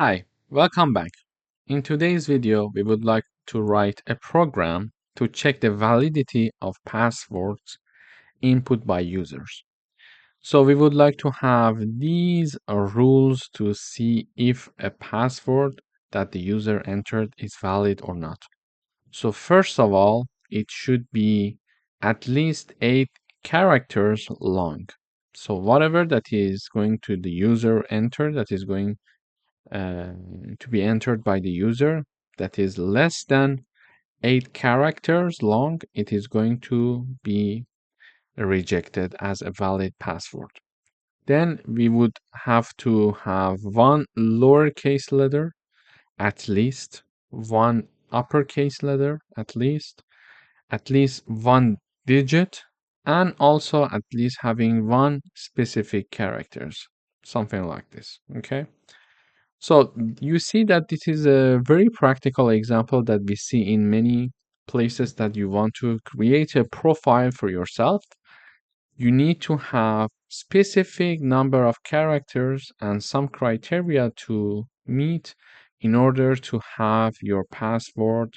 Hi, welcome back. In today's video, we would like to write a program to check the validity of passwords input by users. So we would like to have these rules to see if a password that the user entered is valid or not. So first of all, it should be at least 8 characters long. So whatever that is going to the user enter, that is going uh, to be entered by the user that is less than 8 characters long, it is going to be rejected as a valid password. Then we would have to have one lowercase letter, at least one uppercase letter, at least one digit, and also at least having one specific characters, something like this. Okay. So you see that this is a very practical example that we see in many places that you want to create a profile for yourself. You need to have specific number of characters and some criteria to meet in order to have your password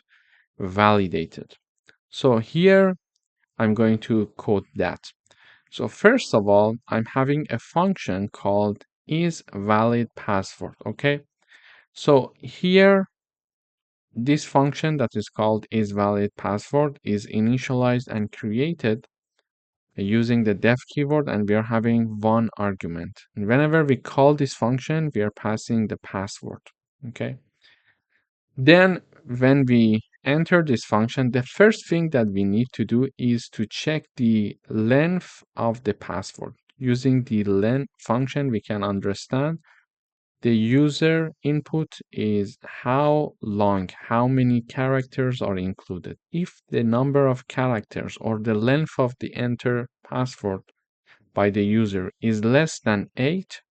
validated. So here I'm going to code that. So first of all, I'm having a function called isValidPassword, okay? So here, this function that is called isValidPassword is initialized and created using the def keyword, and we are having one argument. And whenever we call this function, we are passing the password. Okay. Then when we enter this function, the first thing that we need to do is to check the length of the password. Using the length function, we can understand the user input is how long, how many characters are included. If the number of characters or the length of the enter password by the user is less than 8,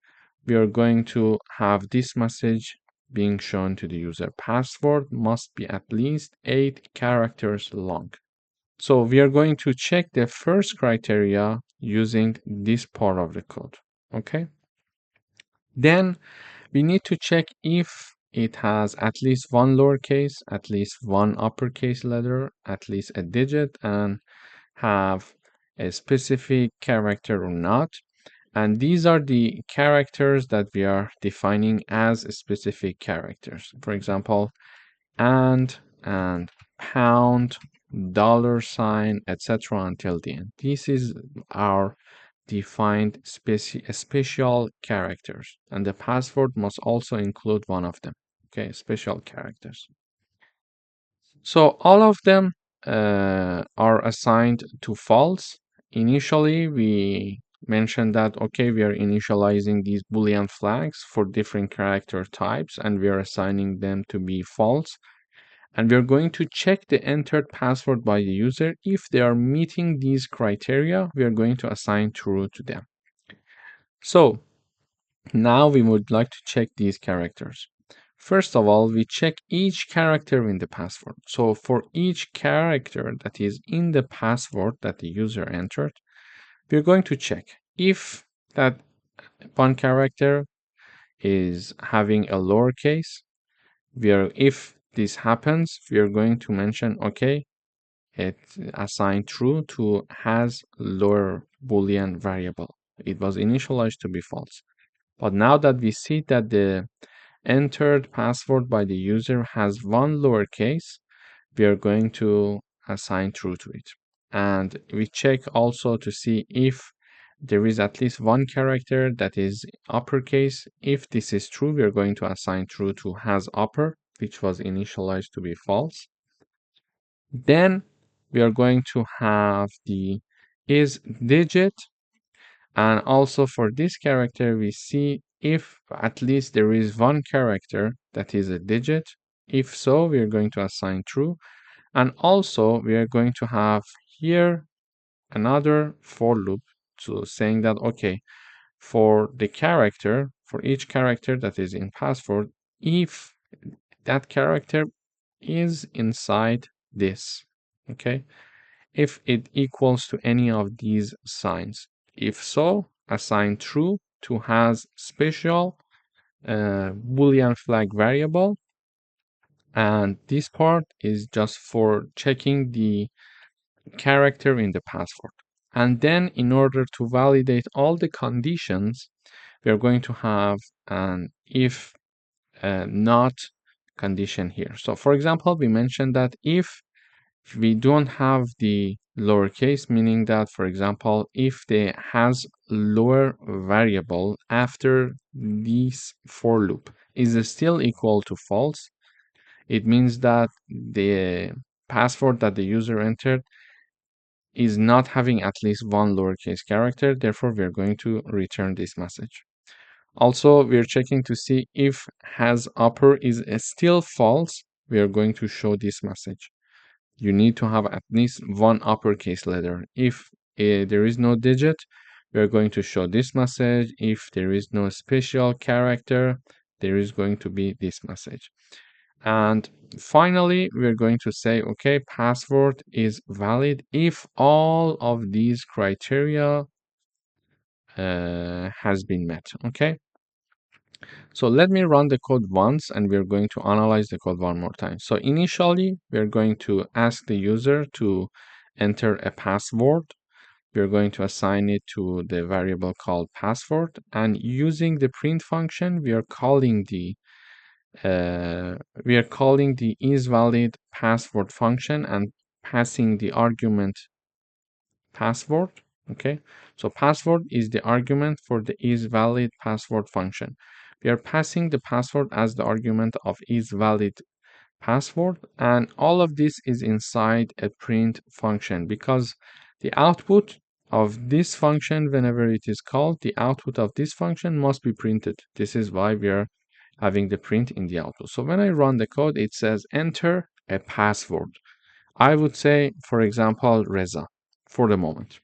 we are going to have this message being shown to the user. Password must be at least 8 characters long. So we are going to check the first criteria using this part of the code. Okay. Then we need to check if it has at least one lowercase, at least one uppercase letter, at least a digit, and have a specific character or not. And these are the characters that we are defining as specific characters. For example, and pound, dollar sign, etc. until the end. This is our defined special characters, and the password must also include one of them. Okay, special characters. So all of them are assigned to false. Initially, we mentioned that, okay, we are initializing these Boolean flags for different character types, and we are assigning them to be false. And we're going to check the entered password by the user. If they are meeting these criteria, we are going to assign true to them. So now we would like to check these characters. First of all, we check each character in the password. So for each character that is in the password that the user entered, we're going to check if that one character is having a lowercase. If this happens, we are going to mention, okay, it assigned true to has lower Boolean variable. It was initialized to be false. But now that we see that the entered password by the user has one lowercase, we are going to assign true to it. And we check also to see if there is at least one character that is uppercase. If this is true, we are going to assign true to has upper, which was initialized to be false. Then we are going to have the is digit, and also for this character we see if at least there is one character that is a digit. If so, we are going to assign true, and also we are going to have here another for loop, so saying that, okay, for each character that is in password, if that character is inside this, okay, if it equals to any of these signs. If so, assign true to has special Boolean flag variable, and this part is just for checking the character in the password. And then in order to validate all the conditions, we are going to have an if not condition here. So for example, we mentioned that if we don't have the lowercase, meaning that, for example, if the has lower variable after this for loop is still equal to false, it means that the password that the user entered is not having at least one lowercase character. Therefore, we are going to return this message. Also, we are checking to see if has upper is still false. We are going to show this message. You need to have at least one uppercase letter. If there is no digit, we are going to show this message. If there is no special character, there is going to be this message. And finally, we're going to say, okay, password is valid if all of these criteria has been met. Okay. So let me run the code once and we're going to analyze the code one more time. So initially, we're going to ask the user to enter a password. We're going to assign it to the variable called password. And using the print function, we are calling the isValid password function and passing the argument password. Okay, so password is the argument for the isValid password function. We are passing the password as the argument of isValid password, and all of this is inside a print function because the output of this function, whenever it is called, the output of this function must be printed. This is why we are having the print in the output. So when I run the code, it says enter a password. I would say, for example, Reza for the moment.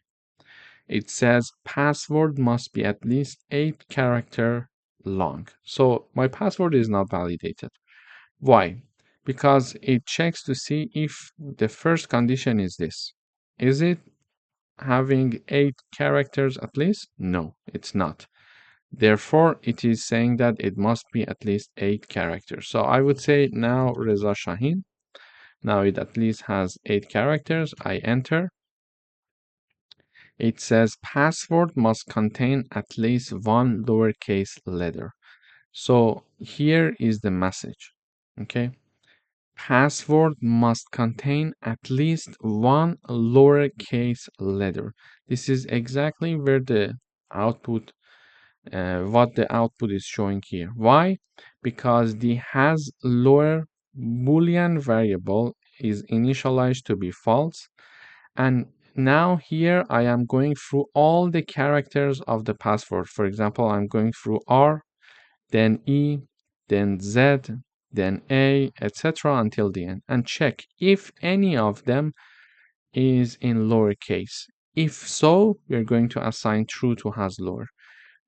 It says password must be at least 8 character long. So my password is not validated. Why? Because it checks to see if the first condition is this. Is it having 8 characters at least? No, it's not. Therefore, it is saying that it must be at least 8 characters. So I would say now Reza Shahin. Now it at least has 8 characters. I enter. It says password must contain at least one lowercase letter. So here is the message. Okay. Password must contain at least one lowercase letter. This is exactly where the output what the output is showing here. Why? Because the has lower boolean variable is initialized to be false, and now here I am going through all the characters of the password. For example, I'm going through R, then E, then Z, then A, etc. until the end, and check if any of them is in lowercase. If so, we're going to assign true to has lower.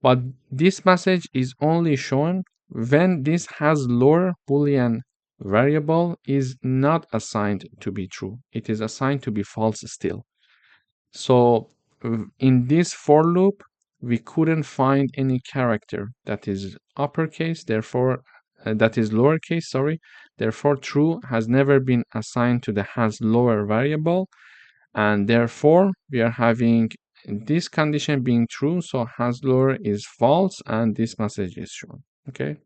But this message is only shown when this has lower boolean variable is not assigned to be true. It is assigned to be false still. So in this for loop, we couldn't find any character that is uppercase, therefore that is lowercase, sorry. Therefore true has never been assigned to the has lower variable, and therefore we are having this condition being true, so has lower is false and this message is shown. Okay,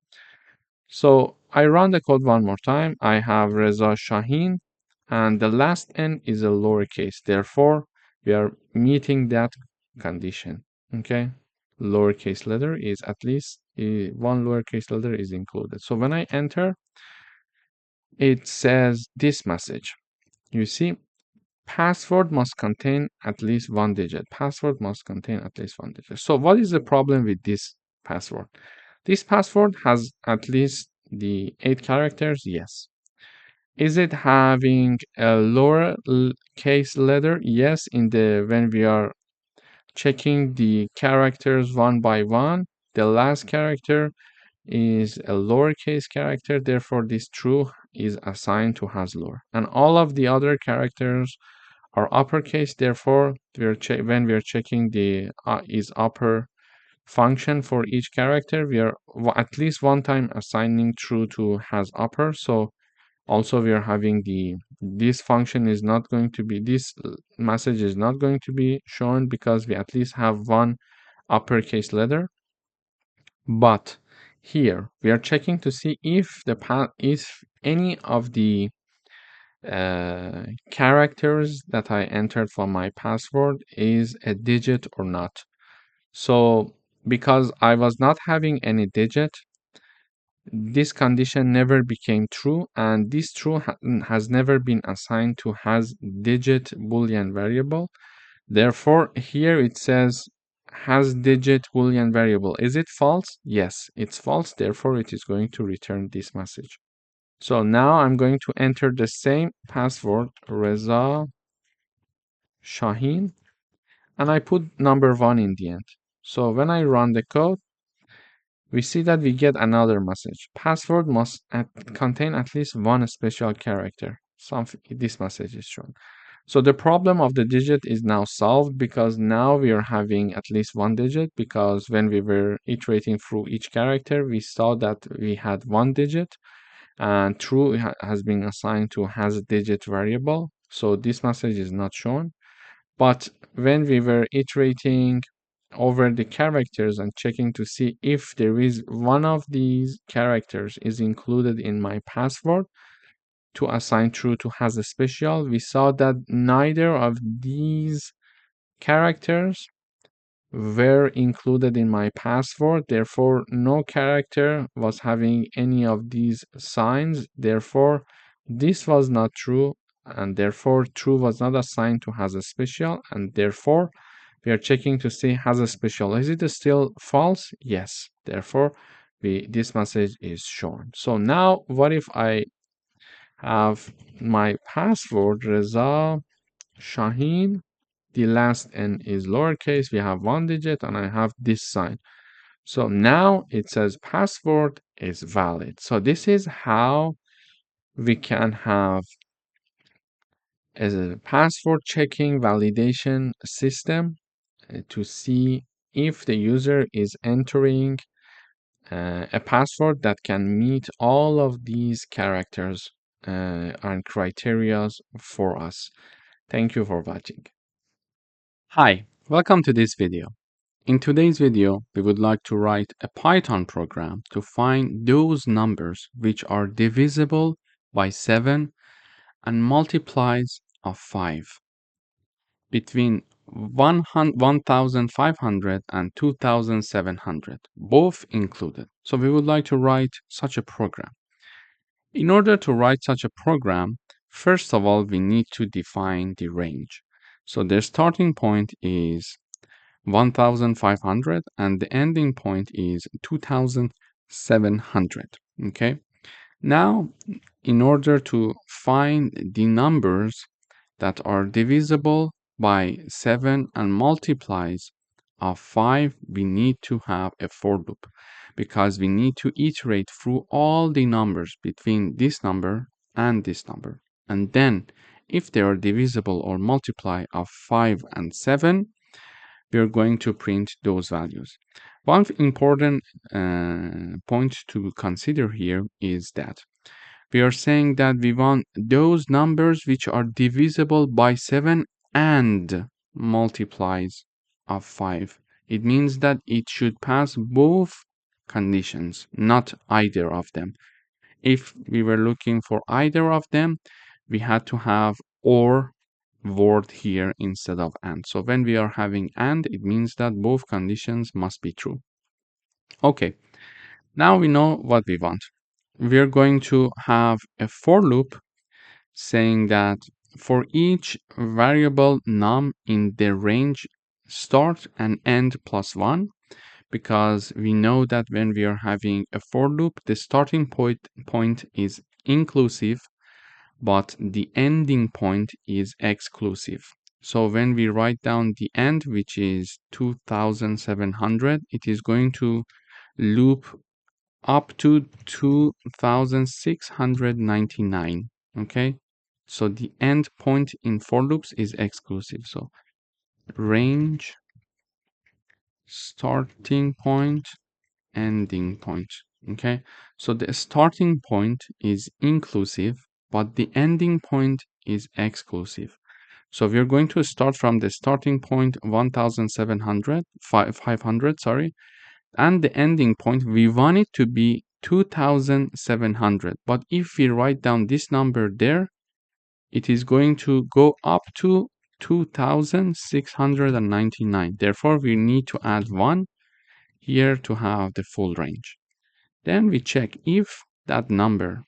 so I run the code one more time. I have Reza Shahin and the last n is a lowercase, therefore we are meeting that condition. Okay, lowercase letter is at least one lowercase letter is included. So when I enter, it says this message. You see, password must contain at least one digit. Password must contain at least one digit. So what is the problem with this password? This password has at least the 8 characters. Yes. Is it having a lower case letter? Yes. In the when we are checking the characters one by one, the last character is a lowercase character. Therefore, this true is assigned to has lower, and all of the other characters are uppercase. Therefore, when we are checking the is upper function for each character. We are at least one time assigning true to has upper. So also we are having this function is not going to be, this message is not going to be shown because we at least have one uppercase letter. But here we are checking to see if if any of the characters that I entered for my password is a digit or not. So because I was not having any digit, this condition never became true, and this true has never been assigned to has digit boolean variable. Therefore, here it says has digit boolean variable. Is it false? Yes, it's false. Therefore, it is going to return this message. So now I'm going to enter the same password, Reza Shaheen, and I put number 1 in the end. So when I run the code, we see that we get another message. Password must contain at least one special character. This message is shown. So the problem of the digit is now solved because now we are having at least one digit, because when we were iterating through each character, we saw that we had one digit, and true has been assigned to has a digit variable. So this message is not shown. But when we were iterating over the characters and checking to see if there is one of these characters is included in my password to assign true to has a special, we saw that neither of these characters were included in my password. Therefore, no character was having any of these signs. Therefore, this was not true, and therefore true was not assigned to has a special, and therefore we are checking to see has a special. Is it still false? Yes. Therefore, this message is shown. So now what if I have my password Reza Shaheen, the last n is lowercase, we have one digit, and I have this sign. So now it says password is valid. So this is how we can have a password checking validation system to see if the user is entering a password that can meet all of these characters and criteria for us. Thank you for watching. Hi, welcome to this video. In today's video, we would like to write a Python program to find those numbers which are divisible by 7 and multiplies of 5 between 1,500 and 2,700, both included. So we would like to write such a program. In order to write such a program, first of all, we need to define the range. So the starting point is 1,500 and the ending point is 2,700. Okay. Now, in order to find the numbers that are divisible by 7 and multiplies of 5, we need to have a for loop, because we need to iterate through all the numbers between this number and this number. And then, if they are divisible or multiply of 5 and 7, we are going to print those values. One important point to consider here is that we are saying that we want those numbers which are divisible by 7 and multiplies of 5. It means that it should pass both conditions, not either of them. If we were looking for either of them, we had to have or word here instead of and. So when we are having and, it means that both conditions must be true. Okay, now we know what we want. We're going to have a for loop saying that for each variable num in the range start and end plus 1, because we know that when we are having a for loop, the starting point is inclusive, but the ending point is exclusive. So when we write down the end, which is 2,700, it is going to loop up to 2,699. Okay, so the end point in for loops is exclusive. So range starting point, ending point. Okay, so the starting point is inclusive, but the ending point is exclusive. So we are going to start from the starting point 500, sorry, and the ending point we want it to be 2700. But if we write down this number there, it is going to go up to 2699. Therefore, we need to add 1 here to have the full range. Then we check if that number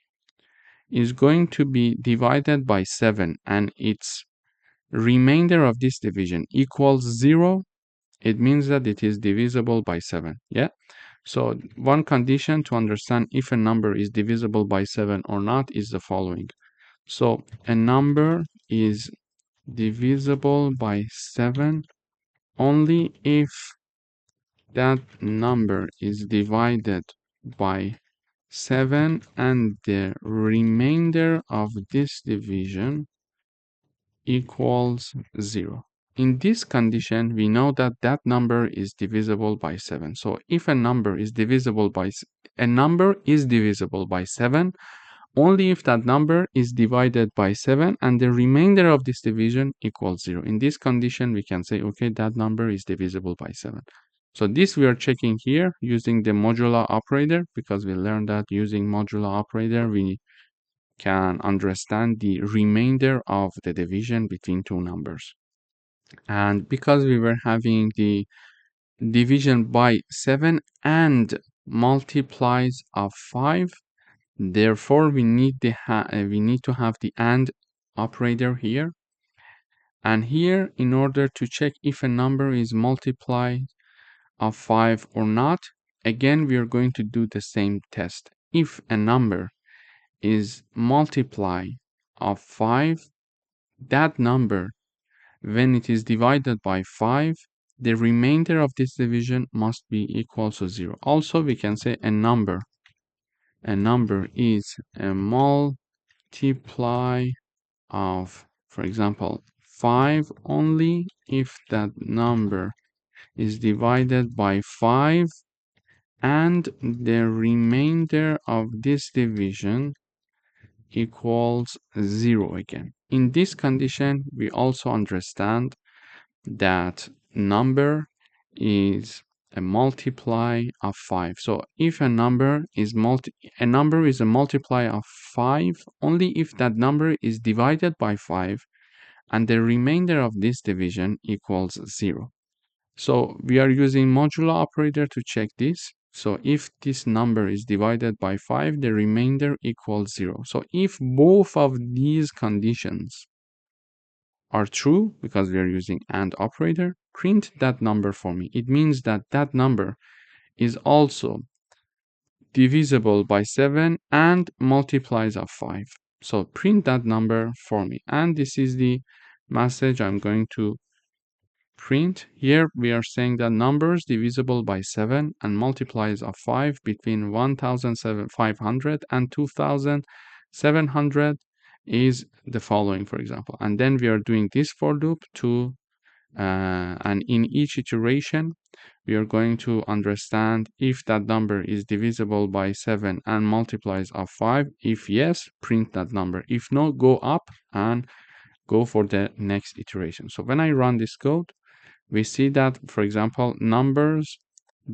is going to be divided by 7 and its remainder of this division equals 0, it means that it is divisible by 7. Yeah. So one condition to understand if a number is divisible by 7 or not is the following. So a number is divisible by 7 only if that number is divided by 7 and the remainder of this division equals 0. In this condition, we know that that number is divisible by 7. So if a number is divisible by 7 only if that number is divided by 7 and the remainder of this division equals 0. In this condition, we can say, okay, that number is divisible by 7. So this we are checking here using the modular operator, because we learned that using modular operator, we can understand the remainder of the division between two numbers. And because we were having the division by 7 and multiplies of 5, therefore we need to have the AND operator here. And here, in order to check if a number is multiplied of 5 or not, again we are going to do the same test. If a number is multiply of 5, that number, when it is divided by 5, the remainder of this division must be equal to 0. Also, we can say a number is a multiply of, for example, 5 only if that number is divided by 5 and the remainder of this division equals 0 again. In this condition, we also understand that number is a multiply of 5. So if a number is a multiply of 5 only if that number is divided by 5 and the remainder of this division equals 0. So we are using modular operator to check this. So if this number is divided by 5, the remainder equals 0. So if both of these conditions are true, because we are using AND operator, print that number for me. It means that that number is also divisible by 7 and multiplies of 5. So print that number for me. And this is the message I'm going to print. Here we are saying that numbers divisible by 7 and multiplies of 5 between 1500 and 2700 is the following, for example. And then we are doing this for loop to and in each iteration we are going to understand if that number is divisible by 7 and multiplies of 5. If yes, print that number. If no, go up and go for the next iteration. So when I run this code, we see that, for example, numbers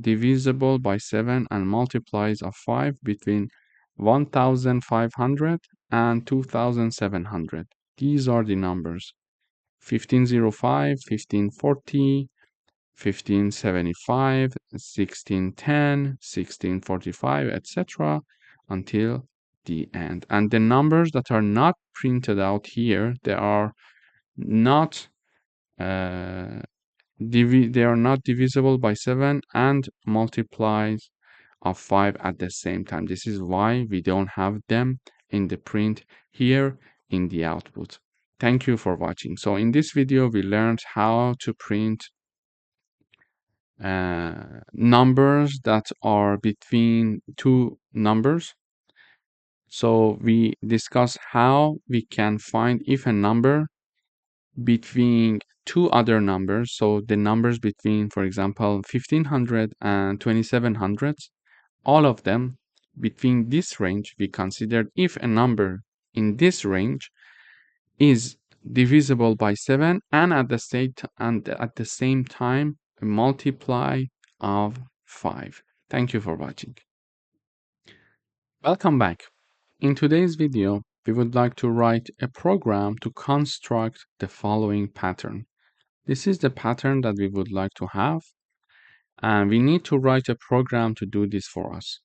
divisible by 7 and multiplies of 5 between 1500 and 2700. These are the numbers: 1505, 1540, 1575, 1610, 1645, etc. until the end. And the numbers that are not printed out here, they are not divisible by 7 and multiplies of 5 at the same time. This is why we don't have them in the print here in the output. Thank you for watching. So in this video, we learned how to print numbers that are between two numbers. So we discuss how we can find if a number between two other numbers, so the numbers between, for example, 1500 and 2700, all of them between this range, we considered if a number in this range is divisible by 7 and at the same time a multiply of 5. Thank you for watching. Welcome back. In today's video, we would like to write a program to construct the following pattern. This is the pattern that we would like to have, and we need to write a program to do this for us.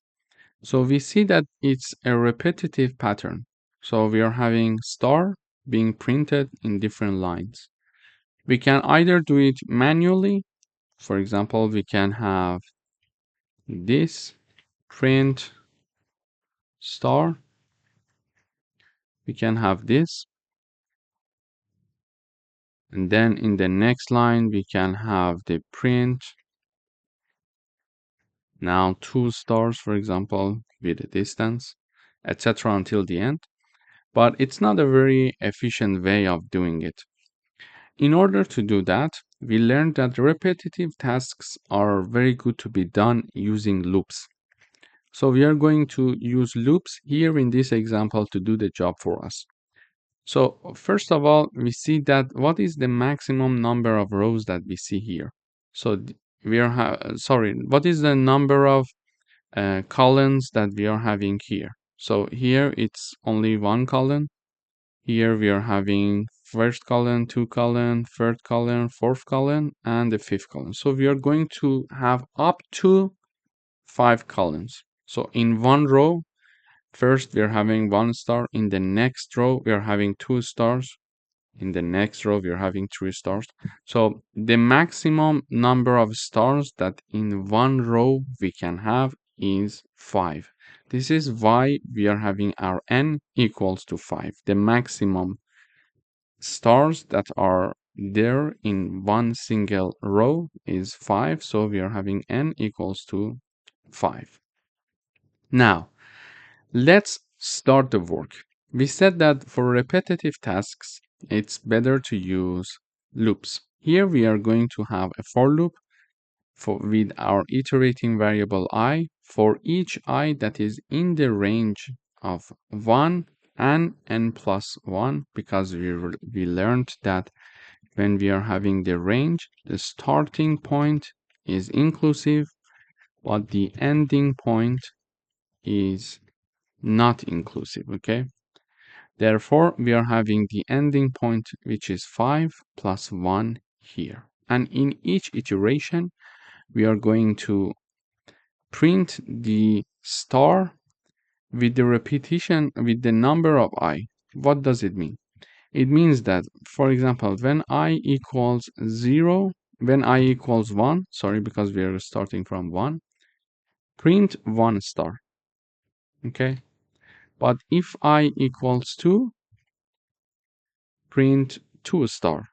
So we see that it's a repetitive pattern. So we are having star being printed in different lines. We can either do it manually. For example, we can have this print star. We can have this. And then in the next line, we can have the print. Now 2 stars, for example, with a distance, etc. until the end. But it's not a very efficient way of doing it. In order to do that, we learned that repetitive tasks are very good to be done using loops. So we are going to use loops here in this example to do the job for us. So first of all, we see that what is the maximum number of rows that we see here. So we are what is the number of columns that we are having here. So here it's only one column. Here we are having first column, two column, third column, fourth column, and the fifth column. So we are going to have up to 5 columns. So in one row, first we are having 1 star. In the next row, we are having 2 stars. In the next row, we are having 3 stars. So the maximum number of stars that in one row we can have is 5. This is why we are having our n equals to 5. The maximum stars that are there in one single row is 5. So we are having n equals to 5. Now, let's start the work. We said that for repetitive tasks, it's better to use loops. Here we are going to have a for loop with our iterating variable I for each I that is in the range of 1 and n plus 1, because we learned that when we are having the range, the starting point is inclusive, but the ending point is not inclusive, okay? Therefore, we are having the ending point, which is 5 plus 1 here. And in each iteration, we are going to print the star with the repetition, with the number of I. What does it mean? It means that, for example, when I equals 0, when I equals 1, sorry, because we are starting from 1, print 1 star, okay? But if I equals 2, print 2 star,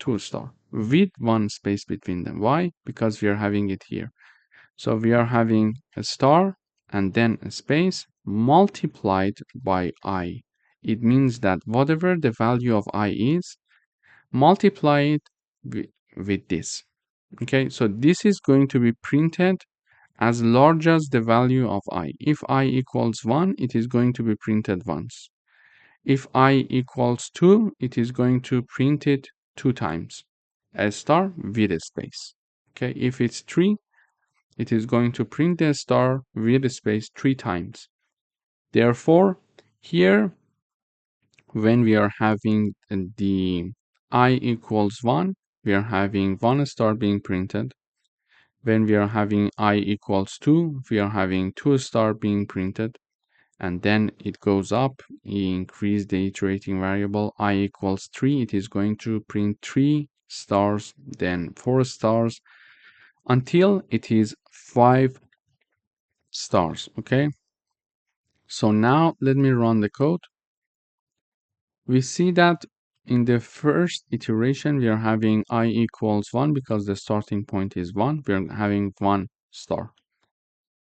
2 star, with 1 space between them. Why? Because we are having it here. So we are having a star and then a space multiplied by I. It means that whatever the value of I is, multiply it with this. Okay, so this is going to be printed as large as the value of I. If I equals 1, it is going to be printed once. If I equals 2, it is going to print it 2 times. A star with a space. Okay, if it's 3, it is going to print the star with a space 3 times. Therefore, here, when we are having the I equals 1, we are having 1 star being printed. When we are having I equals 2, we are having 2 star being printed. And then it goes up, increase the iterating variable, I equals 3, it is going to print 3 stars, then 4 stars, until it is 5 stars, okay? So now let me run the code. We see that in the first iteration, we are having I equals 1 because the starting point is 1, we are having 1 star.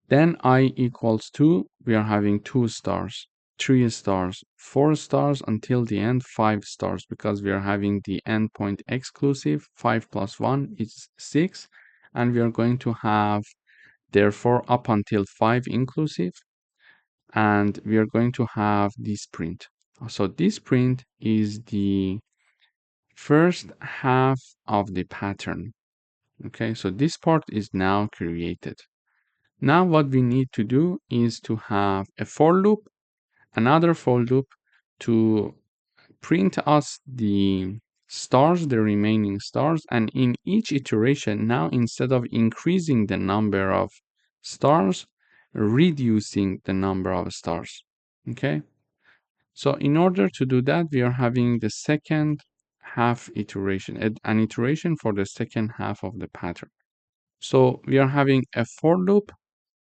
Then I equals 2, we are having 2 stars. 3 stars, 4 stars until the end, 5 stars, because we are having the endpoint exclusive. 5 plus 1 is 6, and we are going to have therefore up until 5 inclusive, and we are going to have this print. So this print is the first half of the pattern. Okay, so this part is now created. Now what we need to do is to have a for loop, another for loop to print us the stars, the remaining stars, and in each iteration, now instead of increasing the number of stars, reducing the number of stars. Okay, so in order to do that, we are having the second half iteration, an iteration for the second half of the pattern. So we are having a for loop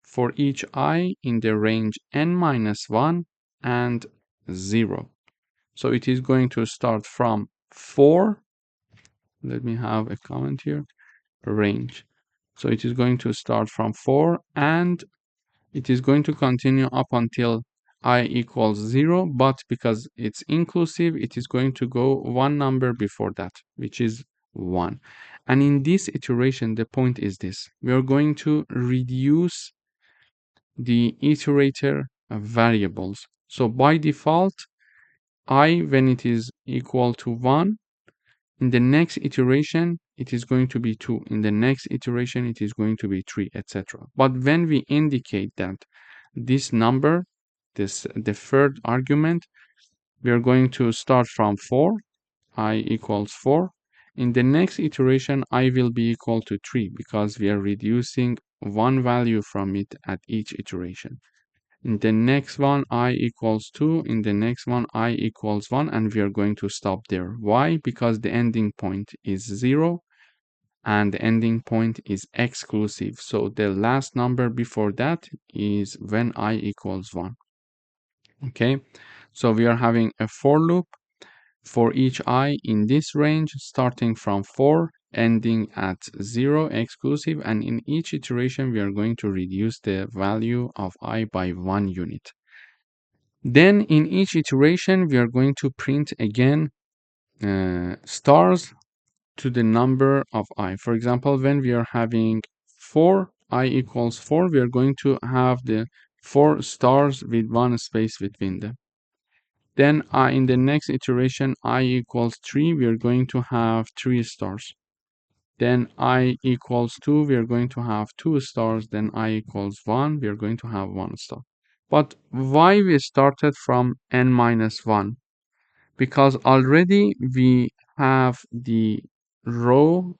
for each I in the range n-1 and 0. So it is going to start from 4. Let me have a comment here. Range. So it is going to start from 4, and it is going to continue up until I equals 0, but because it's inclusive, it is going to go one number before that, which is 1. And in this iteration, the point is this. We are going to reduce the iterator variables. So by default, I, when it is equal to 1, in the next iteration, it is going to be 2. In the next iteration, it is going to be 3, etc. But when we indicate that this number, the third argument, we are going to start from 4, I equals 4. In the next iteration, I will be equal to 3 because we are reducing one value from it at each iteration. In the next one, I equals 2. In the next one, I equals 1. And we are going to stop there. Why? Because the ending point is 0 and the ending point is exclusive. So the last number before that is when I equals 1. Okay, so we are having a for loop for each I in this range, starting from 4, ending at 0 exclusive, and in each iteration we are going to reduce the value of I by 1 unit. Then in each iteration we are going to print again stars to the number of I. For example, when we are having 4, I equals 4, we are going to have the 4 stars with one space between them. Then in the next iteration, I equals 3, we are going to have 3 stars. Then I equals 2, we are going to have 2 stars. Then I equals 1, we are going to have 1 star. But why we started from n-1? Because already we have the row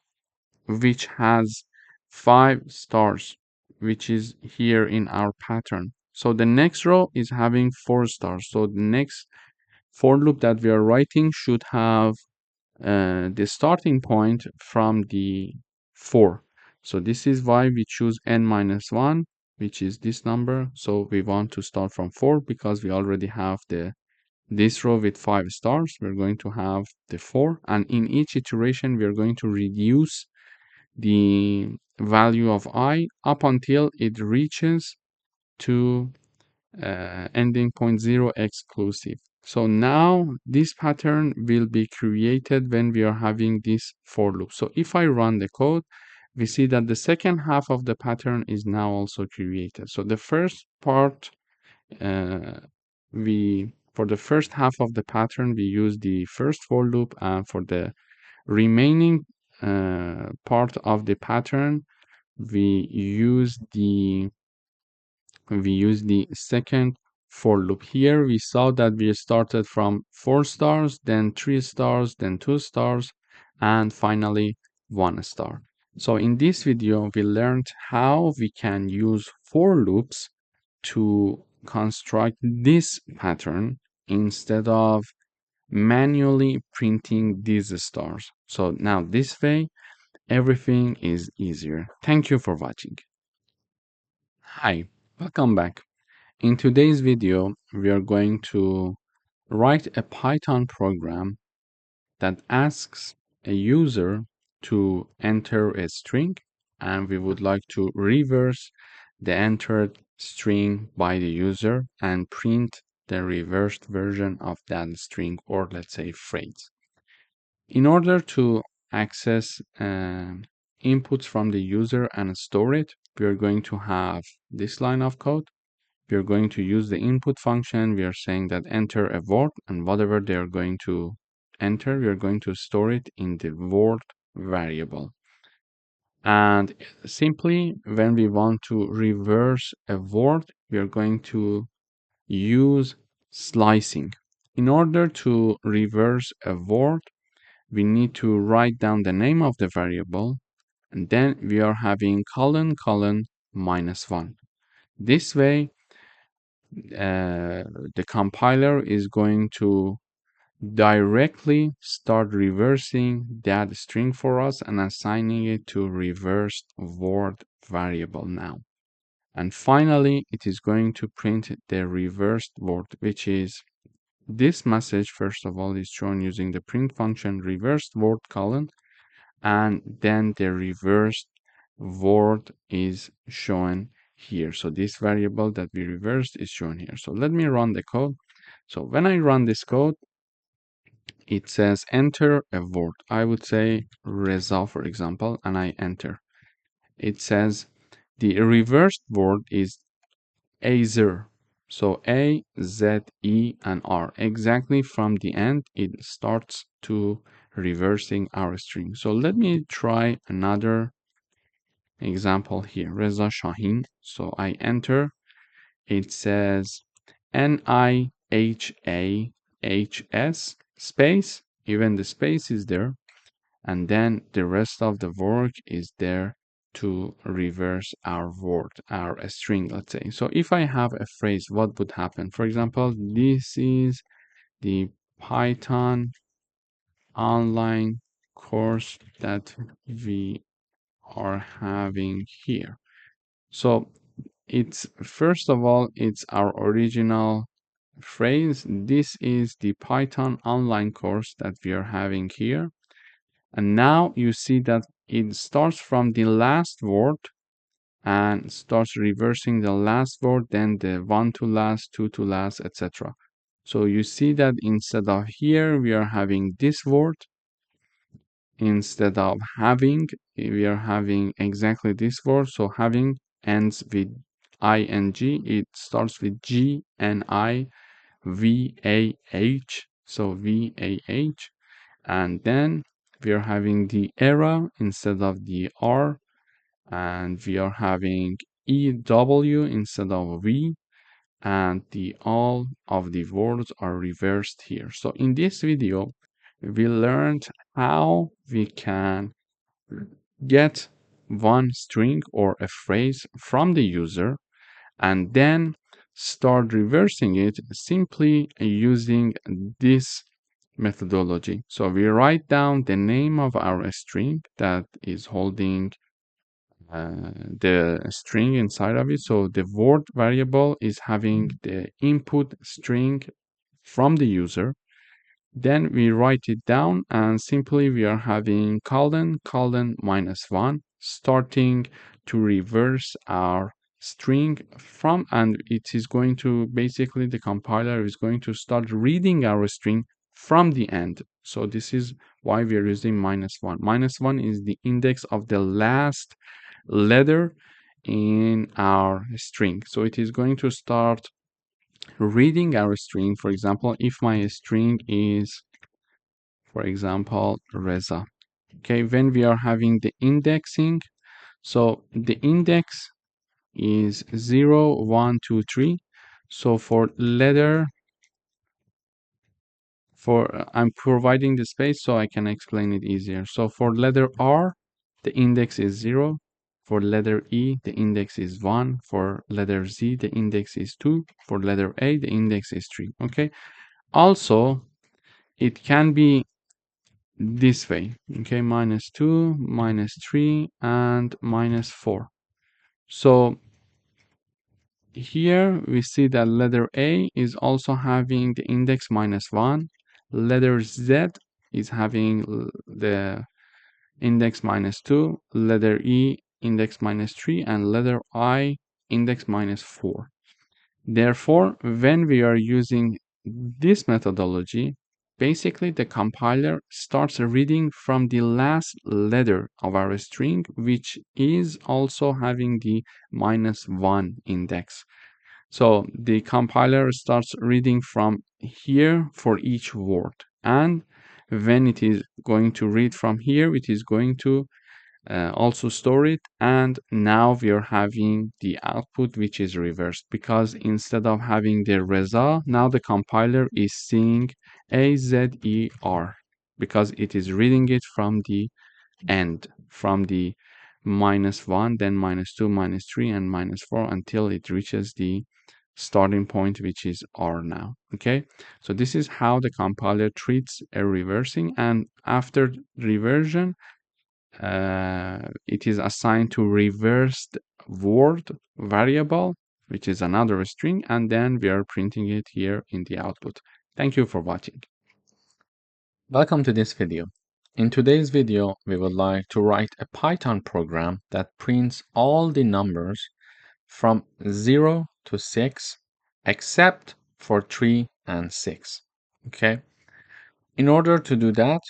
which has 5 stars, which is here in our pattern. So the next row is having 4 stars. So the next for loop that we are writing should have the starting point from the 4. So this is why we choose n-1, which is this number. So we want to start from 4 because we already have this row with 5 stars. We're going to have the 4, and in each iteration we are going to reduce the value of I up until it reaches to ending point 0 exclusive. So now this pattern will be created when we are having this for loop. So if I run the code, we see that the second half of the pattern is now also created. So the first part, for the first half of the pattern, we use the first for loop, and for the remaining part of the pattern, we use the second for loop. Here we saw that we started from 4 stars, then 3 stars, then 2 stars, and finally 1 star. So in this video, we learned how we can use for loops to construct this pattern instead of manually printing these stars. So now this way, everything is easier. Thank you for watching. Hi, welcome back. In today's video, we are going to write a Python program that asks a user to enter a string, and we would like to reverse the entered string by the user and print the reversed version of that string, or let's say phrase. In order to access inputs from the user and store it, we are going to have this line of code. We are going to use the input function. We are saying that enter a word, and whatever they are going to enter, we are going to store it in the word variable. And simply, when we want to reverse a word, we are going to use slicing. In order to reverse a word, we need to write down the name of the variable, and then we are having colon colon -1. This way, the compiler is going to directly start reversing that string for us and assigning it to reversed word variable now. And finally, it is going to print the reversed word, which is this message. First of all, is shown using the print function reversed word colon, and then the reversed word is shown here. So this variable that we reversed is shown here. So let me run the code. So when I run this code, it says enter a word. I would say Reza, for example, and I enter. It says the reversed word is Azer. So A, Z, E, and R. Exactly from the end, it starts to reversing our string. So let me try another example here. Reza Shahin. So I enter. It says NIHAHS space. Even the space is there. And then the rest of the work is there to reverse our word, our string, let's say. So if I have a phrase, what would happen? For example, this is the Python online course that we are having here. So it's, first of all, it's our original phrase. This is the Python online course that we are having here. And now you see that it starts from the last word and starts reversing the last word, then the one to last, two to last, etc. So you see that instead of here, we are having this word. Instead of having, we are having exactly this word. So having ends with ing. It starts with G, N, I, V, A, H. So V, A, H. And then we are having the era instead of the R, and we are having EW instead of V, and the all of the words are reversed here. So in this video, we learned how we can get one string or a phrase from the user and then start reversing it simply using this methodology. So we write down the name of our string that is holding the string inside of it. So the word variable is having the input string from the user. Then we write it down and simply we are having colon colon -1 starting to reverse our string from, and it is going to basically, the compiler is going to start reading our string from the end. So this is why we are using -1. -1 is the index of the last letter in our string. So it is going to start reading our string. For example, if my string is, for example, Reza. Okay, when we are having the indexing, so the index is 0, 1, 2, 3. So for letter, I'm providing the space so I can explain it easier. So for letter R, the index is 0. For letter E, the index is 1. For letter Z, the index is 2. For letter A, the index is 3. Okay. Also, it can be this way. Okay, -2, -3, and -4. So here we see that letter A is also having the index -1. Letter Z is having the index -2. Letter E index -3, and letter I index -4. Therefore, when we are using this methodology, basically the compiler starts reading from the last letter of our string, which is also having the -1 index. So the compiler starts reading from here for each word. And when it is going to read from here, it is going to also store it. And now we are having the output which is reversed, because instead of having the Reza, now the compiler is seeing AZER, because it is reading it from the end, from the -1, then -2, -3, and -4 until it reaches the starting point, which is R now. Okay, so this is how the compiler treats a reversing, and after reversion, it is assigned to reversed word variable, which is another string, and then we are printing it here in the output. Thank you for watching. Welcome to this video. In today's video, we would like to write a Python program that prints all the numbers from 0 to 6 except for 3 and 6. Okay. In order to do that,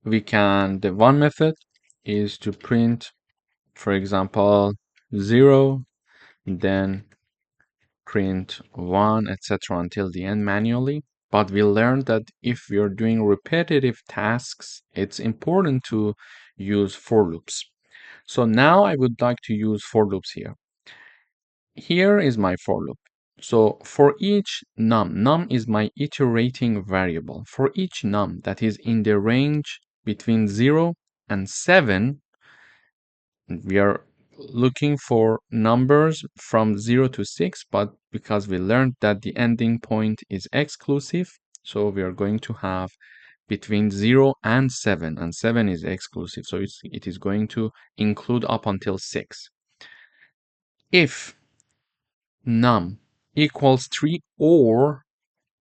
the one method is to print, for example, 0, then print 1, etc. until the end manually. But we learned that if we're doing repetitive tasks, it's important to use for loops. So now I would like to use for loops here. Here is my for loop. So for each num is my iterating variable. For each num that is in the range between 0 and 7, we are looking for numbers from 0 to 6, but because we learned that the ending point is exclusive, so we are going to have between 0 and 7 is exclusive, so it is going to include up until 6. If num equals 3 or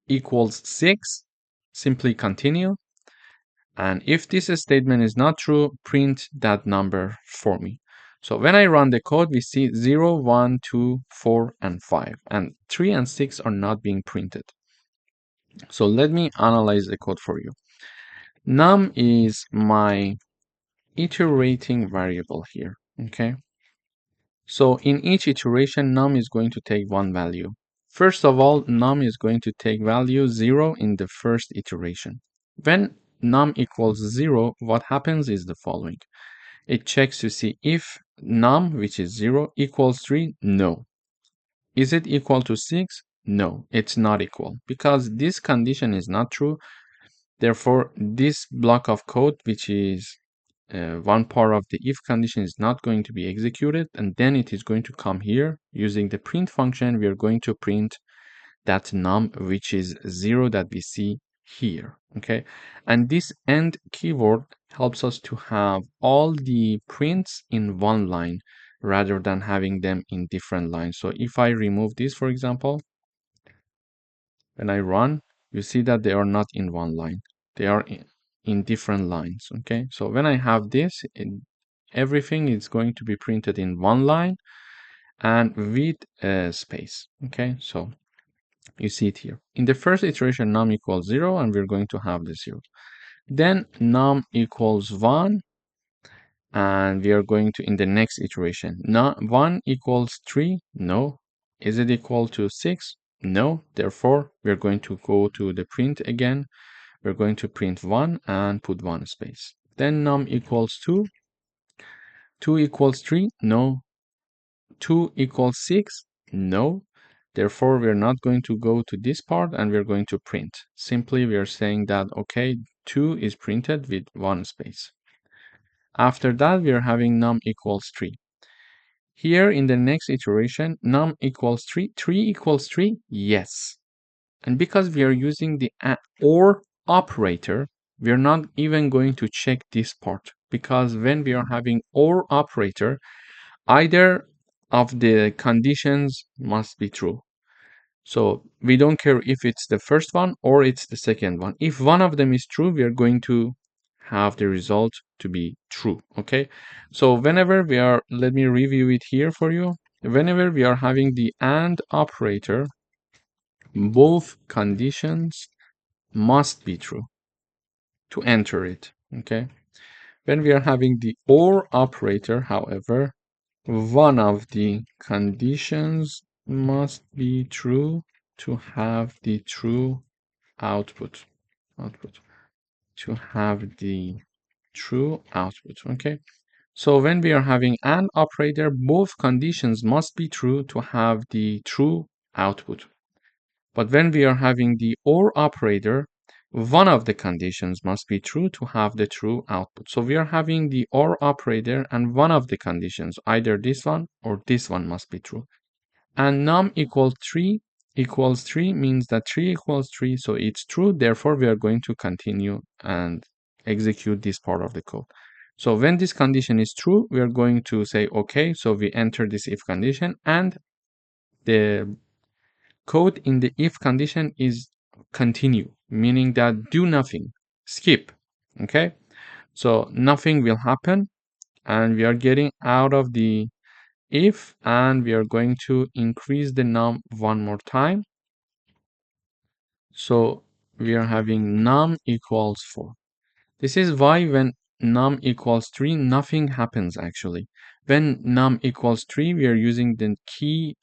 equals 6, simply continue. And if this statement is not true, print that number for me. So when I run the code, we see 0, 1, 2, 4, and 5. And 3 and 6 are not being printed. So let me analyze the code for you. Num is my iterating variable here. Okay. So in each iteration, num is going to take one value. First of all, num is going to take value 0 in the first iteration. When num equals 0, what happens is the following. It checks to see if num, which is 0, equals 3. No. Is it equal to 6? No, it's not equal, because this condition is not true. Therefore, this block of code, which is one part of the if condition, is not going to be executed, and then it is going to come here. Using the print function, we are going to print that num, which is 0 that we see here. Okay, and this end keyword helps us to have all the prints in one line rather than having them in different lines. So if I remove this, for example, when I run, you see that they are not in one line. They are in different lines. Okay, so when I have this, everything is going to be printed in one line and with a space. Okay, so you see it here. In the first iteration, num equals 0, and we're going to have the 0. Then num equals 1, and we are going to, in the next iteration, 1 equals 3. No. Is it equal to 6? No. Therefore, we're going to go to the print again. We're going to print 1 and put 1 space. Then num equals 2. 2 equals 3? No. 2 equals 6? No. Therefore, we're not going to go to this part and we're going to print. Simply, we are saying that, okay, 2 is printed with 1 space. After that, we are having num equals 3. Here in the next iteration, num equals 3. 3 equals 3? Yes. And because we are using the OR operator, we are not even going to check this part, because when we are having OR operator, either of the conditions must be true. So we don't care if it's the first one or it's the second one. If one of them is true, we are going to have the result to be true. Okay, so whenever we are, let me review it here for you. Whenever we are having the AND operator, both conditions must be true to enter it. Okay. When we are having the OR operator, however, one of the conditions must be true to have the true output. Output. To have the true output. Okay. So when we are having AND operator, both conditions must be true to have the true output. But when we are having the OR operator, one of the conditions must be true to have the true output. So we are having the OR operator and one of the conditions, either this one or this one must be true. And num equals 3 means that 3 equals 3, so it's true. Therefore, we are going to continue and execute this part of the code. So when this condition is true, we are going to say, okay, so we enter this if condition, and the code in the if condition is continue, meaning that do nothing, skip. Okay, so nothing will happen, and we are getting out of the if, and we are going to increase the num one more time. So we are having num equals 4. This is why when num equals 3, nothing happens actually. When num equals 3, we are using the key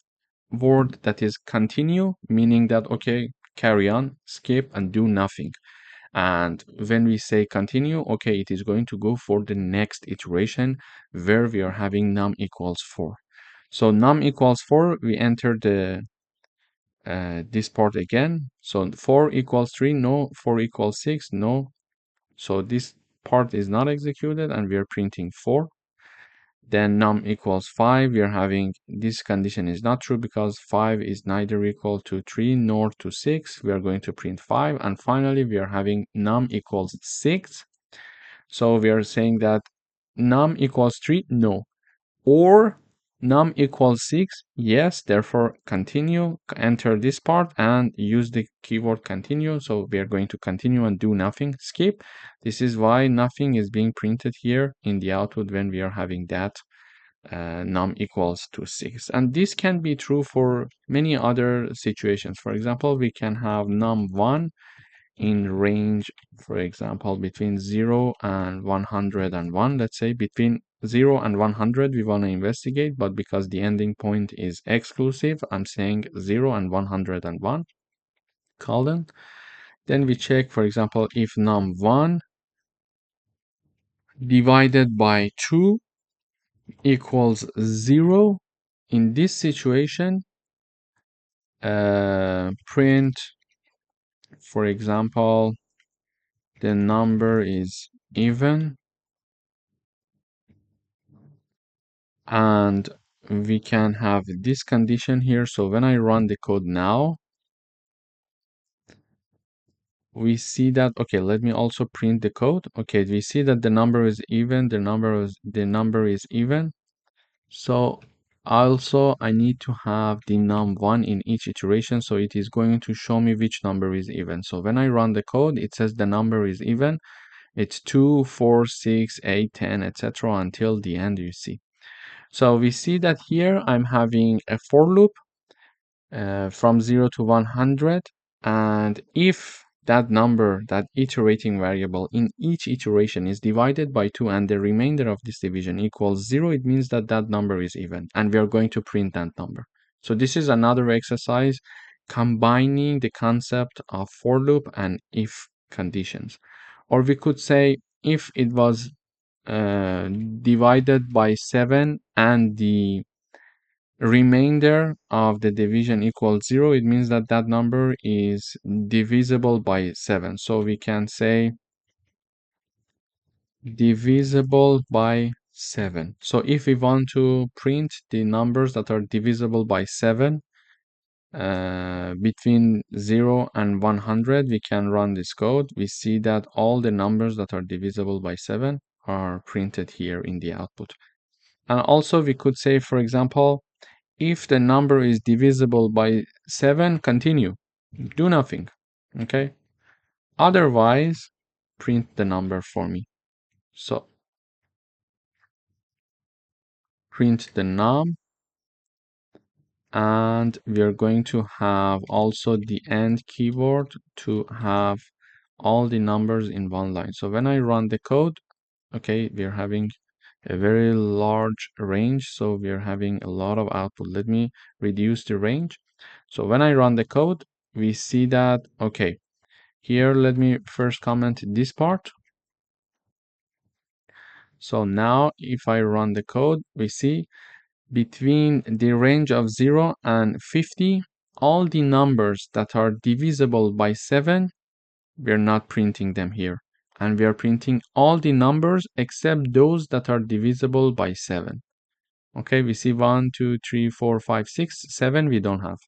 word that is continue, meaning that, okay, carry on, skip, and do nothing. And when we say continue, okay, it is going to go for the next iteration where we are having num equals 4. So num equals 4, we enter the this part again. So 4 equals 3, no. 4 equals 6, no. So this part is not executed, and we are printing 4. Then num equals 5, we are having this condition is not true because 5 is neither equal to 3 nor to 6. We are going to print 5. And finally, we are having num equals 6. So we are saying that num equals 3, no. Or num equals 6, yes. Therefore, continue, enter this part and use the keyword continue. So we are going to continue and do nothing, skip. This is why nothing is being printed here in the output when we are having that num equals to 6. And this can be true for many other situations. For example, we can have num1 in range, for example, between 0 and 101. Let's say between 0 and 100 we want to investigate, but because the ending point is exclusive, I'm saying 0 and 101 colon. Then we check, for example, if num1 divided by 2 equals 0. In this situation, print, for example, the number is even, and we can have this condition here. So when I run the code now, we see that, okay, let me also print the code. Okay, we see that the number is even, the number is even. So also I need to have the num1 in each iteration, so it is going to show me which number is even. So when I run the code, it says the number is even. It's 2, 4, 6, 8, 10, etc. until the end, you see. So we see that here I'm having a for loop from 0 to 100, and if that number, that iterating variable in each iteration is divided by 2 and the remainder of this division equals 0, it means that that number is even, and we are going to print that number. So this is another exercise combining the concept of for loop and if conditions. Or we could say if it was divided by 7 and the remainder of the division equals 0, it means that that number is divisible by 7. So we can say divisible by 7. So if we want to print the numbers that are divisible by 7 between 0 and 100, we can run this code. We see that all the numbers that are divisible by 7 are printed here in the output. And also we could say, for example, if the number is divisible by 7, continue, do nothing. Okay, otherwise print the number for me. So print the num and we are going to have also the AND keyword to have all the numbers in one line. So when I run the code, okay, we are having a very large range, so we are having a lot of output. Let me reduce the range. So when I run the code, we see that, okay, here let me first comment this part. So now if I run the code, we see between the range of 0 and 50, all the numbers that are divisible by 7, we're not printing them here. And we are printing all the numbers except those that are divisible by 7. Okay, we see 1, 2, 3, 4, 5, 6, 7 we don't have.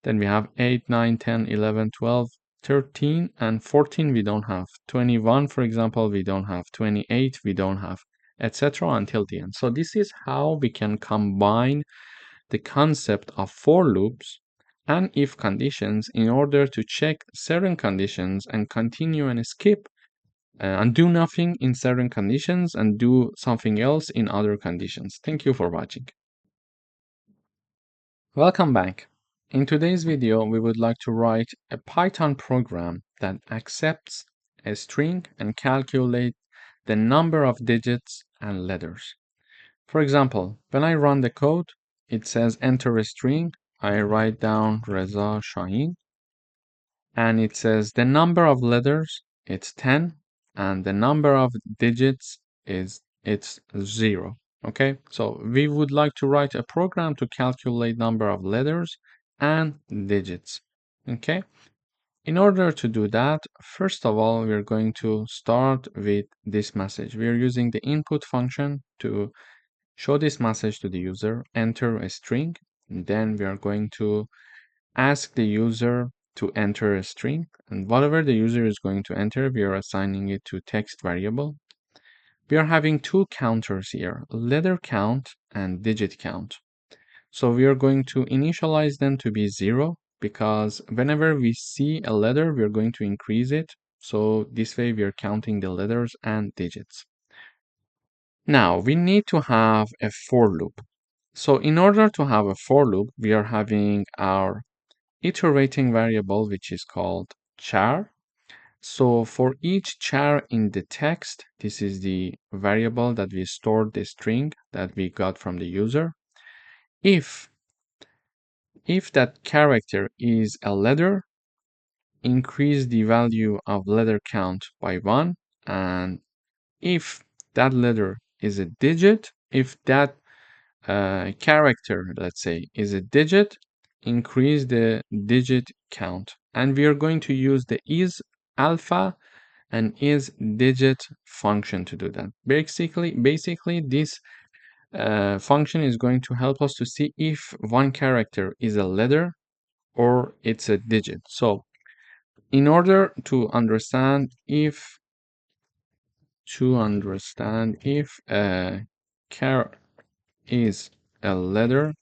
Then we have 8, 9, 10, 11, 12, 13, and 14 we don't have. 21, for example, we don't have. 28 we don't have, etc. until the end. So this is how we can combine the concept of for loops and if conditions in order to check certain conditions and continue and skip and do nothing in certain conditions and do something else in other conditions. Thank you for watching. Welcome back. In today's video, we would like to write a Python program that accepts a string and calculate the number of digits and letters. For example, when I run the code, it says enter a string. I write down Reza Shahin, and it says the number of letters, it's 10, and the number of digits it's 0. Okay, so we would like to write a program to calculate number of letters and digits. Okay, in order to do that, first of all, we're going to start with this message. We're using the input function to show this message to the user, enter a string, and then we are going to ask the user to enter a string, and whatever the user is going to enter, we are assigning it to text variable. We are having two counters here, letter count and digit count. So we are going to initialize them to be 0 because whenever we see a letter, we are going to increase it. So this way we are counting the letters and digits. Now we need to have a for loop. So in order to have a for loop, we are having our iterating variable, which is called char. So for each char in the text, this is the variable that we stored the string that we got from the user. If that character is a letter, increase the value of letter count by 1. And if that letter is a digit, if that character, let's say, is a digit, increase the digit count. And we are going to use the is alpha and is digit function to do that. Basically this function is going to help us to see if one character is a letter or it's a digit. So in order to understand if a char is a letter,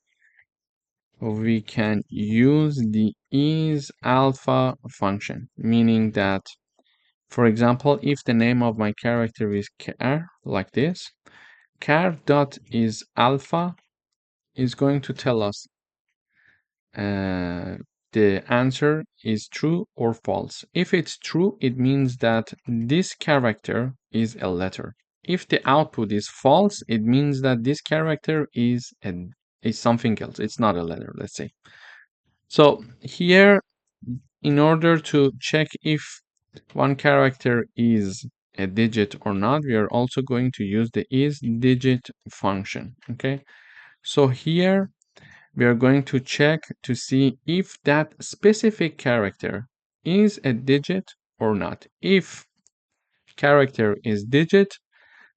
we can use the is alpha function, meaning that, for example, if the name of my character is char, like this, char dot is alpha is going to tell us the answer is true or false. If it's true, it means that this character is a letter. If the output is false, it means that this character is something else. It's not a letter, let's say. So here, in order to check if one character is a digit or not, we are also going to use the is digit function. Okay, so here we are going to check to see if that specific character is a digit or not. If character is digit,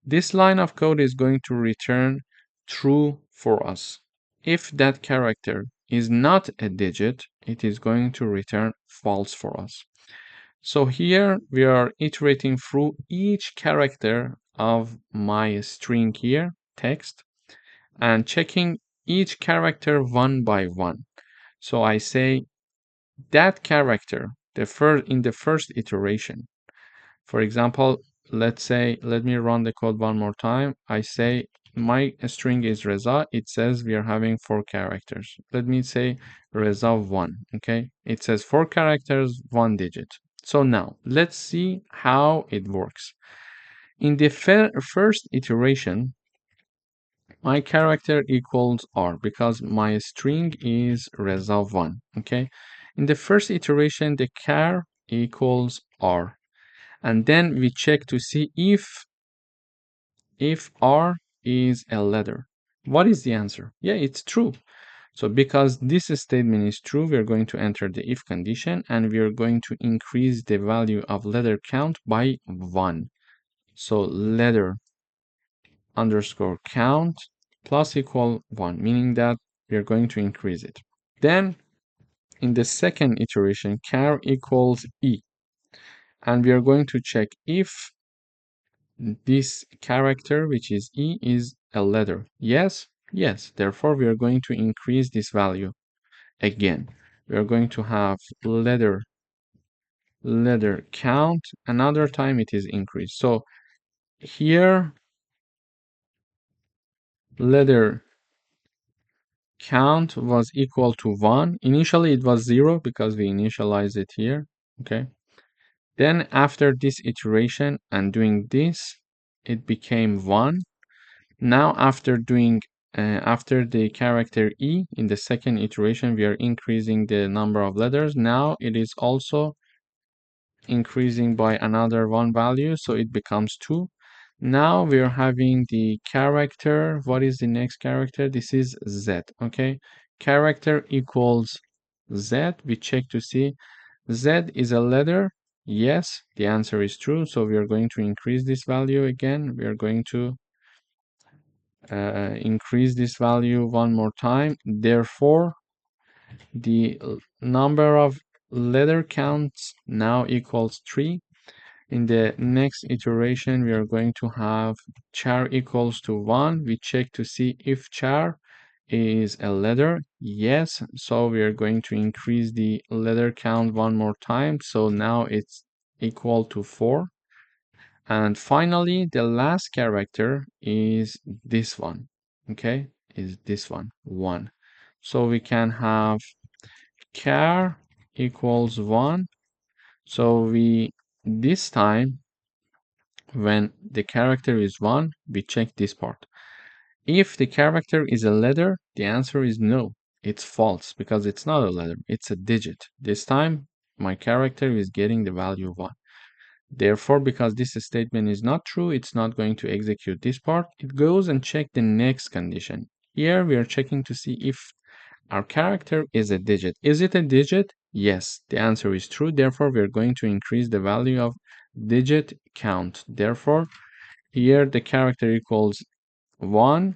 this line of code is going to return true for us. If that character is not a digit, it is going to return false for us. So here we are iterating through each character of my string here, text, and checking each character one by one. So I say that character, in the first iteration. For example, let me run the code one more time. I say my string is Reza. It says we are having 4 characters. Let me say Reza 1. Okay, it says 4 characters, 1 digit. So now let's see how it works. In the first iteration, my character equals R because my string is Reza 1. Okay, in the first iteration, the char equals R, and then we check to see if R is a letter. What is the answer? Yeah, it's true. So because this statement is true, we're going to enter the if condition and we are going to increase the value of letter count by 1. So letter underscore count plus equal 1, meaning that we are going to increase it. Then in the second iteration, char equals E, and we are going to check if this character, which is E, is a letter. Yes, yes. Therefore, we are going to increase this value again. We are going to have letter count. Another time it is increased. So here, letter count was equal to 1. Initially, it was 0 because we initialized it here. Okay. Then after this iteration and doing this, it became 1. Now after doing after the character E in the second iteration, we are increasing the number of letters. Now it is also increasing by another 1 value, so it becomes 2. Now we are having the character. What is the next character? This is Z. Okay, character equals Z. We check to see Z is a letter. Yes, the answer is true. So we are going to increase this value again. We are going to increase this value 1 more time. Therefore, the number of letter counts now equals 3. In the next iteration, we are going to have char equals to 1. We check to see if char is a letter. Yes, so we are going to increase the letter count 1 more time. So now it's equal to 4. And finally, the last character is this one. Okay, is this one, 1. So we can have char equals 1. So we this time when the character is 1, we check this part. If the character is a letter, the answer is no. It's false because it's not a letter, it's a digit. This time my character is getting the value 1. Therefore, because this statement is not true, it's not going to execute this part. It goes and check the next condition. Here we are checking to see if our character is a digit. Is it a digit? Yes, the answer is true. Therefore, we are going to increase the value of digit count. Therefore, here the character equals 1.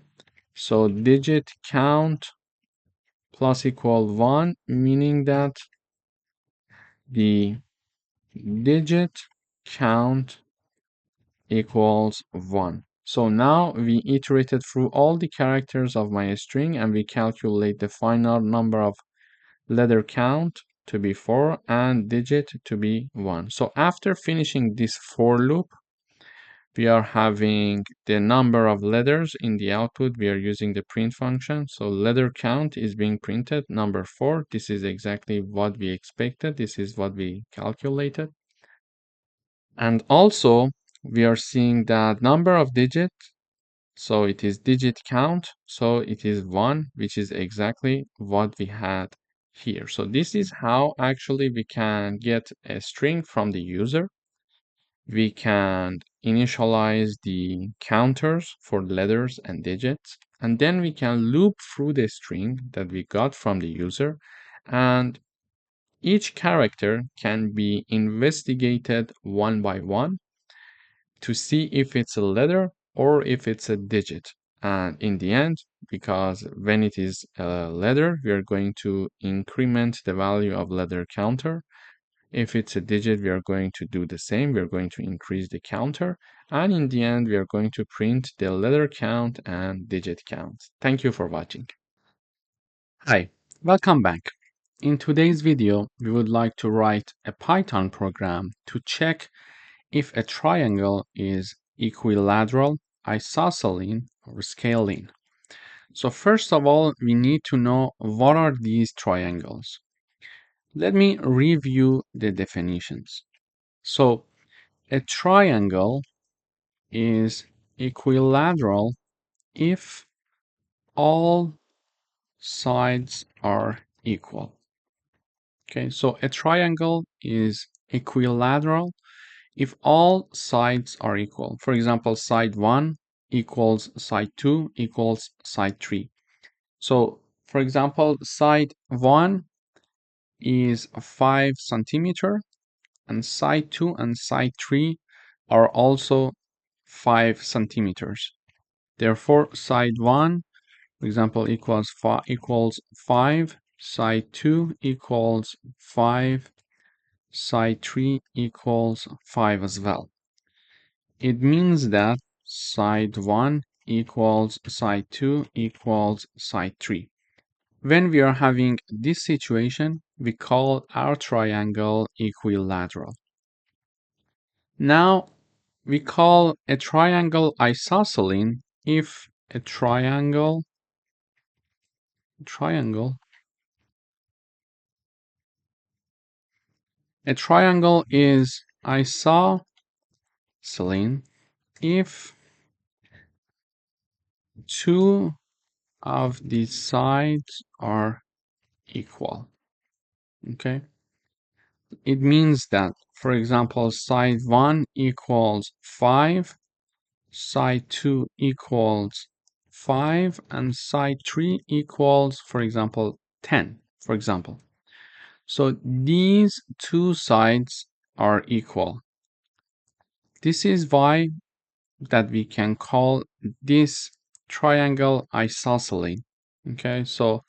So digit count plus equal 1, meaning that the digit count equals 1. So now we iterated through all the characters of my string and we calculate the final number of letter count to be 4 and digit to be 1. So after finishing this for loop, we are having the number of letters in the output. We are using the print function. So letter count is being printed, number 4. This is exactly what we expected. This is what we calculated. And also we are seeing that number of digits. So it is digit count. So it is 1, which is exactly what we had here. So this is how actually we can get a string from the user. We can initialize the counters for letters and digits, and then we can loop through the string that we got from the user, and each character can be investigated one by one to see if it's a letter or if it's a digit. And in the end, because when it is a letter, we are going to increment the value of letter counter. If it's a digit, we are going to do the same. We are going to increase the counter. And in the end, we are going to print the letter count and digit count. Thank you for watching. Hi, welcome back. In today's video, we would like to write a Python program to check if a triangle is equilateral isosceles or scaling. So first of all, we need to know what are these triangles. Let me review the definitions. So a triangle is equilateral if all sides are equal. Okay, so a triangle is equilateral if all sides are equal. For example, side 1 equals side 2 equals side 3. So, for example, side 1 is 5 centimeter and side 2 and side 3 are also 5 centimeters. Therefore, side 1, for example, equals 5, side 2 equals 5, side 3 equals 5 as well. It means that side 1 equals side 2 equals side 3. When we are having this situation, we call our triangle equilateral. Now, we call a triangle isosceles if a triangle is isosceles if two of the sides are equal. Okay, it means that, for example, side 1 equals 5, side 2 equals 5, and side 3 equals, for example, 10, for example. So these two sides are equal. This is why that we can call this triangle isosceles. Okay, so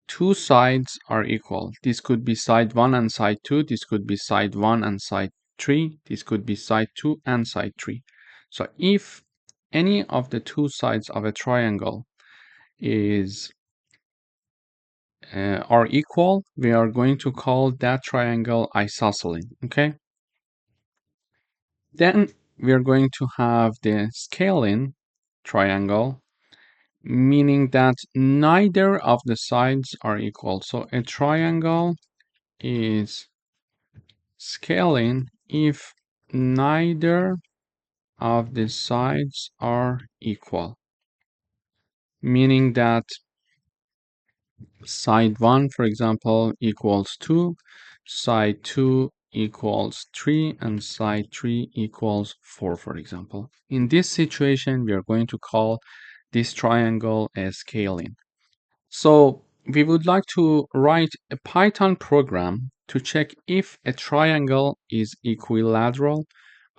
two sides are equal. This could be side 1 and side 2. This could be side 1 and side 3. This could be side 2 and side 3. So if any of the two sides of a triangle are equal, we are going to call that triangle isosceles. Okay. Then we are going to have the scaling triangle, meaning that neither of the sides are equal. So a triangle is scaling if neither of the sides are equal, meaning that side 1, for example, equals 2, side 2 equals 3, and side 3 equals 4, for example. In this situation, we are going to call this triangle as scaling. So we would like to write a Python program to check if a triangle is equilateral,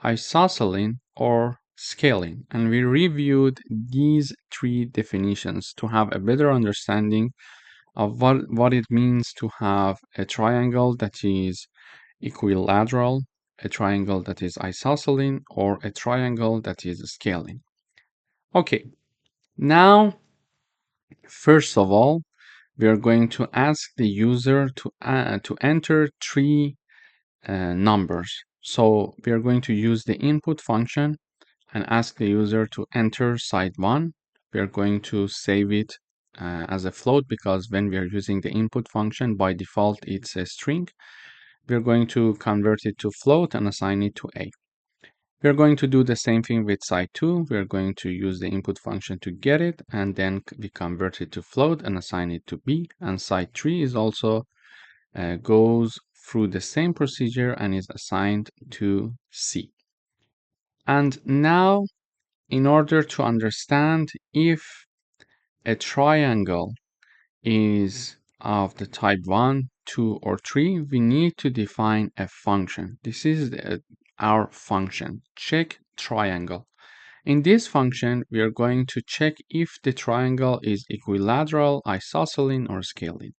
isosceles, or scaling. And we reviewed these three definitions to have a better understanding of what it means to have a triangle that is equilateral, a triangle that is isosceles, or a triangle that is scaling. Okay, now, first of all, we are going to ask the user to enter three numbers. So we are going to use the input function and ask the user to enter side 1. We are going to save it as a float because when we are using the input function, by default, it's a string. We are going to convert it to float and assign it to A. We are going to do the same thing with side 2. We are going to use the input function to get it, and then we convert it to float and assign it to B. And side 3 is also goes through the same procedure and is assigned to C. And now, in order to understand if a triangle is of the type 1, 2, or 3, we need to define a function. This is our function, check triangle. In this function, we are going to check if the triangle is equilateral, isosceles, or scaling.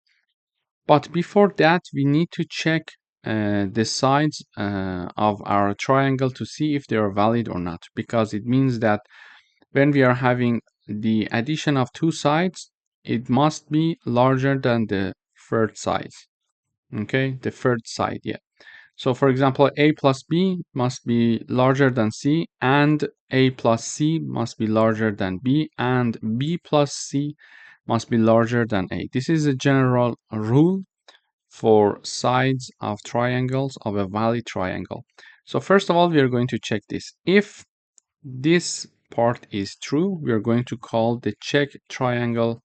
But before that, we need to check the sides of our triangle to see if they are valid or not, because it means that when we are having the addition of two sides, it must be larger than the third side. Okay, the third side, yeah. So for example, a plus b must be larger than c, and a plus c must be larger than b, and b plus c must be larger than a. This is a general rule for sides of triangles of a valid triangle. So first of all, we are going to check this. If this part is true, we are going to call the check triangle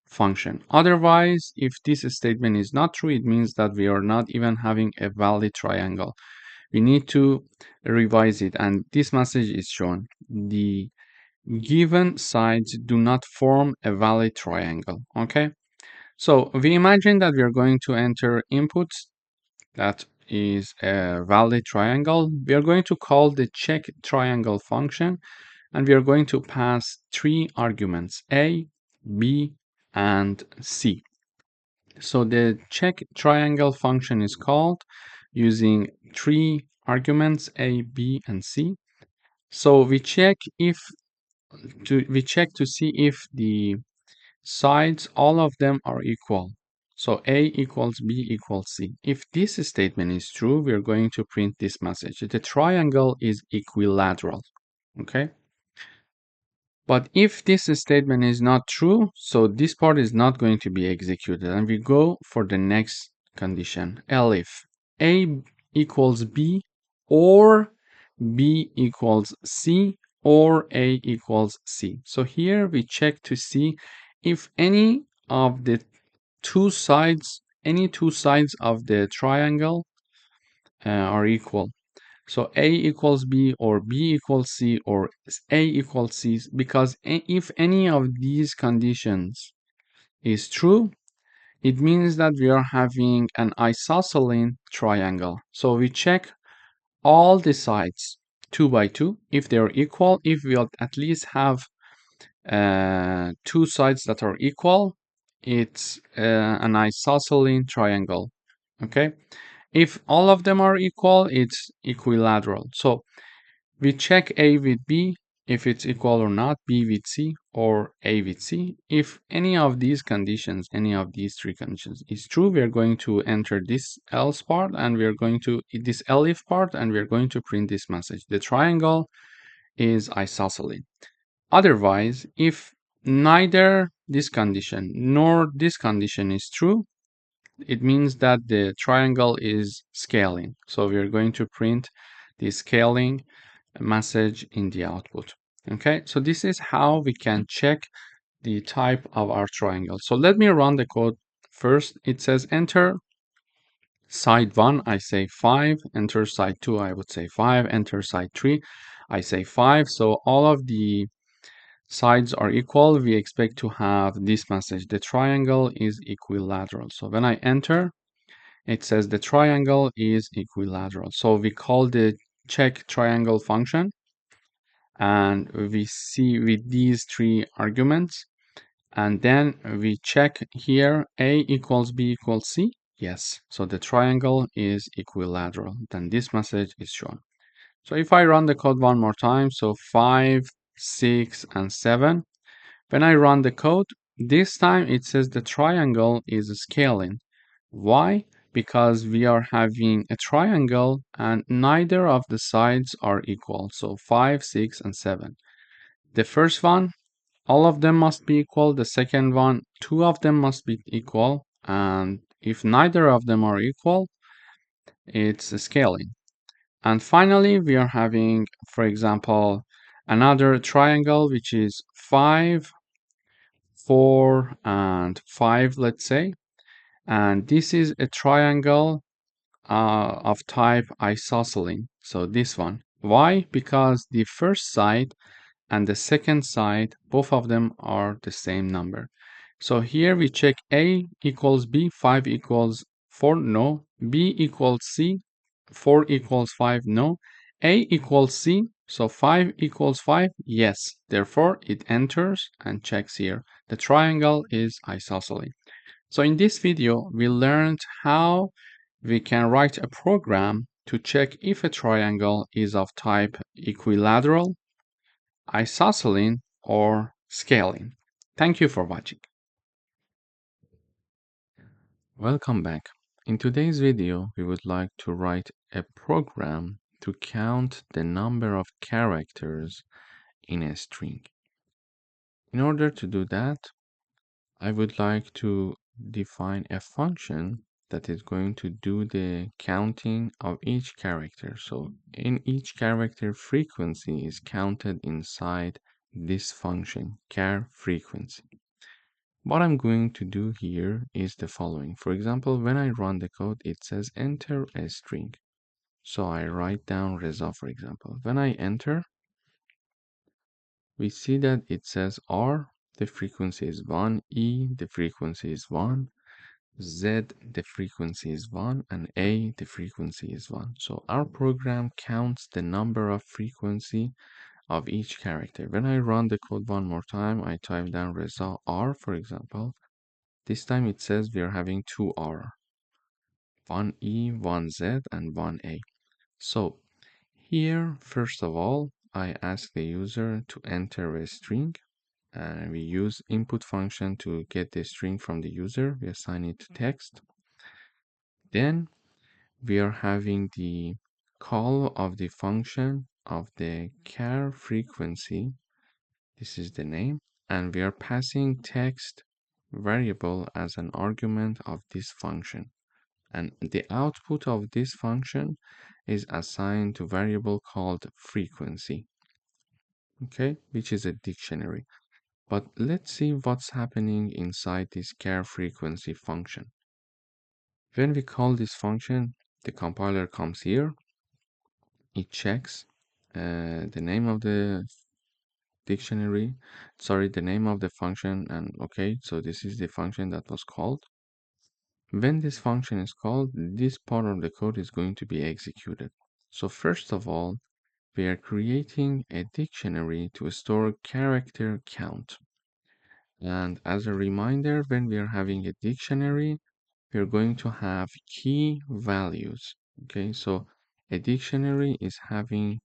function. Otherwise, if this statement is not true, it means that we are not even having a valid triangle. We need to revise it, and this message is shown. The given sides do not form a valid triangle. Okay, so we imagine that we are going to enter inputs that is a valid triangle. We are going to call the check triangle function, and we are going to pass three arguments, a, b, and c. So the check triangle function is called using three arguments, a, b, and c. So we check to see if the sides, all of them are equal. So a equals b equals c. If this statement is true, we are going to print this message. The triangle is equilateral. Okay. But if this statement is not true, so this part is not going to be executed, and we go for the next condition, elif a equals b, or b equals c, or a equals c. So here we check to see if any of the two sides of the triangle are equal. So a equals b, or b equals c, or a equals c, because if any of these conditions is true, it means that we are having an isosceles triangle. So we check all the sides 2 by 2 if they are equal. If we at least have two sides that are equal, it's an isosceles triangle. Okay, if all of them are equal, it's equilateral. So we check a with b if it's equal or not, b with c, or a with c. If any of these conditions, any of these three conditions is true, we are going to enter this else part, and we are going to this elif part, and we are going to print this message. The triangle is isosceles. Otherwise, if neither this condition nor this condition is true, it means that the triangle is scaling. So we are going to print the scaling message in the output. Okay, so this is how we can check the type of our triangle. So let me run the code first. It says enter side 1, I say 5, enter side 2, I would say 5, enter side 3, I say 5. So all of the sides are equal. We expect to have this message: the triangle is equilateral. So when I enter, it says the triangle is equilateral. So we call the check triangle function, and we see with these three arguments, and then we check here a equals b equals c. Yes, so the triangle is equilateral. Then this message is shown. So if I run the code one more time, so 5, 6, and 7, when I run the code, this time it says the triangle is scaling. Why? Because we are having a triangle and neither of the sides are equal. So 5, 6, and 7. The first one, all of them must be equal. The second one, two of them must be equal. And if neither of them are equal, it's scaling. And finally, we are having, for example, another triangle, which is 5, 4, and 5, let's say. And this is a triangle of type isosceles. So this one. Why? Because the first side and the second side, both of them are the same number. So here we check a equals b, 5 equals 4, no. B equals c, 4 equals 5, no. A equals c, so 5 equals 5, yes. Therefore, it enters and checks here. The triangle is isosceles. So in this video, we learned how we can write a program to check if a triangle is of type equilateral, isosceles, or scaling. Thank you for watching. Welcome back. In today's video, we would like to write a program to count the number of characters in a string. In order to do that, I would like to define a function that is going to do the counting of each character. So in each character, frequency is counted inside this function, char frequency. What I'm going to do here is the following. For example, when I run the code, it says enter a string. So I write down Reza, for example. When I enter, we see that it says R, the frequency is 1, E, the frequency is 1, Z, the frequency is 1, and A, the frequency is 1. So our program counts the number of frequency of each character. When I run the code one more time, I type down Reza R, for example. This time it says we are having two R, one E, one Z, and one A. So here, first of all, I ask the user to enter a string, and we use input function to get the string from the user. We assign it to text. Then we are having the call of the function of the char frequency. This is the name, and we are passing text variable as an argument of this function. And the output of this function is assigned to variable called frequency, okay, which is a dictionary. But let's see what's happening inside this char frequency function. When we call this function, the compiler comes here, it checks the name of the dictionary, sorry, the name of the function, and okay, so this is the function that was called. When this function is called, this part of the code is going to be executed. So first of all, we are creating a dictionary to store character count. And as a reminder, when we are having a dictionary, we're going to have key values. Okay, so a dictionary is having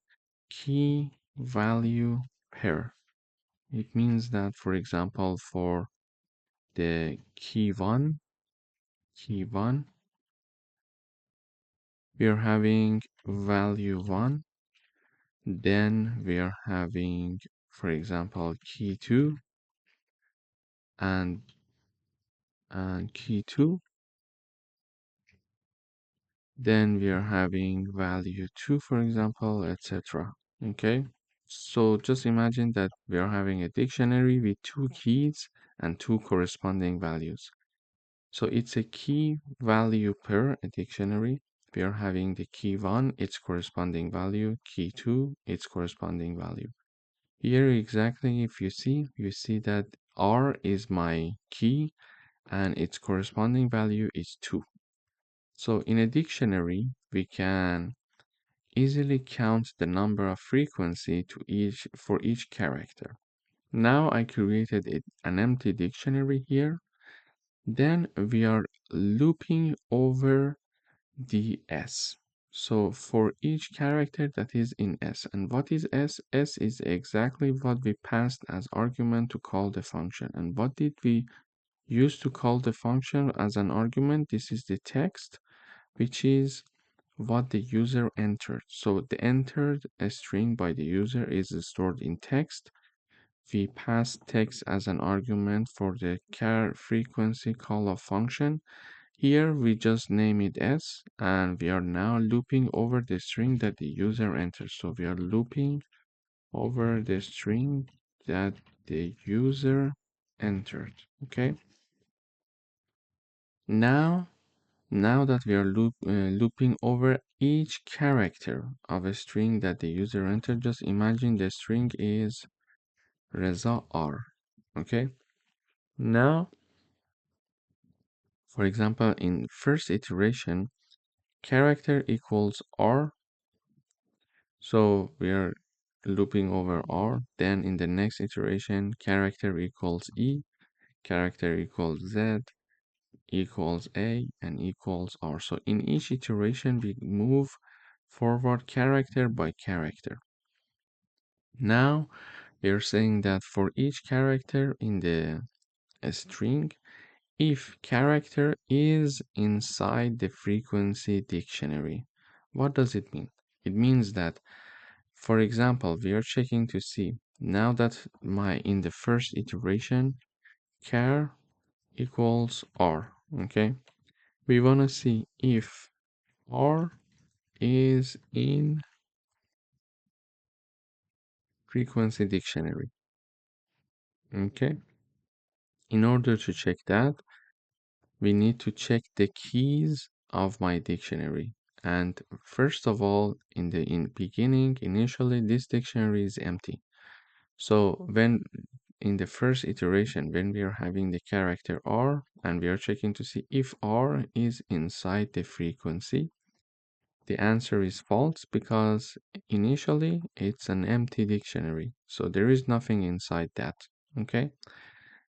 key value pair. It means that, for example, for the key one, we are having value 1. Then we are having, for example, key 2 and key 2. Then we are having value 2, for example, etc. Okay, so just imagine that we are having a dictionary with two keys and two corresponding values. So it's a key value per a dictionary. We are having the key 1, its corresponding value, key 2, its corresponding value. Here exactly, if you see that R is my key and its corresponding value is 2. So in a dictionary, we can easily count the number of frequency for each character. Now I created an empty dictionary here. Then we are looping over the S. So for each character that is in S. And what is S? S is exactly what we passed as argument to call the function. And what did we use to call the function as an argument? This is the text, which is what the user entered. So the entered string by the user is stored in text. We pass text as an argument for the char frequency call of function. Here we just name it s, and we are now looping over the string that the user enters. So we are looping over the string that the user entered. Okay. Now that we are looping over each character of a string that the user entered, just imagine the string is Reza R. Okay. Now, for example, in first iteration, character equals R. So we are looping over R. Then in the next iteration, character equals E, character equals Z, equals A, and equals R. So in each iteration, we move forward character by character. Now we are saying that for each character in the string, if character is inside the frequency dictionary. What does it mean? It means that, for example, we are checking to see now that my in the first iteration char equals r, okay? We want to see if r is in frequency dictionary, okay? In order to check that, we need to check the keys of my dictionary. And first of all, in the beginning, initially, this dictionary is empty. So when in the first iteration, when we are having the character R and we are checking to see if R is inside the frequency, the answer is false because initially it's an empty dictionary. So there is nothing inside that. Okay.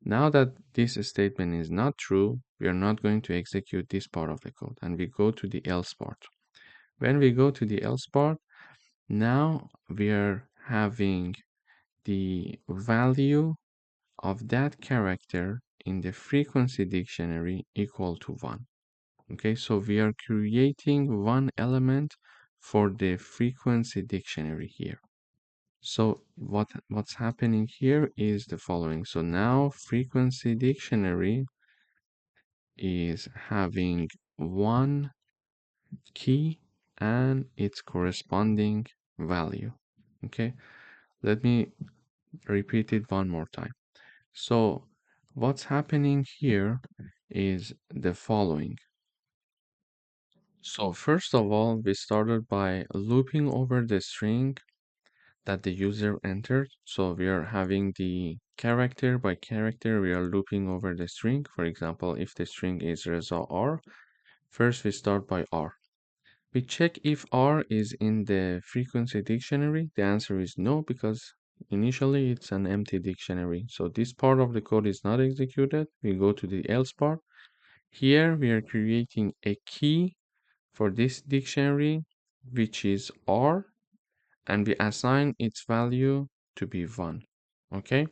Now that this statement is not true, we are not going to execute this part of the code and we go to the else part. When we go to the else part, now we are having the value of that character in the frequency dictionary equal to 1. Okay, so we are creating one element for the frequency dictionary here. So what's happening here is the following. So now frequency dictionary is having one key and its corresponding value. Okay, let me repeat it one more time. So what's happening here is the following. So first of all, we started by looping over the string that the user entered. So we are having the character by character, we are looping over the string. For example, if the string is Reza R, first we start by R. We check if R is in the frequency dictionary. The answer is no, because initially it's an empty dictionary. So this part of the code is not executed. We go to the else part. Here we are creating a key for this dictionary, which is R, and we assign its value to be 1. Okay?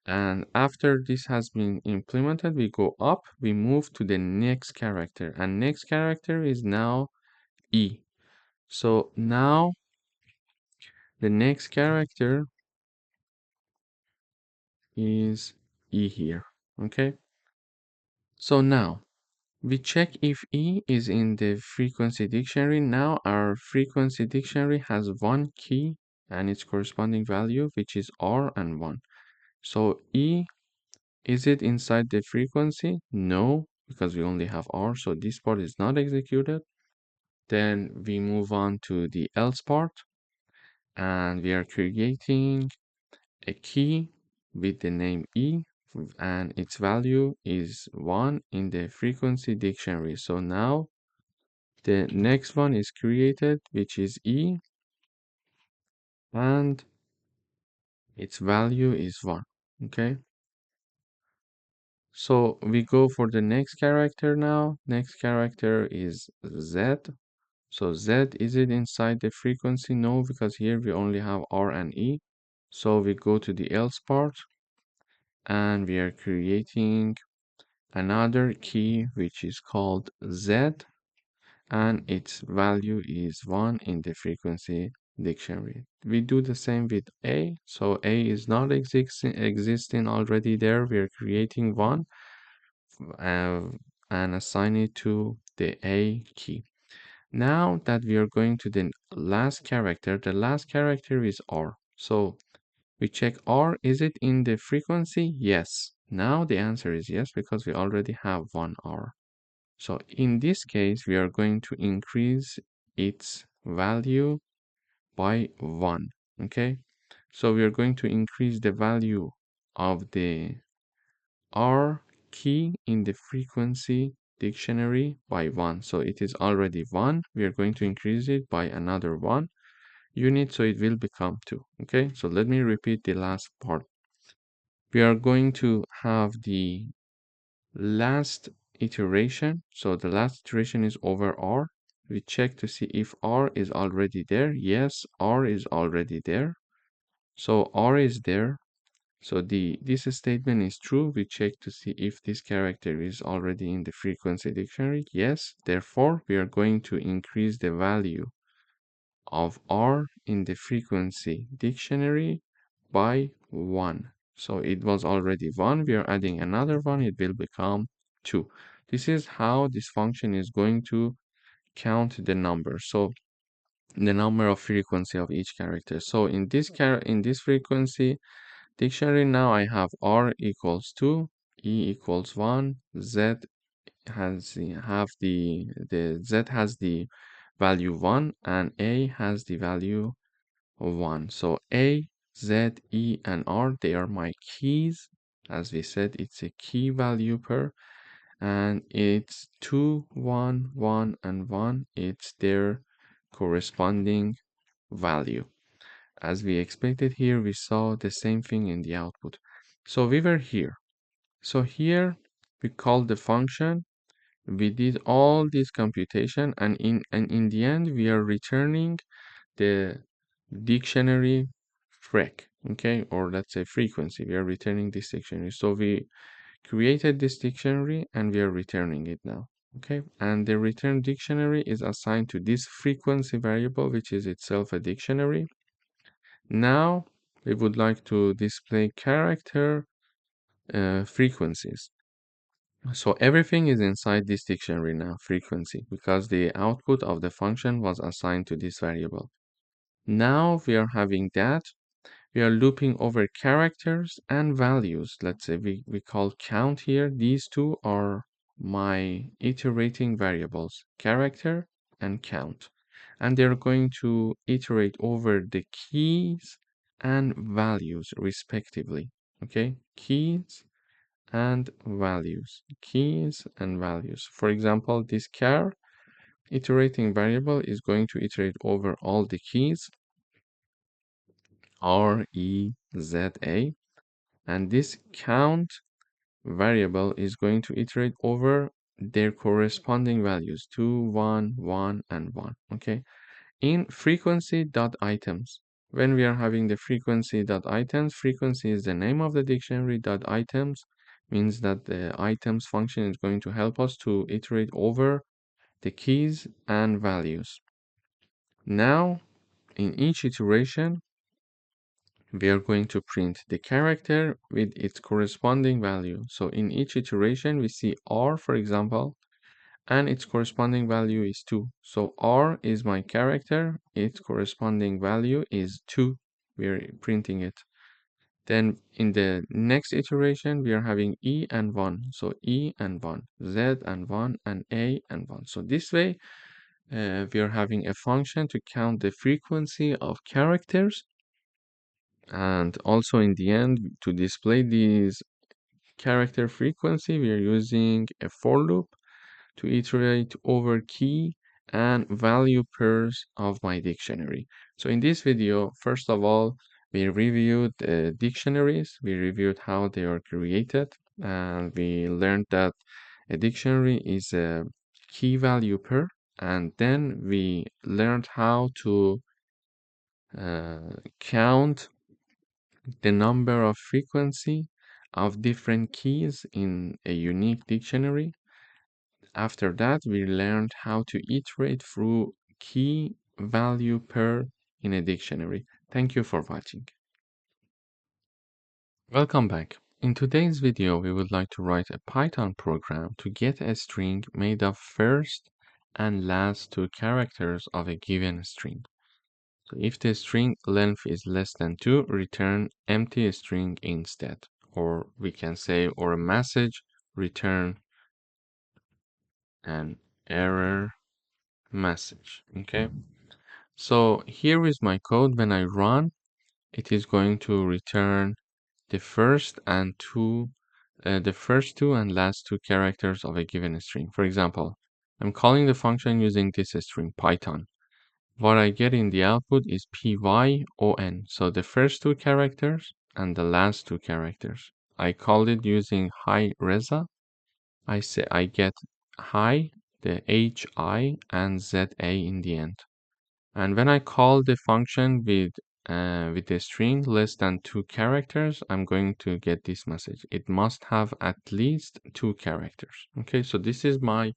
And after this has been implemented, we go up, we move to the next character, and next character is now E. So now the next character is E here. Okay? So now we check if E is in the frequency dictionary. Now our frequency dictionary has one key and its corresponding value, which is R and 1. So E, is it inside the frequency? No, because we only have R, so this part is not executed. Then we move on to the else part, and we are creating a key with the name E, and its value is 1 in the frequency dictionary. So now the next one is created, which is E, and its value is 1. Okay, so we go for the next character now. Next character is Z. So Z, is it inside the frequency? No, because here we only have R and E. So we go to the else part, and we are creating another key which is called Z, and its value is 1 in the frequency dictionary. We do the same with A. So A is not existing already there. We are creating one uh, and assign it to the A key. Now that we are going to the last character is R. So we check R, is it in the frequency? Yes. Now the answer is yes, because we already have one R. So in this case, we are going to increase its value by 1. Okay, so we are going to increase the value of the R key in the frequency dictionary by 1. So it is already 1. We are going to increase it by another 1 unit, so it will become 2. Okay, so let me repeat the last part. We are going to have the last iteration. So the last iteration is over R. We check to see if R is already there. Yes, R is already there. So R is there. So this statement is true. We check to see if this character is already in the frequency dictionary. Yes, therefore we are going to increase the value of R in the frequency dictionary by 1. So it was already 1. We are adding another 1. It will become 2. This is how this function is going to count the number. So the number of frequency of each character. So in this frequency dictionary, now I have R equals 2, E equals 1, Z the Z has the value 1 and A has the value of 1. So A, Z, E, and R, they are my keys. As we said, it's a key value pair, and it's 2, 1, 1, and 1. It's their corresponding value. As we expected here, we saw the same thing in the output. So we were here. So here we called the function. We did all this computation, and in the end, we are returning the dictionary frec, okay, or let's say frequency. We are returning this dictionary. So we created this dictionary and we are returning it now, okay? And the return dictionary is assigned to this frequency variable, which is itself a dictionary. Now we would like to display character frequencies. So everything is inside this dictionary now, frequency, because the output of the function was assigned to this variable. Now we are having that. We are looping over characters and values. Let's say we call count here. These two are my iterating variables, character and count. And they're going to iterate over the keys and values respectively. Okay, keys and values, keys and values. For example, this char iterating variable is going to iterate over all the keys R, E, Z, A, and this count variable is going to iterate over their corresponding values 2, 1, 1, and 1. Okay. In frequency.items, when we are having the frequency.items, frequency is the name of the dictionary. .items means that the items function is going to help us to iterate over the keys and values. Now, in each iteration, we are going to print the character with its corresponding value. So in each iteration, we see R, for example, and its corresponding value is 2. So R is my character, its corresponding value is 2. We're printing it. Then in the next iteration, we are having E and 1. So E and 1, Z and 1, and A and 1. So this way, we are having a function to count the frequency of characters. And also in the end, to display these character frequency, we are using a for loop to iterate over key and value pairs of my dictionary. So in this video, first of all, we reviewed dictionaries, we reviewed how they are created, and we learned that a dictionary is a key value pair, and then we learned how to count the number of frequency of different keys in a unique dictionary. After that, we learned how to iterate through key value pair in a dictionary. Thank you for watching. Welcome back. In today's video, we would like to write a Python program to get a string made of first and last two characters of a given string. So if the string length is less than 2, return empty string instead. Or we can say, or a message, return an error message. Okay. So here is my code. When I run, it is going to return the first two and last two characters of a given string. For example, I'm calling the function using this string Python. What I get in the output is PYON. So the first two characters and the last two characters. I called it using hi Reza. I say I get hi, the HI and ZA in the end. And when I call the function with with a string less than 2 characters, I'm going to get this message. It must have at least 2 characters. Okay, so this is my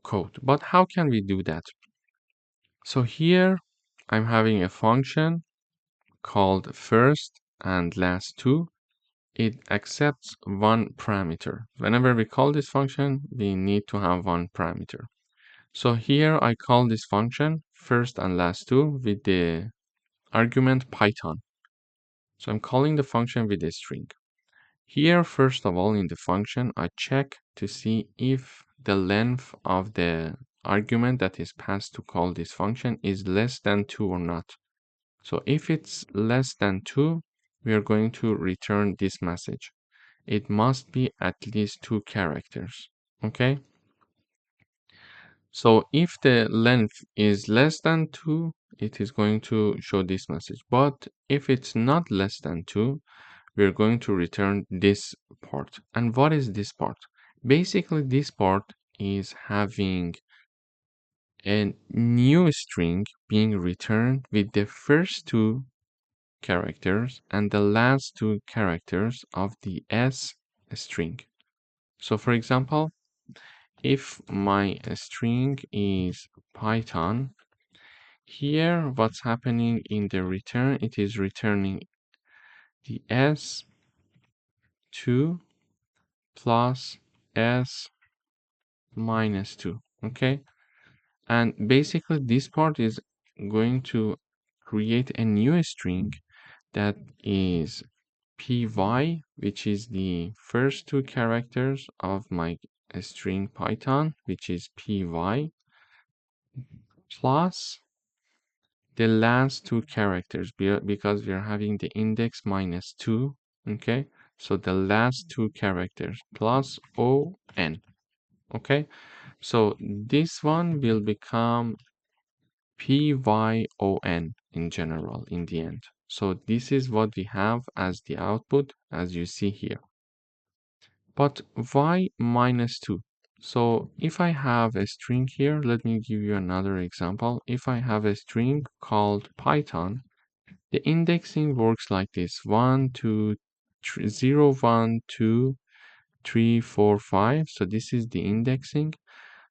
code. But how can we do that? So here I'm having a function called first and last two. It accepts one parameter. Whenever we call this function, we need to have one parameter. So here I call this function first and last two with the argument Python. So I'm calling the function with a string. Here, first of all, in the function, I check to see if the length of the argument that is passed to call this function is less than 2 or not. So if it's less than 2, we are going to return this message. It must be at least 2 characters. Okay? So if the length is less than 2, it is going to show this message. But if it's not less than 2, we're going to return this part. And what is this part? Basically, this part is having a new string being returned with the first 2 characters and the last 2 characters of the S string. So for example, if my string is Python, here what's happening in the return, it is returning the S2 plus S minus 2. Okay, and basically this part is going to create a new string that is py, which is the first 2 characters of my string Python, which is py, plus the last 2 characters, because we are having the index minus 2. Okay, so the last 2 characters plus on. Okay, so this one will become pyon in general in the end. So this is what we have as the output, as you see here. But why minus 2? So if I have a string here, let me give you another example. If I have a string called Python, the indexing works like this: 1, 2, 3, 0, 1, 2, 3, 4, 5. So this is the indexing.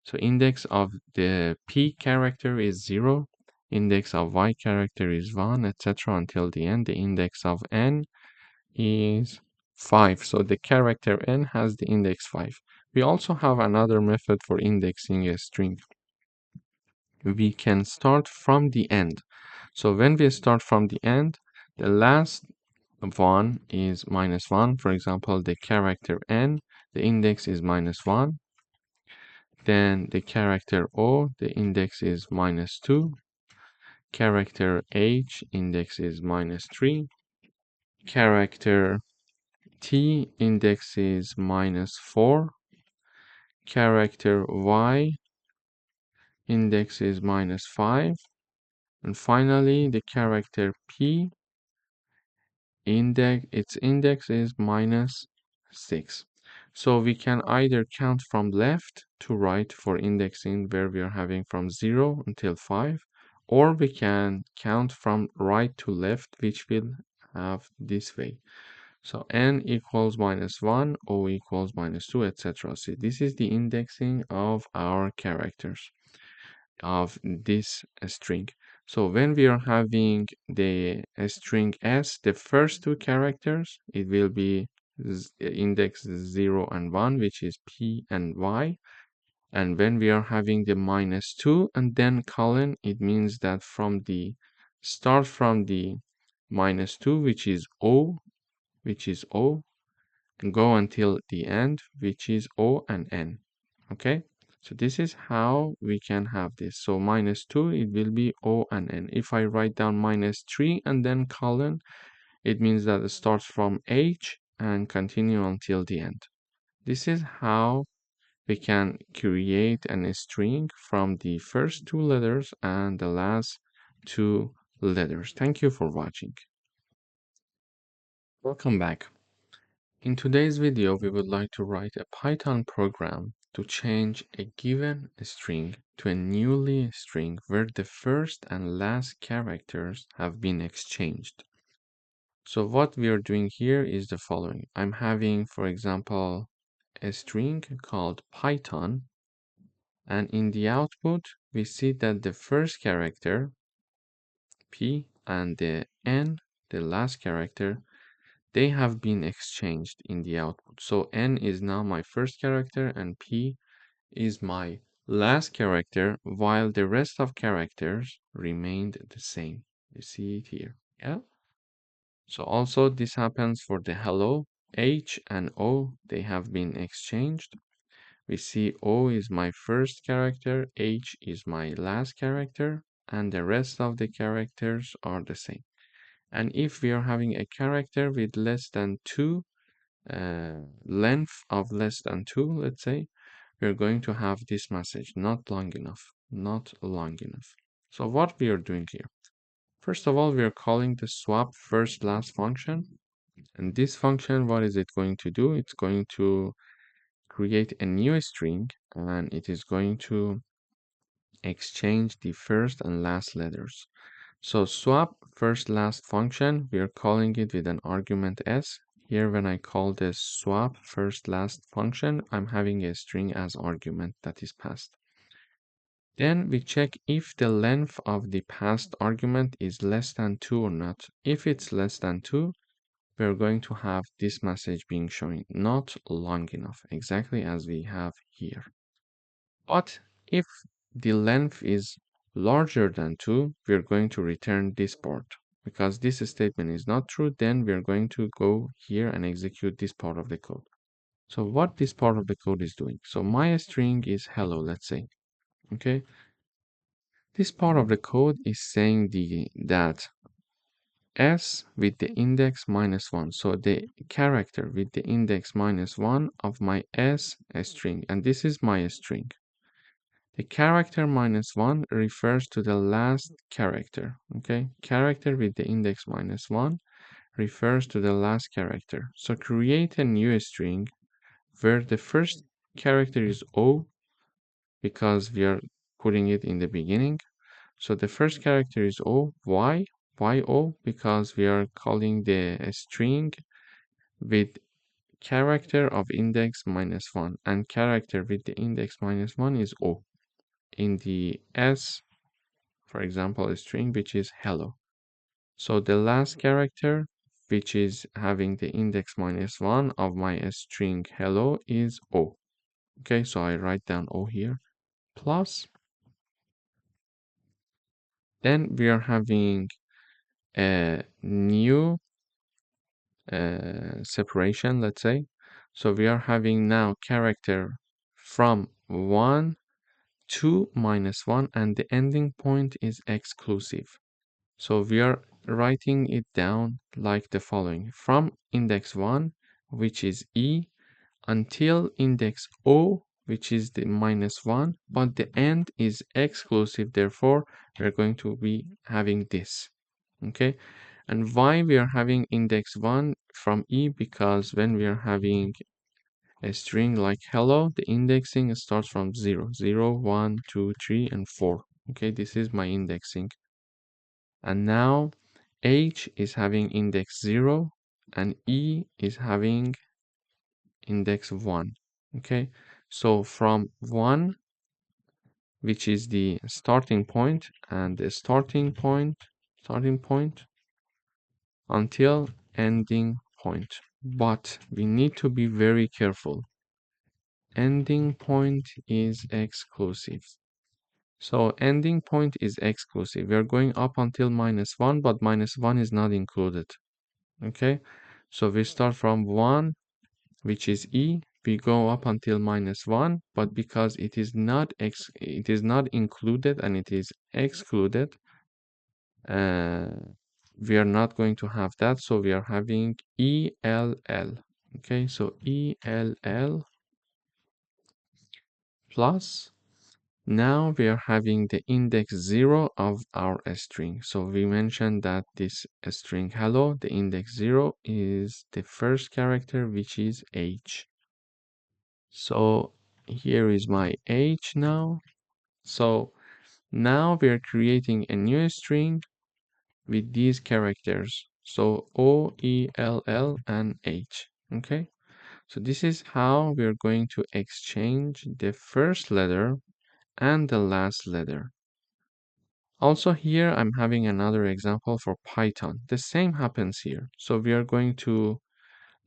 So index of the P character is 0, index of Y character is 1, etc. until the end. The index of N is 5. So the character N has the index 5. We also have another method for indexing a string. We can start from the end. So when we start from the end, the last one is minus 1. For example, the character N, the index is minus 1. Then the character O, the index is minus 2. Character H, index is minus 3. Character T, index is minus 4. Character Y, index is minus 5. And finally, the character P, its index is minus 6. So we can either count from left to right for indexing, where we are having from 0 until 5, or we can count from right to left, which will have this way. So n equals minus 1, o equals minus 2, etc. So this is the indexing of our characters of this string. So when we are having the string S, the first 2 characters, it will be index 0 and 1, which is P and Y. And when we are having the minus 2 and then colon, it means that start from the minus 2, which is O, and go until the end, which is O and N. Okay? So this is how we can have this. So minus 2, it will be O and N. If I write down minus 3 and then colon, it means that it starts from H and continue until the end. This is how we can create a string from the first 2 letters and the last 2 letters. Thank you for watching. Welcome back. In today's video, we would like to write a Python program to change a given string to a newly string where the first and last characters have been exchanged. So what we are doing here is the following. I'm having, for example, a string called Python, and in the output, we see that the first character, P, and the N, the last character, they have been exchanged in the output. So N is now my first character and P is my last character, while the rest of characters remained the same. You see it here. Yeah. So also this happens for the hello. H and O, they have been exchanged. We see O is my first character, H is my last character, and the rest of the characters are the same. And if we are having a character with less than 2, length of less than 2, let's say, we're going to have this message, not long enough, not long enough. So what we are doing here? First of all, we are calling the swap first last function. And this function, what is it going to do? It's going to create a new string and it is going to exchange the first and last letters. So swap first last function, we are calling it with an argument s. Here when I call the swap first last function, I'm having a string as argument that is passed. Then we check if the length of the passed argument is less than 2 or not. If it's less than 2, we're going to have this message being shown, not long enough, exactly as we have here. But if the length is larger than 2, we're going to return this part. Because this statement is not true, then we're going to go here and execute this part of the code. So what this part of the code is doing. So my string is hello, let's say. Okay. This part of the code is saying that s with the index -1. So the character with the index -1 of my s string, and this is my string. The character -1 refers to the last character. Okay, character with the index -1 refers to the last character. So create a new string where the first character is O because we are putting it in the beginning. So the first character is O. Why? Why O? Because we are calling the string with character of index -1, and character with the index -1 is O in the S, for example, a string which is hello. So the last character, which is having the index -1 of my string hello, is O. Okay, so I write down O here, plus, then we are having a new separation, let's say. So we are having now character from 1 to -1, and the ending point is exclusive. So we are writing it down like the following: from index 1, which is E, until index O, which is the -1, but the end is exclusive, therefore we're going to be having this. Okay, and why we are having index 1 from E? Because when we are having a string like hello, the indexing starts from 0, 0, 1, 2, 3, and 4. Okay, this is my indexing. And now H is having index 0 and E is having index 1. Okay, so from 1, which is the starting point, and the starting point until ending point. But we need to be very careful. Ending point is exclusive. So ending point is exclusive. We are going up until -1, but -1 is not included. Okay, so we start from 1, which is E. We go up until -1, but because it is not included and it is excluded, uh, we are not going to have that, so we are having ELL. Okay, so ELL plus, now we are having the index 0 of our string. So we mentioned that this string hello, the index 0 is the first character, which is H. So here is my age now. So now we are creating a new string with these characters. So O, E, L, L, and H. Okay. So this is how we are going to exchange the first letter and the last letter. Also here, I'm having another example for Python. The same happens here. So we are going to,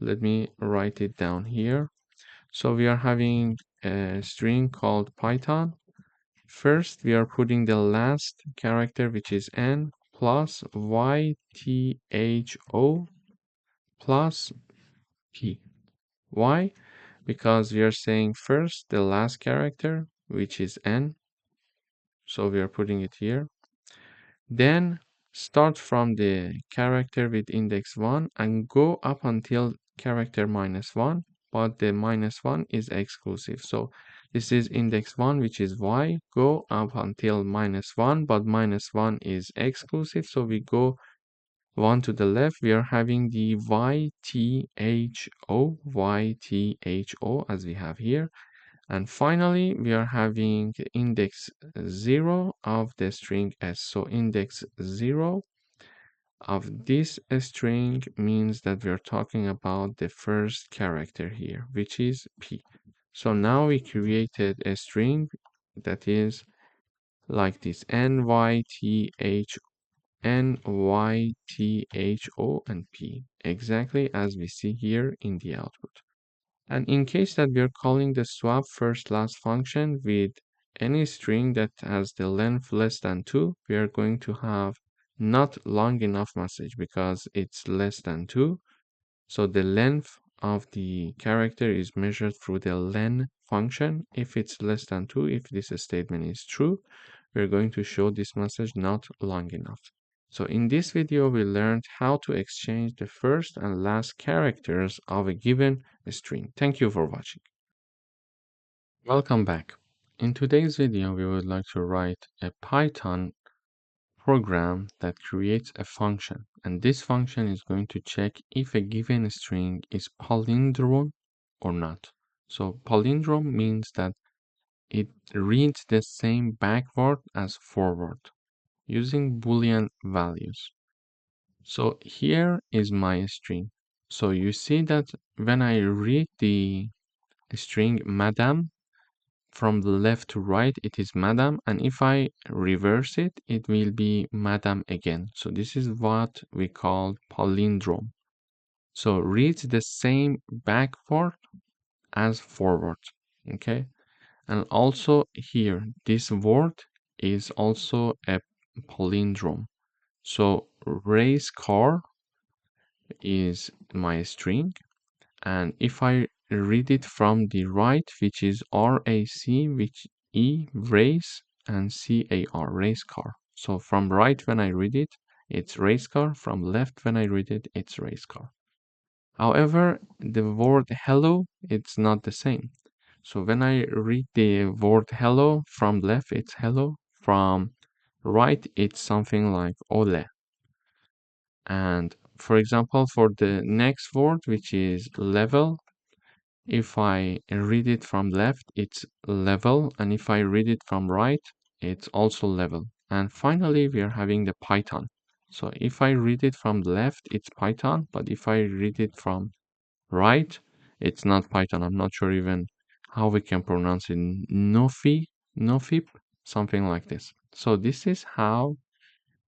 let me write it down here. So we are having a string called Python. First, we are putting the last character, which is n, plus ytho plus p. Why? Because we are saying first the last character, which is n. So we are putting it here. Then start from the character with index 1 and go up until character -1, but the -1 is exclusive. So this is index 1, which is y, go up until -1, but -1 is exclusive. So we go 1 to the left, we are having the ytho as we have here. And finally, we are having index 0 of the string s. So index 0 of this string means that we are talking about the first character here, which is p. So now we created a string that is like this: nytho and p, exactly as we see here in the output. And in case that we are calling the swap first last function with any string that has the length less than 2, we are going to have not long enough message because it's less than 2. So the length of the character is measured through the len function. If it's less than 2, if this statement is true, we're going to show this message not long enough. So in this video, we learned how to exchange the first and last characters of a given string. Thank you for watching. Welcome back. In today's video, we would like to write a Python program that creates a function. And this function is going to check if a given string is palindrome or not. So palindrome means that it reads the same backward as forward using Boolean values. So here is my string. So you see that when I read the string madam from the left to right, it is madam, and if I reverse it, it will be madam again. So this is what we call palindrome. So reads the same backward as forward. Okay. And also here, this word is also a palindrome. So race car is my string, and if I read it from the right, which is RAC, which E race, and CAR race car. So from right when I read it, it's race car. From left when I read it, it's race car. However, the word hello, it's not the same. So when I read the word hello from left, it's hello. From right, it's something like ole. And for example, for the next word, which is level, if I read it from left, it's level. And if I read it from right, it's also level. And finally, we are having the Python. So if I read it from left, it's Python. But if I read it from right, it's not Python. I'm not sure even how we can pronounce it. Nofip, something like this. So this is how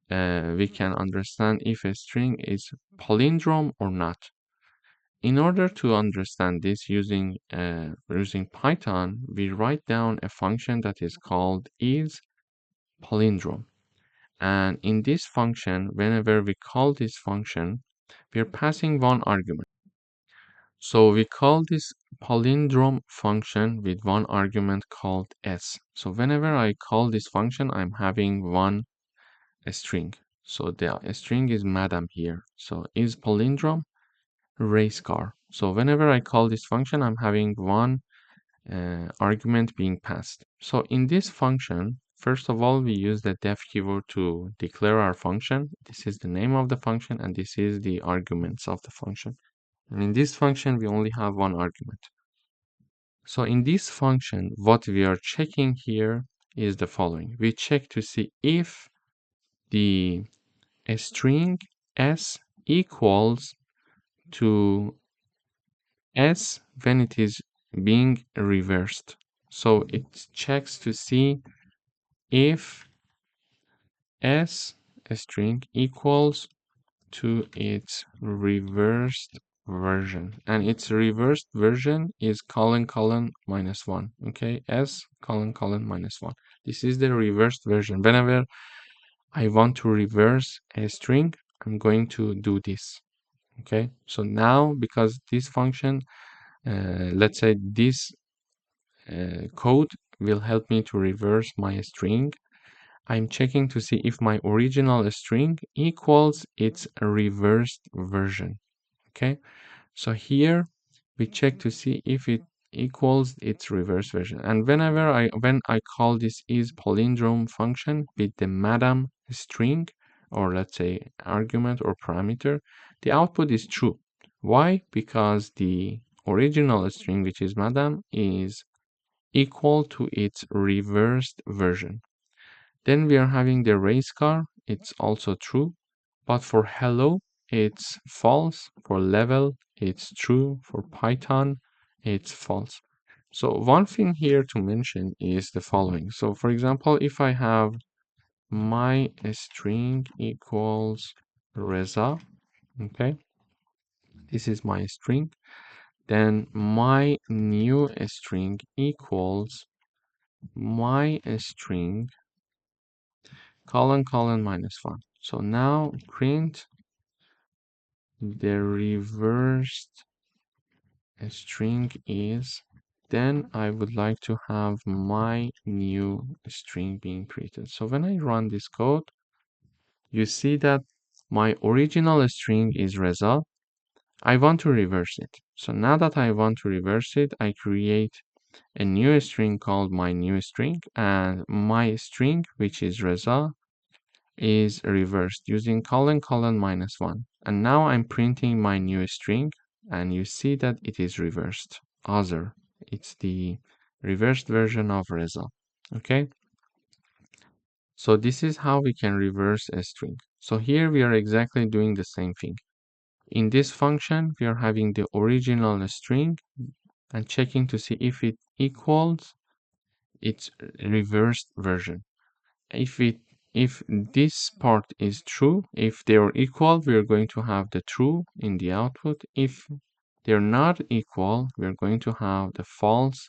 we can understand if a string is palindrome or not. In order to understand this using Python, we write down a function that is called isPalindrome. And in this function, whenever we call this function, we are passing one argument. So we call this palindrome function with one argument called s. So whenever I call this function, I'm having one string. So the string is madam here. So is palindrome race car. So whenever I call this function, I'm having one argument being passed. So in this function, first of all, we use the def keyword to declare our function. This is the name of the function, and this is the arguments of the function. And in this function, we only have one argument. So in this function, what we are checking here is the following. We check to see if the string s equals to s when it is being reversed. So it checks to see if s string equals to its reversed version, and its reversed version is colon minus 1. Okay, s colon minus 1. This is the reversed version. Whenever I want to reverse a string, I'm going to do this. Okay, so now because this function, let's say this code will help me to reverse my string, I'm checking to see if my original string equals its reversed version. Okay, so here we check to see if it equals its reverse version. And when I call this is palindrome function with the madam string, or let's say argument or parameter, the output is true. Why? Because the original string, which is madam, is equal to its reversed version. Then we are having the race car, it's also true, but for hello, it's false. For level, it's true. For Python, it's false. So one thing here to mention is the following. So for example, if I have my string equals Reza, okay, this is my string, then my new string equals my string colon minus 1. So now print the reversed string is, then I would like to have my new string being printed. So when I run this code, you see that my original string is Reza. I want to reverse it. So now that I want to reverse it, I create a new string called my new string, and my string, which is Reza, is reversed using colon minus 1. And now I'm printing my new string, and you see that it is reversed. Other. It's the reversed version of Reza. Okay? So this is how we can reverse a string. So here we are exactly doing the same thing. In this function, we are having the original string and checking to see if it equals its reversed version. If this part is true, if they are equal, we are going to have the true in the output. If they're not equal, we are going to have the false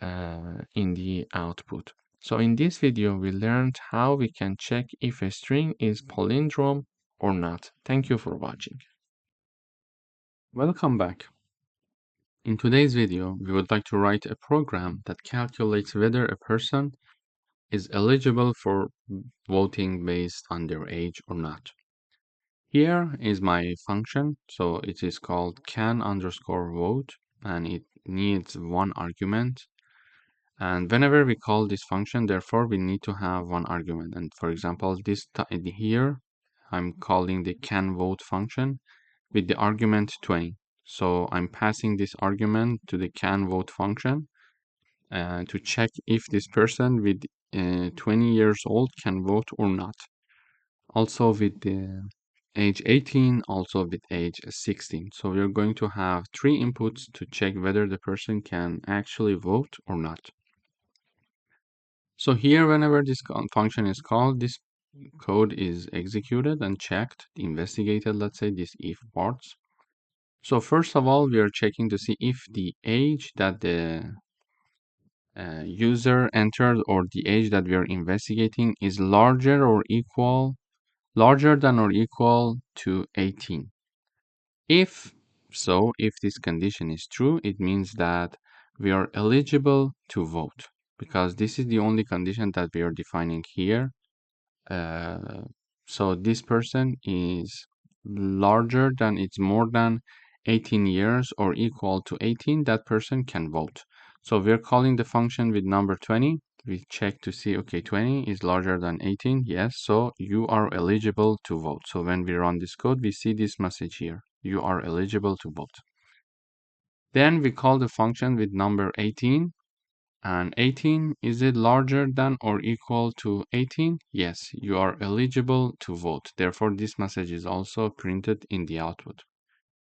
in the output. So in this video, we learned how we can check if a string is palindrome or not. Thank you for watching. Welcome back. In today's video, we would like to write a program that calculates whether a person is eligible for voting based on their age or not. Here is my function. So it is called can underscore vote, and it needs one argument. And whenever we call this function, therefore we need to have one argument. And for example, here I'm calling the can vote function with the argument 20. So I'm passing this argument to the can vote function to check if this person with 20 years old can vote or not. Also with the age 18, also with age 16. So we're going to have three inputs to check whether the person can actually vote or not. So here, whenever this function is called, this code is executed and checked, investigated, let's say, these if parts. So first of all, we are checking to see if the age that the user entered or the age that we are investigating is larger than or equal to 18. If so, if this condition is true, it means that we are eligible to vote, because this is the only condition that we are defining here. So this person is larger than, it's more than 18 years or equal to 18, that person can vote. So we're calling the function with number 20. We check to see, okay, 20 is larger than 18. Yes, so you are eligible to vote. So when we run this code, we see this message here. You are eligible to vote. Then we call the function with number 18. And 18, is it larger than or equal to 18? Yes, you are eligible to vote. Therefore, this message is also printed in the output.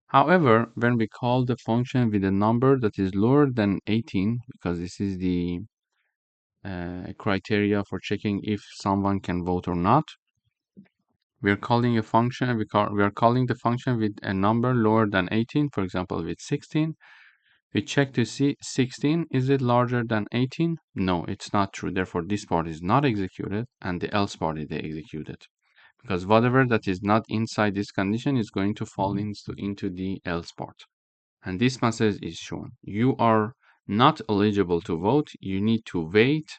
However, when we call the function with a number that is lower than 18, because this is the criteria for checking if someone can vote or not, we are calling a function, we are calling the function with a number lower than 18, for example, with 16. We check to see 16, is it larger than 18? No, it's not true. Therefore, this part is not executed and the else part is executed. Because whatever that is not inside this condition is going to fall into the else part. And this message is shown. You are not eligible to vote. You need to wait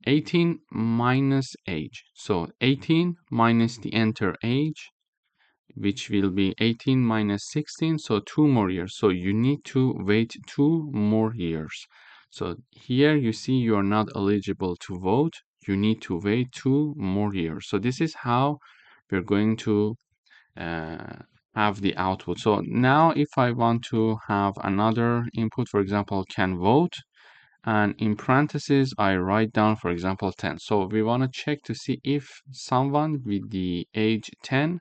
18 minus age. So 18 minus the enter age, which will be 18 minus 16, so 2 more years. So you need to wait 2 more years. So here you see you are not eligible to vote. You need to wait 2 more years. So this is how we're going to have the output. So now if I want to have another input, for example, can vote, and in parentheses, I write down, for example, 10. So we want to check to see if someone with the age 10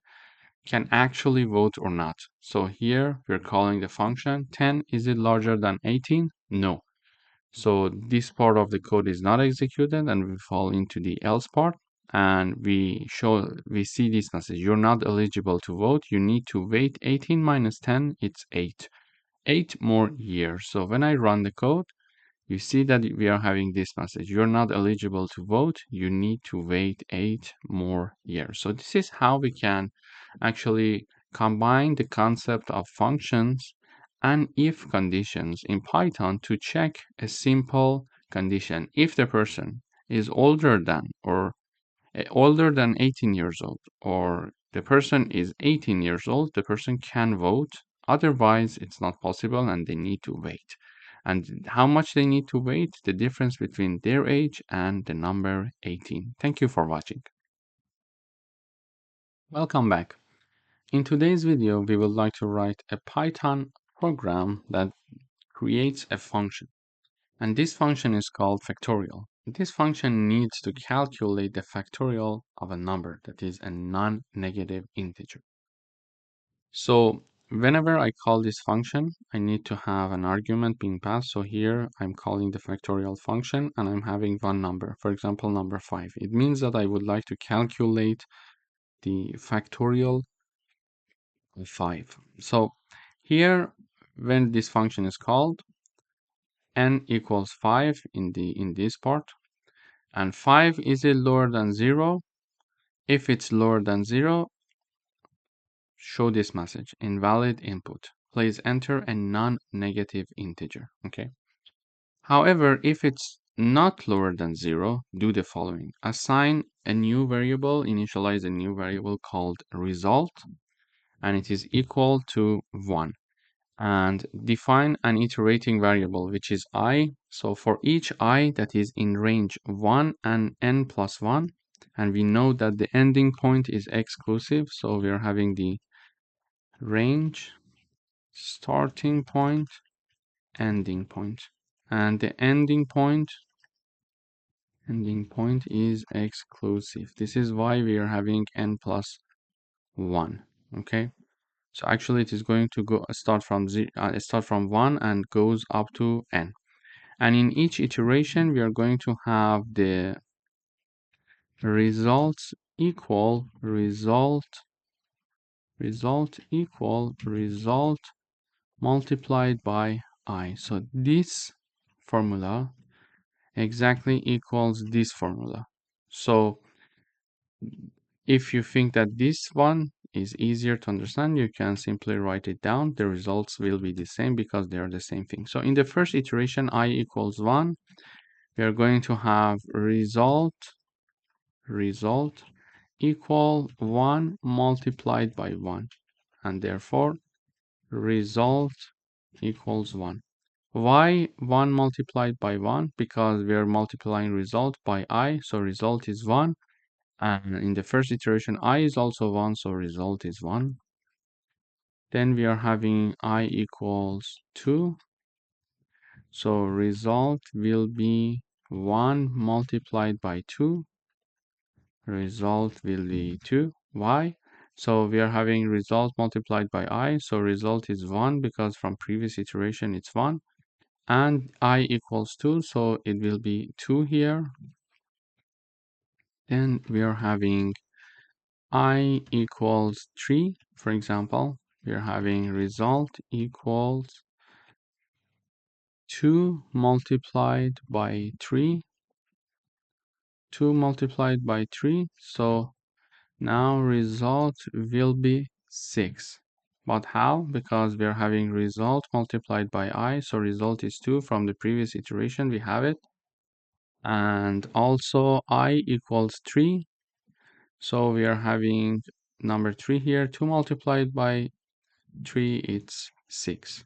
can actually vote or not. So here we're calling the function 10. Is it larger than 18? No. So this part of the code is not executed and we fall into the else part. And we see this message. You're not eligible to vote. You need to wait 18 minus 10. It's 8. 8 more years. So when I run the code, you see that we are having this message. You're not eligible to vote. You need to wait 8 more years. So this is how we can actually combine the concept of functions and if conditions in Python to check a simple condition. If the person is older than or older than 18 years old, or the person is 18 years old, the person can vote. Otherwise, it's not possible and they need to wait. And how much they need to wait, the difference between their age and the number 18. Thank you for watching. Welcome back. In today's video, we would like to write a Python program that creates a function. And this function is called factorial. This function needs to calculate the factorial of a number that is a non-negative integer. So whenever I call this function, I need to have an argument being passed. So here I'm calling the factorial function and I'm having one number, for example, number 5. It means that I would like to calculate the factorial of 5. So here, when this function is called, n equals 5 in this part, and 5 is it lower than 0? If it's lower than 0, show this message, invalid input. Please enter a non-negative integer, okay? However, if it's not lower than 0, do the following. Assign a new variable, initialize a new variable called result, and it is equal to 1. And define an iterating variable, which is I. So for each I that is in range 1 and n plus 1, and we know that the ending point is exclusive, so we are having the range, starting point, ending point. And the ending point is exclusive. This is why we are having n plus 1, okay? So actually it is going to go start from 1 and goes up to n. And in each iteration, we are going to have the results equal result multiplied by I. So this formula exactly equals this formula. So if you think that this one is easier to understand, you can simply write it down. The results will be the same because they are the same thing. So in the first iteration, I equals 1, we are going to have result equal 1 multiplied by 1, and therefore result equals 1. Why 1 multiplied by 1? Because we are multiplying result by I, so result is 1. And in the first iteration, I is also 1, so result is 1. Then we are having I equals 2. So result will be 1 multiplied by 2. Result will be 2. Why? So we are having result multiplied by I. So result is 1 because from previous iteration it's 1. And I equals 2. So it will be 2 here. Then we are having I equals 3. For example, we are having result equals 2 multiplied by 3. 2 multiplied by 3. So now result will be 6. But how? Because we are having result multiplied by I. So result is 2 from the previous iteration. We have it. And also I equals 3. So we are having number 3 here. 2 multiplied by 3, it's 6.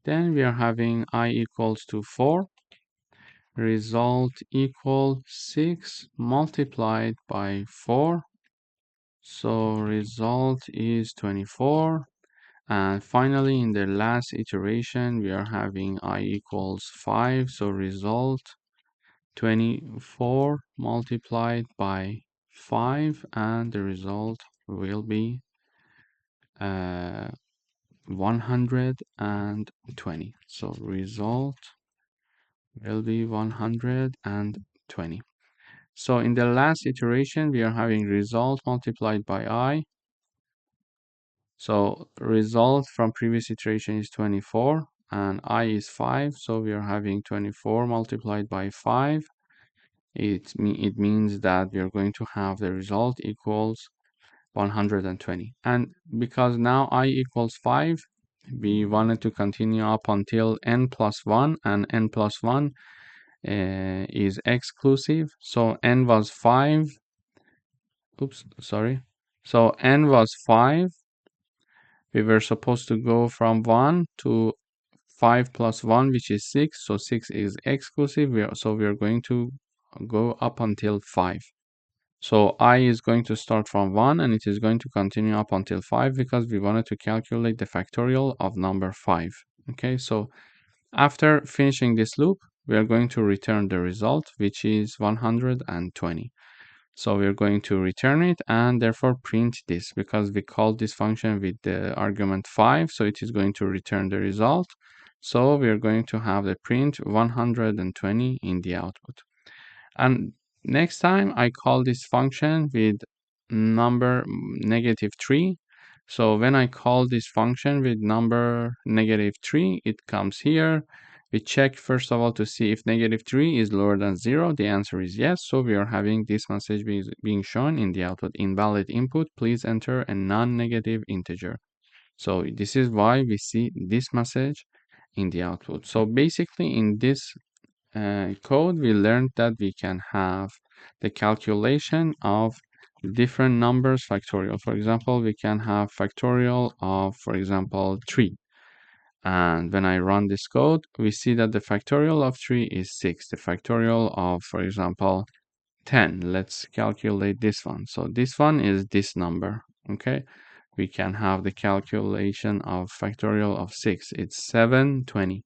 Then we are having I equals to 4. Result equal 6 multiplied by 4. So result is 24. And finally, in the last iteration, we are having I equals 5. So result 24 multiplied by 5. And the result will be 120. So result will be 120. So in the last iteration, we are having result multiplied by I. So result from previous iteration is 24 and I is 5. So we are having 24 multiplied by 5. It means that we are going to have the result equals 120. And because now I equals 5, we wanted to continue up until n plus 1, and n plus 1 is exclusive. So n was 5. Oops, sorry. So n was 5. We were supposed to go from 1 to 5 plus 1, which is 6. So 6 is exclusive. So we are going to go up until 5. So I is going to start from 1 and it is going to continue up until 5 because we wanted to calculate the factorial of number 5. Okay, so after finishing this loop, we are going to return the result, which is 120. So we're going to return it and therefore print this because we called this function with the argument 5. So it is going to return the result. So we're going to have the print 120 in the output. And next time I call this function with number -3. So when I call this function with number -3, it comes here. We check first of all to see if -3 is lower than 0. The answer is yes. So we are having this message being shown in the output. Invalid input. Please enter a non-negative integer. So this is why we see this message in the output. So basically in this code, we learned that we can have the calculation of different numbers factorial. For example, we can have factorial of, for example, 3. And when I run this code, we see that the factorial of 3 is 6. The factorial of, for example, 10. Let's calculate this one. So this one is this number, okay? We can have the calculation of factorial of 6. It's 720.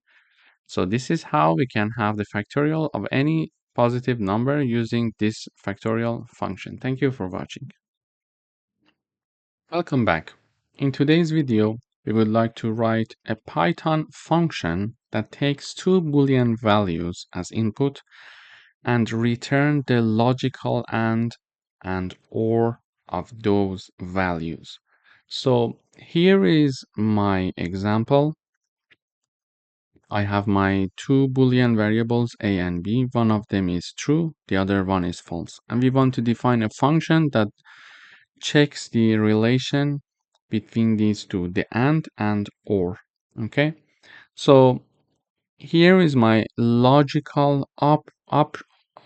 So this is how we can have the factorial of any positive number using this factorial function. Thank you for watching. Welcome back. In today's video, we would like to write a Python function that takes two Boolean values as input and return the logical and or of those values. So here is my example. I have my two Boolean variables a and b. One of them is true, the other one is false. And we want to define a function that checks the relation between these two, the and or. Okay, so here is my logical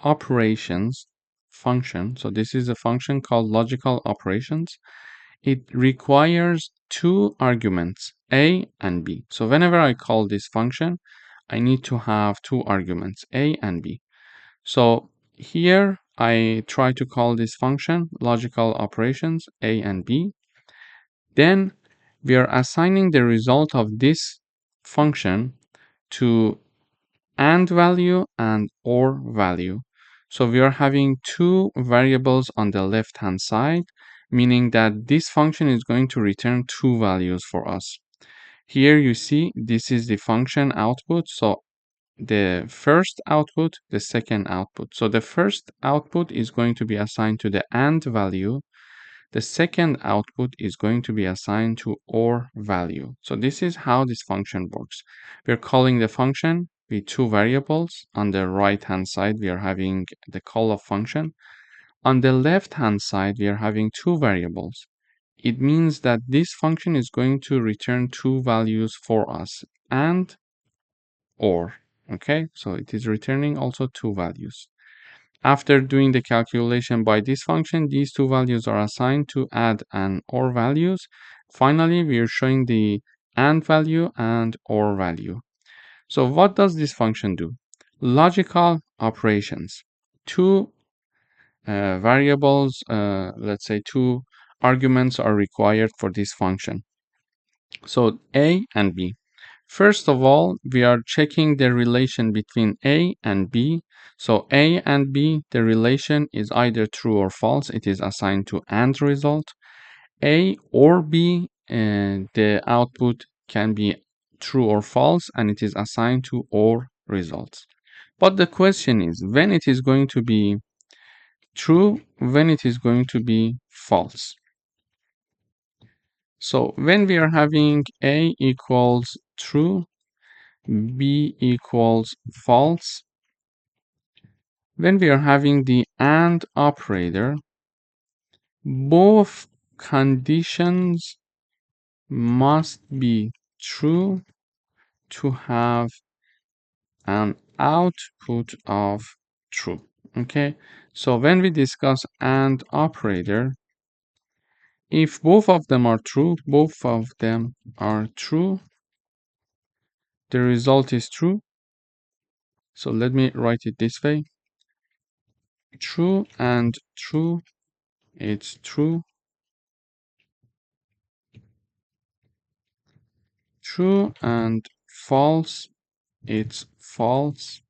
operations function. So this is a function called logical operations. It requires two arguments, a and b. So whenever I call this function, I need to have two arguments, a and b. So here I try to call this function logical operations, a and b. Then we are assigning the result of this function to AND value and OR value. So we are having two variables on the left hand side, meaning that this function is going to return two values for us. Here you see this is the function output. So the first output, the second output. So the first output is going to be assigned to the AND value. The second output is going to be assigned to OR value. So this is how this function works. We're calling the function with two variables. On the right hand side, we are having the call of function. On the left hand side, we are having two variables. It means that this function is going to return two values for us, and OR. Okay, so it is returning also two values. After doing the calculation by this function, these two values are assigned to AND and OR values. Finally, we are showing the AND value and OR value. So what does this function do? Logical operations. Two variables, let's say two arguments are required for this function. So A and B. First of all, we are checking the relation between A and B. So A and B, the relation is either true or false. It is assigned to AND result. A or B, the output can be true or false, and it is assigned to OR results. But the question is when it is going to be true, when it is going to be false. So when we are having A equals true, B equals false, when we are having the AND operator, both conditions must be true to have an output of true. Okay, so when we discuss AND operator, if both of them are true, the result is true. So let me write it this way. True and true, it's true. True and false, it's false.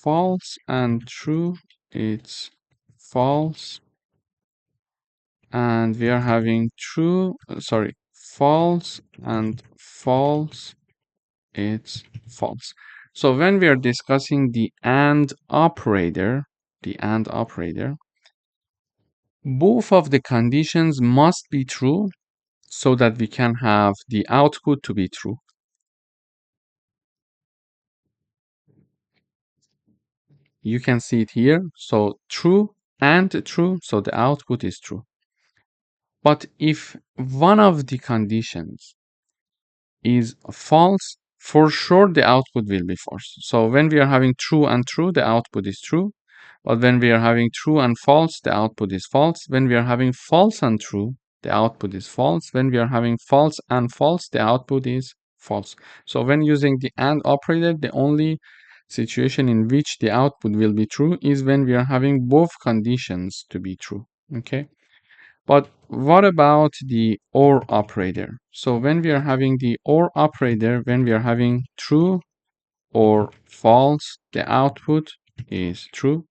False and true, it's false. And we are having false and false, it's false. So when we are discussing the AND operator, both of the conditions must be true so that we can have the output to be true. You can see it here. So true and true, so the output is true. But if one of the conditions is false, for sure the output will be false. So when we are having true and true, the output is true. But when we are having true and false, the output is false. When we are having false and true, the output is false. When we are having false and false, the output is false. So when using the AND operator, the only situation in which the output will be true is when we are having both conditions to be true. Okay. But what about the OR operator? So when we are having the OR operator, when we are having true or false, the output is true.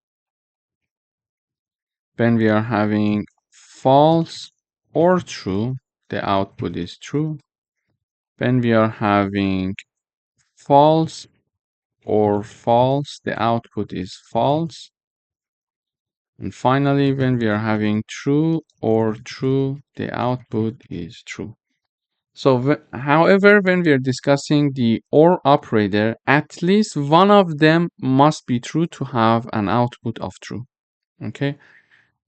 When we are having false or true, the output is true. When we are having false or false, the output is false. And finally, when we are having true or true, the output is true. So, however, when we are discussing the OR operator, at least one of them must be true to have an output of true. Okay,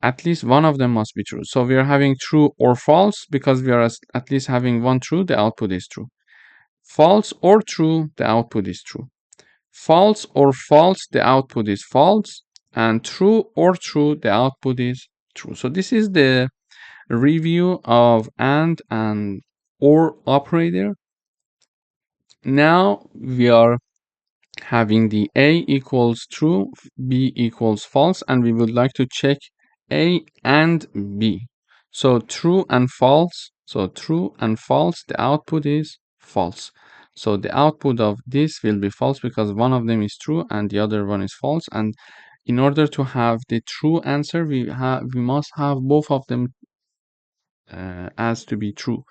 at least one of them must be true. So we are having true or false because we are at least having one true, the output is true. False or true, the output is true. False or false, the output is false. And true or true, the output is true. So this is the review of AND and OR operator. Now we are having the A equals true, B equals false, and we would like to check A and B. So true and false. So true and false, the output is false. So the output of this will be false because one of them is true and the other one is false. And in order to have the true answer, we must have both of them as to be true.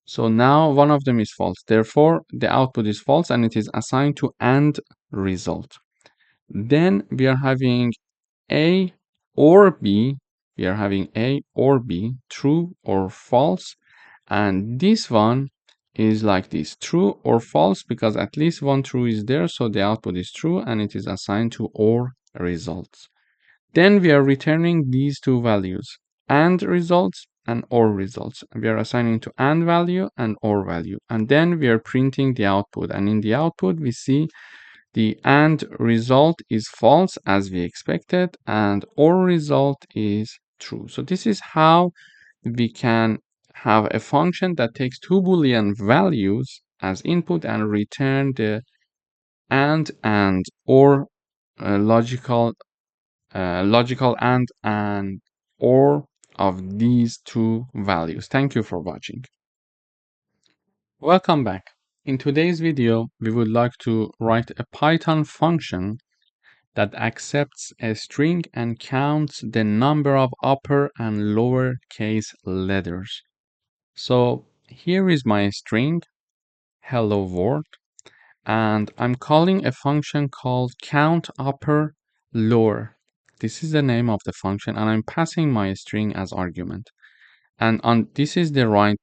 So now one of them is false. Therefore, the output is false and it is assigned to AND result. Then we are having A or B. We are having A or B, true or false. And this one is like this, true or false, because at least one true is there. So the output is true and it is assigned to OR results. Then we are returning these two values, AND results and OR results. We are assigning to AND value and OR value. And then we are printing the output. And in the output, we see the AND result is false as we expected, and OR result is true. So this is how we can have a function that takes two Boolean values as input and return the and OR logical and or of these two values. Thank you for watching. Welcome back. In today's video, we would like to write a Python function that accepts a string and counts the number of upper and lower case letters. So here is my string, hello world, and I'm calling a function called count upper lower. This is the name of the function, and I'm passing my string as argument. And this is the right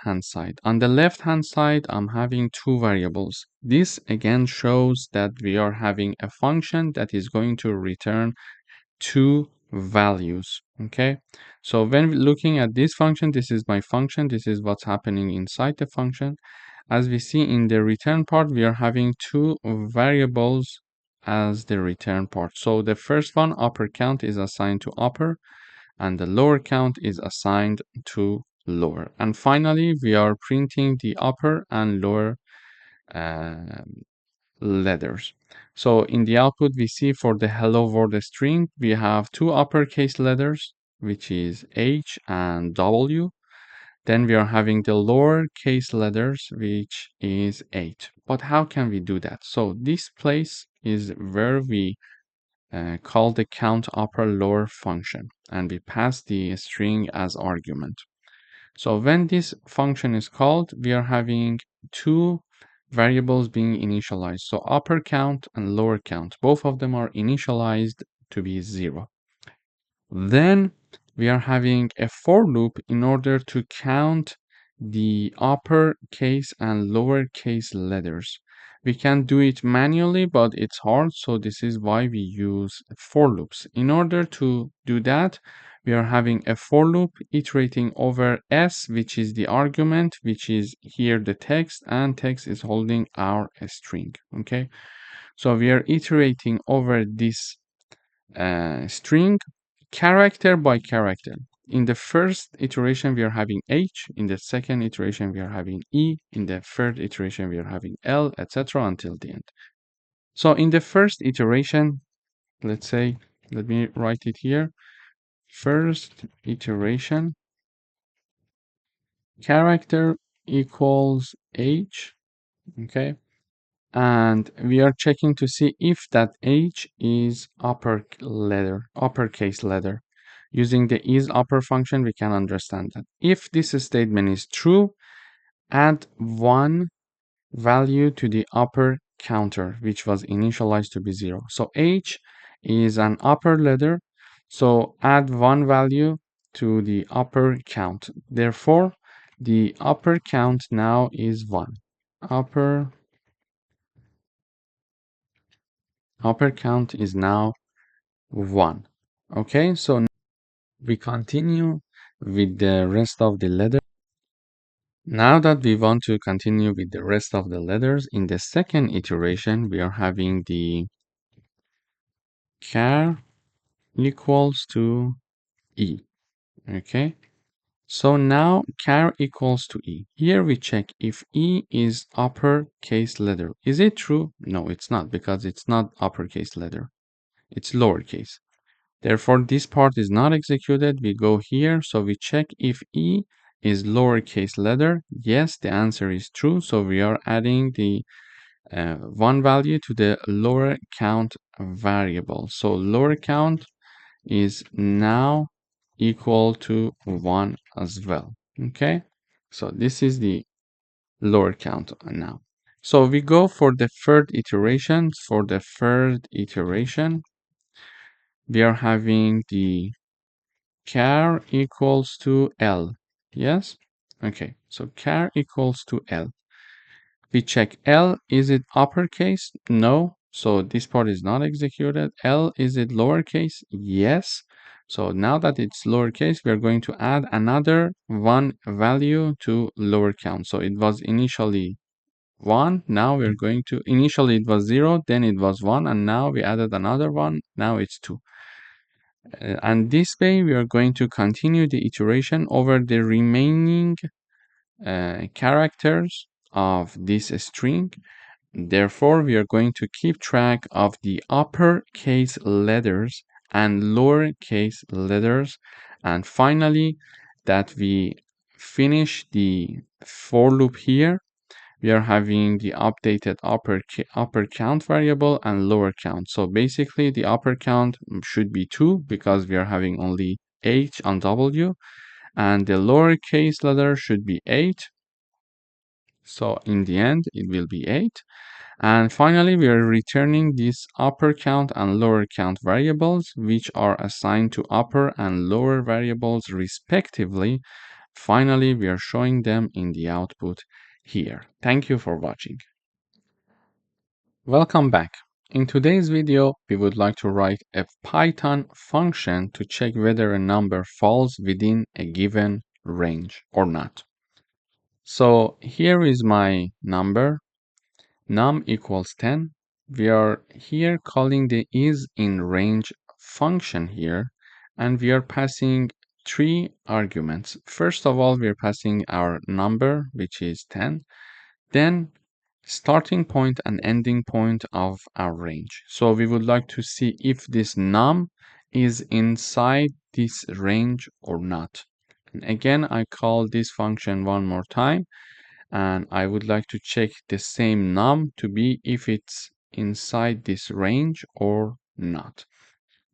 hand side. On the left hand side, I'm having two variables. This again shows that we are having a function that is going to return two values. Okay, so when looking at this function, this is my function, this is what's happening inside the function. As we see in the return part, we are having two variables as the return part. So the first one, upper count, is assigned to upper, and the lower count is assigned to lower. And finally, we are printing the upper and lower letters. So in the output, we see for the hello world string, we have two uppercase letters, which is H and W. Then we are having the lowercase letters, which is 8. But how can we do that? So this place is where we call the count upper lower function, and we pass the string as argument. So when this function is called, we are having two variables being initialized. So upper count and lower count, both of them are initialized to be 0. Then we are having a for loop in order to count the upper case and lower case letters. We can do it manually, but it's hard, so this is why we use for loops. In order to do that, we are having a for loop iterating over s, which is the argument, which is here the text, and text is holding our string. Okay, so we are iterating over this string character by character. In the first iteration, we are having H. In the second iteration, we are having E. In the third iteration, we are having L, etc. until the end. So in the first iteration, let's say, let me write it here. First iteration, character equals H, okay? And we are checking to see if that H is uppercase letter. Using the isUpper function, we can understand that. If this statement is true, add one value to the upper counter, which was initialized to be 0. So H is an upper letter, so add one value to the upper count. Therefore, the upper count now is 1. Upper count is now 1. Okay, so we continue with the rest of the letters. Now that we want to continue with the rest of the letters, in the second iteration, we are having the char equals to E. Okay, so now char equals to E. Here we check if E is uppercase letter. Is it true? No, it's not, because it's not uppercase letter. It's lowercase. Therefore, this part is not executed. We go here, so we check if E is lowercase letter? Yes, the answer is true. So we are adding the one value to the lower count variable. So lower count is now equal to 1 as well. Okay, so this is the lower count now. So we go for the third iteration. For the third iteration, we are having the char equals to L. Yes? Okay, so char equals to L. We check L, is it uppercase? No. So this part is not executed. L, is it lowercase? Yes. So now that it's lowercase, we are going to add another one value to lower count. So it was initially 1. Now we're going to, initially it was 0, then it was 1, and now we added another one. Now it's 2. And this way we are going to continue the iteration over the remaining characters of this string. Therefore, we are going to keep track of the uppercase letters and lowercase letters. And finally, that we finish the for loop here, we are having the updated upper count variable and lower count. So basically, the upper count should be 2 because we are having only H on W, and the lowercase letter should be 8. So in the end, it will be 8. And finally, we are returning these upper count and lower count variables, which are assigned to upper and lower variables respectively. Finally, we are showing them in the output here. Thank you for watching. Welcome back. In today's video, we would like to write a Python function to check whether a number falls within a given range or not. So here is my number, num equals 10. We are here calling the isInRange function here, and we are passing 3 arguments. First of all, we are passing our number, which is 10, then starting point and ending point of our range. So we would like to see if this num is inside this range or not. And again, I call this function one more time, and I would like to check the same num to be if it's inside this range or not.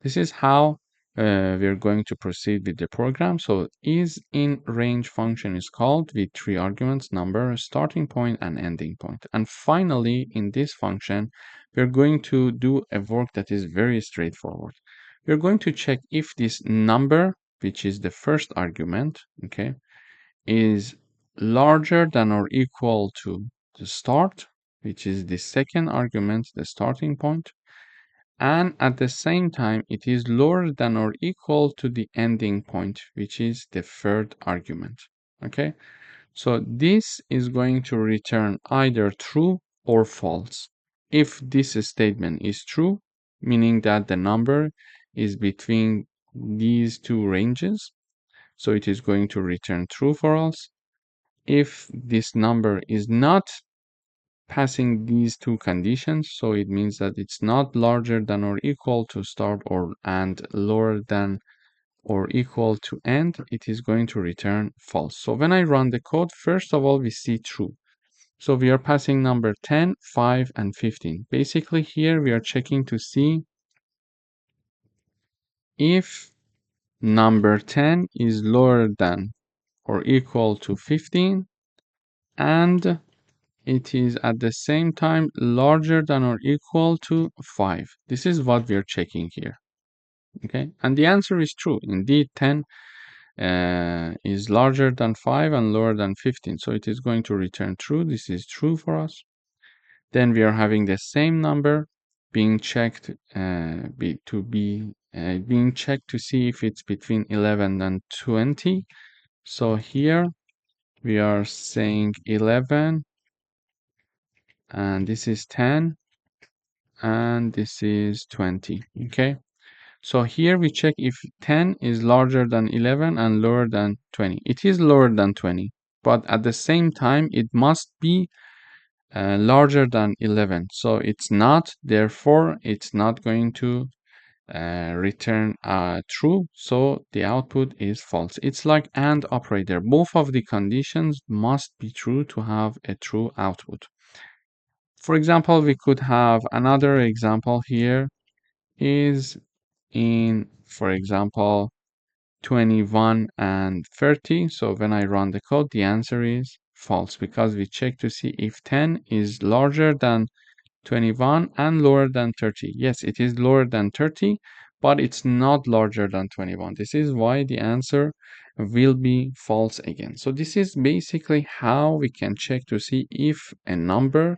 This is how we're going to proceed with the program. So isInRange function is called with 3 arguments, number, starting point, and ending point. And finally, in this function, we're going to do a work that is very straightforward. We're going to check if this number, which is the first argument, okay, is larger than or equal to the start, which is the second argument, the starting point, and at the same time it is lower than or equal to the ending point, which is the third argument. Okay, so this is going to return either true or false. If this statement is true, meaning that the number is between these two ranges, so it is going to return true for us. If this number is not passing these two conditions, so it means that it's not larger than or equal to start or and lower than or equal to end, it is going to return false. So when I run the code, first of all, we see true. So we are passing number 10, 5, and 15. Basically here we are checking to see if number 10 is lower than or equal to 15, and it is at the same time larger than or equal to 5. This is what we are checking here. Okay, and the answer is true. Indeed, 10 is larger than 5 and lower than 15. So it is going to return true. This is true for us. Then we are having the same number being checked being checked to see if it's between 11 and 20. So here we are saying 11, and this is 10, and this is 20. Okay, so here we check if 10 is larger than 11 and lower than 20. It is lower than 20, but at the same time it must be larger than 11. So it's not, therefore it's not going to return true, so the output is false. It's like AND operator. Both of the conditions must be true to have a true output. For example, we could have another example here is in, for example, 21 and 30. So when I run the code, the answer is false because we check to see if 10 is larger than 21 and lower than 30. Yes, it is lower than 30, but it's not larger than 21. This is why the answer will be false again. So this is basically how we can check to see if a number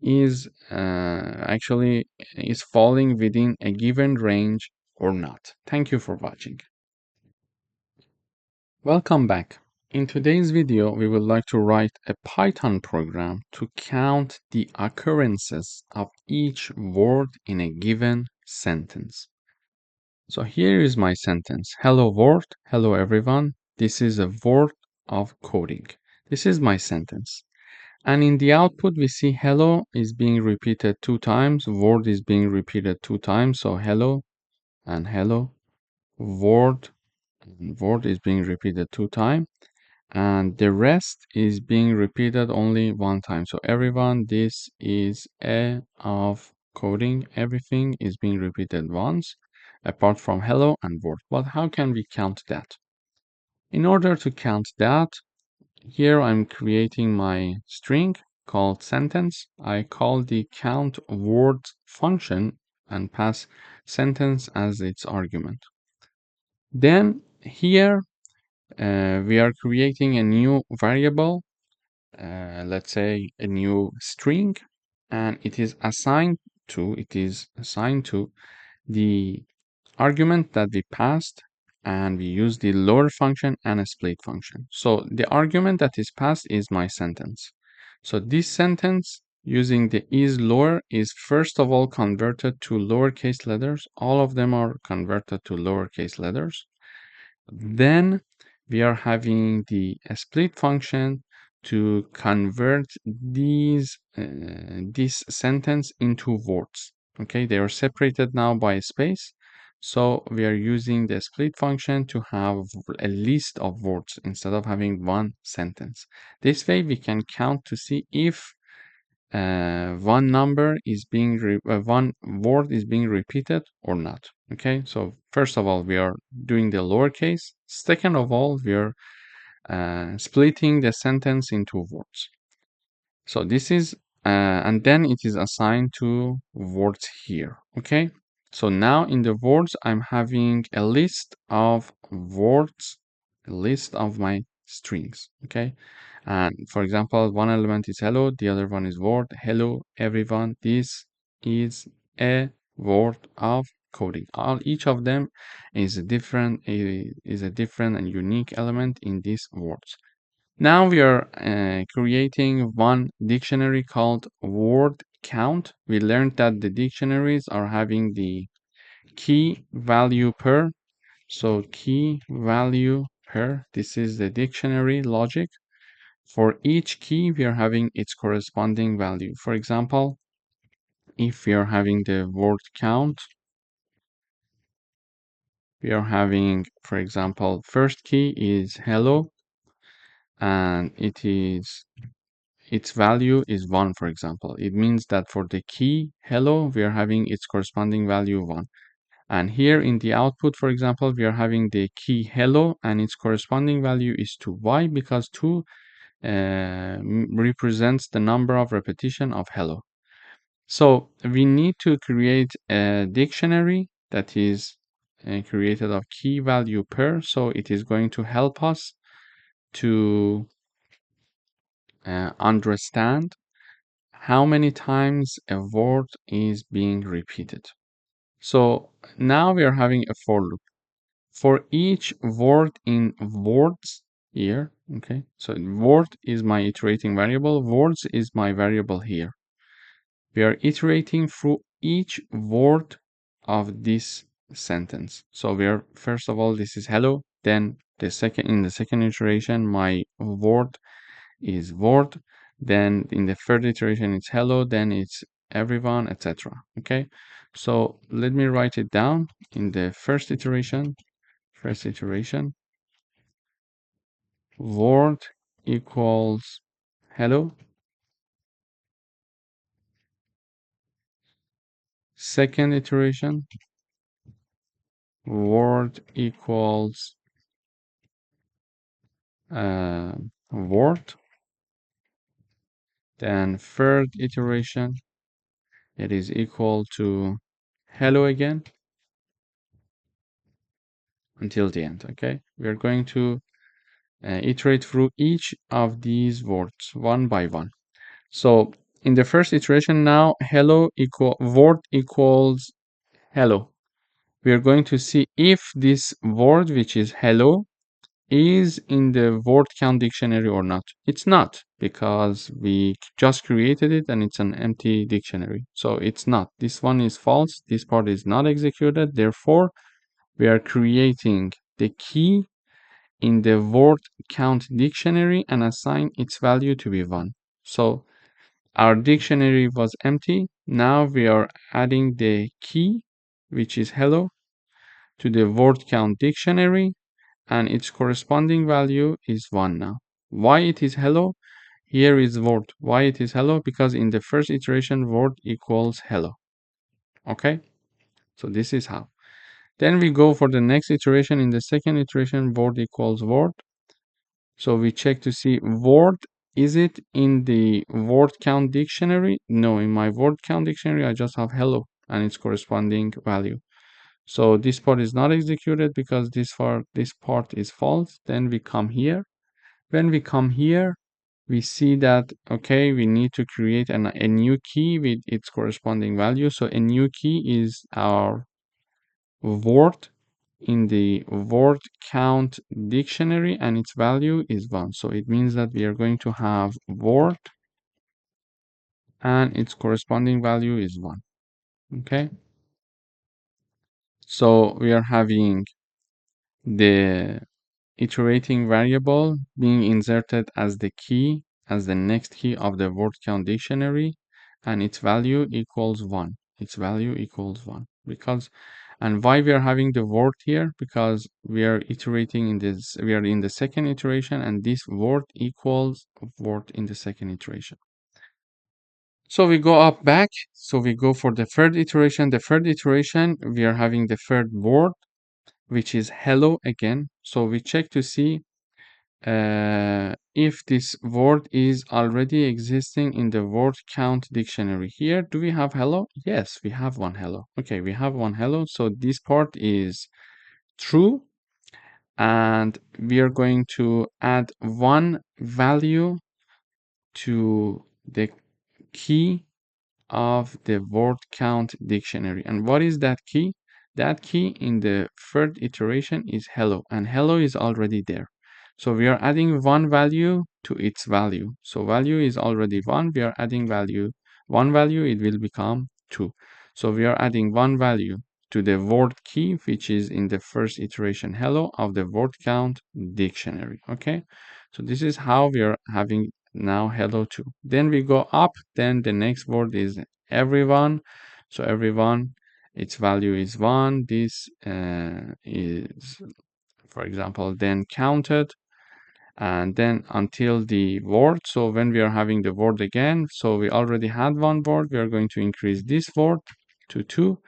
is actually is falling within a given range or not. Thank you for watching. Welcome back. In today's video, we would like to write a Python program to count the occurrences of each word in a given sentence. So here is my sentence. Hello world, hello everyone. This is a word of coding. This is my sentence. And in the output, we see hello is being repeated 2 times, word is being repeated 2 times. So hello and hello, word and word is being repeated 2 times. And the rest is being repeated only 1 time. So everyone, this is a of coding. Everything is being repeated once, apart from hello and word. But how can we count that? In order to count that, here I'm creating my string called sentence. I call the count words function and pass sentence as its argument. Then here we are creating a new variable, let's say a new string, and it is assigned to the argument that we passed, and we use the lower function and a split function. So the argument that is passed is my sentence. So this sentence using the is lower is first of all converted to lowercase letters. All of them are converted to lowercase letters. Then we are having the split function to convert this sentence into words. Okay, they are separated now by a space. So we are using the split function to have a list of words instead of having one sentence. This way we can count to see if one number is being one word is being repeated or not. Okay, so first of all we are doing the lowercase. Second of all we are splitting the sentence into words. So this is and then it is assigned to words here. Okay, so now in the words I'm having a list of words, a list of my strings. Okay, and for example, one element is hello, the other one is word. Hello everyone, this is a word of coding. Each of them is a different and unique element in these words. Now we are creating one dictionary called word count. We learned that the dictionaries are having the key value per. So key value per, this is the dictionary logic. For each key, we are having its corresponding value. For example, if we are having the word count, we are having, for example, first key is hello, and its value is 1, for example. It means that for the key hello, we are having its corresponding value 1. And here in the output, for example, we are having the key hello, and its corresponding value is 2. Why? Because 2 represents the number of repetition of hello. So we need to create a dictionary that is created of key value per. So it is going to help us to understand how many times a word is being repeated. So now we are having a for loop. For each word in words here, okay, so word is my iterating variable, words is my variable here. We are iterating through each word of this sentence. So we are, first of all, this is hello, then in the second iteration, my word is word, then in the third iteration it's hello, then it's everyone, etc. Okay, So let me write it down in the first iteration. Word equals hello. Second iteration, word equals word. Then third iteration, it is equal to hello again until the end. Okay, we are going to iterate through each of these words one by one. So in the first iteration now, hello equal word equals hello. We are going to see if this word, which is hello, is in the word count dictionary or not. It's not, because we just created it and it's an empty dictionary. So it's not. This one is false. This part is not executed. Therefore, we are creating the key in the word count dictionary and assign its value to be 1. So our dictionary was empty. Now we are adding the key, which is hello, to the word count dictionary, and its corresponding value is 1 now. Why it is hello? Here is word. Why it is hello? Because in the first iteration, word equals hello. Okay? So this is how. Then we go for the next iteration. In the second iteration, word equals word. So we check to see word, is it in the word count dictionary? No, in my word count dictionary, I just have hello and its corresponding value. So this part is not executed because this part is false. Then we come here. When we come here, we see that, okay, we need to create a new key with its corresponding value. So a new key is our word in the word count dictionary, and its value is 1. So it means that we are going to have word and its corresponding value is 1. Okay. So we are having the iterating variable being inserted as the key, as the next key of the word count dictionary, and its value equals 1. Its value equals 1. Because, and why we are having the word here? Because we are iterating in this, we are in the second iteration, and this word equals word in the second iteration. So we go up back. So we go for the third iteration. The third iteration, we are having the third word, which is hello again. So we check to see if this word is already existing in the word count dictionary. Here, do we have hello? Yes, we have one hello. Okay, we have one hello. So this part is true. And we are going to add one value to the key of the word count dictionary. And what is that key? That key in the third iteration is hello, and hello is already there. So we are adding one value to its value. So value is already 1. We are adding one value, it will become 2. So we are adding one value to the word key, which is in the first iteration hello of the word count dictionary. Okay. So this is how we are having now hello 2. Then we go up. Then the next word is everyone. So everyone, its value is 1. This is, for example, then counted, and then until the word. So when we are having the word again, so we already had one word, we are going to increase this word to 2.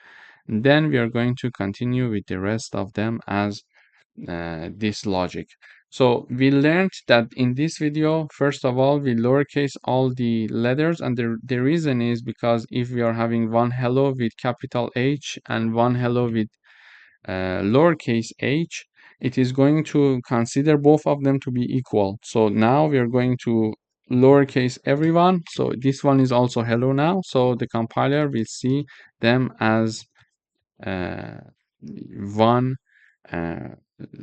And then we are going to continue with the rest of them as this logic. So we learned that in this video, first of all, we lowercase all the letters, and the reason is because if we are having one hello with capital H and one hello with lowercase h, it is going to consider both of them to be equal. So now we are going to lowercase everyone. So this one is also hello now. So the compiler will see them as uh, one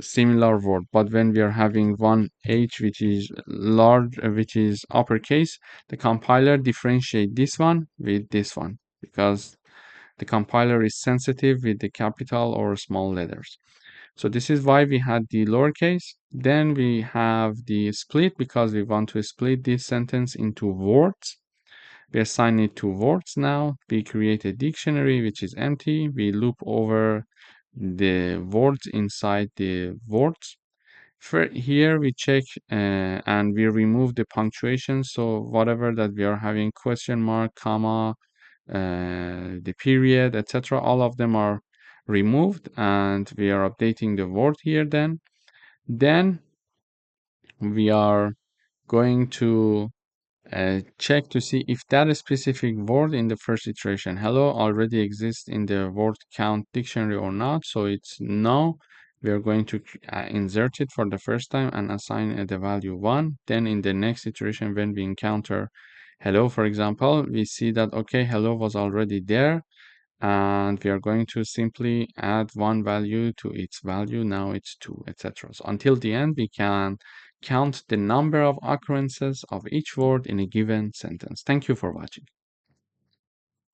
similar word. But when we are having one h which is large, which is uppercase, the compiler differentiate this one with this one, because the compiler is sensitive with the capital or small letters. So this is why we had the lowercase. Then we have the split, because we want to split this sentence into words. We assign it to words now. We create a dictionary which is empty. We loop over the words inside the words. For here we check and we remove the punctuation. So whatever that we are having, question mark, comma, the period, etc., all of them are removed, and we are updating the word here. Then we are going to check to see if that specific word in the first iteration, hello, already exists in the word count dictionary or not. So it's no. We are going to insert it for the first time and assign the value 1. Then in the next iteration, when we encounter hello, for example, we see that, okay, hello was already there, and we are going to simply add one value to its value. Now it's 2, etc. So until the end, we can count the number of occurrences of each word in a given sentence. Thank you for watching.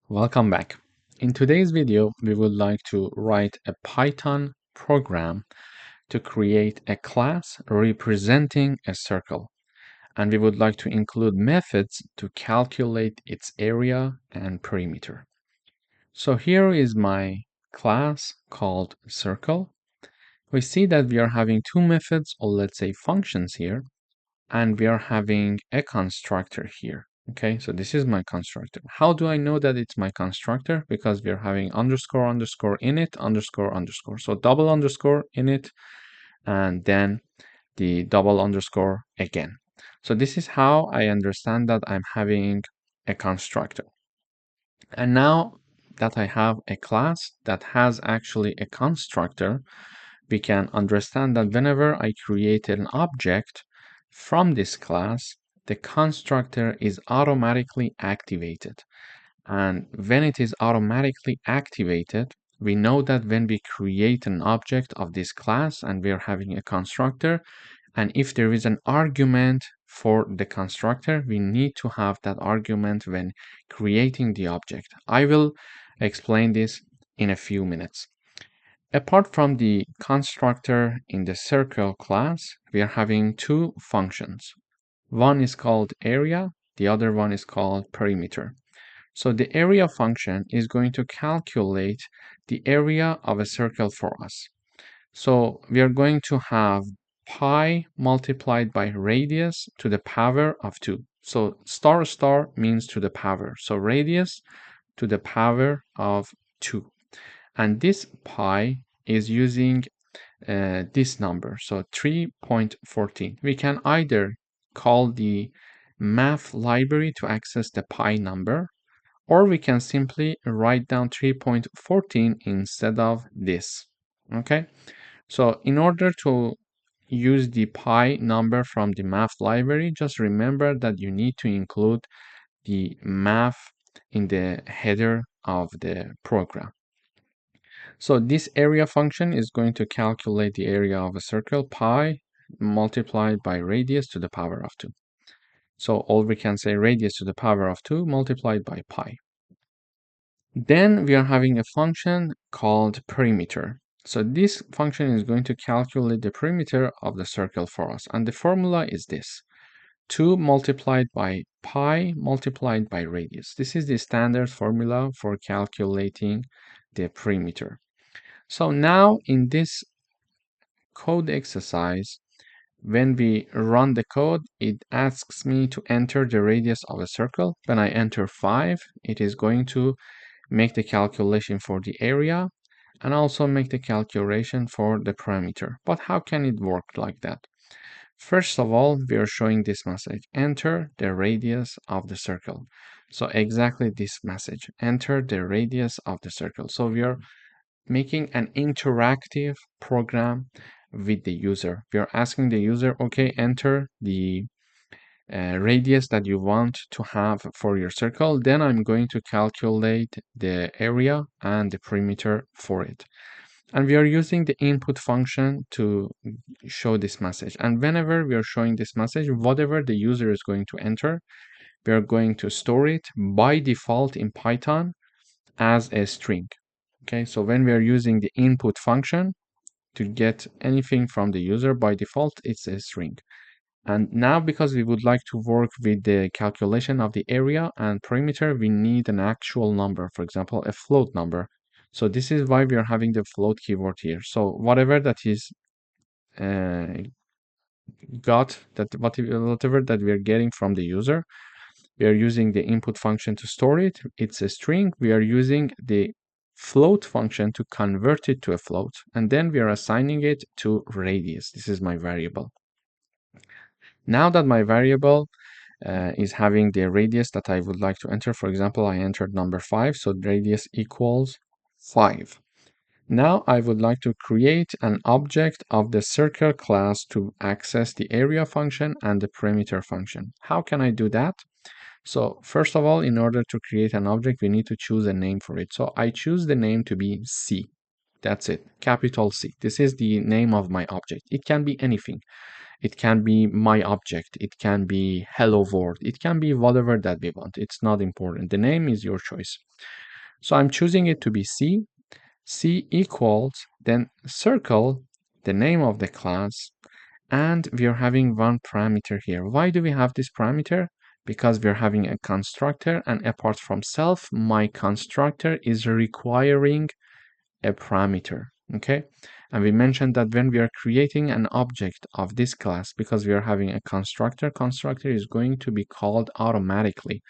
Welcome back. In today's video, we would like to write a Python program to create a class representing a circle. And we would like to include methods to calculate its area and perimeter. So here is my class called circle. We see that we are having two methods, or let's say functions here, and we are having a constructor here. Okay, so this is my constructor. How do I know that it's my constructor? Because we are having underscore underscore init underscore underscore. So double underscore init and then the double underscore again. So this is how I understand that I'm having a constructor. And now that I have a class that has actually a constructor, we can understand that whenever I create an object from this class, the constructor is automatically activated. And when it is automatically activated, we know that when we create an object of this class and we are having a constructor, and if there is an argument for the constructor, we need to have that argument when creating the object. I will explain this in a few minutes. Apart from the constructor in the circle class, we are having two functions. One is called area, the other one is called perimeter. So the area function is going to calculate the area of a circle for us. So we are going to have pi multiplied by radius to the power of 2. So star star means to the power. So radius to the power of 2. And this pi is using this number, so 3.14. We can either call the math library to access the pi number, or we can simply write down 3.14 instead of this. Okay, so in order to use the pi number from the math library, just remember that you need to include the math in the header of the program. So this area function is going to calculate the area of a circle, pi multiplied by radius to the power of 2. So all we can say radius to the power of 2 multiplied by pi. Then we are having a function called perimeter. So this function is going to calculate the perimeter of the circle for us. And the formula is this: 2 multiplied by pi multiplied by radius. This is the standard formula for calculating the perimeter. So now in this code exercise, when we run the code, it asks me to enter the radius of a circle. When I enter 5, it is going to make the calculation for the area and also make the calculation for the perimeter. But how can it work like that? First of all, we are showing this message: enter the radius of the circle. So exactly this message: enter the radius of the circle. So we are making an interactive program with the user. We are asking the user, okay, enter the radius that you want to have for your circle. Then I'm going to calculate the area and the perimeter for it. And we are using the input function to show this message. And whenever we are showing this message, whatever the user is going to enter, we are going to store it by default in Python as a string. Okay, so when we are using the input function to get anything from the user, by default, it's a string. And now, because we would like to work with the calculation of the area and perimeter, we need an actual number, for example, a float number. So this is why we are having the float keyword here. So whatever that is whatever that we are getting from the user, we are using the input function to store it. It's a string. We are using the float function to convert it to a float, and then we are assigning it to radius. This is my variable. Now that my variable is having the radius that I would like to enter, for example, I entered number 5, so radius equals 5. Now I would like to create an object of the circle class to access the area function and the perimeter function. How can I do that? So first of all, in order to create an object, we need to choose a name for it. So I choose the name to be C. That's it, capital C. This is the name of my object. It can be anything. It can be my object. It can be hello world. It can be whatever that we want. It's not important. The name is your choice. So I'm choosing it to be C. C equals, then circle, the name of the class, and we are having one parameter here. Why do we have this parameter? Because we're having a constructor, and apart from self, my constructor is requiring a parameter. Okay, and we mentioned that when we are creating an object of this class, because we are having a constructor is going to be called automatically.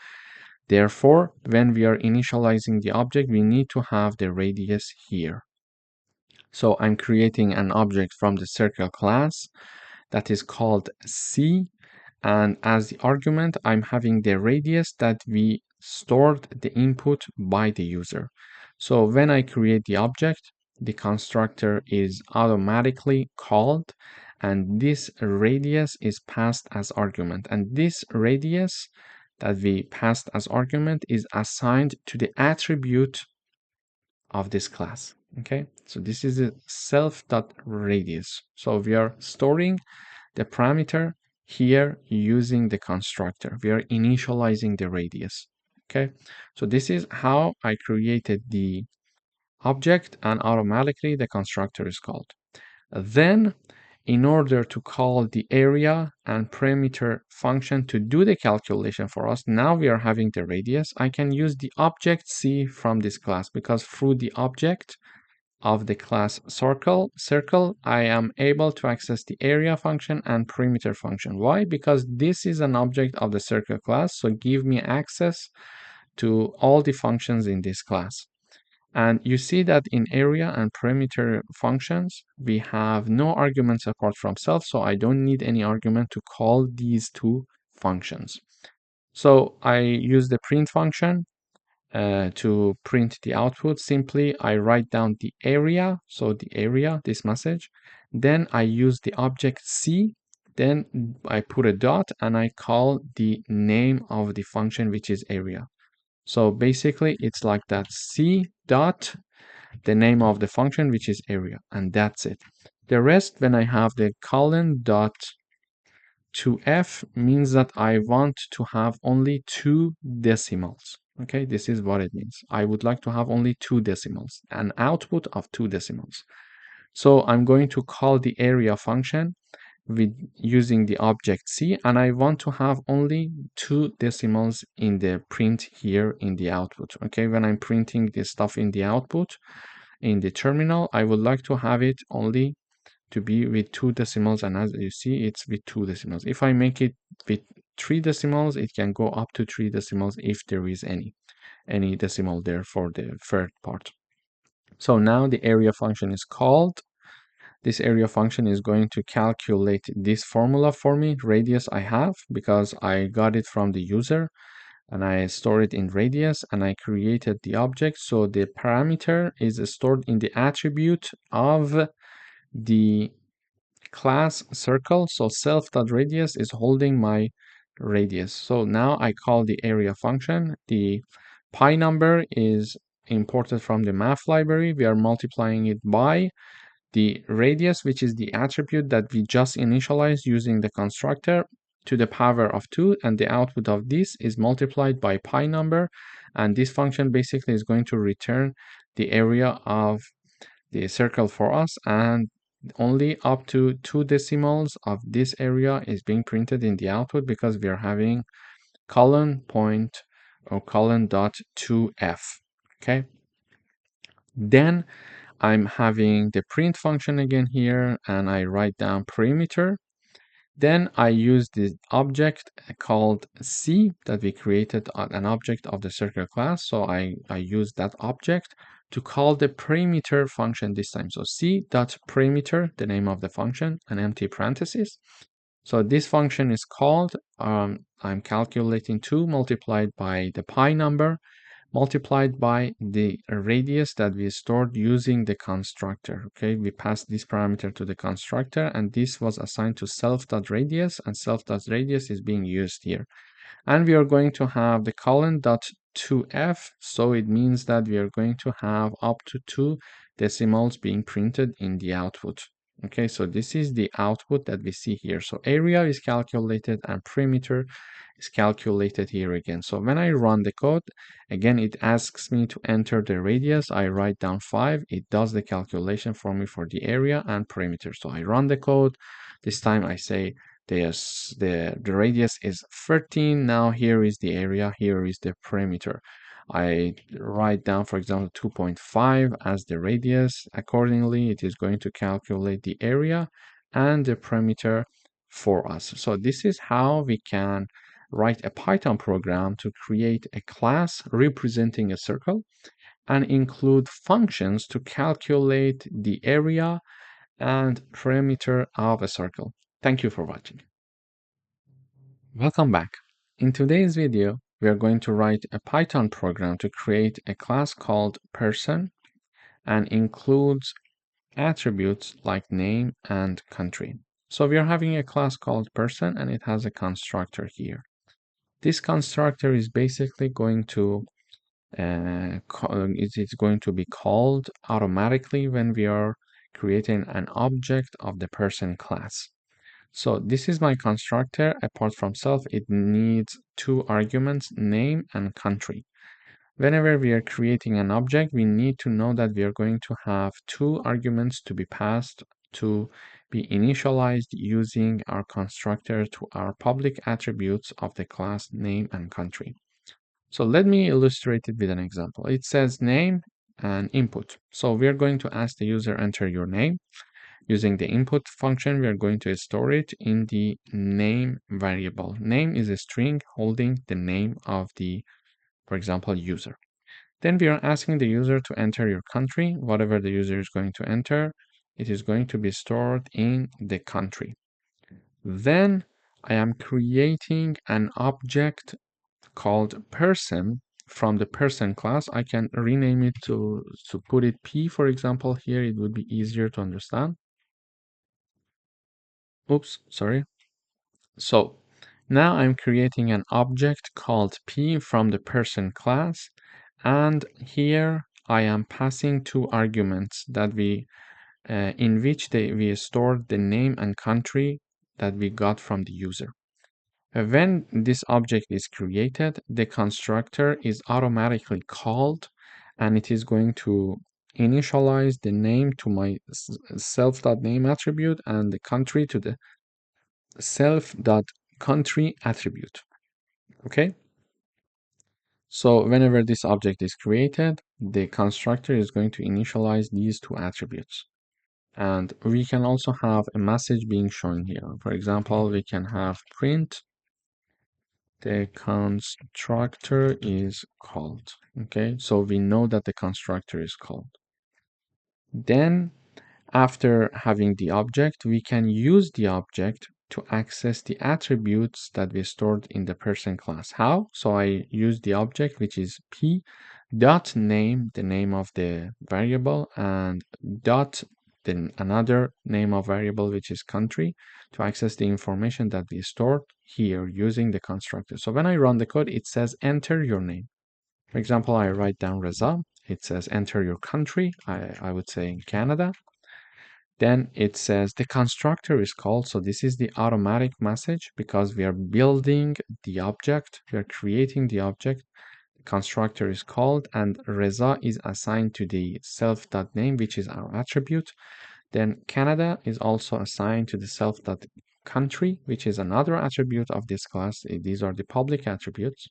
Therefore, when we are initializing the object, we need to have the radius here. So I'm creating an object from the circle class that is called C, and as the argument, I'm having the radius that we stored the input by the user. So when I create the object, the constructor is automatically called, and this radius is passed as argument. And this radius that we passed as argument is assigned to the attribute of this class. Okay, so this is a self.radius. So we are storing the parameter here using the constructor. We are initializing the radius. Okay, so this is how I created the object, and automatically the constructor is called. Then, in order to call the area and perimeter function to do the calculation for us, now we are having the radius. I can use the object C from this class, because through the object of the class circle, I am able to access the area function and perimeter function. Why? Because this is an object of the circle class, so give me access to all the functions in this class. And you see that in area and perimeter functions, we have no arguments apart from self, so I don't need any argument to call these two functions. So I use the print function to print the output. Simply, I write down the area, so the area, this message. Then I use the object C, then I put a dot, and I call the name of the function, which is area. So basically, it's like that, C dot, the name of the function, which is area, and that's it. The rest, when I have the colon dot to F, means that I want to have only 2 decimals. Okay, this is what it means. I would like to have only 2 decimals, an output of 2 decimals. So I'm going to call the area function with using the object C, and I want to have only 2 decimals in the print here in the output. Okay, when I'm printing the stuff in the output in the terminal, I would like to have it only to be with 2 decimals, and as you see, it's with 2 decimals. If I make it with 3 decimals, it can go up to 3 decimals if there is any decimal there for the third part. So now the area function is called. This area function is going to calculate this formula for me, radius I have, because I got it from the user, and I store it in radius, and I created the object. So the parameter is stored in the attribute of the class circle. So self.radius is holding my radius. So now I call the area function. The pi number is imported from the math library. We are multiplying it by the radius, which is the attribute that we just initialized using the constructor, to the power of 2, and the output of this is multiplied by pi number, and this function basically is going to return the area of the circle for us, and only up to 2 decimals of this area is being printed in the output because we are having colon point or colon dot 2f. Okay. Then I'm having the print function again here, and I write down perimeter. Then I use the object called C that we created an object of the circle class. So I use that object to call the perimeter function this time. So C dot perimeter, the name of the function, an empty parenthesis. So this function is called, I'm calculating 2 multiplied by the pi number multiplied by the radius that we stored using the constructor. Okay, we passed this parameter to the constructor, and this was assigned to self.radius, and self.radius is being used here. And we are going to have the colon dot 2f, so it means that we are going to have up to 2 decimals being printed in the output. Okay, so this is the output that we see here. So area is calculated and perimeter is calculated here again. So when I run the code, again, it asks me to enter the radius. I write down 5. It does the calculation for me for the area and perimeter. So I run the code. This time I say the radius is 13. Now here is the area. Here is the perimeter. I write down, for example, 2.5 as the radius. Accordingly, it is going to calculate the area and the perimeter for us. So this is how we can write a Python program to create a class representing a circle and include functions to calculate the area and perimeter of a circle. Thank you for watching. Welcome back. In today's video, we are going to write a Python program to create a class called person and includes attributes like name and country. So we are having a class called person and it has a constructor here. This constructor is basically going to it's going to be called automatically when we are creating an object of the person class. So this is my constructor. Apart from self, it needs 2 arguments, name and country. Whenever we are creating an object, we need to know that we are going to have 2 arguments to be passed to be initialized using our constructor to our public attributes of the class name and country. So let me illustrate it with an example. It says name and input. So we are going to ask the user enter your name. Using the input function, we are going to store it in the name variable. Name is a string holding the name of the, for example, user. Then we are asking the user to enter your country. Whatever the user is going to enter, it is going to be stored in the country. Then I am creating an object called person from the person class. I can rename it to put it P, for example, here. It would be easier to understand. Oops, sorry. So now I'm creating an object called P from the person class. And here I am passing 2 arguments that in which we stored the name and country that we got from the user. When this object is created, the constructor is automatically called and it is going to initialize the name to my self.name attribute and the country to the self.country attribute. Okay? So whenever this object is created, the constructor is going to initialize these 2 attributes. And we can also have a message being shown here. For example, we can have print the constructor is called. Okay, so we know that the constructor is called. Then after having the object, we can use the object to access the attributes that we stored in the person class. How? So I use the object, which is p dot name, the name of the variable, and dot then another name of variable, which is country, to access the information that we stored here using the constructor. So when I run the code, it says enter your name. For example, I write down Reza. It says enter your country. I would say Canada. Then it says the constructor is called. So this is the automatic message because we are building the object. We are creating the object. The constructor is called and Reza is assigned to the self.name, which is our attribute. Then Canada is also assigned to the self.country, which is another attribute of this class. These are the public attributes.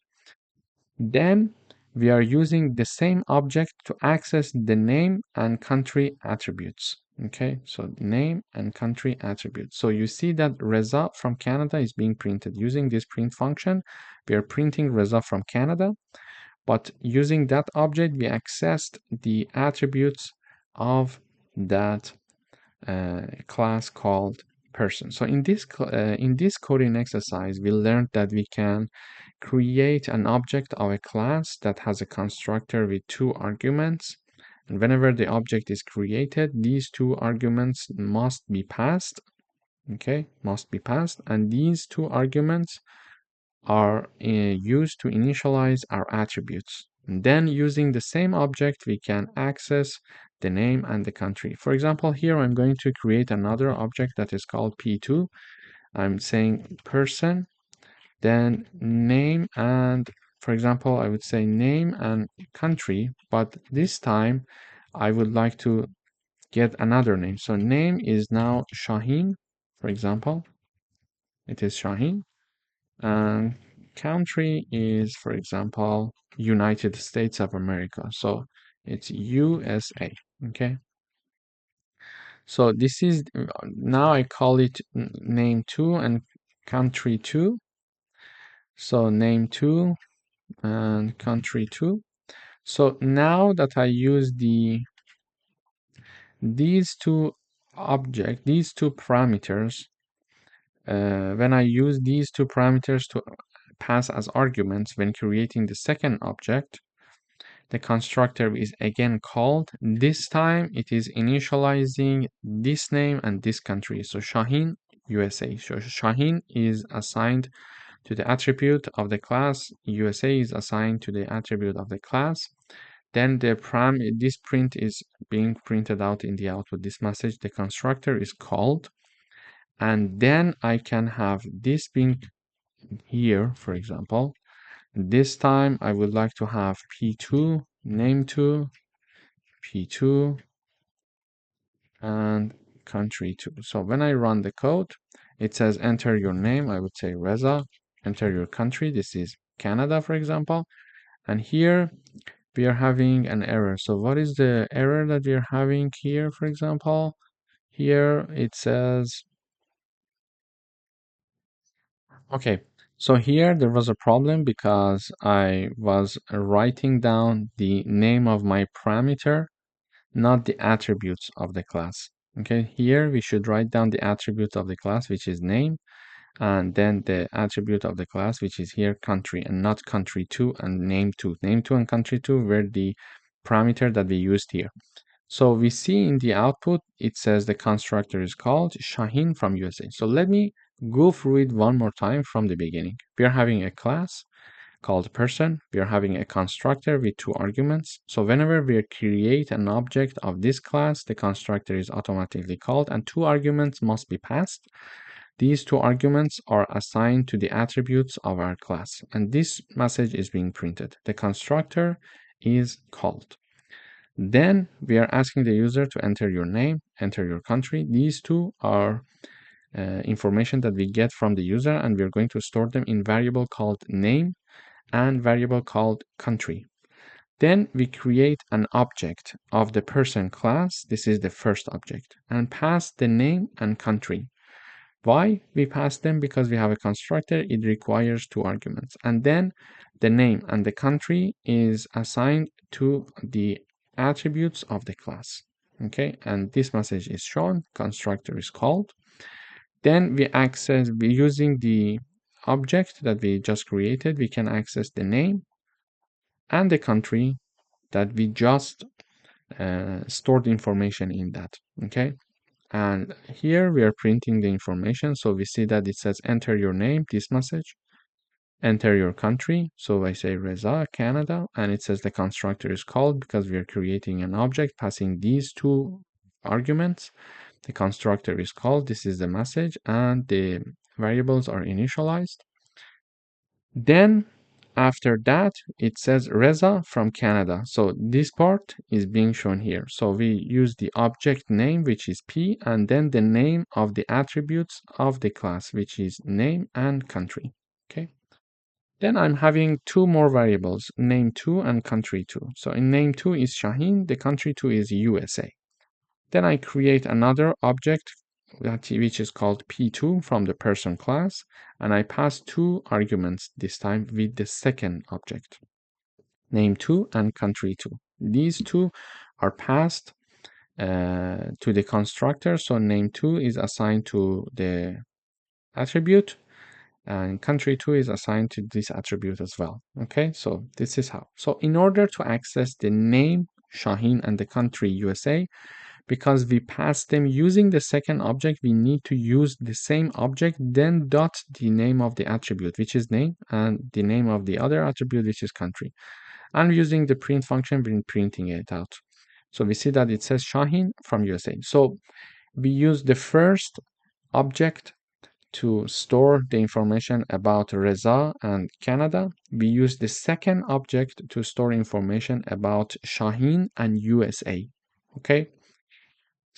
Then we are using the same object to access the name and country attributes. Okay, so name and country attributes. So you see that Reza from Canada is being printed using this print function. We are printing Reza from Canada, but using that object, we accessed the attributes of that class called person. So in this coding exercise, we learned that we can create an object of a class that has a constructor with two arguments. And whenever the object is created, these two arguments must be passed. Okay, must be passed. And these two arguments are used to initialize our attributes. And then using the same object, we can access the name and the country. For example, here I'm going to create another object that is called P2. I'm saying person, then name, and for example, I would say name and country, but this time I would like to get another name. So name is now Shaheen, for example. It is Shaheen. And country is, for example, United States of America. So it's USA. Okay. So this is now I call it name 2 and country 2. So name 2 and country 2. So now that I use these two parameters, when I use these two parameters to pass as arguments when creating the second object, the constructor is again called. This time it is initializing this name and this country. So Shaheen, USA. So Shaheen is assigned to the attribute of the class. USA is assigned to the attribute of the class. Then this print is being printed out in the output. This message, the constructor is called. And then I can have this being here, for example. This time I would like to have P2, name2, P2, and country2. So when I run the code, it says enter your name. I would say Reza. Enter your country. This is Canada, for example. And here we are having an error. So what is the error that we are having here, for example? Here it says, okay, so here there was a problem because I was writing down the name of my parameter, not the attributes of the class. Okay, here we should write down the attribute of the class, which is name, and then the attribute of the class, which is here country, and not country2 and name2. Name2 and country2 were the parameter that we used here. So we see in the output, it says the constructor is called Shaheen from USA. So let me go through it one more time from the beginning. We are having a class called person. We are having a constructor with two arguments. So whenever we create an object of this class, the constructor is automatically called and two arguments must be passed. These two arguments are assigned to the attributes of our class. And this message is being printed. The constructor is called. Then we are asking the user to enter your name, enter your country. These two are information that we get from the user, and we're going to store them in variable called name and variable called country. Then we create an object of the person class. This is the first object, and pass the name and country. Why we pass them? Because we have a constructor, it requires two arguments. And then the name and the country is assigned to the attributes of the class. Okay, and this message is shown, constructor is called. Then we access, using the object that we just created, we can access the name and the country that we just stored information in that. Okay, and here we are printing the information. So we see that it says enter your name, this message, enter your country. So I say Reza, Canada, and it says the constructor is called because we are creating an object passing these two arguments. The constructor is called, this is the message, and the variables are initialized. Then after that, it says Reza from Canada. So this part is being shown here. So we use the object name, which is P, and then the name of the attributes of the class, which is name and country. Okay. Then I'm having two more variables, name2 and country2. So in name2 is Shaheen, the country2 is USA. Then I create another object which is called P2 from the person class, and I pass two arguments this time with the second object, name2 and country2. These two are passed to the constructor, so name2 is assigned to the attribute, and country2 is assigned to this attribute as well. Okay, so this is how. So in order to access the name Shaheen and the country USA, because we pass them using the second object, we need to use the same object, then dot the name of the attribute, which is name, and the name of the other attribute, which is country. And using the print function, we're printing it out. So we see that it says Shaheen from USA. So we use the first object to store the information about Reza and Canada. We use the second object to store information about Shaheen and USA. Okay.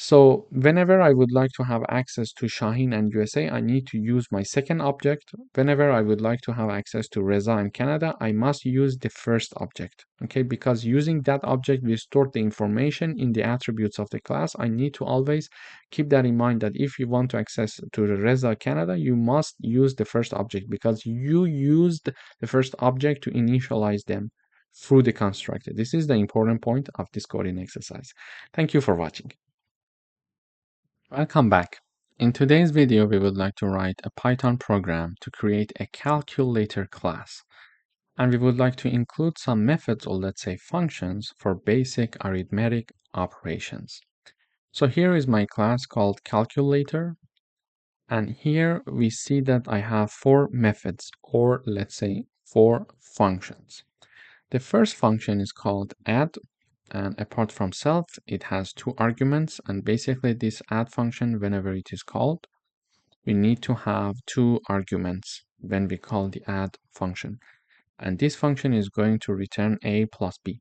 So whenever I would like to have access to Shaheen and USA, I need to use my second object. Whenever I would like to have access to Reza and Canada, I must use the first object. Okay, because using that object, we store the information in the attributes of the class. I need to always keep that in mind that if you want to access to the Reza Canada, you must use the first object because you used the first object to initialize them through the constructor. This is the important point of this coding exercise. Thank you for watching. Welcome back. In today's video, we would like to write a Python program to create a calculator class. And we would like to include some methods, or let's say functions, for basic arithmetic operations. So here is my class called calculator. And here we see that I have four methods, or let's say four functions. The first function is called add. And apart from self, it has two arguments. And basically this add function, whenever it is called, we need to have two arguments when we call the add function. And this function is going to return a plus b.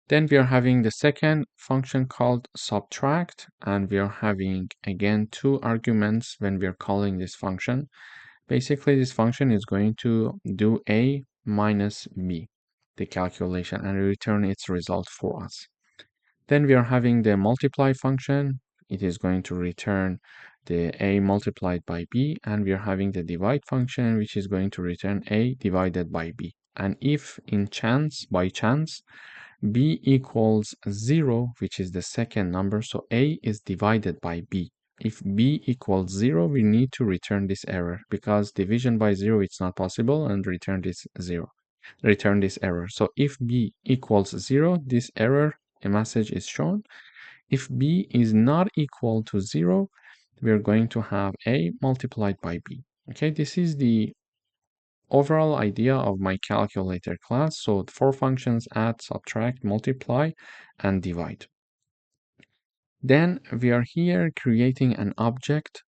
Then we are having the second function called subtract. And we are having, again, two arguments when we are calling this function. Basically, this function is going to do a minus b, the calculation, and return its result for us. Then we are having the multiply function. It is going to return the a multiplied by b, and we are having the divide function, which is going to return a divided by b. And if by chance, b equals 0, which is the second number, so a is divided by b. If b equals 0, we need to return this error because division by 0 it's not possible, and return this error. So if b equals 0, this error, a message is shown. If b is not equal to 0, we're going to have a multiplied by b. Okay, this is the overall idea of my calculator class. So four functions: add, subtract, multiply, and divide. Then we are here creating an object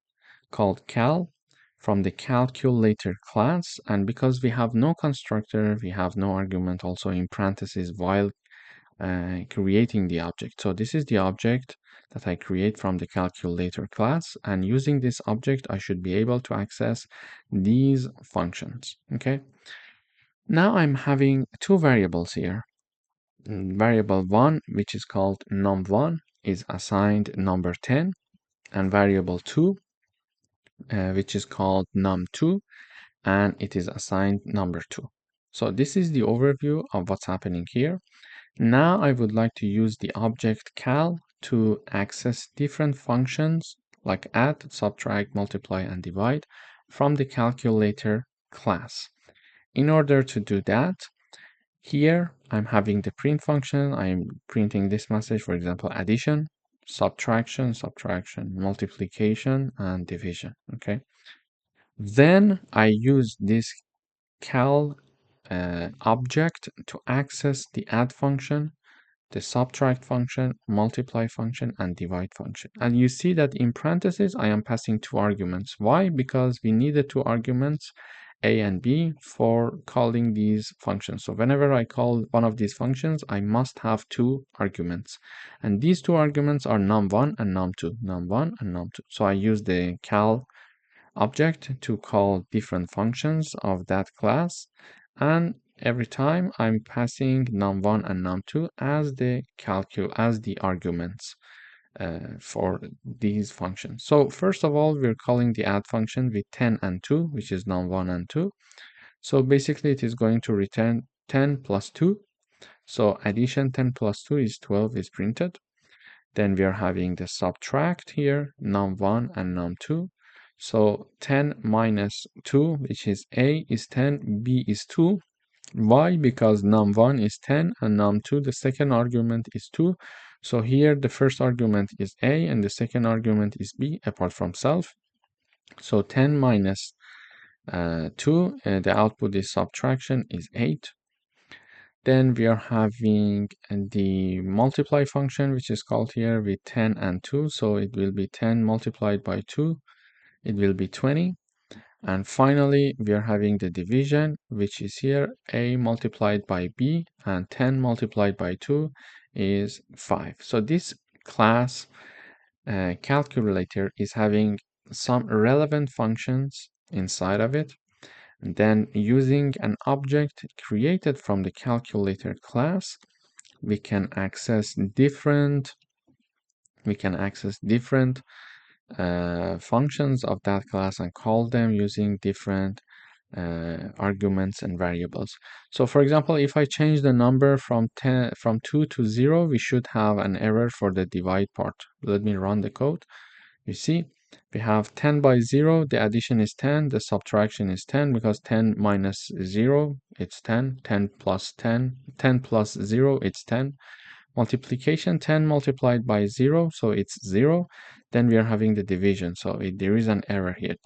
called cal from the calculator class. And because we have no constructor, we have no argument also in parentheses while creating the object. So this is the object that I create from the calculator class, and using this object I should be able to access these functions. Okay, now I'm having two variables here. Variable 1, which is called num1, is assigned number 10, and variable 2, which is called num2, and it is assigned number 2. So this is the overview of what's happening here. Now I would like to use the object cal to access different functions like add, subtract, multiply, and divide from the calculator class. In order to do that, here I'm having the print function. I'm printing this message, for example, addition, subtraction, multiplication, and division. Okay. Then I use this cal object to access the add function, the subtract function, multiply function, and divide function. And you see that in parentheses, I am passing two arguments. Why? Because we needed two arguments A and B for calling these functions. So whenever I call one of these functions, I must have two arguments. And these two arguments are num1 and num2, num1 and num2. So I use the cal object to call different functions of that class. And every time I'm passing num1 and num2 as the arguments for these functions. So first of all, we're calling the add function with 10 and 2, which is num1 and 2. So basically it is going to return 10 plus 2. So addition 10 plus 2 is 12 is printed. Then we are having the subtract here, num1 and num2. So 10 minus 2, which is A, is 10, B is 2. Why? Because num1 is 10 and num2, the second argument is 2. So here the first argument is A and the second argument is B apart from self. So 10 minus 2, the output is subtraction is 8. Then we are having the multiply function, which is called here with 10 and 2. So it will be 10 multiplied by 2. It will be 20. And finally, we are having the division, which is here A multiplied by B, and 10 multiplied by 2 is 5. So this class calculator is having some relevant functions inside of it. And then using an object created from the calculator class, we can access different functions of that class and call them using different arguments and variables. So for example, if I change the number from 2 to 0, we should have an error for the divide part. Let me run the code. You see, we have 10 by 0, the addition is 10, the subtraction is 10 because 10 minus 0, it's 10, 10 plus 10, 10 plus 0, it's 10. Multiplication 10 multiplied by 0, so it's 0. Then we are having the division, so there is an error here,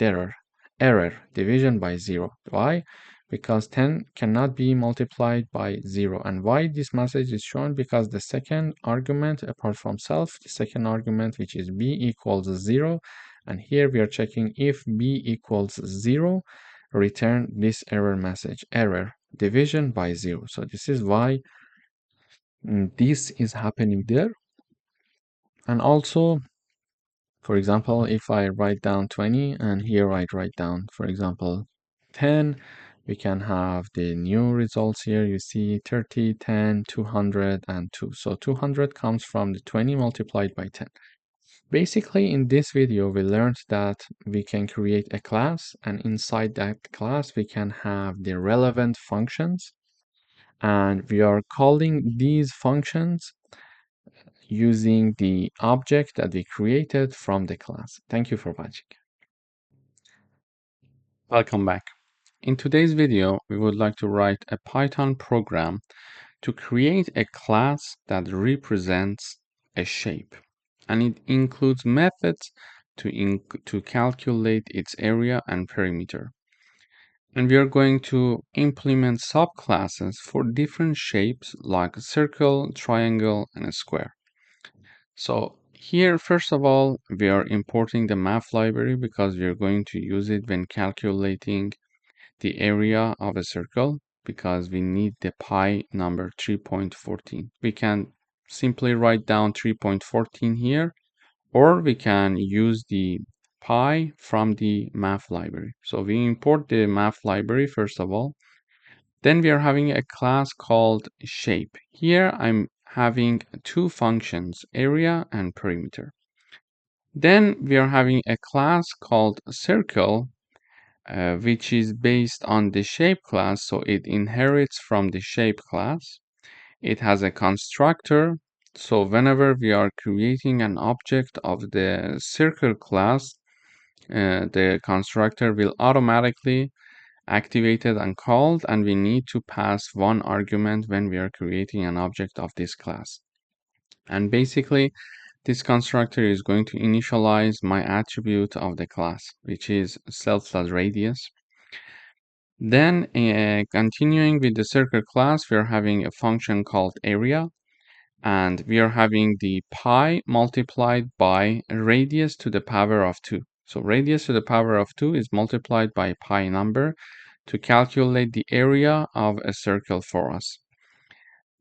error, division by 0. Why? Because 10 cannot be multiplied by 0. And why this message is shown? Because the second argument, apart from self, the second argument, which is b equals 0, and here we are checking if b equals 0, return this error message, error, division by 0. So this is why this is happening there. And also, for example, if I write down 20 and here I write down, for example, 10, we can have the new results here. You see 30, 10, 200, and 2. So 200 comes from the 20 multiplied by 10. Basically, in this video, we learned that we can create a class, and inside that class, we can have the relevant functions. And we are calling these functions using the object that we created from the class. Thank you for watching. Welcome back. In today's video, we would like to write a Python program to create a class that represents a shape. And it includes methods to calculate its area and perimeter. And we are going to implement subclasses for different shapes like a circle, triangle, and a square. So here, first of all, we are importing the math library because we are going to use it when calculating the area of a circle because we need the pi number 3.14. We can simply write down 3.14 here, or we can use the pi from the math library. So we import the math library first of all. Then we are having a class called shape. Here I'm having two functions, area and perimeter. Then we are having a class called circle, which is based on the shape class, so it inherits from the shape class. It has a constructor, so whenever we are creating an object of the circle class, the constructor will automatically activated and called, and we need to pass one argument when we are creating an object of this class. And basically, this constructor is going to initialize my attribute of the class, which is self/radius. Then, continuing with the circle class, we are having a function called area, and we are having the pi multiplied by radius to the power of 2. So radius to the power of 2 is multiplied by pi number. to calculate the area of a circle for us.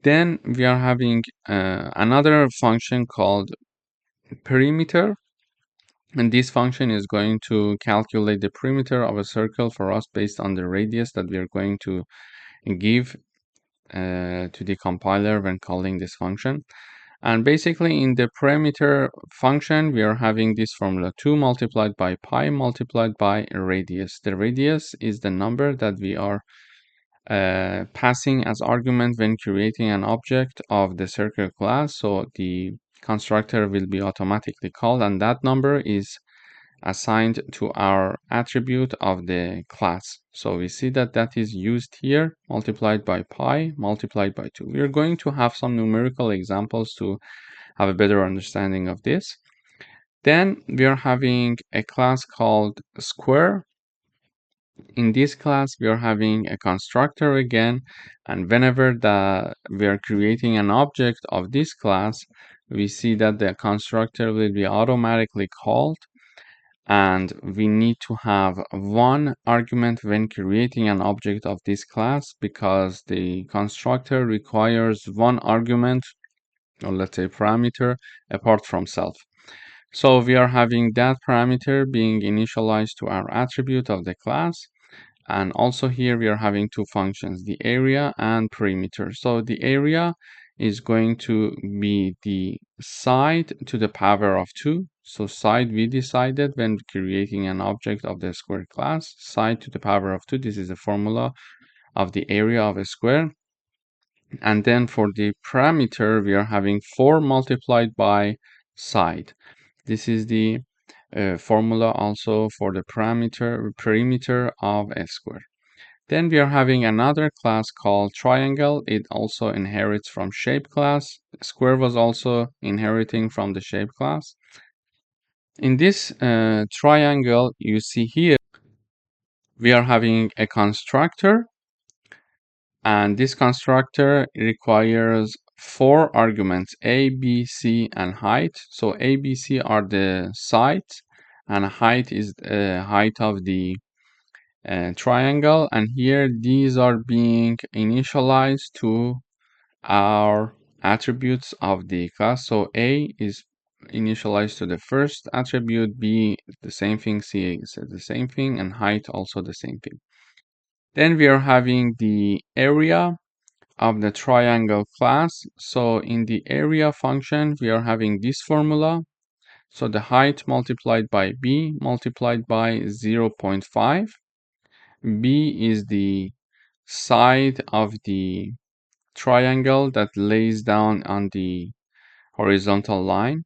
Then we are having another function called perimeter, and this function is going to calculate the perimeter of a circle for us based on the radius that we are going to give to the compiler when calling this function. And basically in the perimeter function, we are having this formula 2 multiplied by pi multiplied by a radius. The radius is the number that we are passing as argument when creating an object of the circle class. So the constructor will be automatically called, and that number is assigned to our attribute of the class. So we see that that is used here, multiplied by pi multiplied by 2. We are going to have some numerical examples to have a better understanding of this. Then we are having a class called square. In this class, we are having a constructor again, and whenever we are creating an object of this class, we see that the constructor will be automatically called, and we need to have one argument when creating an object of this class because the constructor requires one argument, or let's say parameter, apart from self. So we are having that parameter being initialized to our attribute of the class. And also here we are having two functions, the area and perimeter. So the area is going to be the side to the power of 2. So side we decided when creating an object of the square class, side to the power of 2. This is the formula of the area of a square. And then for the parameter, we are having 4 multiplied by side. This is the formula also for the perimeter of a square. Then we are having another class called triangle. It also inherits from shape class. Square was also inheriting from the shape class. In this triangle, you see here, we are having a constructor, and this constructor requires 4 arguments, a, b, c, and height. So a, b, c are the sides, and height is the height of the triangle, and here these are being initialized to our attributes of the class. So a is initialized to the first attribute, b the same thing, c is the same thing, and height also the same thing. Then we are having the area of the triangle class. So in the area function, we are having this formula. So the height multiplied by b multiplied by 0.5. B is the side of the triangle that lays down on the horizontal line.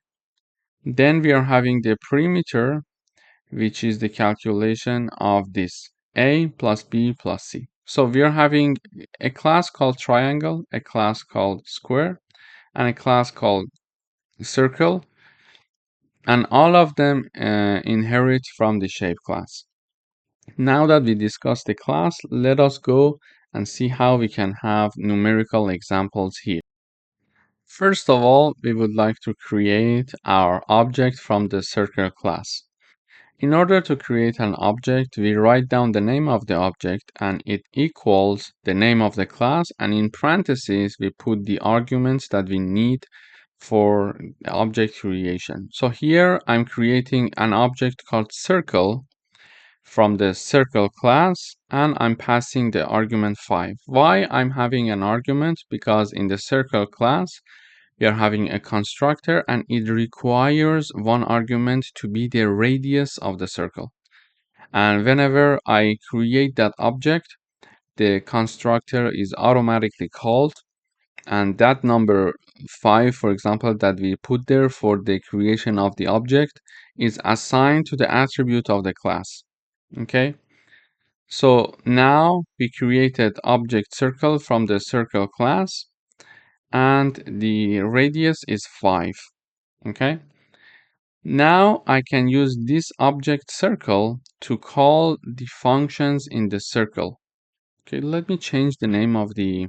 Then we are having the perimeter, which is the calculation of this a plus b plus c. So we are having a class called triangle, a class called square, and a class called circle, and all of them inherit from the shape class. Now that we discussed the class, let us go and see how we can have numerical examples here. First of all, we would like to create our object from the circle class. In order to create an object, we write down the name of the object and it equals the name of the class, and in parentheses we put the arguments that we need for the object creation. So here I'm creating an object called circle from the circle class, and I'm passing the argument 5. Why I'm having an argument? Because in the circle class we are having a constructor and it requires one argument to be the radius of the circle. And whenever I create that object, the constructor is automatically called, and that number 5, for example, that we put there for the creation of the object is assigned to the attribute of the class. Okay, so now we created object circle from the circle class, and the radius is 5. Okay, now I can use this object circle to call the functions in the circle. Okay, let me change the name of the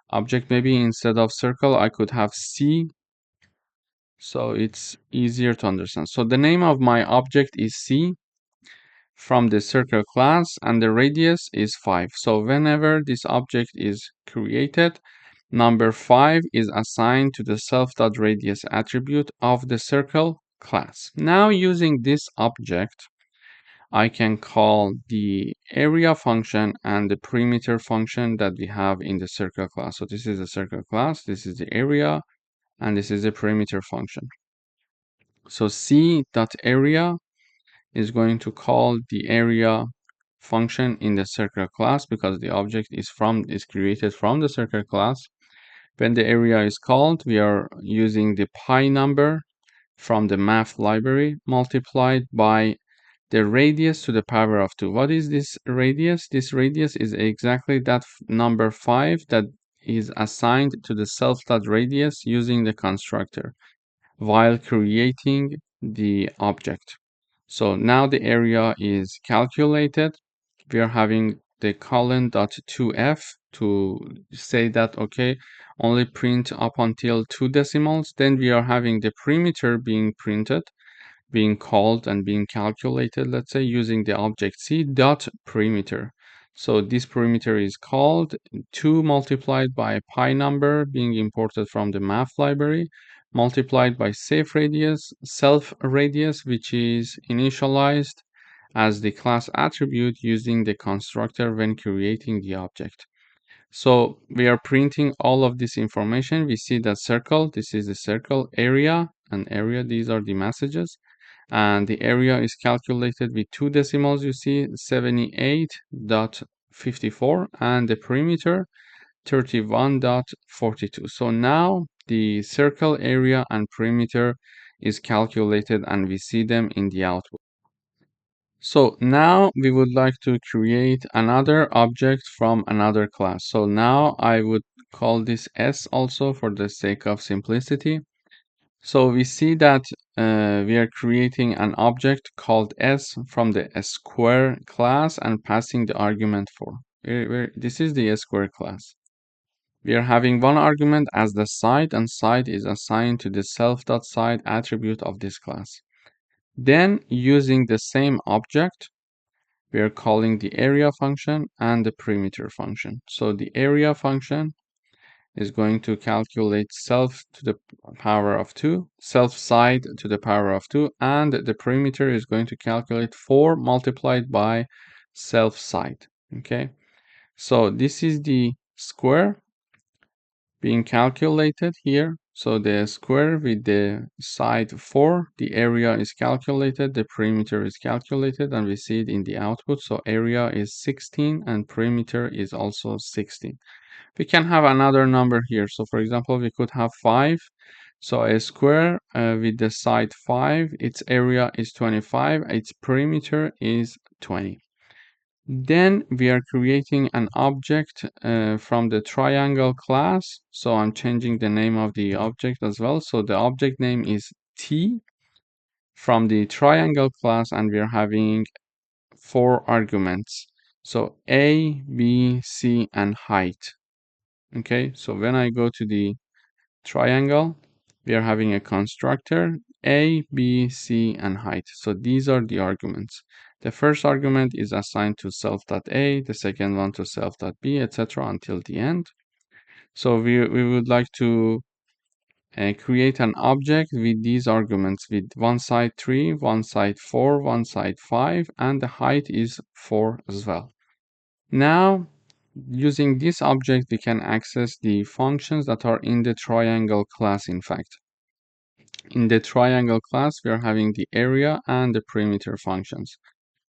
object. Maybe instead of circle I could have C, so it's easier to understand. So the name of my object is C. from the circle class, and the radius is 5. So whenever this object is created, number 5 is assigned to the self.radius attribute of the circle class. Now using this object, I can call the area function and the perimeter function that we have in the circle class. So this is the circle class, this is the area, and this is the perimeter function. So c.area is going to call the area function in the circle class because the object is created from the circle class. When the area is called, we are using the pi number from the math library multiplied by the radius to the power of 2. What is this radius? This radius is exactly that number 5 that is assigned to the self.radius using the constructor while creating the object. So now the area is calculated. We are having the colon.2f to say that, okay, only print up until 2 decimals. Then we are having the perimeter being printed, being called and being calculated, let's say, using the object c dot perimeter. So this perimeter is called 2 multiplied by pi number being imported from the math library, multiplied by self radius, which is initialized as the class attribute using the constructor when creating the object. So we are printing all of this information. We see the circle, this is the circle, area, and area, these are the messages. And the area is calculated with 2 decimals, you see 78.54, and the perimeter 31.42. So now the circle, area, and perimeter is calculated and we see them in the output. So now we would like to create another object from another class. So now I would call this S also for the sake of simplicity. So we see that we are creating an object called S from the square class and passing the argument 4. This is the square class. We are having one argument as the side, and side is assigned to the self.side attribute of this class. Then using the same object, we are calling the area function and the perimeter function. So the area function is going to calculate self to the power of 2, self side to the power of 2, and the perimeter is going to calculate 4 multiplied by self side. Okay, so this is the square being calculated here. So the square with the side 4, the area is calculated, the perimeter is calculated, and we see it in the output. So area is 16 and perimeter is also 16. We can have another number here. So for example, we could have 5. So a square with the side 5, its area is 25, its perimeter is 20. Then we are creating an object from the triangle class. So I'm changing the name of the object as well. So the object name is T from the triangle class, and we are having 4 arguments. So A, B, C, and height. Okay, so when I go to the triangle, we are having a constructor A, B, C, and height. So these are the arguments. The first argument is assigned to self.a, the second one to self.b, etc. until the end. So we would like to create an object with these arguments with one side 3, one side 4, one side 5, and the height is 4 as well. Now, using this object, we can access the functions that are in the triangle class, in fact. In the triangle class, we are having the area and the perimeter functions.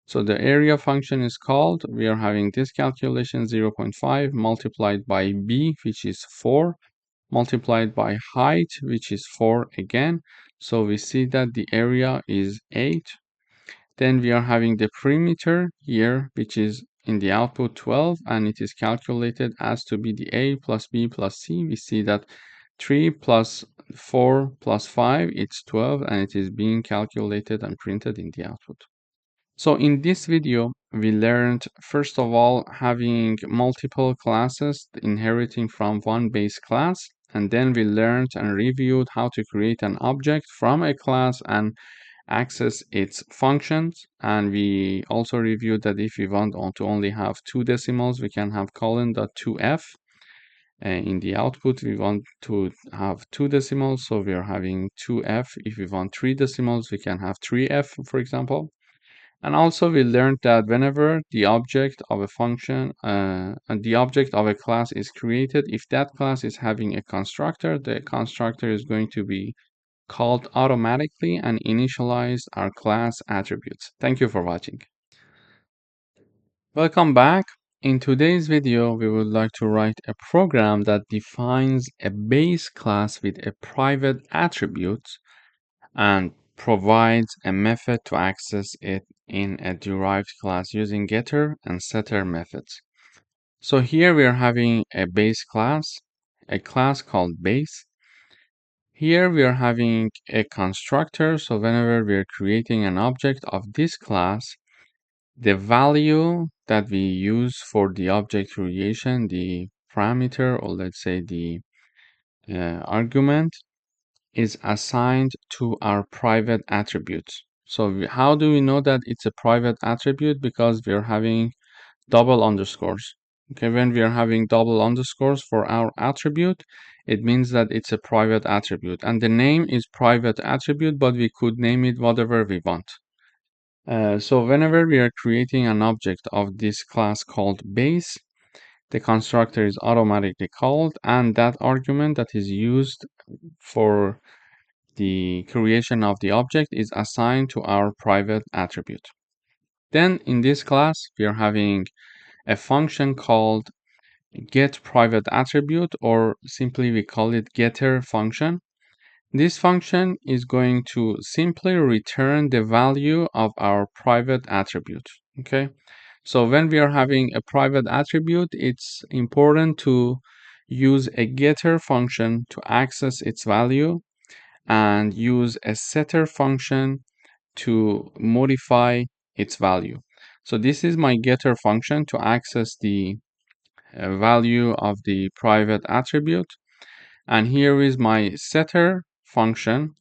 So the area function is called, we are having this calculation 0.5 multiplied by b, which is 4, multiplied by height, which is 4 again. So we see that the area is 8. Then we are having the perimeter here, which is in the output 12, and it is calculated as to be the a plus b plus c. We see that 3 plus 4 plus 5, it's 12, and it is being calculated and printed in the output. So in this video, we learned, first of all, having multiple classes inheriting from one base class, and then we learned and reviewed how to create an object from a class and access its functions. And we also reviewed that if we want to only have two decimals, we can have colon.2f. In the output, we want to have two decimals, so we are having 2f. If we want three decimals, we can have 3f, for example. And also we learned that whenever the object of a function and the object of a class is created, if that class is having a constructor, the constructor is going to be called automatically and initialize our class attributes. Thank you for watching. Welcome back. In today's video, we would like to write a program that defines a base class with a private attribute and provides a method to access it in a derived class using getter and setter methods. So here we are having a base class, a class called base. Here we are having a constructor, so whenever we are creating an object of this class, the value that we use for the object creation, the parameter, or let's say the argument, is assigned to our private attributes. So how do we know that it's a private attribute? Because we are having double underscores. Okay, when we are having double underscores for our attribute, it means that it's a private attribute. And the name is private attribute, but we could name it whatever we want. So whenever we are creating an object of this class called base, the constructor is automatically called, and that argument that is used for the creation of the object is assigned to our private attribute. Then in this class, we are having a function called getPrivateAttribute, or simply we call it getter function. This function is going to simply return the value of our private attribute. Okay, so when we are having a private attribute, it's important to use a getter function to access its value and use a setter function to modify its value. So this is my getter function to access the value of the private attribute. And here is my setter function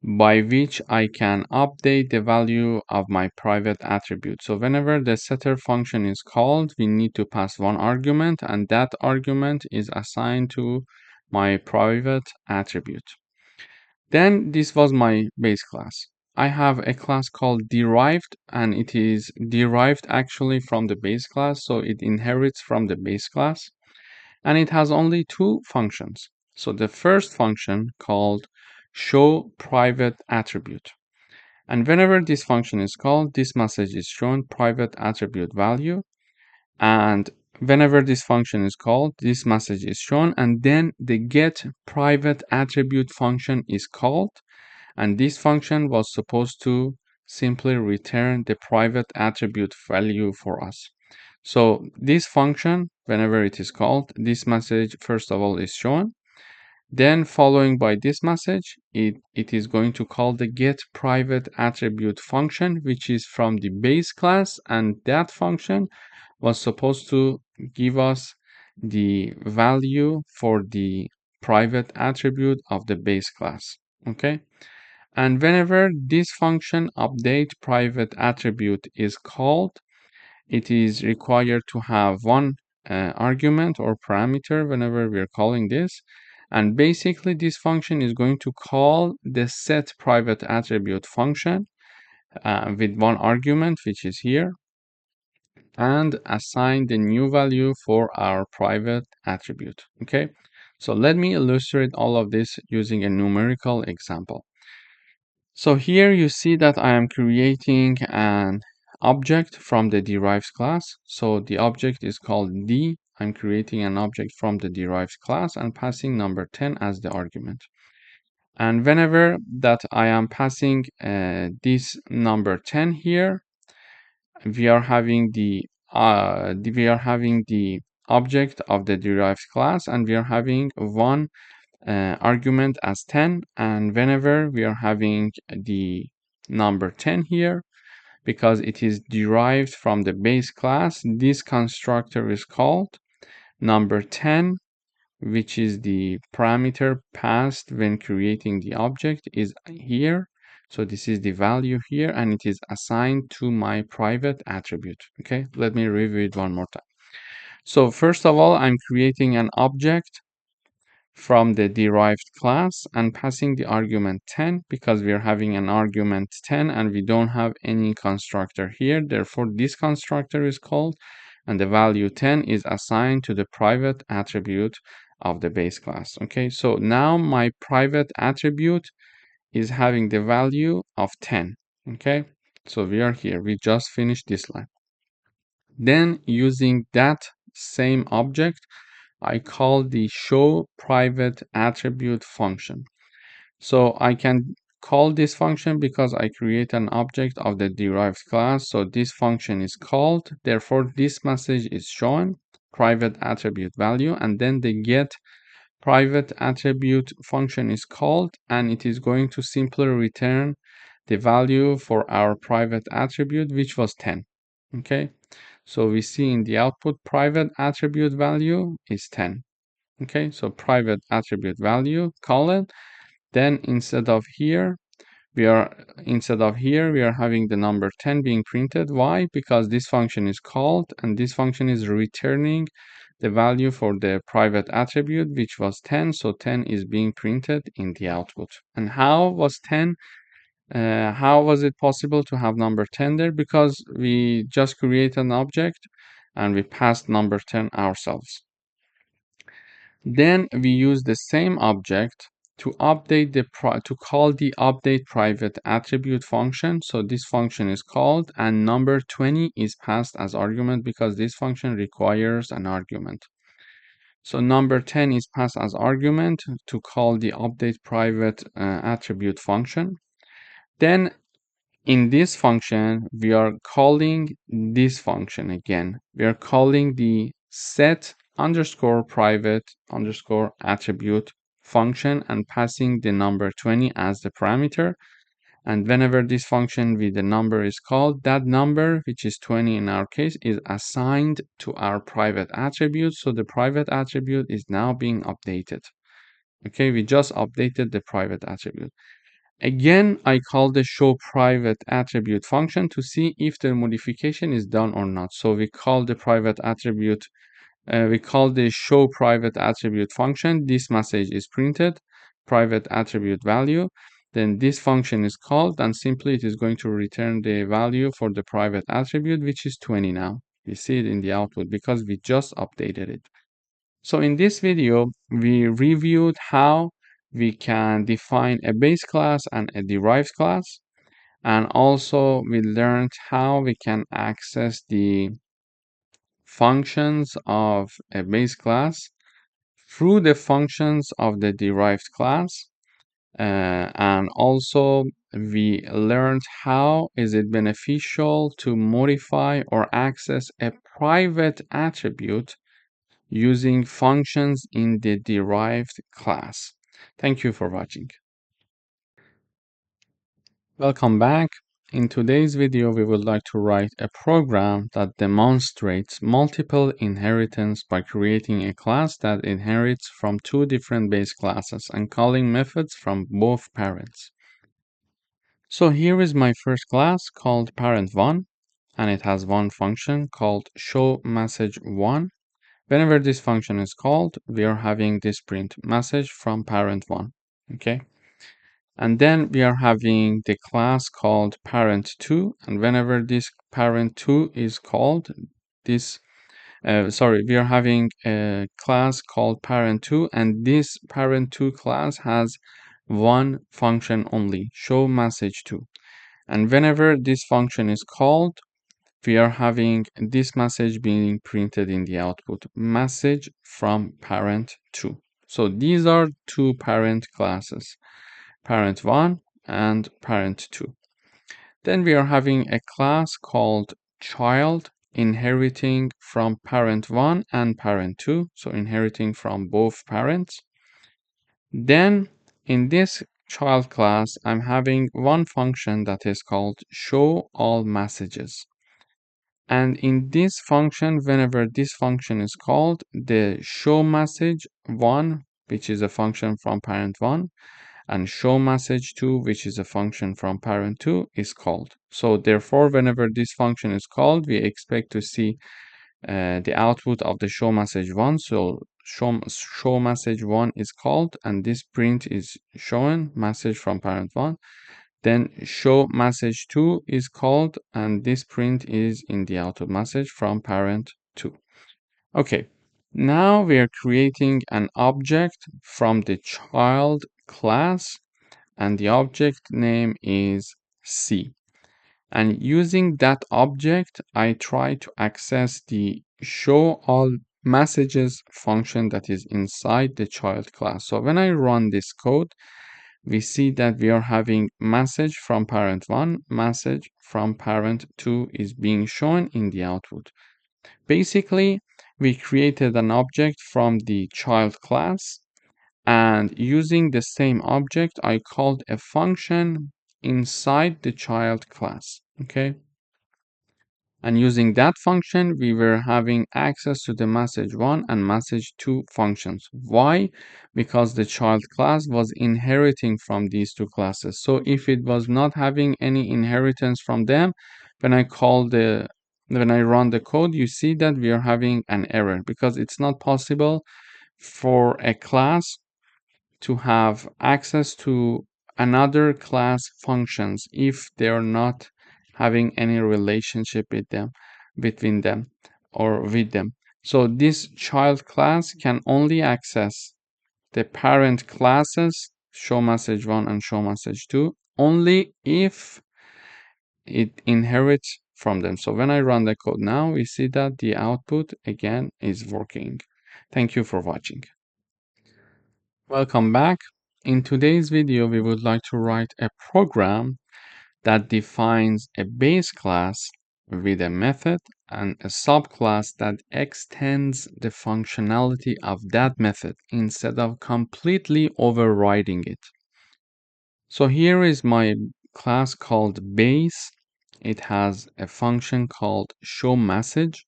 by which I can update the value of my private attribute. So whenever the setter function is called, we need to pass one argument, and that argument is assigned to my private attribute. Then this was my base class. I have a class called derived, and it is derived actually from the base class, so it inherits from the base class. And it has only two functions. So the first function called show private attribute. And whenever this function is called, this message is shown private attribute value. And whenever this function is called, this message is shown, and then the get private attribute function is called. And this function was supposed to simply return the private attribute value for us. So this function, whenever it is called, this message first of all is shown. Then following by this message, it is going to call the get private attribute function, which is from the base class, and that function was supposed to give us the value for the private attribute of the base class. Okay, and whenever this function update private attribute is called, it is required to have one argument or parameter whenever we are calling this. And basically this function is going to call the set private attribute function with one argument, which is here, and assign the new value for our private attribute. Okay, so let me illustrate all of this using a numerical example. So here you see that I am creating an object from the derived class. So the object is called D. I'm creating an object from the derived class and passing number 10 as the argument. And whenever that I am passing this number 10 here, we are having the object of the derived class, and we are having one argument as 10. And whenever we are having the number 10 here, because it is derived from the base class, this constructor is called. Number 10, which is the parameter passed when creating the object, is here. So this is the value here, and it is assigned to my private attribute. Okay, let me review it one more time. So first of all, I'm creating an object from the derived class and passing the argument 10 because we are having an argument 10 and we don't have any constructor here. Therefore, this constructor is called, and the value 10 is assigned to the private attribute of the base class. Okay, so now my private attribute is having the value of 10. Okay, so we are here. We just finished this line. Then using that same object, I call the show private attribute function. So I can call this function because I create an object of the derived class. So this function is called. Therefore, this message is shown, private attribute value, and then the get private attribute function is called, and it is going to simply return the value for our private attribute, which was 10. Okay, so we see in the output private attribute value is 10. Okay, so private attribute value, call it. Then instead of here we are having the number 10 being printed. Why? Because this function is called and this function is returning the value for the private attribute, which was 10. So 10 is being printed in the output. And how was 10? How was it possible to have number 10 there? Because we just create an object and we passed number 10 ourselves. Then we use the same object to update to call the update private attribute function. So this function is called and number 20 is passed as argument because this function requires an argument. So number 10 is passed as argument to call the update private attribute function. Then in this function, we are calling this function again. We are calling the set underscore private underscore attribute function and passing the number 20 as the parameter. And whenever this function with the number is called, that number, which is 20 in our case, is assigned to our private attribute. So the private attribute is now being updated. Okay, we just updated the private attribute. Again, I call the show private attribute function to see if the modification is done or not. So we call the private attribute, we call the show private attribute function. This message is printed, private attribute value. Then this function is called and simply it is going to return the value for the private attribute, which is 20 now. You see it in the output because we just updated it. So in this video, we reviewed how we can define a base class and a derived class. And also we learned how we can access the functions of a base class through the functions of the derived class. And also we learned how is it beneficial to modify or access a private attribute using functions in the derived class. Thank you for watching. Welcome back. In today's video, we would like to write a program that demonstrates multiple inheritance by creating a class that inherits from two different base classes and calling methods from both parents. So here is my first class called parent1, and it has one function called show message 1. Whenever this function is called, we are having this print message from parent1, okay? And then we are having the class called parent2, and whenever this parent2 is called, we are having a class called parent2, and this parent2 class has one function only, show message 2. And whenever this function is called, we are having this message being printed in the output, message from parent2. So these are two parent classes, parent1 and parent2. Then we are having a class called child inheriting from parent1 and parent2, so inheriting from both parents. Then in this child class, I'm having one function that is called show all messages. And in this function, whenever this function is called, the show message 1, which is a function from parent1, and show message to, which is a function from parent 2, is called. So therefore, whenever this function is called, we expect to see the output of the show message 1. So show message 1 is called, and this print is showing message from parent 1. Then show message 2 is called, and this print is in the output message from parent 2. Okay, now we are creating an object from the child class, and the object name is C. And using that object, I try to access the show all messages function that is inside the child class. So when I run this code, we see that we are having message from parent 1, message from parent 2 is being shown in the output. Basically, we created an object from the child class, and using the same object, I called a function inside the child class. Okay. And using that function, we were having access to the message 1 and message 2 functions. Why? Because the child class was inheriting from these two classes. So if it was not having any inheritance from them, when I run the code, you see that we are having an error because it's not possible for a class to have access to another class functions if they are not having any relationship with them, between them, or with them. So this child class can only access the parent classes show message 1 and show message 2 only if it inherits from them. So when I run the code now, we see that the output again is working. Thank you for watching. Welcome back. In today's video, we would like to write a program that defines a base class with a method and a subclass that extends the functionality of that method instead of completely overriding it. So here is my class called base. It has a function called show message,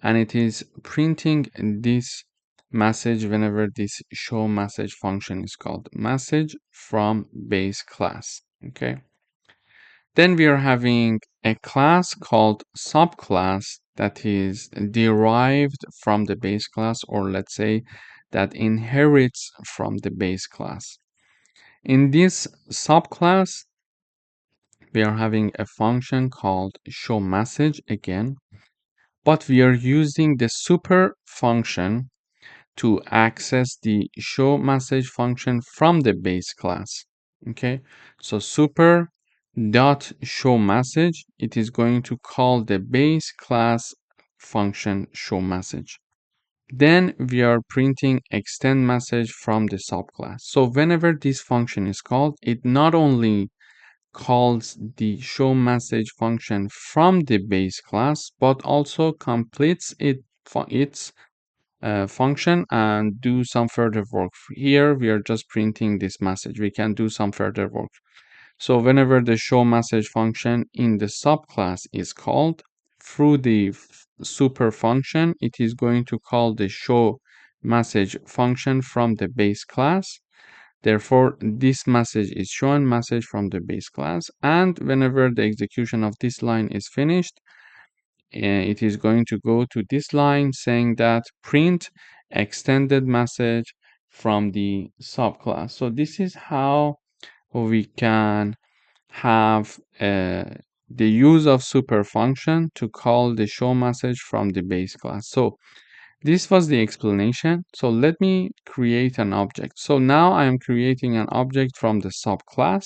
and it is printing this message whenever this show message function is called, message from base class. Okay. Then we are having a class called subclass that is derived from the base class, or let's say that inherits from the base class. In this subclass, we are having a function called show message again, but we are using the super function to access the show message function from the base class. Okay, so super dot show message, it is going to call the base class function show message. Then we are printing extend message from the subclass. So whenever this function is called, it not only calls the show message function from the base class, but also completes its function and do some further work. Here we are just printing this message. We can do some further work. So whenever the show message function in the subclass is called through the super function, it is going to call the show message function from the base class. Therefore, this message is shown message from the base class, and whenever the execution of this line is finished, it is going to go to this line saying that print extended message from the subclass. So this is how we can have the use of super function to call the show message from the base class. So this was the explanation. So let me create an object. So now I am creating an object from the subclass.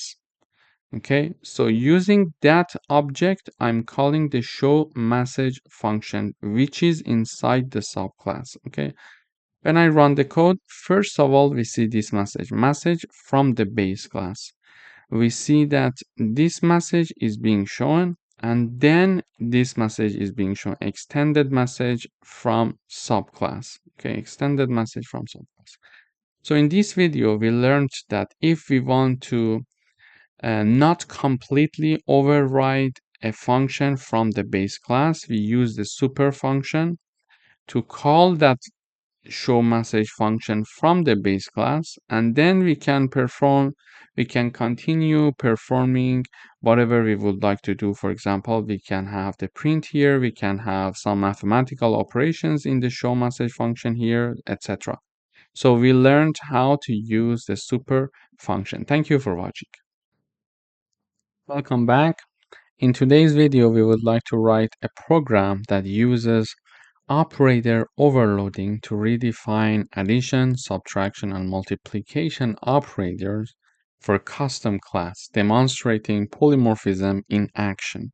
Okay, so using that object, I'm calling the show message function, which is inside the subclass. Okay, when I run the code, first of all, we see this message from the base class. We see that this message is being shown, and then this message is being shown, extended message from subclass. Okay, extended message from subclass. So in this video, we learned that if we want to not completely override a function from the base class, we use the super function to call that show message function from the base class, and then we can continue performing whatever we would like to do. For example, we can have the print here, we can have some mathematical operations in the show message function here, etc. So we learned how to use the super function. Thank you for watching. Welcome back. In today's video, we would like to write a program that uses operator overloading to redefine addition, subtraction, and multiplication operators for custom class, demonstrating polymorphism in action.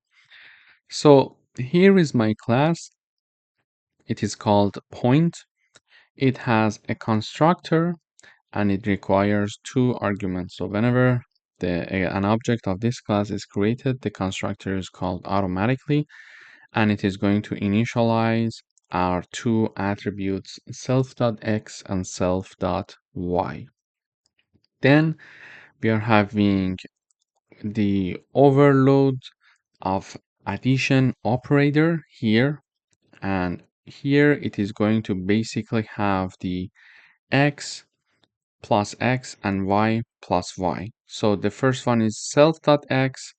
So here is my class. It is called point. It has a constructor and it requires 2 arguments. So whenever an object of this class is created, the constructor is called automatically, and it is going to initialize our 2 attributes self.x and self.y. Then we are having the overload of addition operator here, and here it is going to basically have the x plus x and y plus y. So the first one is self.x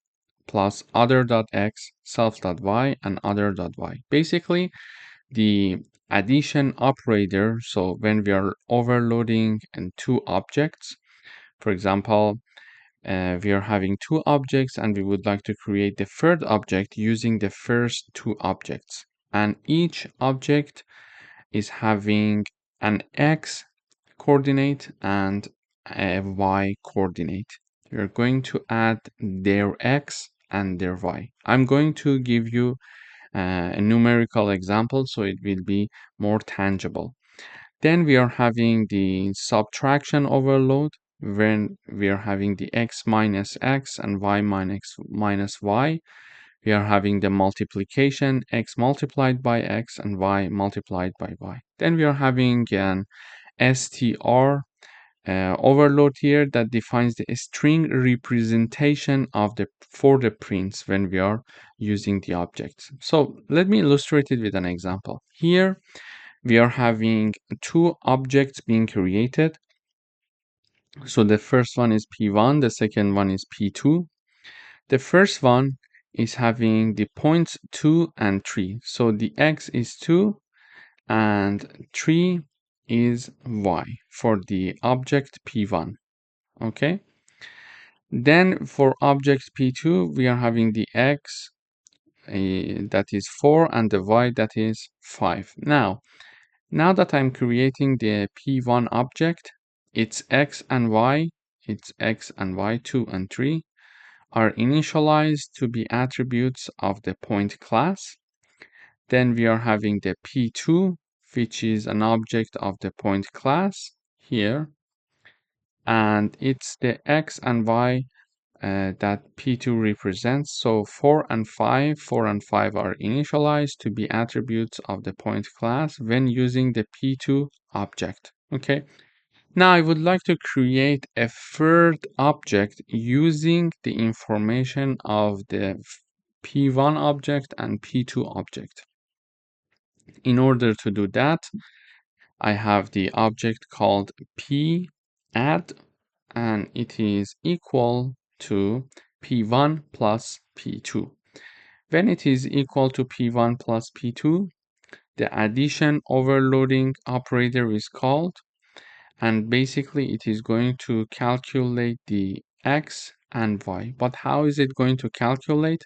plus other.x, self.y, and other.y. Basically, the addition operator, so when we are overloading in 2 objects, for example, we are having 2 objects and we would like to create the third object using the first 2 objects. And each object is having an x coordinate and a y coordinate. You're going to add their x and their y. I'm going to give you a numerical example so it will be more tangible. Then we are having the subtraction overload when we are having the x minus x and y minus y. We are having the multiplication x multiplied by x and y multiplied by y. Then we are having an str overload here that defines the string representation of for the prints when we are using the objects. So let me illustrate it with an example. Here we are having 2 objects being created. So the first one is P1, the second one is P2. The first one is having the points 2 and 3. So the x is 2 and 3 is y for the object P1. Okay. Then for object P2, we are having the x that is 4 and the y that is 5. Now that I'm creating the P1 object, its x and y, 2 and 3, are initialized to be attributes of the point class. Then we are having the P2, which is an object of the point class here, and it's the x and y that P2 represents. So 4 and 5 are initialized to be attributes of the point class when using the P2 object. Okay. Now I would like to create a third object using the information of the P1 object and P2 object. In order to do that, I have the object called P add, and it is equal to P1 plus P2. When it is equal to P1 plus P2, the addition overloading operator is called, and basically it is going to calculate the x and y. But how is it going to calculate?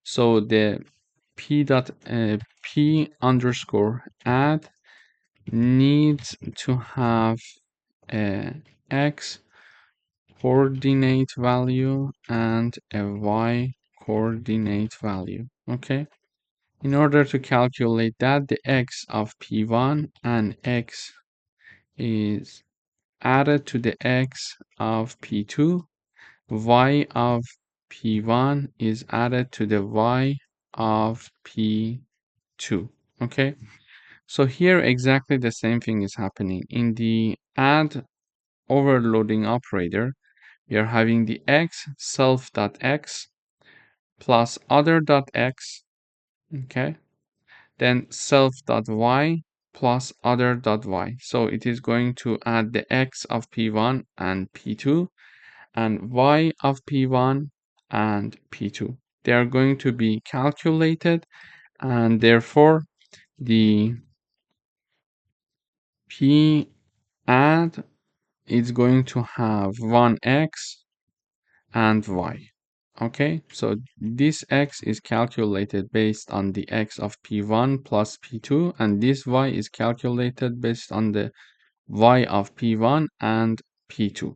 So the p underscore add needs to have a x coordinate value and a y coordinate value. Okay. In order to calculate that, the x of P1 and x is added to the x of P2. Y of P1 is added to the y of P2. Okay. So here exactly the same thing is happening. In the add overloading operator, we are having the x self.x plus other.x, okay, then self.y plus other.y. So it is going to add the x of p1 and p2 and y of p1 and p2. They are going to be calculated, and therefore the p add is going to have one x and y. Okay, so this x is calculated based on the x of p1 plus p2, and this y is calculated based on the y of p1 and p2.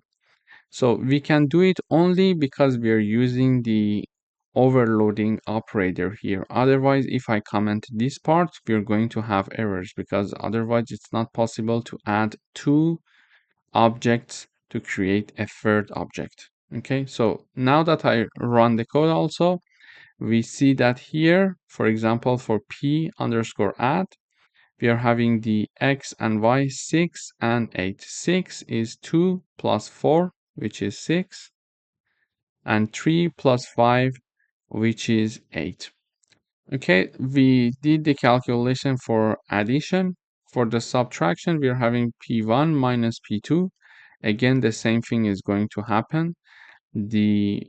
So we can do it only because we are using the overloading operator here. Otherwise, if I comment this part, we're going to have errors, because otherwise it's not possible to add two objects to create a third object. Okay, so now that I run the code also, we see that here, for example, for p underscore add, we are having the x and y 6 and 8. 6 is 2 plus 4, which is 6, and 3 plus 5, which is 8. Okay, we did the calculation for addition. For the subtraction, we are having p1 minus p2. Again, the same thing is going to happen. The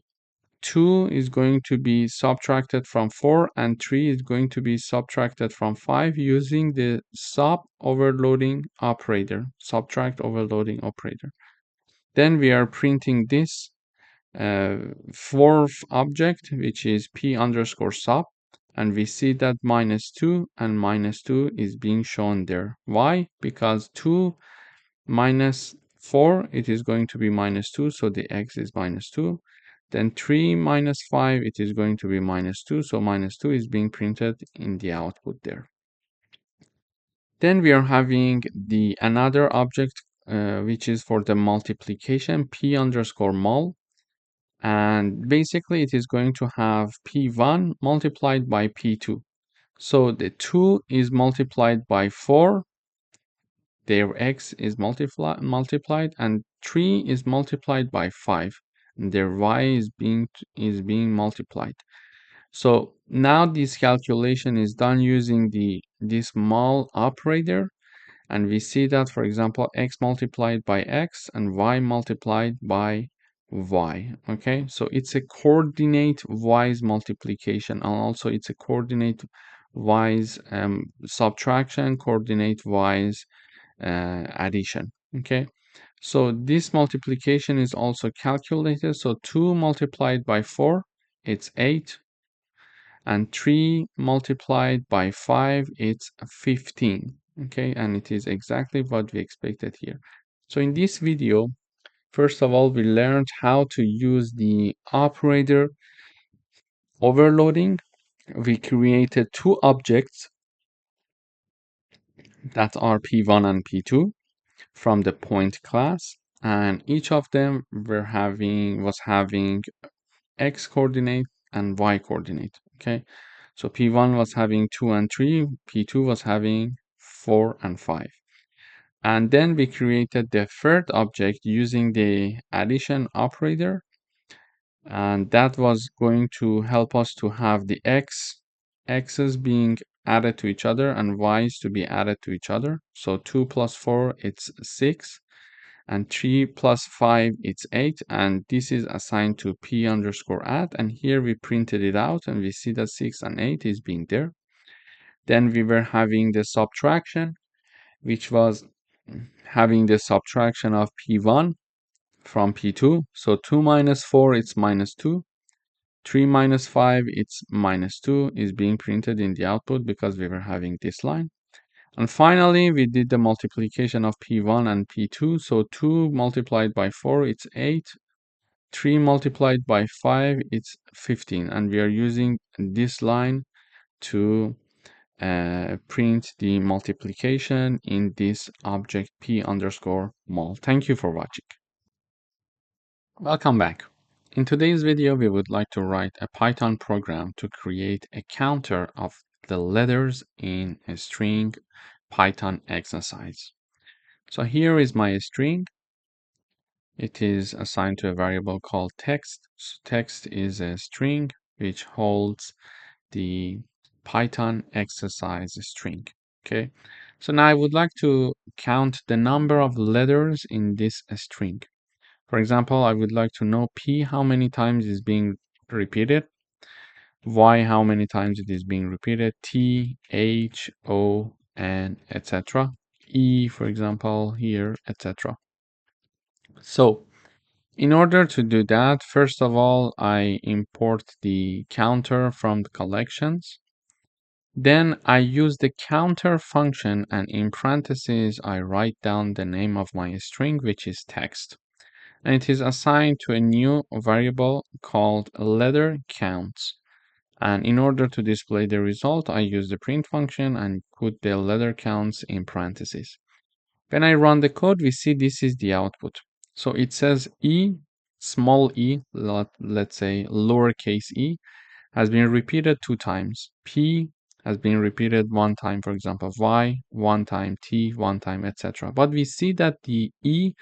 2 is going to be subtracted from 4, and 3 is going to be subtracted from 5 using the subtract overloading operator. Then we are printing this fourth object, which is p underscore sub, and we see that -2 and -2 is being shown there. Why? Because 2 minus 4, it is going to be -2, so the x is -2. Then 3 minus 5, it is going to be -2, so -2 is being printed in the output there. Then we are having the another object, which is for the multiplication, p underscore mul, and basically it is going to have p1 multiplied by p2. So the 2 is multiplied by 4, their x is multiplied, and 3 is multiplied by 5, and their y is being multiplied. So now this calculation is done using this mul operator, and we see that, for example, x multiplied by x and y multiplied by y. Okay, so it's a coordinate wise multiplication, and also it's a coordinate wise subtraction, coordinate wise addition. Okay, so this multiplication is also calculated. So 2 multiplied by 4, it's 8, and 3 multiplied by 5, it's 15. Okay, and it is exactly what we expected here. So in this video, first of all, we learned how to use the operator overloading. We created two objects that are p1 and p2 from the point class, and each of them was having x coordinate and y coordinate. Okay, so p1 was having 2 and 3, p2 was having 4 and 5. And then we created the third object using the addition operator, and that was going to help us to have the x's being added to each other and y's to be added to each other. So 2 plus 4, it's 6, and 3 plus 5, it's 8, and this is assigned to p underscore add, and here we printed it out, and we see that 6 and 8 is being there. Then we were having the subtraction, which was having the subtraction of p1 from p2. So 2 minus 4, it's -2. 3 minus 5, it's -2, is being printed in the output because we were having this line. And finally, we did the multiplication of p1 and p2. So 2 multiplied by 4, it's 8. 3 multiplied by 5, it's 15. And we are using this line to print the multiplication in this object p underscore mul. Thank you for watching. Welcome back. In today's video, we would like to write a Python program to create a counter of the letters in a string Python exercise. So here is my string. It is assigned to a variable called text. So text is a string which holds the Python exercise string. Okay, So now I would like to count the number of letters in this string. For example, I would like to know P how many times is being repeated, Y how many times it is being repeated, T, H, O, and etc. E, for example, here, etc. So in order to do that, first of all, I import the counter from the collections. Then I use the counter function, and in parentheses, I write down the name of my string, which is text. And it is assigned to a new variable called letter counts. And in order to display the result, I use the print function and put the letter counts in parentheses. When I run the code, we see this is the output. So it says E, small e, let's say lowercase e, has been repeated 2 times. P has been repeated 1 time, for example, Y, 1 time, T, 1 time, etc. But we see that the E,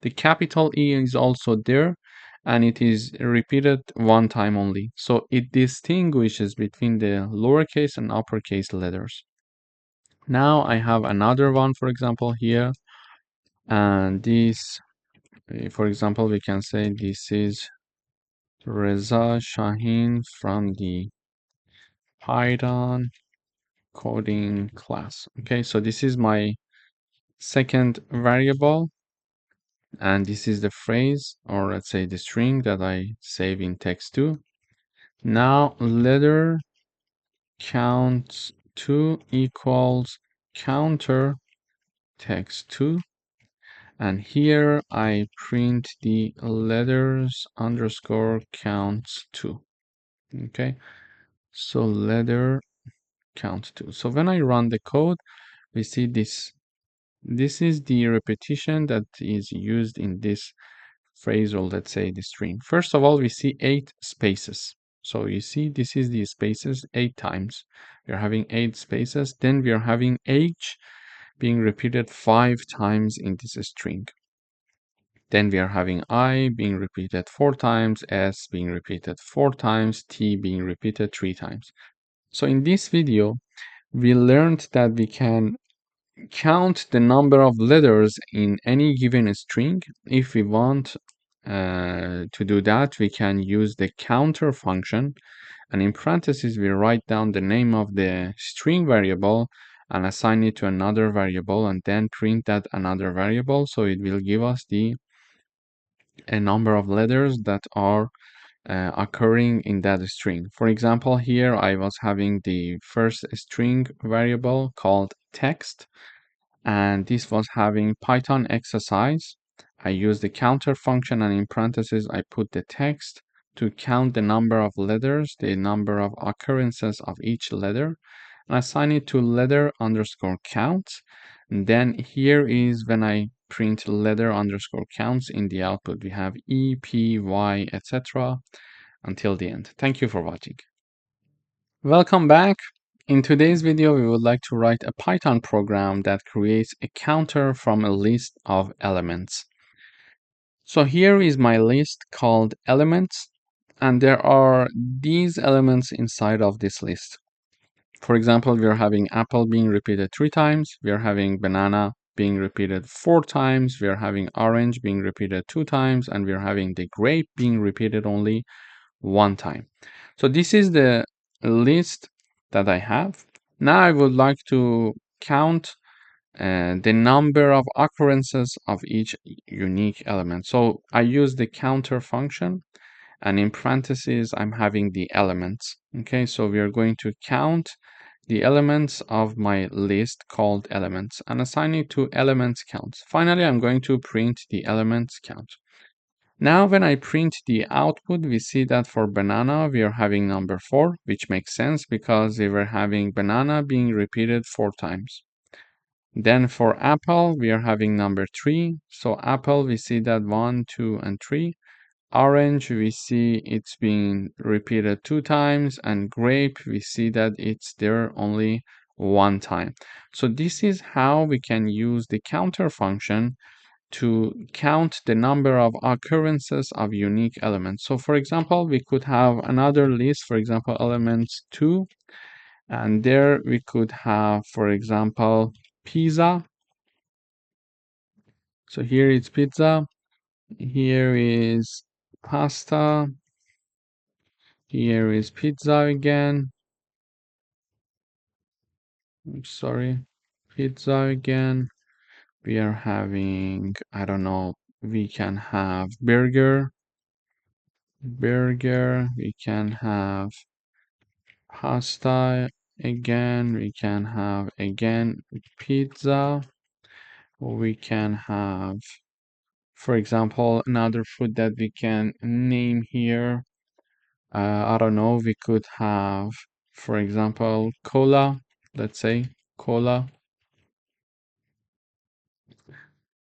the capital E is also there, and it is repeated 1 time only. So it distinguishes between the lowercase and uppercase letters. Now I have another one, for example, here, and this, for example, we can say this is Reza Shaheen from the Python coding class. Okay, so this is my second variable, and this is the phrase, or let's say the string that I save in text2. Now letter count 2 equals counter text2, and here I print the letters underscore counts 2. Okay, so letter count 2. So when I run the code, we see this. This is the repetition that is used in this phrase, or let's say the string. First of all, we see 8 spaces. So you see this is the spaces 8 times. We are having 8 spaces. Then we are having H being repeated 5 times in this string. Then we are having I being repeated 4 times, S being repeated 4 times, T being repeated 3 times. So in this video, we learned that we can count the number of letters in any given string. If we want to do that, we can use the counter function, and in parentheses we write down the name of the string variable and assign it to another variable, and then print that another variable, so it will give us a number of letters that are occurring in that string. For example, here I was having the first string variable called text, and this was having Python exercise. I use the counter function, and in parentheses I put the text to count the number of letters, the number of occurrences of each letter, and assign it to letter underscore counts. And then here is when I print letter underscore counts in the output. We have E, P, Y, etc. until the end. Thank you for watching. Welcome back. In today's video, we would like to write a Python program that creates a counter from a list of elements. So here is my list called elements, and there are these elements inside of this list. For example, we are having apple being repeated 3 times, we are having banana being repeated 4 times, we are having orange being repeated 2 times, and we are having the grape being repeated only 1 time. So this is the list that I have. Now I would like to count the number of occurrences of each unique element. So I use the counter function, and in parentheses I'm having the elements. Okay, so we are going to count the elements of my list called elements and assign it to elements count. Finally, I'm going to print the elements count. Now when I print the output, we see that for banana we are having number 4, which makes sense because we were having banana being repeated 4 times. Then for apple we are having number 3, so apple we see that 1, 2, and 3. Orange we see it's being repeated 2 times, and grape we see that it's there only 1 time. So this is how we can use the counter function to count the number of occurrences of unique elements. So for example, we could have another list, for example, elements 2, and there we could have, for example, pizza. So here it's pizza. Here is pasta. Here is pizza again. I'm sorry. Pizza again. We are having, I don't know, we can have burger. We can have pasta again. We can have again pizza. We can have, for example, another food that we can name here. I don't know, we could have, for example, cola, let's say cola.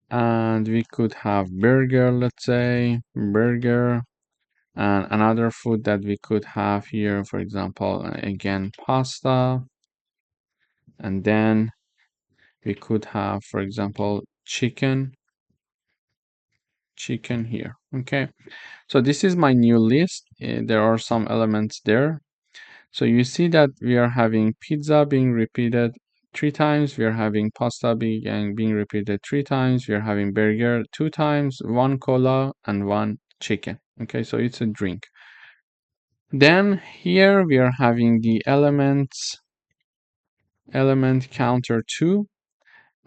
And we could have burger, let's say burger. And another food that we could have here, for example, again, pasta. And then we could have, for example, chicken here. Okay, so this is my new list. There are some elements there. So you see that we are having pizza being repeated 3 times, we are having pasta being repeated 3 times, we are having burger 2 times, one cola and one chicken. Okay, so it's a drink. Then here we are having the element counter 2,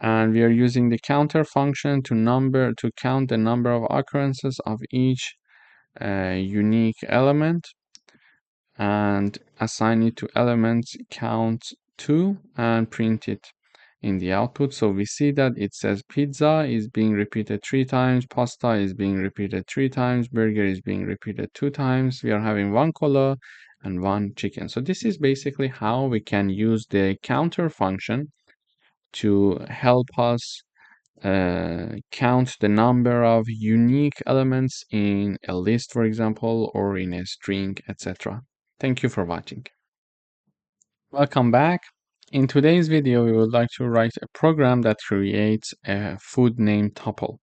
and we are using the counter function to count the number of occurrences of each unique element and assign it to elements count 2 and print it in the output. So we see that it says pizza is being repeated 3 times, pasta is being repeated 3 times, burger is being repeated 2 times. We are having one cola and one chicken. So this is basically how we can use the counter function to help us count the number of unique elements in a list, for example, or in a string, etc. Thank you for watching. Welcome back. In today's video, we would like to write a program that creates a food name tuple.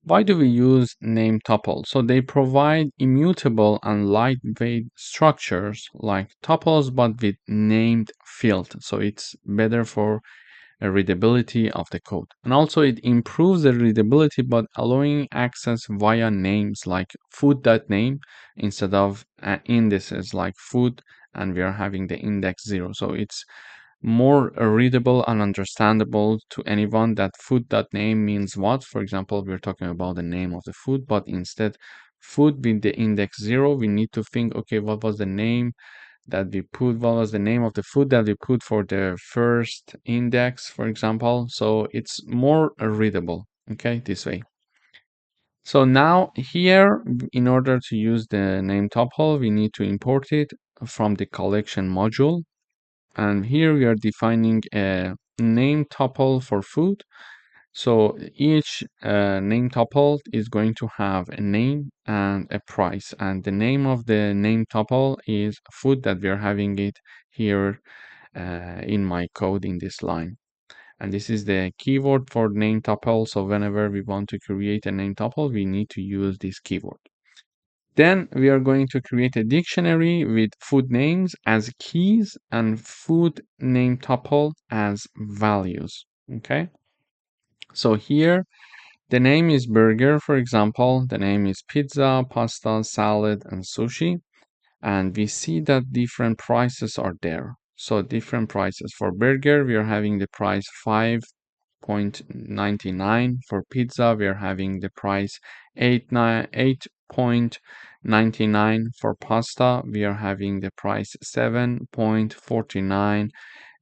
Why do we use name tuples? So they provide immutable and lightweight structures like tuples, but with named field. So it's better for readability of the code. And also it improves the readability, but allowing access via names like food.name instead of indices like food, and we are having the index 0. So it's more readable and understandable to anyone that food.name means what. For example, we're talking about the name of the food, but instead food with the index 0, we need to think, okay, what was the name that we put, what was the name of the food that we put for the first index, for example. So it's more readable, okay, this way. So now here, in order to use the name tuple, we need to import it from the collection module. And here we are defining a name tuple for food. So each name tuple is going to have a name and a price, and the name of the name tuple is food that we are having it here in my code in this line. And this is the keyword for name tuple. So whenever we want to create a name tuple, we need to use this keyword. Then we are going to create a dictionary with food names as keys and food name tuple as values. Okay. So here the name is burger, for example. The name is pizza, pasta, salad, and sushi. And we see that different prices are there. So different prices. For burger, we are having the price 5.99. For pizza, we are having the price 8.99. For pasta, we are having the price 7.49.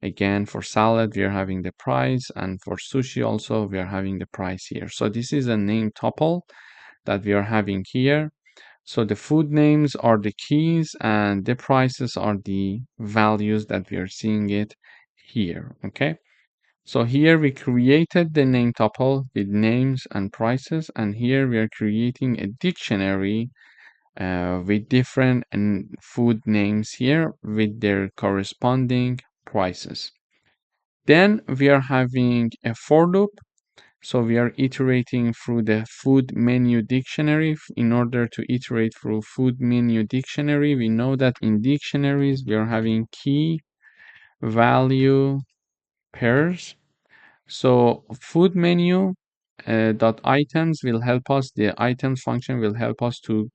Again, for salad, we are having the price, and for sushi also, we are having the price here. So this is a name tuple that we are having here. So the food names are the keys and the prices are the values that we are seeing it here, okay? So here we created the name tuple with names and prices, and here we are creating a dictionary with different food names here with their corresponding prices. Then we are having a for loop. So we are iterating through the food menu dictionary. In order to iterate through food menu dictionary, we know that in dictionaries we are having key value pairs, So food menu dot items will help us, the items function will help us to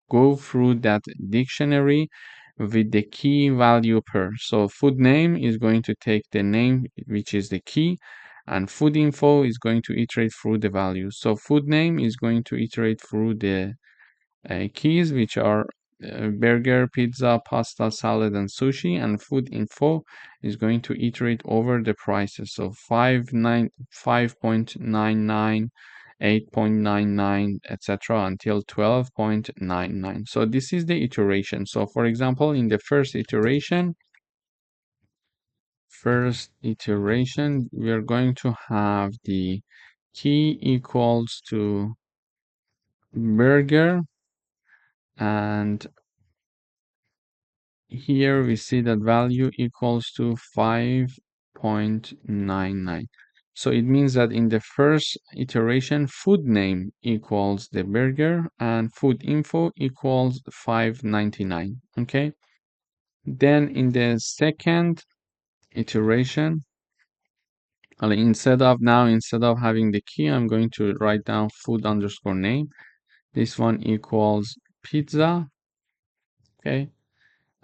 go through that dictionary with the key value per. So food name is going to take the name, which is the key, and food info is going to iterate through the values. So food name is going to iterate through the keys, which are burger, pizza, pasta, salad, and sushi, and food info is going to iterate over the prices. So 5.99, 8.99, etc. until 12.99. So this is the iteration. So for example, in the first iteration, we are going to have the key equals to burger, and here we see that value equals to 5.99. So it means that in the first iteration, food name equals the burger and food info equals 5.99. Okay. Then in the second iteration, instead of having the key, I'm going to write down food underscore name. This one equals pizza. Okay.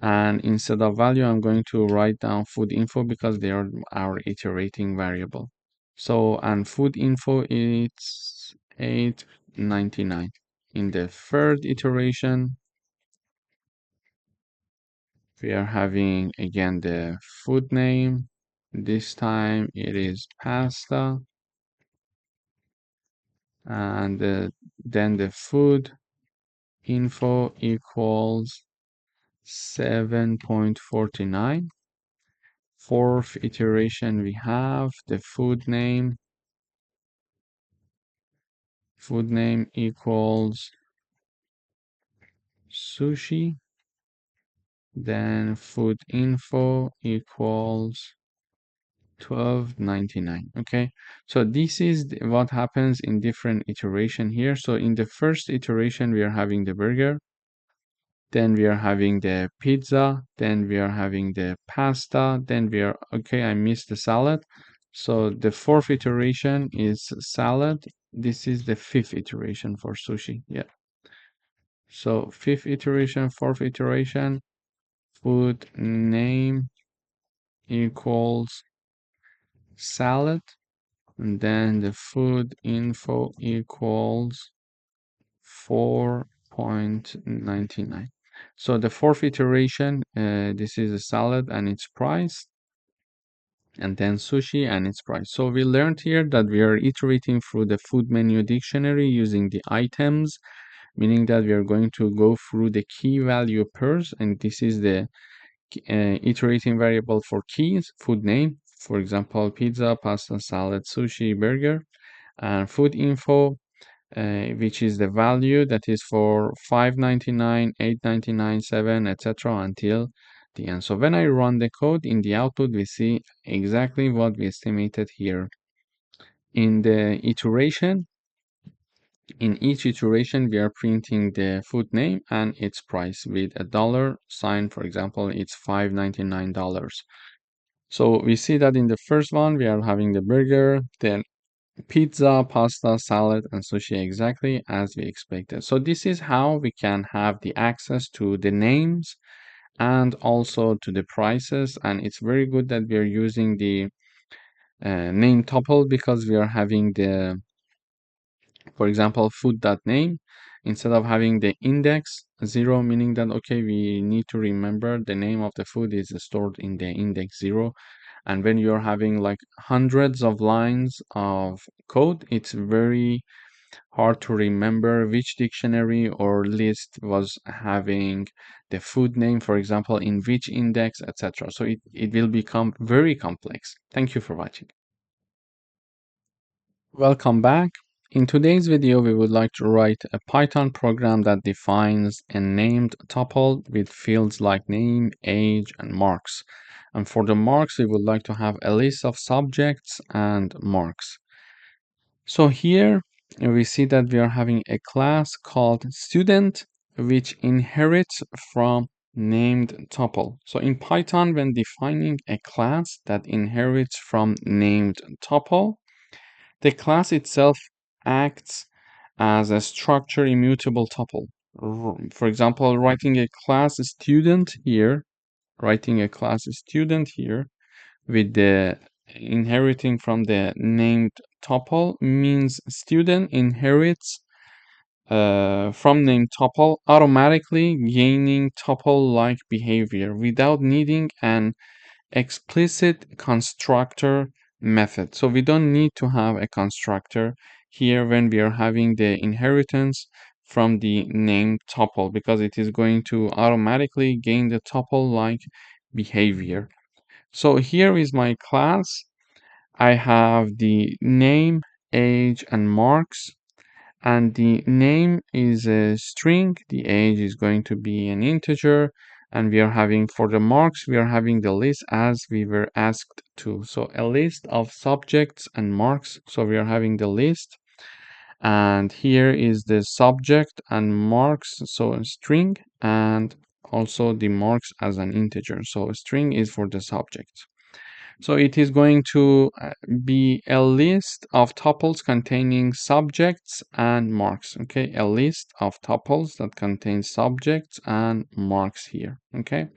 And instead of value, I'm going to write down food info because they are our iterating variable. So, and food info is 8.99. In the third iteration, we are having again the food name. This time it is pasta, and then the food info equals 7.49. Fourth iteration, we have the food name equals sushi, then food info equals 12.99. Okay, so this is what happens in different iteration here. So in the first iteration, we are having the burger, then we are having the pizza, then we are having the pasta, then we are, okay, I missed the salad. So the fourth iteration is salad. This is the fifth iteration for sushi. Yeah. So fifth iteration, fourth iteration, food name equals salad, and then the food info equals 4.99. So the fourth iteration, this is a salad and its price, and then sushi and its price. So we learned here that we are iterating through the food menu dictionary using the items, meaning that we are going to go through the key value pairs, and this is the iterating variable for keys, food name, for example, pizza, pasta, salad, sushi, burger, and food info, which is the value that is for 5.99, 8.99, 7, etc. until the end. So when I run the code in the output, we see exactly what we estimated here. In the iteration, in each iteration, we are printing the food name and its price with a dollar sign. For example, it's $5.99. So we see that in the first one, we are having the burger, then pizza, pasta, salad, and sushi exactly as we expected. So this is how we can have the access to the names and also to the prices. And it's very good that we are using the name tuple because we are having the, for example, food.name, instead of having the index 0, meaning that, okay, we need to remember the name of the food is stored in the index 0. And when you're having like hundreds of lines of code, it's very hard to remember which dictionary or list was having the food name, for example, in which index, etc. So it will become very complex. Thank you for watching. Welcome back. In today's video, we would like to write a Python program that defines a named tuple with fields like name, age, and marks. And for the marks, we would like to have a list of subjects and marks. So here we see that we are having a class called student, which inherits from named tuple. So in Python, when defining a class that inherits from named tuple, the class itself acts as a structure immutable tuple. For example, writing a class student here with the inheriting from the named tuple means student inherits from named tuple, automatically gaining tuple-like behavior without needing an explicit constructor method. So we don't need to have a constructor here when we are having the inheritance from the named tuple, because it is going to automatically gain the tuple-like behavior. So here is my class. I have the name, age, and marks, and the name is a string, the age is going to be an integer, and we are having, for the marks, we are having the list as we were asked to. So a list of subjects and marks. So we are having the list, and here is the subject and marks, so a string, and also the marks as an integer. So a string is for the subject. So it is going to be a list of tuples containing subjects and marks. Okay, a list of tuples that contains subjects and marks here. Okay,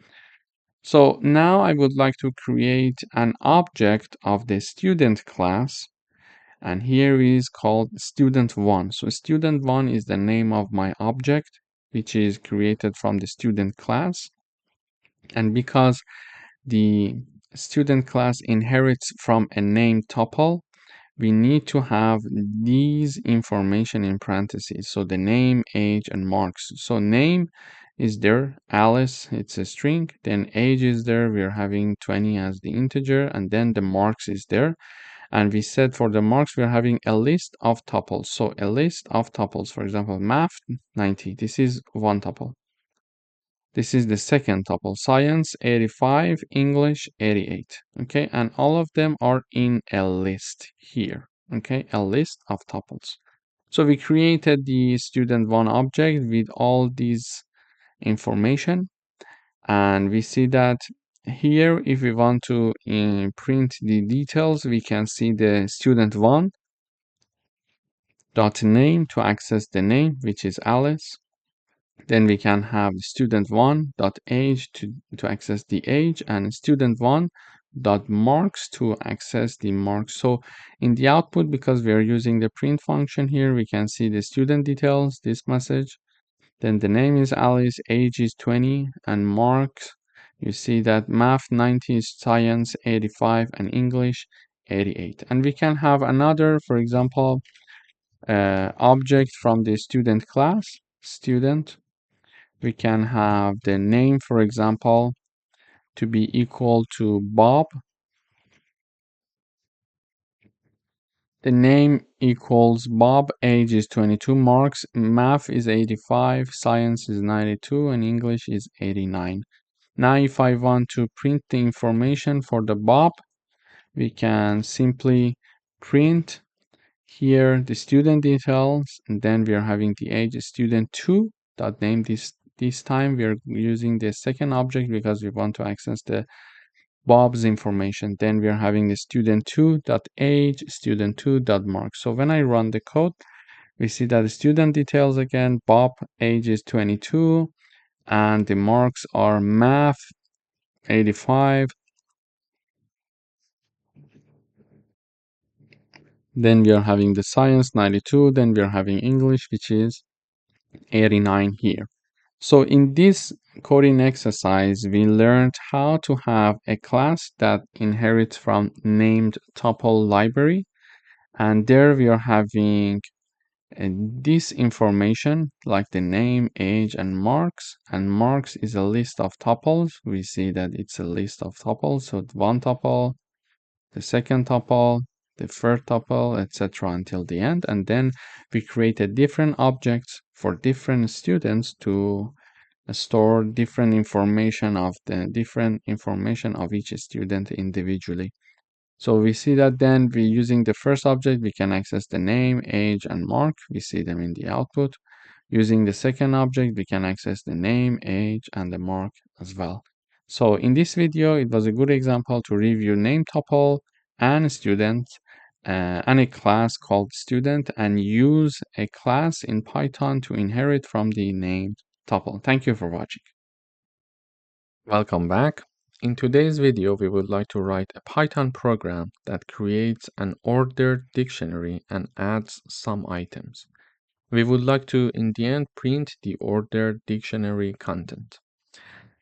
so now I would like to create an object of the student class, and here is called student1. So student1 is the name of my object, which is created from the student class. And because the student class inherits from a name tuple, we need to have these information in parentheses. So the name, age, and marks. So name is there, Alice, it's a string. Then age is there, we're having 20 as the integer, and then the marks is there. And we said for the marks, we're having a list of tuples. So a list of tuples, for example, math 90, this is one tuple. This is the second tuple, science 85, English 88. Okay, and all of them are in a list here. Okay, a list of tuples. So we created the student1 object with all these information, and we see that here, if we want to print the details, we can see the student1 dot name to access the name, which is Alice. Then we can have student1 dot age to access the age, and student1 dot marks to access the marks. So in the output, because we are using the print function here, we can see the student details, this message. Then the name is Alice, age is 20, and marks, you see that math 90, science 85, and English 88. And we can have another, for example, object from the student class, student. We can have the name, for example, to be equal to Bob. The name equals Bob, age is 22, marks, math is 85, science is 92, and English is 89. Now if I want to print the information for the Bob, we can simply print here the student details, and then we are having the age student2 dot name. This time we are using the second object because we want to access the Bob's information. Then we are having the student2 dot age, student2 dot mark. So when I run the code, we see that the student details again, Bob age is 22, and the marks are math 85. Then we are having the science 92. Then we are having English, which is 89 here. So in this coding exercise, we learned how to have a class that inherits from named tuple library. And there we are having this information like the name, age, and marks. And marks is a list of tuples. We see that it's a list of tuples. So one tuple, the second tuple, the third tuple, etc. until the end. And then we created different objects for different students to store different information of each student individually. So we see that then we using the first object, we can access the name, age, and mark. We see them in the output. Using the second object, we can access the name, age, and the mark as well. So in this video, it was a good example to review name tuple and student and a class called student, and use a class in Python to inherit from the named tuple. Thank you for watching. Welcome back. In today's video, we would like to write a Python program that creates an ordered dictionary and adds some items. We would like to, in the end, print the ordered dictionary content.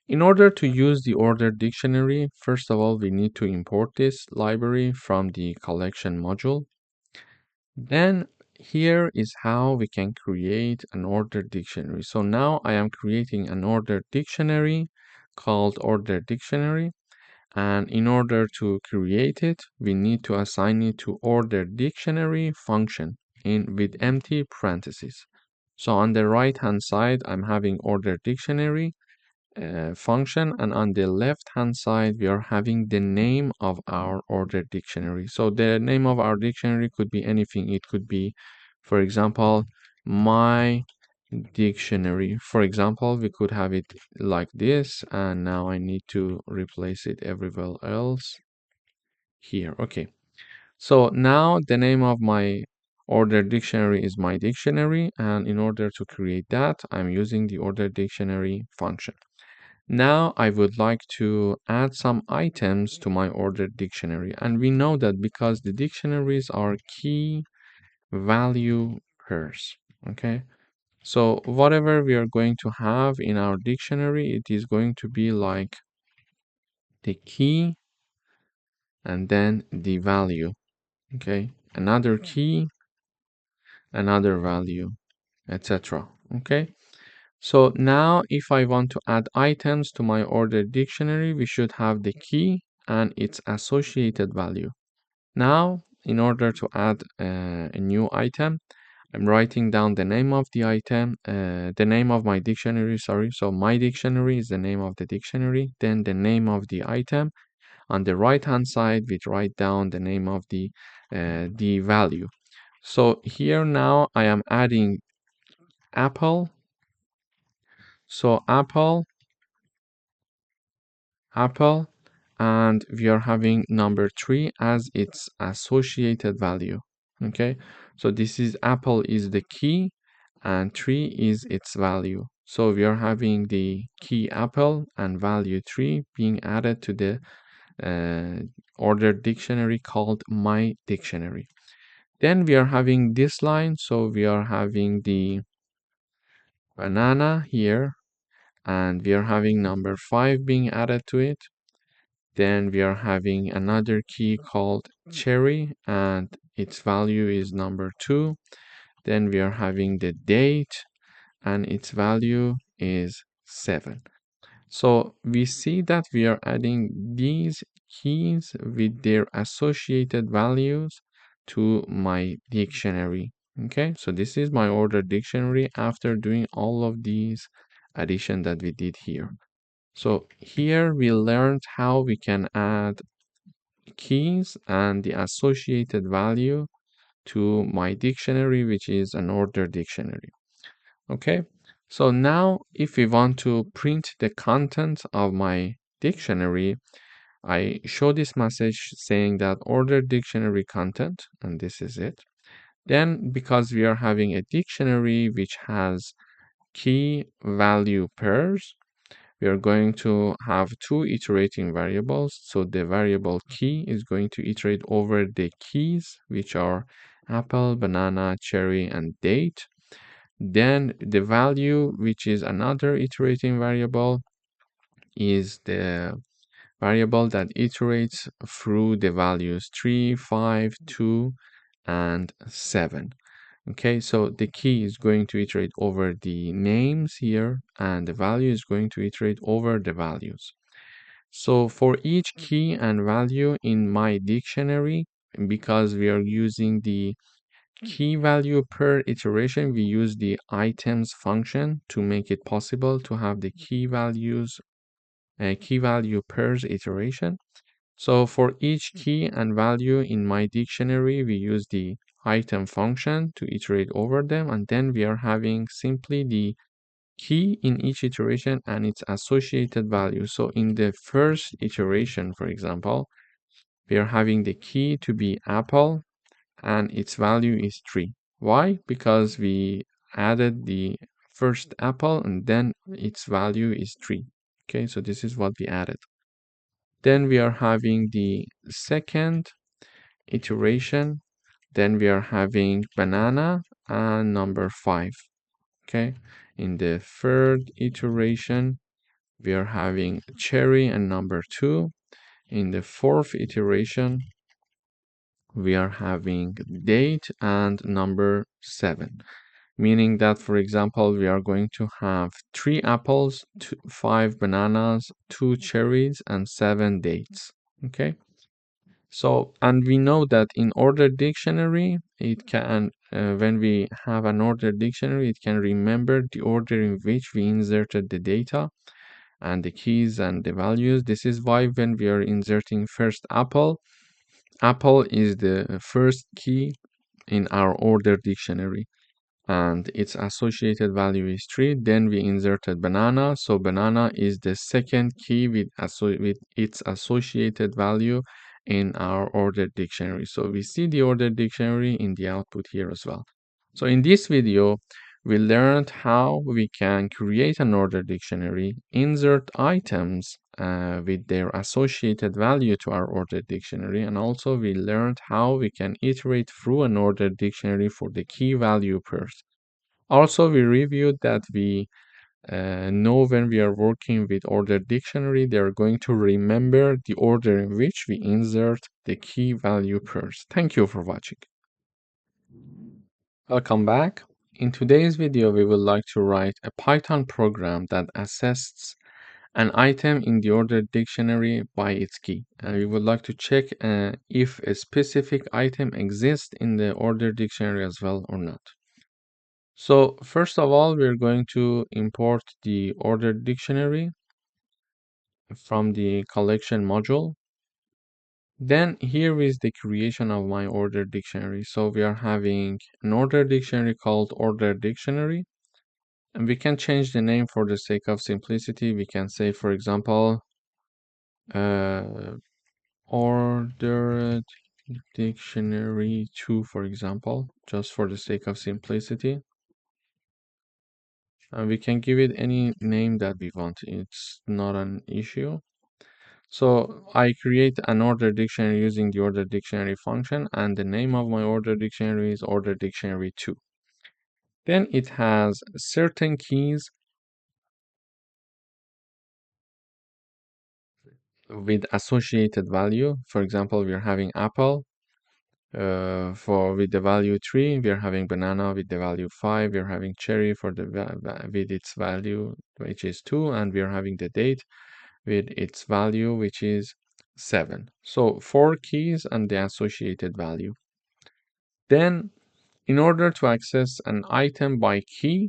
In order to use the ordered dictionary, first of all, we need to import this library from the collection module. Then here is how we can create an ordered dictionary. So now I am creating an ordered dictionary called ordered dictionary. And in order to create it, we need to assign it to ordered dictionary function with empty parentheses. So on the right hand side, I'm having ordered dictionary function, and on the left hand side we are having the name of our ordered dictionary. So the name of our dictionary could be anything. It could be, for example, my dictionary. For example, we could have it like this, and now I need to replace it everywhere else here. Okay, so now the name of my ordered dictionary is my dictionary, and in order to create that, I'm using the ordered dictionary function. Now I would like to add some items to my ordered dictionary. And we know that because the dictionaries are key value pairs. Okay. So whatever we are going to have in our dictionary, it is going to be like the key and then the value. Okay. Another key, another value, etc. Okay. So now if I want to add items to my ordered dictionary, we should have the key and its associated value. Now, in order to add a new item, I'm writing down the name of the item, the name of my dictionary, sorry. So my dictionary is the name of the dictionary, then the name of the item. On the right hand side, we write down the name of the value. So here now I am adding apple. So apple, and we are having number 3 as its associated value. Okay, so this is apple is the key and 3 is its value. So we are having the key apple and value 3 being added to the ordered dictionary called my dictionary. Then we are having this line, so we are having the banana here, and we are having number 5 being added to it. Then we are having another key called cherry, and its value is number 2. Then we are having the date, and its value is 7. So we see that we are adding these keys with their associated values to my dictionary. Okay, so this is my ordered dictionary after doing all of these addition that we did here. So here we learned how we can add keys and the associated value to my dictionary, which is an ordered dictionary. Okay, so now if we want to print the content of my dictionary, I show this message saying that ordered dictionary content, and this is it. Then because we are having a dictionary which has key value pairs, we are going to have two iterating variables. So the variable key is going to iterate over the keys, which are apple, banana, cherry, and date. Then the value, which is another iterating variable, is the variable that iterates through the values 3, 5, 2, and 7. Okay, so the key is going to iterate over the names here, and the value is going to iterate over the values. So for each key and value in my dictionary, because we are using the key value per iteration, we use the items function to make it possible to have the key value per iteration. So for each key and value in my dictionary, we use the item function to iterate over them, and then we are having simply the key in each iteration and its associated value. So in the first iteration, for example, we are having the key to be apple and its value is 3. Why? Because we added the first apple and then its value is 3. Okay, so this is what we added. Then we are having the second iteration. Then we are having banana and number 5. Okay, in the third iteration, we are having cherry and number 2. In the fourth iteration, we are having date and number 7, meaning that, for example, we are going to have 3 apples, 5 bananas, 2 cherries, and 7 dates. Okay. So, and we know that in ordered dictionary, it can, when we have an ordered dictionary, it can remember the order in which we inserted the data and the keys and the values. This is why when we are inserting first apple, apple is the first key in our ordered dictionary and its associated value is 3. Then we inserted banana, so banana is the second key with its associated value in our ordered dictionary. So we see the ordered dictionary in the output here as well. So in this video, we learned how we can create an ordered dictionary, insert items with their associated value to our ordered dictionary, and also we learned how we can iterate through an ordered dictionary for the key value pairs. Also, we reviewed that we know when we are working with ordered dictionary, they are going to remember the order in which we insert the key value pairs. Thank you for watching. Welcome back. In today's video, we would like to write a Python program that assesses an item in the ordered dictionary by its key. And we would like to check if a specific item exists in the ordered dictionary as well or not. So first of all, we're going to import the ordered dictionary from the collection module. Then here is the creation of my ordered dictionary. So we are having an ordered dictionary called ordered dictionary. And we can change the name for the sake of simplicity. We can say, for example, ordered dictionary 2, for example, just for the sake of simplicity. And we can give it any name that we want. It's not an issue. So I create an ordered dictionary using the ordered dictionary function, and the name of my ordered dictionary is ordered dictionary 2. Then it has certain keys with associated value. For example, we are having apple with the value 3. We are having banana with the value 5. We are having cherry for the with its value, which is 2, and we are having the date with its value, which is 7. So 4 keys and the associated value. Then, in order to access an item by key,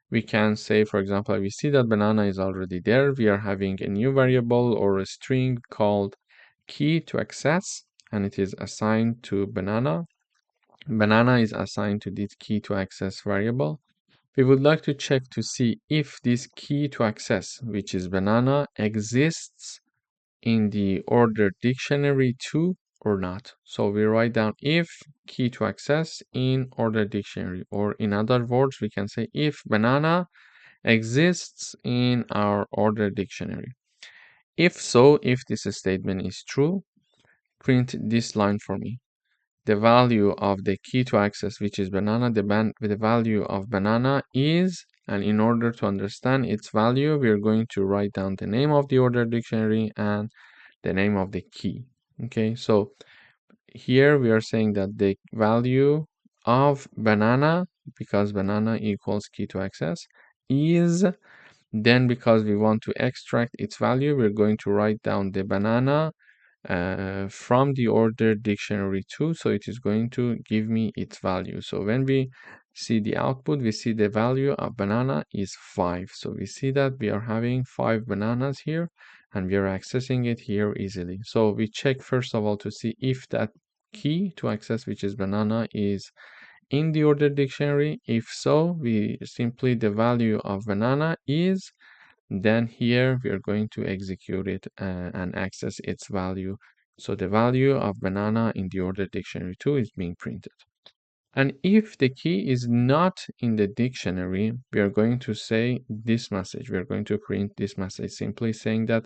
we can say, for example, we see that banana is already there. We are having a new variable or a string called key to access, and it is assigned to banana. Banana is assigned to this key to access variable. We would like to check to see if this key to access, which is banana, exists in the ordered dictionary 2 or not. So we write down if key to access in ordered dictionary, or in other words, we can say if banana exists in our ordered dictionary. If so, if this statement is true, print this line for me. The value of the key to access, which is banana, the value of banana is, and in order to understand its value, we are going to write down the name of the ordered dictionary and the name of the key. Okay, so here we are saying that the value of banana, because banana equals key to access, is, then because we want to extract its value, we're going to write down the banana from the ordered dictionary 2, so it is going to give me its value. So when we see the output, we see the value of banana is 5. So we see that we are having 5 bananas here and we are accessing it here easily. So we check first of all to see if that key to access, which is banana, is in the ordered dictionary. If so, we simply the value of banana is, then here we are going to execute it and access its value. So the value of banana in the ordered dictionary 2 is being printed. And if the key is not in the dictionary, we are going to say this message. We are going to print this message, simply saying that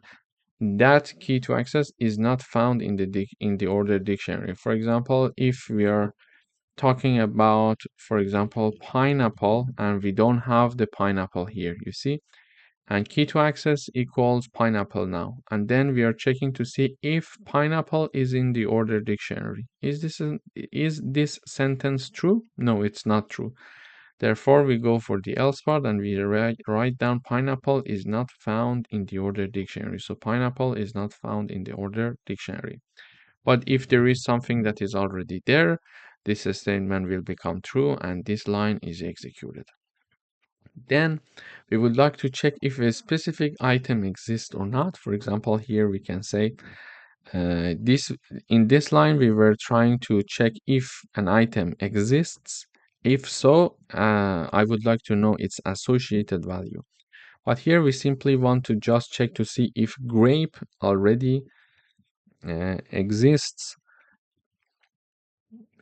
that key to access is not found in the ordered dictionary. For example, if we are talking about, for example, pineapple, and we don't have the pineapple here, you see, and key to access equals pineapple now, and then we are checking to see if pineapple is in the ordered dictionary. Is this sentence true? No, it's not true. Therefore, we go for the else part and we write down pineapple is not found in the ordered dictionary. So pineapple is not found in the ordered dictionary. But if there is something that is already there, this statement will become true and this line is executed. Then we would like to check if a specific item exists or not. For example, here we can say in this line we were trying to check if an item exists. If so, I would like to know its associated value. But here we simply want to just check to see if grape already exists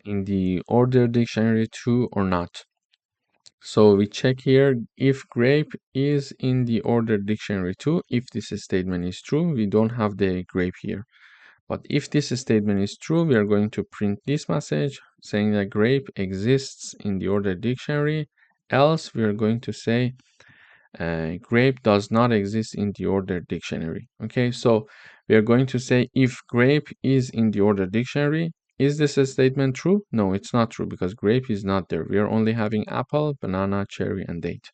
in the order dictionary 2 or not. So we check here if grape is in the order dictionary 2. If this statement is true, we don't have the grape here. But if this statement is true, we are going to print this message saying that grape exists in the order dictionary. Else, we are going to say grape does not exist in the order dictionary. Okay, so we are going to say if grape is in the order dictionary. Is this a statement true? No, it's not true because grape is not there. We are only having apple, banana, cherry, and date.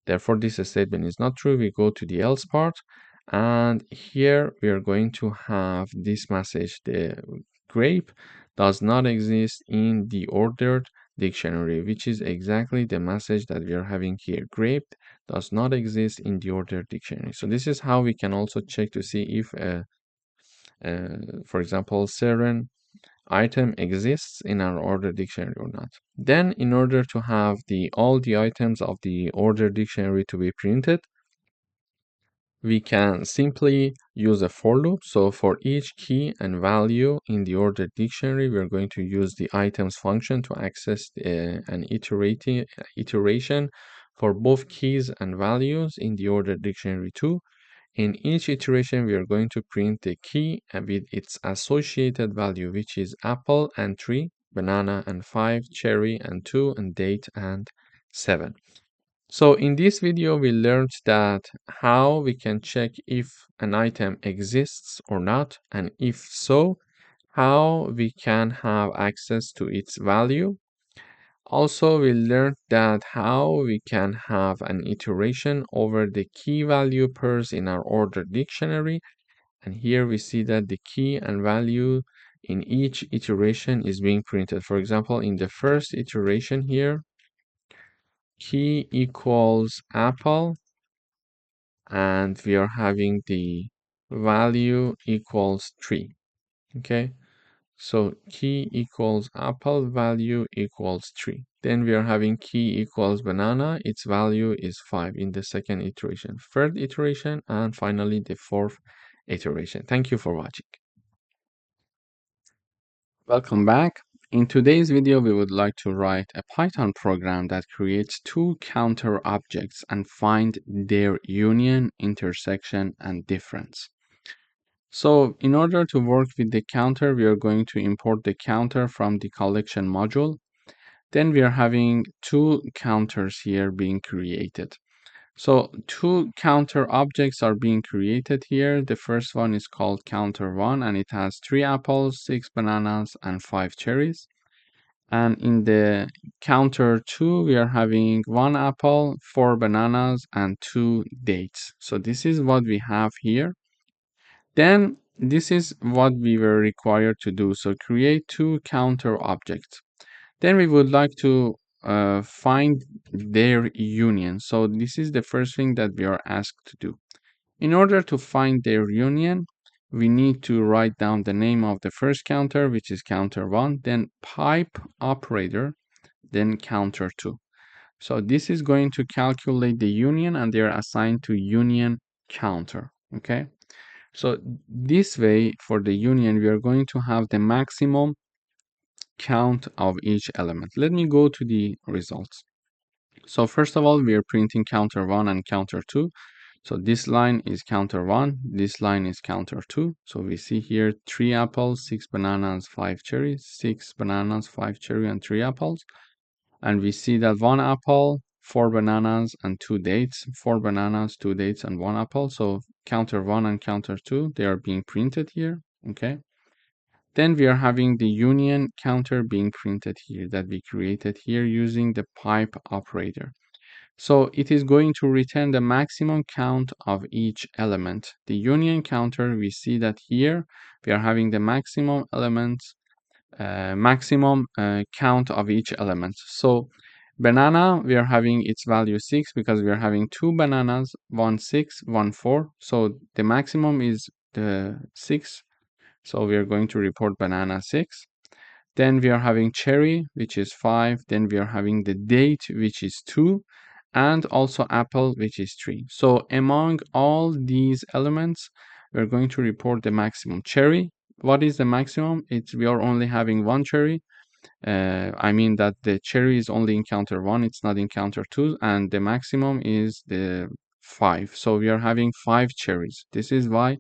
Therefore, this statement is not true. We go to the else part, and here we are going to have this message: the grape does not exist in the ordered dictionary, which is exactly the message that we are having here. Grape does not exist in the ordered dictionary. So this is how we can also check to see if, for example, certain item exists in our order dictionary or not. Then in order to have all the items of the order dictionary to be printed, we can simply use a for loop. So for each key and value in the order dictionary, we're going to use the items function to access an iteration for both keys and values in the order dictionary 2. In each iteration, we are going to print the key with its associated value, which is apple and 3, banana and 5, cherry and 2, and date and 7. So in this video, we learned that how we can check if an item exists or not, and if so, how we can have access to its value. Also, we learned that how we can have an iteration over the key value pairs in our order dictionary. And here we see that the key and value in each iteration is being printed. For example, in the first iteration here, key equals apple, and we are having the value equals 3. Okay. So key equals apple, value equals 3. Then we are having key equals banana, its value is 5 in the second iteration, third iteration, and finally the fourth iteration. Thank you for watching. Welcome back. In today's video, we would like to write a Python program that creates two counter objects and find their union, intersection, and difference. So in order to work with the counter, we are going to import the counter from the collection module. Then we are having two counters here being created. So two counter objects are being created here. The first one is called counter1 and it has 3 apples, 6 bananas, and 5 cherries. And in the counter 2, we are having 1 apple, 4 bananas, and 2 dates. So this is what we have here. Then this is what we were required to do. So create two counter objects. Then we would like to find their union. So this is the first thing that we are asked to do. In order to find their union, we need to write down the name of the first counter, which is counter 1, then pipe operator, then counter 2. So this is going to calculate the union, and they're assigned to union counter. Okay. So this way, for the union, we are going to have the maximum count of each element. Let me go to the results. So first of all, we are printing counter 1 and counter 2. So this line is counter 1, this line is counter 2. So we see here 3 apples, 6 bananas, 5 cherries, 6 bananas, 5 cherry, and 3 apples. And we see that 1 apple, 4 bananas, and 2 dates, 4 bananas, 2 dates, and 1 apple. So counter 1 and counter 2, they are being printed here. Okay. Then we are having the union counter being printed here that we created here using the pipe operator. So it is going to return the maximum count of each element. The union counter, we see that here we are having the maximum elements, count of each element. So banana, we are having its value 6 because we are having 2 bananas, 1 6, 1 4. So the maximum is the 6. So we are going to report banana 6. Then we are having cherry, which is 5. Then we are having the date, which is 2. And also apple, which is 3. So among all these elements, we're going to report the maximum. Cherry, what is the maximum? We are only having 1 cherry. I mean that the cherry is only in counter 1, it's not in counter 2, and the maximum is the 5. So we are having 5 cherries. This is why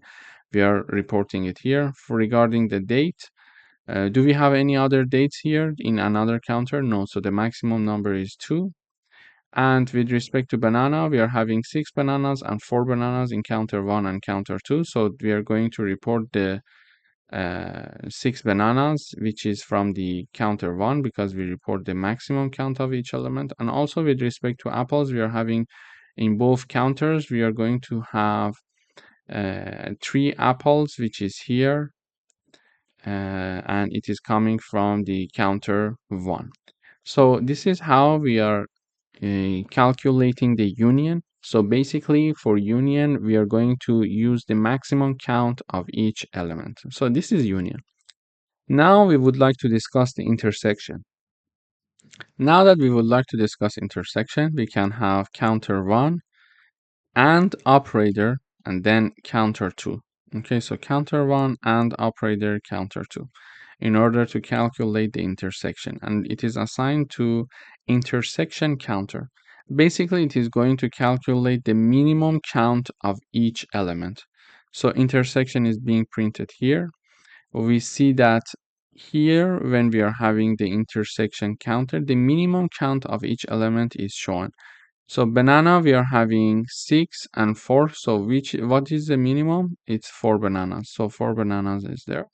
we are reporting it here. Regarding the date, do we have any other dates here in another counter? No, so the maximum number is 2. And with respect to banana, we are having 6 bananas and 4 bananas in counter 1 and counter 2. So we are going to report the 6 bananas, which is from the counter 1 because we report the maximum count of each element. And also with respect to apples, we are having in both counters, we are going to have 3 apples, which is here, and it is coming from the counter 1. So this is how we are calculating the union. So basically for union, we are going to use the maximum count of each element. So this is union. Now we would like to discuss the intersection. Now that we would like to discuss intersection, we can have counter 1 and operator and then counter 2. Okay, so counter 1 and operator counter 2 in order to calculate the intersection, and it is assigned to intersection counter. Basically, it is going to calculate the minimum count of each element. So intersection is being printed here. We see that here when we are having the intersection counter, the minimum count of each element is shown. So banana, we are having 6 and 4. So what is the minimum? It's 4 bananas. So 4 bananas is there.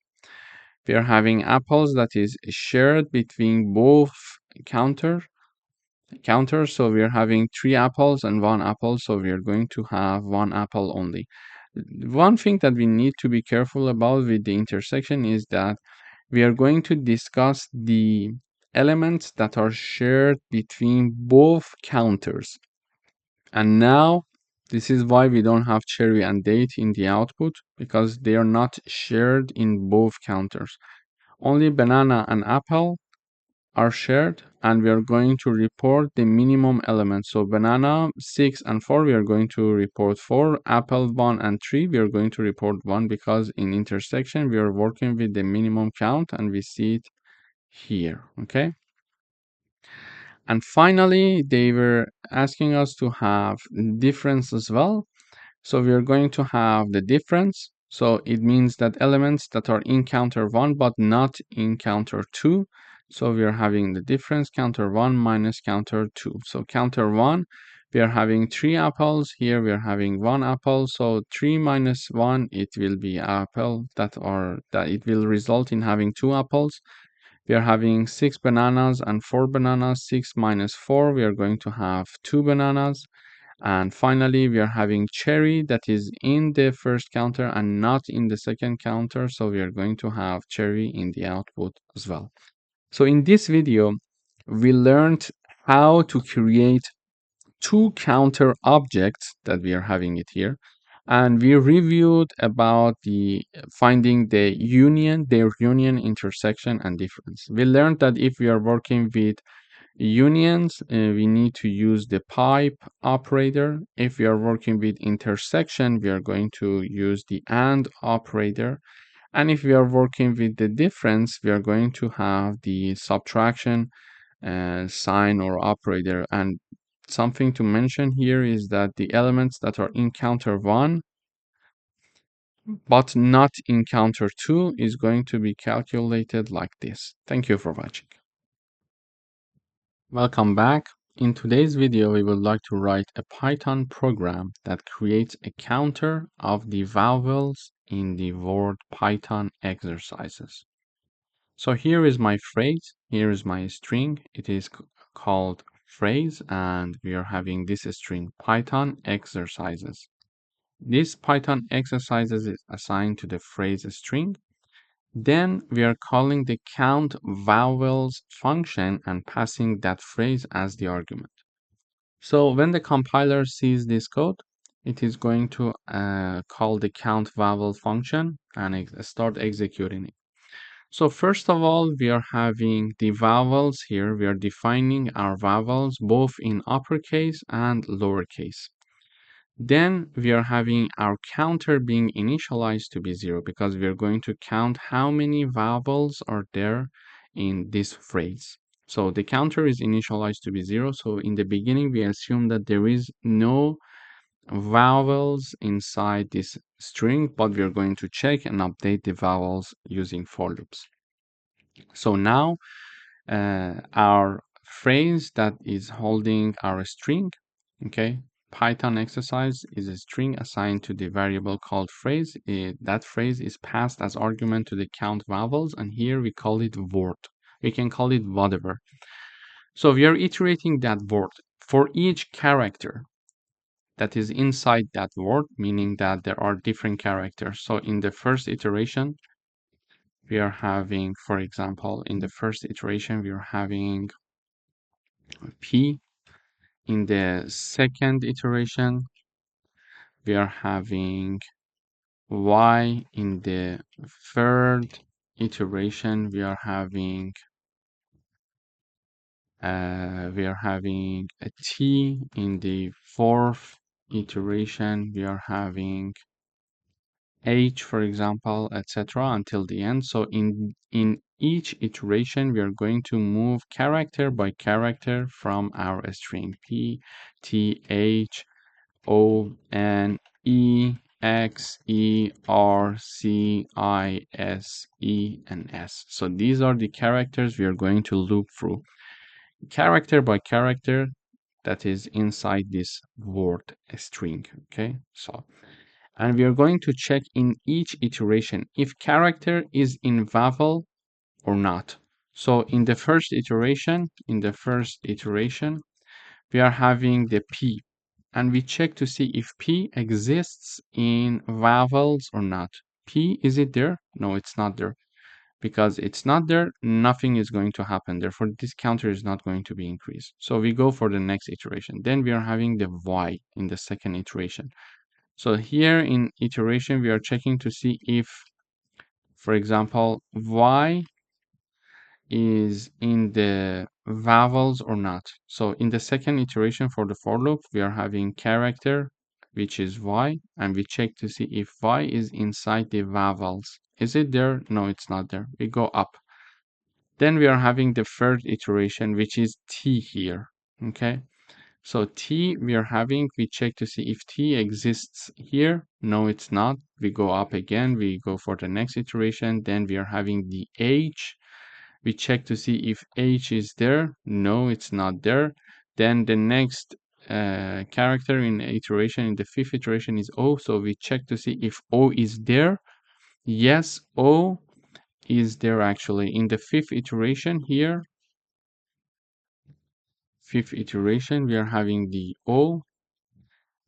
We are having apples that is shared between both counters. So we are having 3 apples and 1 apple. So we are going to have 1 apple only. One thing that we need to be careful about with the intersection is that we are going to discuss the elements that are shared between both counters. And now this is why we don't have cherry and date in the output, because they are not shared in both counters. Only banana and apple are shared, and we are going to report the minimum element. So banana 6 and 4, we are going to report 4. Apple 1 and 3, we are going to report 1, because in intersection we are working with the minimum count and we see it here. Okay. And finally, they were asking us to have difference as well. So we are going to have the difference. So it means that elements that are in counter 1 but not in counter 2. So we are having the difference counter 1 minus counter 2. So counter 1, we are having 3 apples. Here we are having 1 apple. So 3 minus 1, it will be apple that it will result in having 2 apples. We are having 6 bananas and 4 bananas. 6 minus 4, we are going to have 2 bananas. And finally, we are having cherry that is in the first counter and not in the second counter. So we are going to have cherry in the output as well. So in this video, we learned how to create 2 counter objects that we are having it here. And we reviewed about the finding their union, intersection, and difference. We learned that if we are working with unions, we need to use the pipe operator. If we are working with intersection, we are going to use the AND operator. And if we are working with the difference, we are going to have the subtraction sign or operator. And something to mention here is that the elements that are in counter 1 but not in counter 2 is going to be calculated like this. Thank you for watching. Welcome back. In today's video, we would like to write a Python program that creates a counter of the vowels in the word Python exercises. So here is my phrase, here is my string. It is called phrase, and we are having this string Python exercises. This Python exercises is assigned to the phrase string. Then we are calling the count vowels function and passing that phrase as the argument. So when the compiler sees this code, it is going to call the count vowel function and start executing it. So first of all, we are having the vowels here. We are defining our vowels both in uppercase and lowercase. Then we are having our counter being initialized to be 0 because we are going to count how many vowels are there in this phrase. So the counter is initialized to be 0. So in the beginning, we assume that there is no vowels inside this string, but we are going to check and update the vowels using for loops. So now our phrase that is holding our string, okay, Python exercise is a string assigned to the variable called phrase. That phrase is passed as argument to the count vowels, and here we call it word. We can call it whatever. So we are iterating that word for each character that is inside that word, meaning that there are different characters. So in the first iteration, we are having, for example, in the first iteration, we are having P. In the second iteration, we are having Y. In the third iteration, we are having a T. In the fourth iteration, we are having H, for example, etc. until the end. So in each iteration, we are going to move character by character from our string P, T, H, O, N, E, X, E, R, C, I, S, E, and S. So these are the characters we are going to loop through, character by character that is inside this word string. Okay, so and we are going to check in each iteration if character is in vowel or not. So in the first iteration, we are having the P, and we check to see if P exists in vowels or not. P, is it there? No, it's not there. Because it's not there, nothing is going to happen. Therefore, this counter is not going to be increased. So we go for the next iteration. Then we are having the Y in the second iteration. So here in iteration, we are checking to see if, for example, Y is in the vowels or not. So in the second iteration for the for loop, we are having character, which is Y, and we check to see if Y is inside the vowels. Is it there? No, it's not there. We go up. Then we are having the third iteration, which is T here, okay? So T we are having, we check to see if T exists here. No, it's not. We go up again, we go for the next iteration. Then we are having the H. We check to see if H is there. No, it's not there. Then the next character in iteration, in the fifth iteration is O. So we check to see if O is there. Yes, O is there actually. In the fifth iteration here, we are having the O.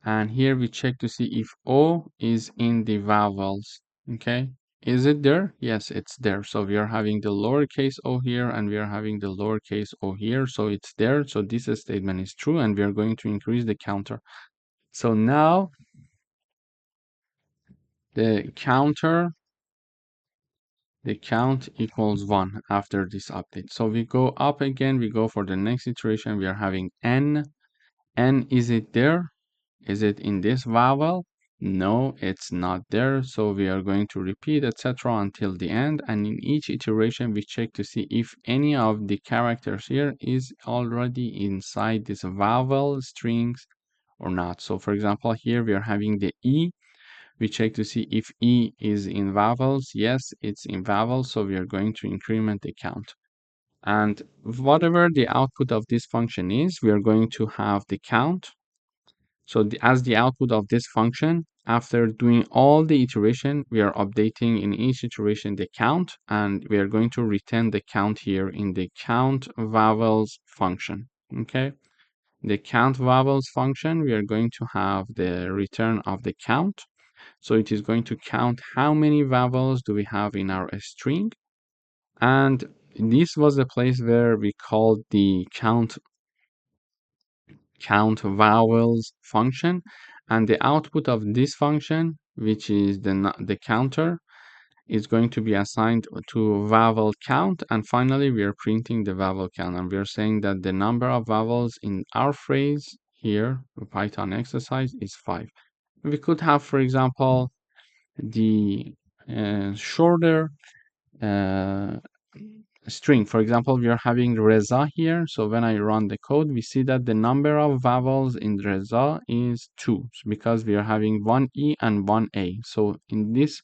And here we check to see if O is in the vowels. Okay, is it there? Yes, it's there. So we are having the lowercase o here and we are having the lowercase o here. So it's there. So this statement is true and we are going to increase the counter. So now the count equals 1 after this update. So we go up again, we go for the next iteration, we are having n. N, is it there? Is it in this vowel? No, it's not there. So we are going to repeat, etc. until the end. And in each iteration, we check to see if any of the characters here is already inside this vowel strings or not. So for example, here we are having the E. We check to see if E is in vowels. Yes, it's in vowels. So we are going to increment the count. And whatever the output of this function is, we are going to have the count. So as the output of this function, after doing all the iteration, we are updating in each iteration the count, and we are going to return the count here in the count vowels function. Okay, the count vowels function, we are going to have the return of the count. So it is going to count how many vowels do we have in our string. And this was the place where we called the count vowels function, and the output of this function, which is the counter, is going to be assigned to vowel count. And finally we are printing the vowel count, and we are saying that the number of vowels in our phrase here, the Python exercise, is 5. We could have, for example, the shorter uh, string. For example, we are having Reza here. So when I run the code, we see that the number of vowels in Reza is 2 because we are having one E and one A. So in this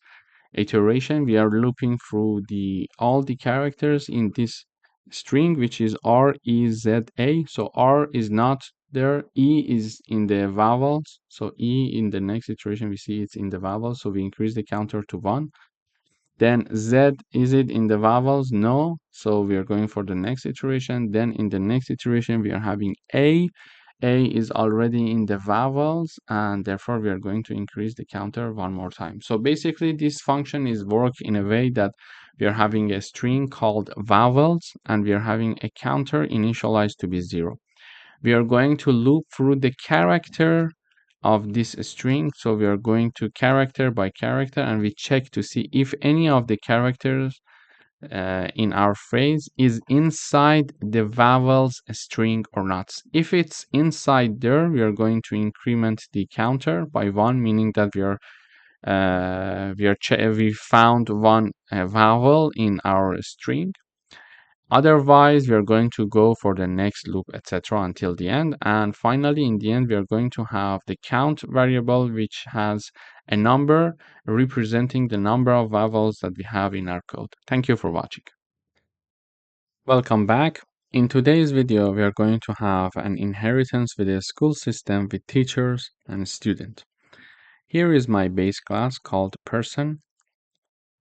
iteration, we are looping through all the characters in this string, which is REZA. So R is not there. E is in the vowels. So E in the next iteration, we see it's in the vowels. So we increase the counter to 1. Then Z, is it in the vowels? No. So we are going for the next iteration. Then in the next iteration, we are having A. A is already in the vowels, and therefore we are going to increase the counter one more time. So basically, this function is work in a way that we are having a string called vowels, and we are having a counter initialized to be 0. We are going to loop through the character of this string. So we are going to character by character, and we check to see if any of the characters in our phrase is inside the vowels string or not. If it's inside there, we are going to increment the counter by 1, meaning that we found one vowel in our string. Otherwise, we are going to go for the next loop, etc. until the end. And finally, in the end, we are going to have the count variable, which has a number representing the number of vowels that we have in our code. Thank you for watching. Welcome back. In today's video, we are going to have an inheritance with a school system with teachers and student. Here is my base class called person.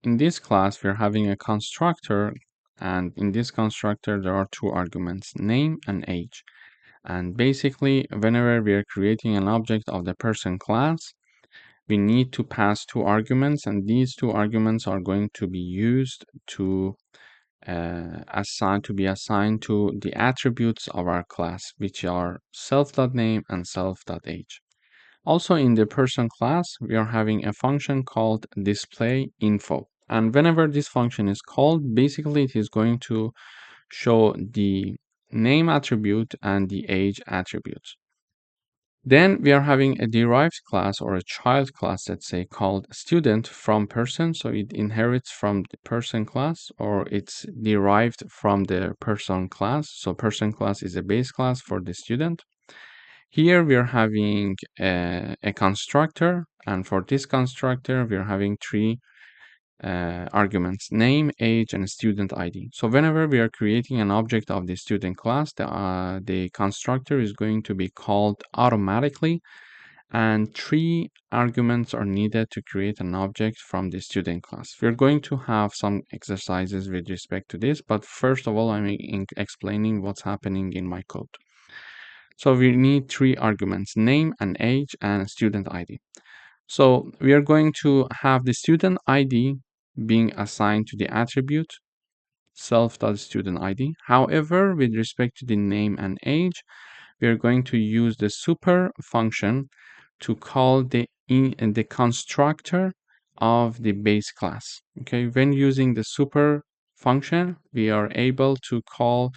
In this class, we're having a constructor, and in this constructor, there are 2 arguments, name and age. And basically, whenever we are creating an object of the person class, we need to pass 2 arguments, and these 2 arguments are going to be used to be assigned to the attributes of our class, which are self.name and self.age. Also in the person class, we are having a function called display info. And whenever this function is called, basically it is going to show the name attribute and the age attributes. Then we are having a derived class or a child class, let's say, called student from person. So it inherits from the person class, or it's derived from the person class. So person class is a base class for the student. Here we are having a constructor, and for this constructor, we are having 3 arguments, name, age, and student ID. So whenever we are creating an object of the student class, the constructor is going to be called automatically, and 3 arguments are needed to create an object from the student class. We're going to have some exercises with respect to this, but first of all, I'm explaining what's happening in my code. So we need 3 arguments, name and age and student ID. So we are going to have the student ID being assigned to the attribute self.student ID. However, with respect to the name and age, we are going to use the super function to call the constructor of the base class. Okay, when using the super function, we are able to call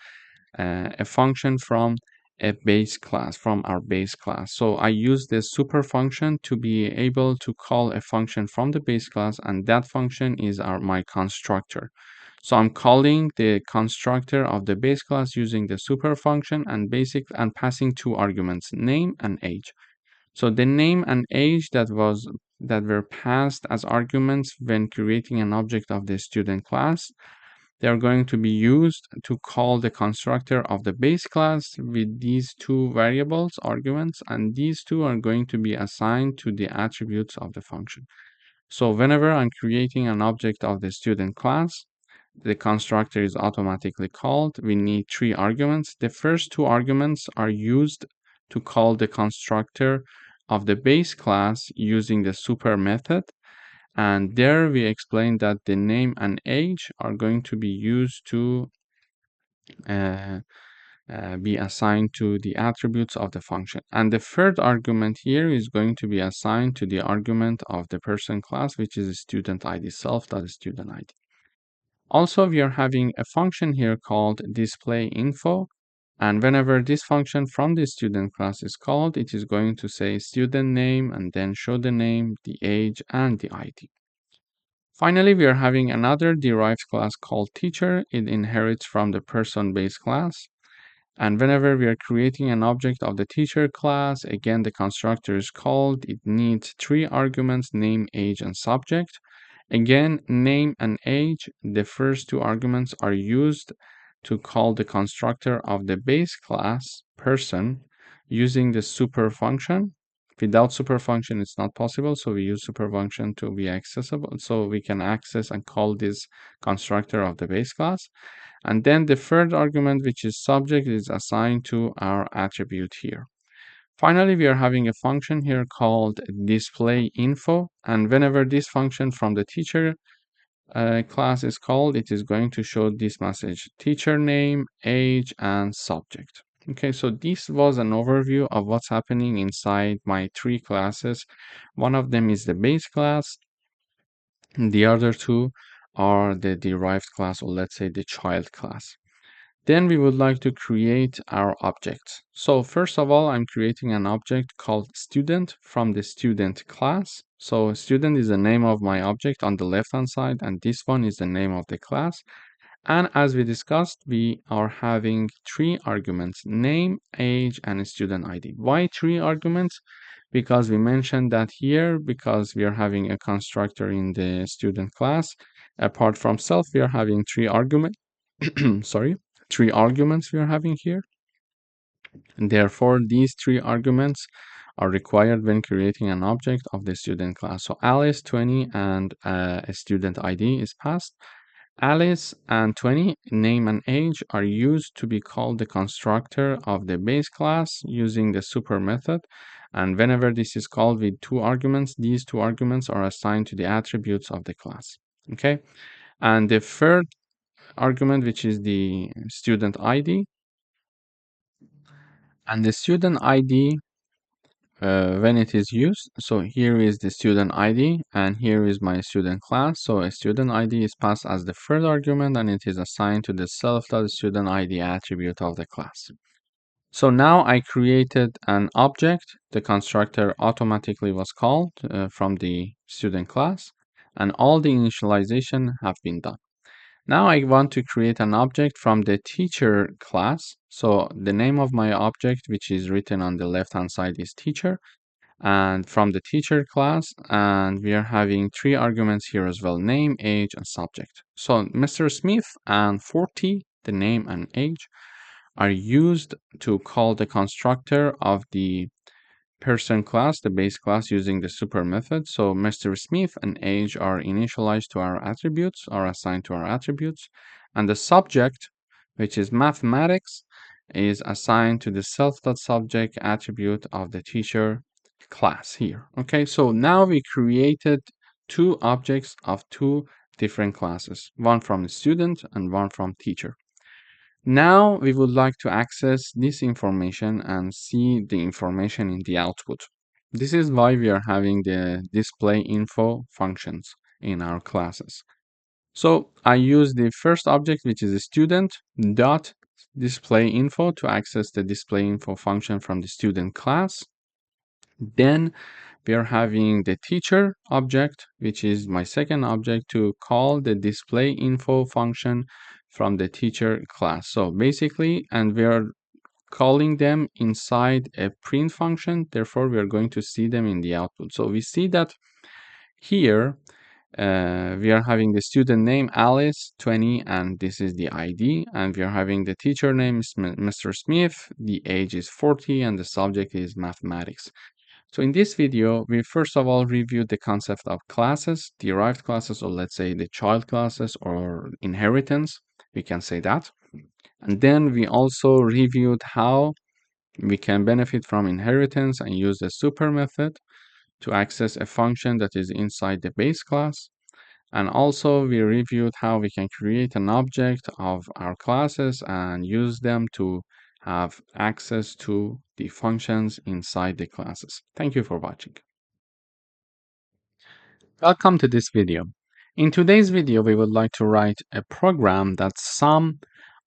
a function from a base class, from our base class. So I use this super function to be able to call a function from the base class, and that function is my constructor. So I'm calling the constructor of the base class using the super function and passing two arguments, name and age. So the name and age that were passed as arguments when creating an object of the student class, they are going to be used to call the constructor of the base class with these two variables arguments, and these two are going to be assigned to the attributes of the function. So whenever I'm creating an object of the student class, the constructor is automatically called. We need three arguments. The first two arguments are used to call the constructor of the base class using the super method. And there we explained that the name and age are going to be used to uh, be assigned to the attributes of the function. And the third argument here is going to be assigned to the argument of the person class, which is student ID, self.student ID. Also, we are having a function here called display info. And whenever this function from the student class is called, it is going to say student name and then show the name, the age, and the ID. Finally, we are having another derived class called teacher. It inherits from the person base class. And whenever we are creating an object of the teacher class, again, the constructor is called. It needs three arguments, name, age, and subject. Again, name and age, the first two arguments are used to call the constructor of the base class person using the super function. Without super function, it's not possible, so we use super function to be accessible, so we can access and call this constructor of the base class. And then the third argument, which is subject, is assigned to our attribute here. Finally, we are having a function here called display info, and whenever this function from the teacher class is called, it is going to show this message: teacher name, age, and subject. Okay, so this was an overview of what's happening inside my three classes. One of them is the base class, and the other two are the derived class, or let's say the child class. Then we would like to create our objects. So first of all, I'm creating an object called student from the student class. So student is the name of my object on the left-hand side, and this one is the name of the class. And as we discussed, we are having three arguments: name, age, and student ID. Why three arguments? Because we mentioned that here, because we are having a constructor in the student class. Apart from self, we are having three arguments. Sorry, three arguments we are having here. And therefore, these three arguments are required when creating an object of the student class. So Alice 20 and a student ID is passed. Alice and 20, name and age, are used to be called the constructor of the base class using the super method. And whenever this is called with two arguments, these two arguments are assigned to the attributes of the class. Okay. And the third argument, which is the student ID, and the student ID, when it is used, so here is the student ID and here is my student class. So a student ID is passed as the third argument and it is assigned to the self.student ID attribute of the class. So now I created an object. The constructor automatically was called from the student class, and all the initialization have been done. Now I want to create an object from the teacher class. So the name of my object, which is written on the left-hand side, is teacher. And from the teacher class, and we are having three arguments here as well: name, age, and subject. So Mr. Smith and 40, the name and age, are used to call the constructor of the person class, the base class, using the super method. So Mr. Smith and age are initialized to our attributes, are assigned to our attributes. And the subject, which is mathematics, is assigned to the self.subject attribute of the teacher class here. Okay, so now we created two objects of two different classes, one from the student and one from teacher. Now we would like to access this information and see the information in the output. This is why we are having the display info functions in our classes. So I use the first object, which is a student dot display info, to access the display info function from the student class. Then we are having the teacher object, which is my second object, to call the display info function from the teacher class. So basically, and we are calling them inside a print function. Therefore, we are going to see them in the output. So we see that here we are having the student name Alice 20, and this is the ID, and we are having the teacher name Mr. Smith, the age is 40, and the subject is mathematics. So in this video, we first of all reviewed the concept of classes, derived classes, or let's say the child classes or inheritance, we can say that. And then we also reviewed how we can benefit from inheritance and use the super method to access a function that is inside the base class. And also we reviewed how we can create an object of our classes and use them to have access to the functions inside the classes. Thank you for watching. Welcome to this video. In today's video, we would like to write a program that sums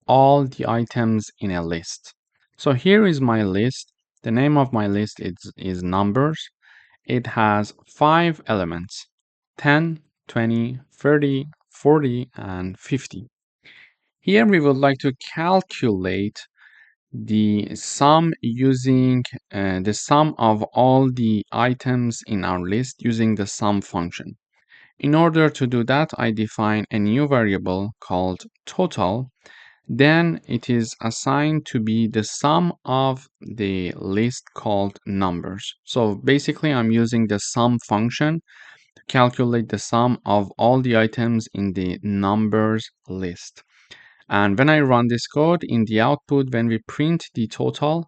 all the items in a list. So here is my list. The name of my list is numbers. It has 5 elements: 10, 20, 30, 40, and 50. Here we would like to calculate the sum using the sum of all the items in our list using the sum function. In order to do that, I define a new variable called total. Then it is assigned to be the sum of the list called numbers. So basically, I'm using the sum function to calculate the sum of all the items in the numbers list. And when I run this code in the output, when we print the total,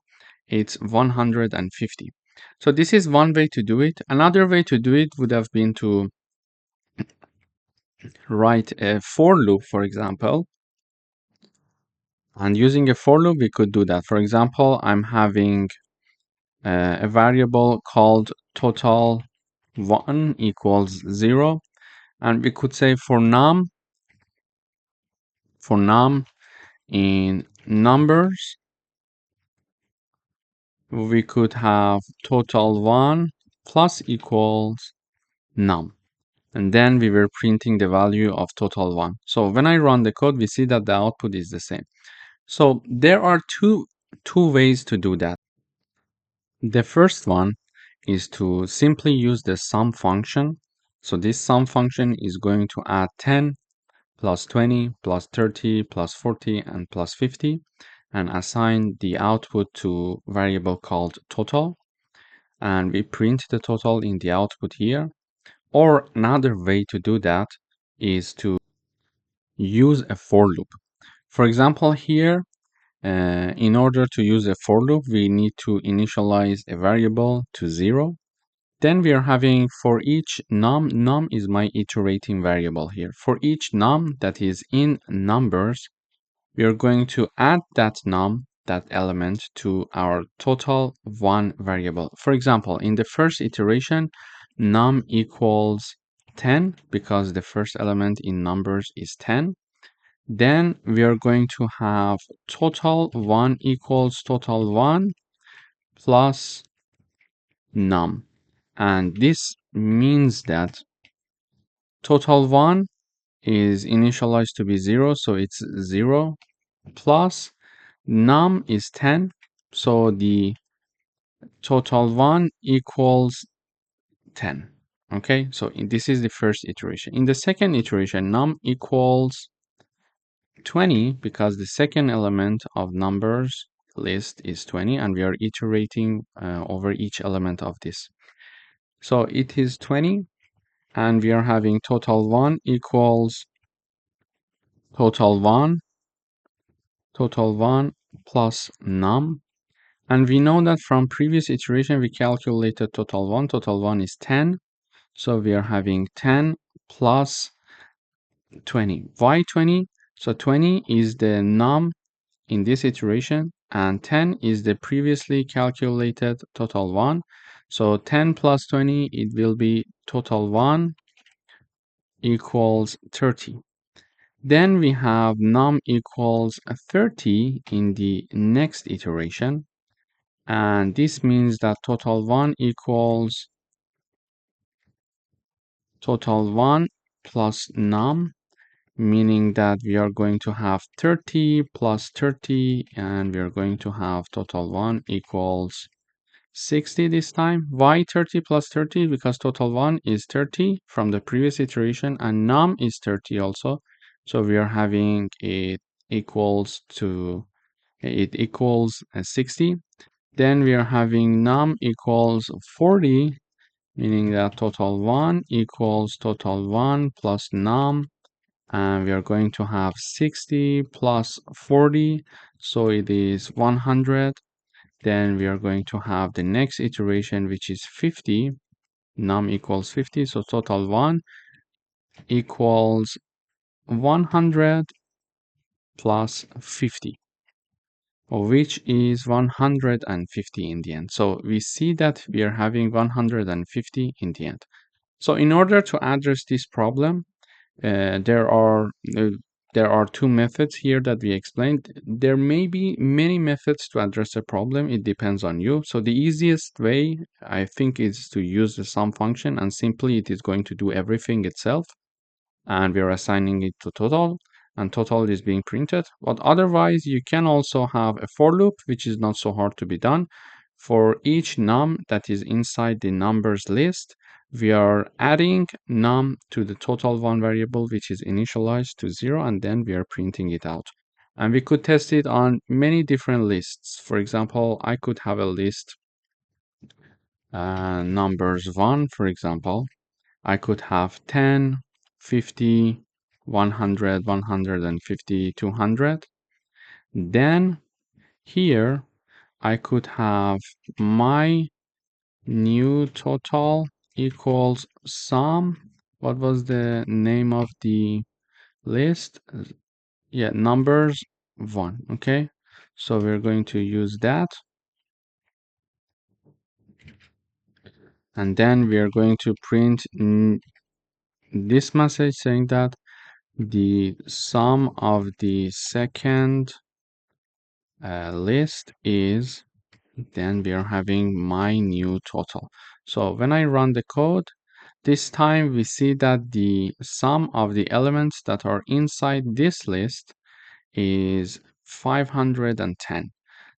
it's 150. So this is one way to do it. Another way to do it would have been to write a for loop, for example. And using a for loop, we could do that. For example, I'm having a variable called total1 equals 0. And we could say for num in numbers, we could have total1 plus equals num. And then we were printing the value of total1. So when I run the code, we see that the output is the same. So there are two ways to do that. The first one is to simply use the sum function. So this sum function is going to add 10 plus 20 plus 30 plus 40 and plus 50 and assign the output to variable called total. And we print the total in the output here. Or another way to do that is to use a for loop. For example, here, in order to use a for loop, we need to initialize a variable to 0. Then we are having for each num is my iterating variable here. For each num that is in numbers, we are going to add that element to our total1 variable. For example, in the first iteration, num equals 10 because the first element in numbers is 10. Then we are going to have total1 equals total1 plus num. And this means that total1 is initialized to be 0, so it's 0 plus num is 10, so the total1 equals 10. Okay, so this is the first iteration. In the second iteration, num equals 20 because the second element of numbers list is 20 and we are iterating over each element of this. So it is 20 and we are having total1 equals total1 plus num. And we know that from previous iteration, we calculated total1. Total1 is 10. So we are having 10 plus 20. Why 20? So 20 is the num in this iteration, and 10 is the previously calculated total1. So 10 plus 20, it will be total 1 equals 30. Then we have num equals 30 in the next iteration. And this means that total 1 equals total 1 plus num, meaning that we are going to have 30 plus 30, and we are going to have total 1 equals 60 this time. Why 30 plus 30? Because total 1 is 30 from the previous iteration, and num is 30 also. So we are having it equals 60. Then we are having num equals 40, meaning that total 1 equals total 1 plus num, and we are going to have 60 plus 40, so it is 100. Then we are going to have the next iteration, which is 50, num equals 50, so total 1 equals 100 plus 50, which is 150 in the end. So we see that we are having 150 in the end. So in order to address this problem, uh, there are uh, there are two methods here that we explained. There may be many methods to address a problem. It depends on you. So the easiest way, I think, is to use the sum function, and simply it is going to do everything itself, and we are assigning it to total, and total is being printed. But otherwise, you can also have a for loop, which is not so hard to be done. For each num that is inside the numbers list, we are adding num to the total one variable, which is initialized to 0, and then we are printing it out. And we could test it on many different lists. For example, I could have a list, numbers 1, for example. I could have 10, 50, 100, 150, 200. Then here I could have my new total equals sum. What was the name of the list? Yeah, numbers 1. Okay, so we're going to use that. And then we are going to print this message saying that the sum of the second list is, then we are having my new total. So when I run the code, this time we see that the sum of the elements that are inside this list is 510.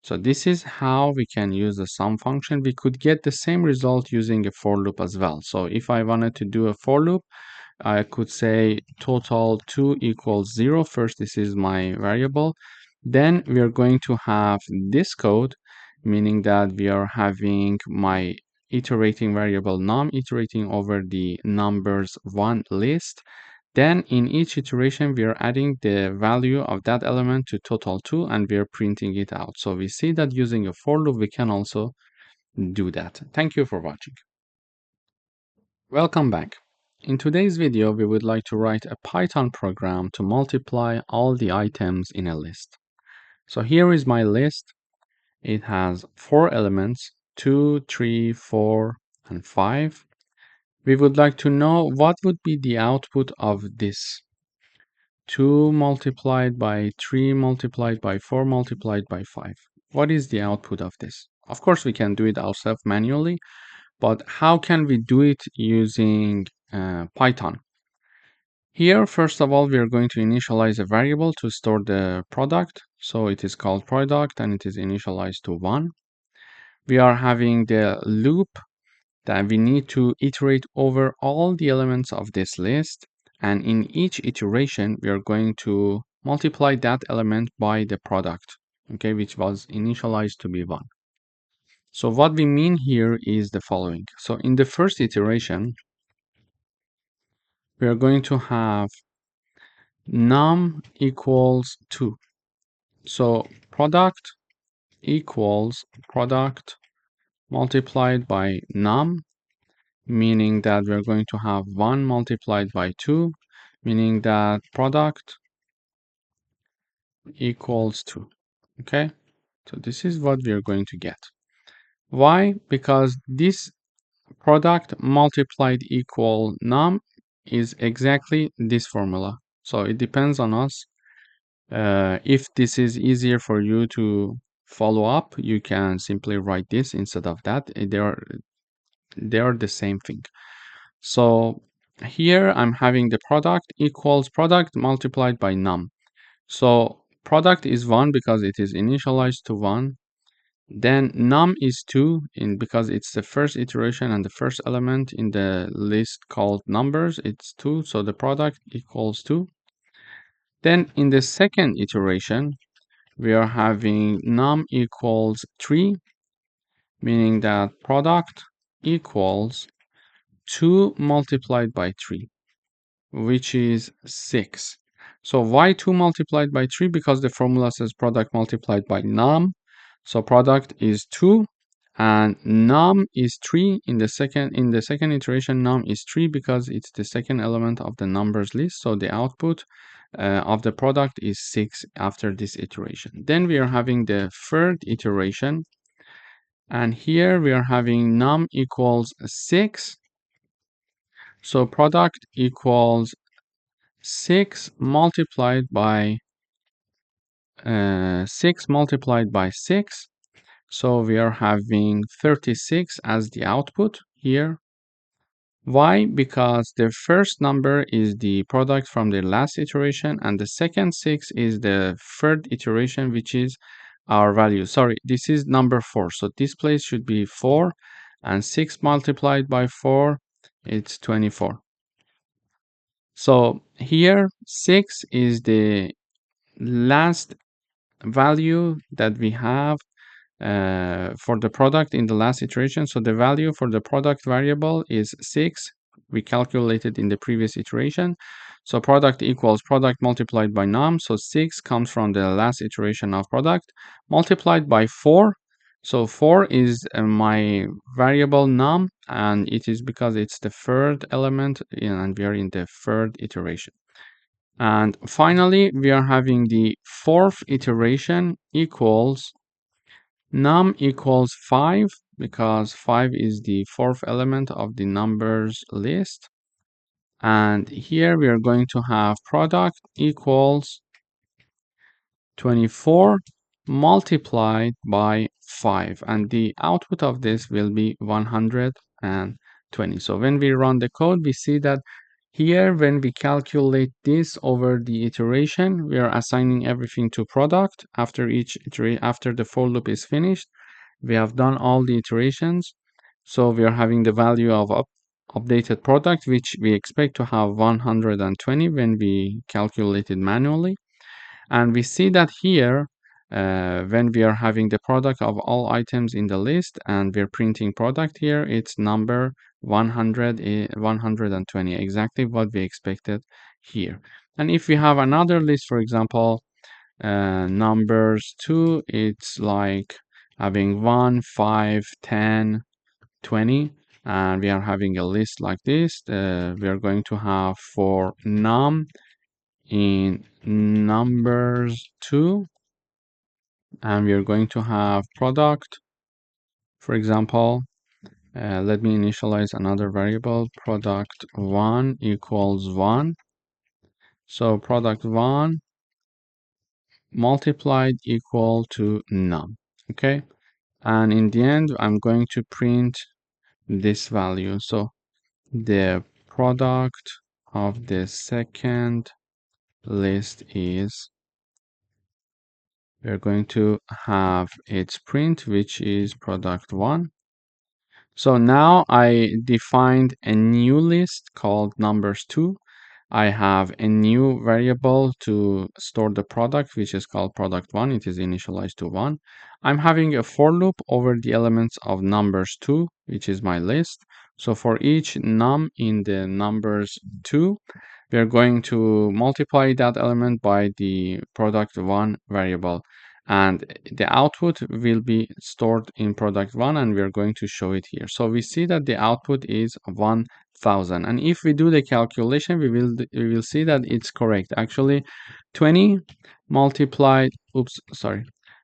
So this is how we can use the sum function. We could get the same result using a for loop as well. So if I wanted to do a for loop, I could say total 2 equals 0. First, this is my variable. Then we are going to have this code, meaning that we are having my iterating variable num iterating over the numbers 1 list. Then in each iteration, we are adding the value of that element to total 2, and we are printing it out. So we see that using a for loop, we can also do that. Thank you for watching. Welcome back. In today's video, we would like to write a Python program to multiply all the items in a list. So here is my list. It has 4 elements, 2, 3, 4, and 5. We would like to know what would be the output of this. 2 multiplied by 3 multiplied by 4 multiplied by 5. What is the output of this? Of course, we can do it ourselves manually, but how can we do it using Python? Here, first of all, we are going to initialize a variable to store the product. So it is called product, and it is initialized to 1. We are having the loop that we need to iterate over all the elements of this list. And in each iteration, we are going to multiply that element by the product, okay, which was initialized to be 1. So what we mean here is the following. So in the first iteration, we are going to have num equals 2. So product equals product multiplied by num, meaning that we're going to have 1 multiplied by 2, meaning that product equals 2. Okay, so this is what we are going to get. Why? Because this product multiplied equal num is exactly this formula. So it depends on us. If this is easier for you to follow up, you can simply write this instead of that. They are the same thing. So here I'm having the product equals product multiplied by num. So product is 1 because it is initialized to 1. Then num is 2 because it's the first iteration and the first element in the list called numbers. It's 2, so the product equals 2. Then in the second iteration, we are having num equals 3, meaning that product equals 2 multiplied by 3, which is 6. So why 2 multiplied by 3? Because the formula says product multiplied by num. So product is 2 and num is 3 in the second iteration. Num is 3 because it's the second element of the numbers list. So the output of the product is 6 after this iteration. Then we are having the third iteration, and here we are having num equals 6. So product equals 6 multiplied by 6. So we are having 36 as the output here. Why? Because the first number is the product from the last iteration, and the second 6 is the third iteration, which is our value. Sorry, this is number 4. So this place should be 4, and 6 multiplied by 4, it's 24. So here 6 is the last value that we have for the product in the last iteration. So the value for the product variable is 6. We calculated in the previous iteration. So product equals product multiplied by num. So 6 comes from the last iteration of product multiplied by 4. So 4 is my variable num, and it is because it's the third element and we are in the third iteration. And finally, we are having the fourth iteration equals num equals 5 because 5 is the fourth element of the numbers list. And here we are going to have product equals 24 multiplied by 5. And the output of this will be 120. So when we run the code, we see that here, when we calculate this over the iteration, we are assigning everything to product. After the for loop is finished, we have done all the iterations. So we are having the value of updated product, which we expect to have 120 when we calculate it manually. And we see that here, when we are having the product of all items in the list and we're printing product here, it's number 120, exactly what we expected here. And if we have another list, for example, numbers 2, it's like having 1, 5, 10, 20, and we are having a list like this. We are going to have for num in numbers 2, and we are going to have product. For example, let me initialize another variable, product 1 equals 1. So product 1 multiplied equal to num. Okay, and in the end I'm going to print this value. So the product of the second list is, we're going to have its print, which is product 1. So now I defined a new list called numbers 2. I have a new variable to store the product, which is called product 1. It is initialized to 1. I'm having a for loop over the elements of numbers 2, which is my list. So for each num in the numbers 2, we are going to multiply that element by the product 1 variable. And the output will be stored in product 1, and we are going to show it here. So we see that the output is 1000, and if we do the calculation, we will see that it's correct. Actually, 20 multiplied,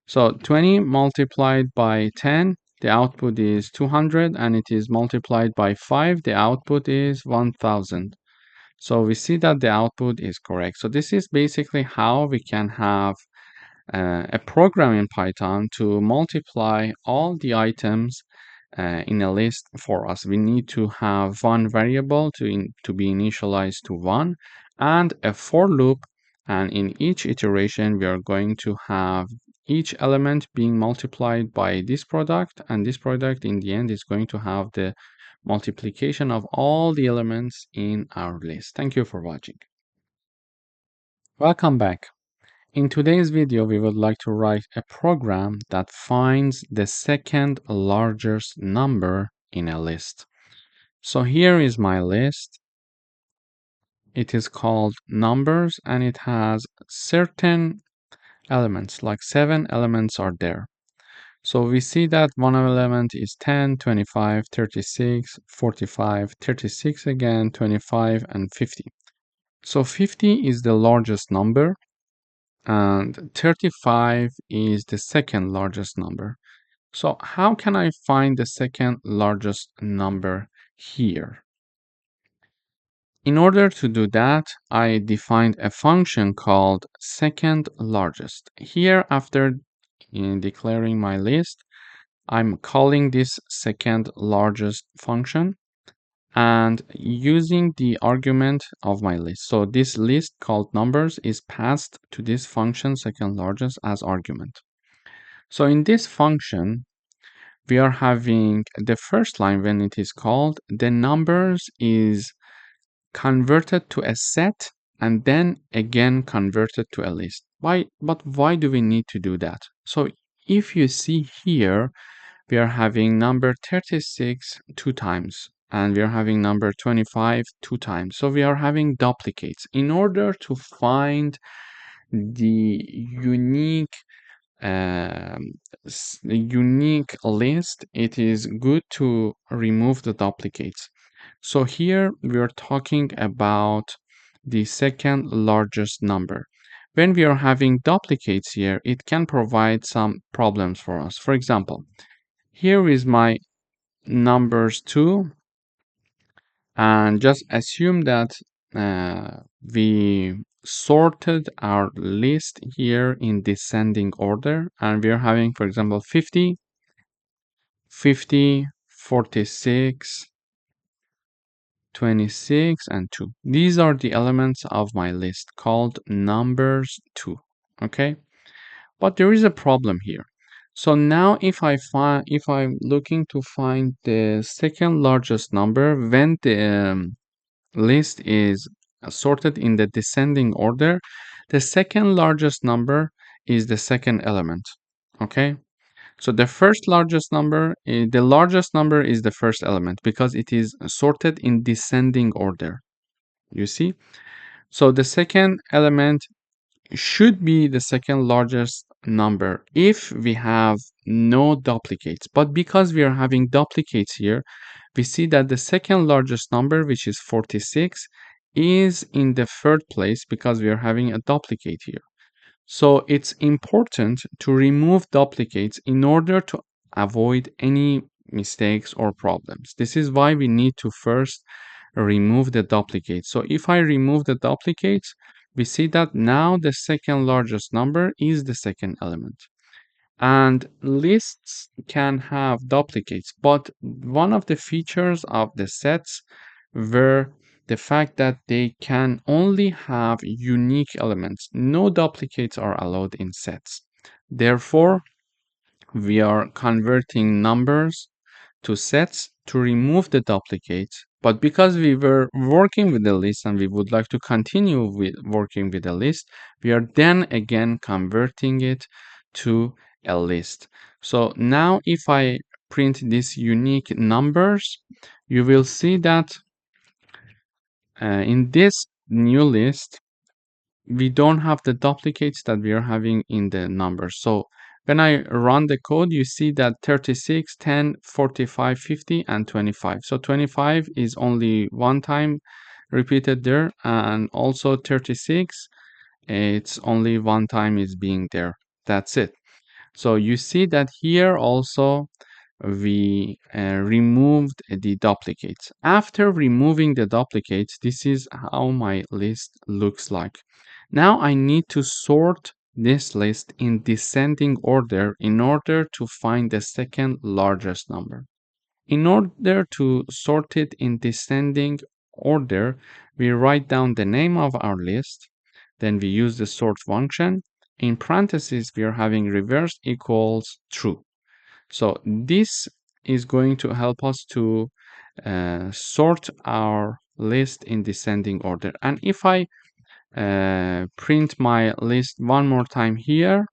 so 20 multiplied by 10 the output is 200, and it is multiplied by 5, the output is 1000. So we see that the output is correct. So this is basically how we can have a program in Python to multiply all the items in a list for us. We need to have one variable to be initialized to 1 and a for loop, and in each iteration we are going to have each element being multiplied by this product, and this product in the end is going to have the multiplication of all the elements in our list. Thank you for watching. Welcome back. In today's video, we would like to write a program that finds the second largest number in a list. So here is my list. It is called numbers, and it has certain elements, like 7 elements are there. So we see that one element is 10, 25, 36, 45, 36 again, 25, and 50. So 50 is the largest number, and 35 is the second largest number. So how can I find the second largest number here? In order to do that, I defined a function called second largest. Here, after declaring my list, I'm calling this second largest function and using the argument of my list. So this list called numbers is passed to this function second largest as argument. So in this function, we are having the first line when it is called, the numbers is converted to a set and then again converted to a list. But why do we need to do that? So if you see here, we are having number 36 two times, and we are having number 25 two times. So we are having duplicates. In order to find the unique list, it is good to remove the duplicates. So here we are talking about the second largest number. When we are having duplicates here, it can provide some problems for us. For example, here is my numbers 2, and just assume that we sorted our list here in descending order, and we are having, for example, 50, 50, 46, 26, and 2. These are the elements of my list called numbers 2. Okay, but there is a problem here. So now if I'm looking to find the second largest number when the list is sorted in the descending order, the second largest number is the second element. Okay, so the first largest number, the largest number is the first element because it is sorted in descending order. You see? So the second element should be the second largest number if we have no duplicates. But because we are having duplicates here, we see that the second largest number, which is 46, is in the third place because we are having a duplicate here. So it's important to remove duplicates in order to avoid any mistakes or problems. This is why we need to first remove the duplicates. So if I remove the duplicates, we see that now the second largest number is the second element. And lists can have duplicates, but one of the features of the sets were the fact that they can only have unique elements. No duplicates are allowed in sets. Therefore, we are converting numbers to sets to remove the duplicates. But because we were working with the list and we would like to continue with working with the list, we are then again converting it to a list. So now if I print these unique numbers, you will see that in this new list, we don't have the duplicates that we are having in the numbers. So when I run the code, you see that 36, 10, 45, 50, and 25. So 25 is only one time repeated there, and also 36, it's only one time is being there. That's it. So you see that here also we removed the duplicates. After removing the duplicates, this is how my list looks like. Now I need to sort this list in descending order in order to find the second largest number. In order to sort it in descending order, we write down the name of our list, then we use the sort function. In parentheses, we are having reverse equals true. So this is going to help us to sort our list in descending order. And if I print my list one more time here,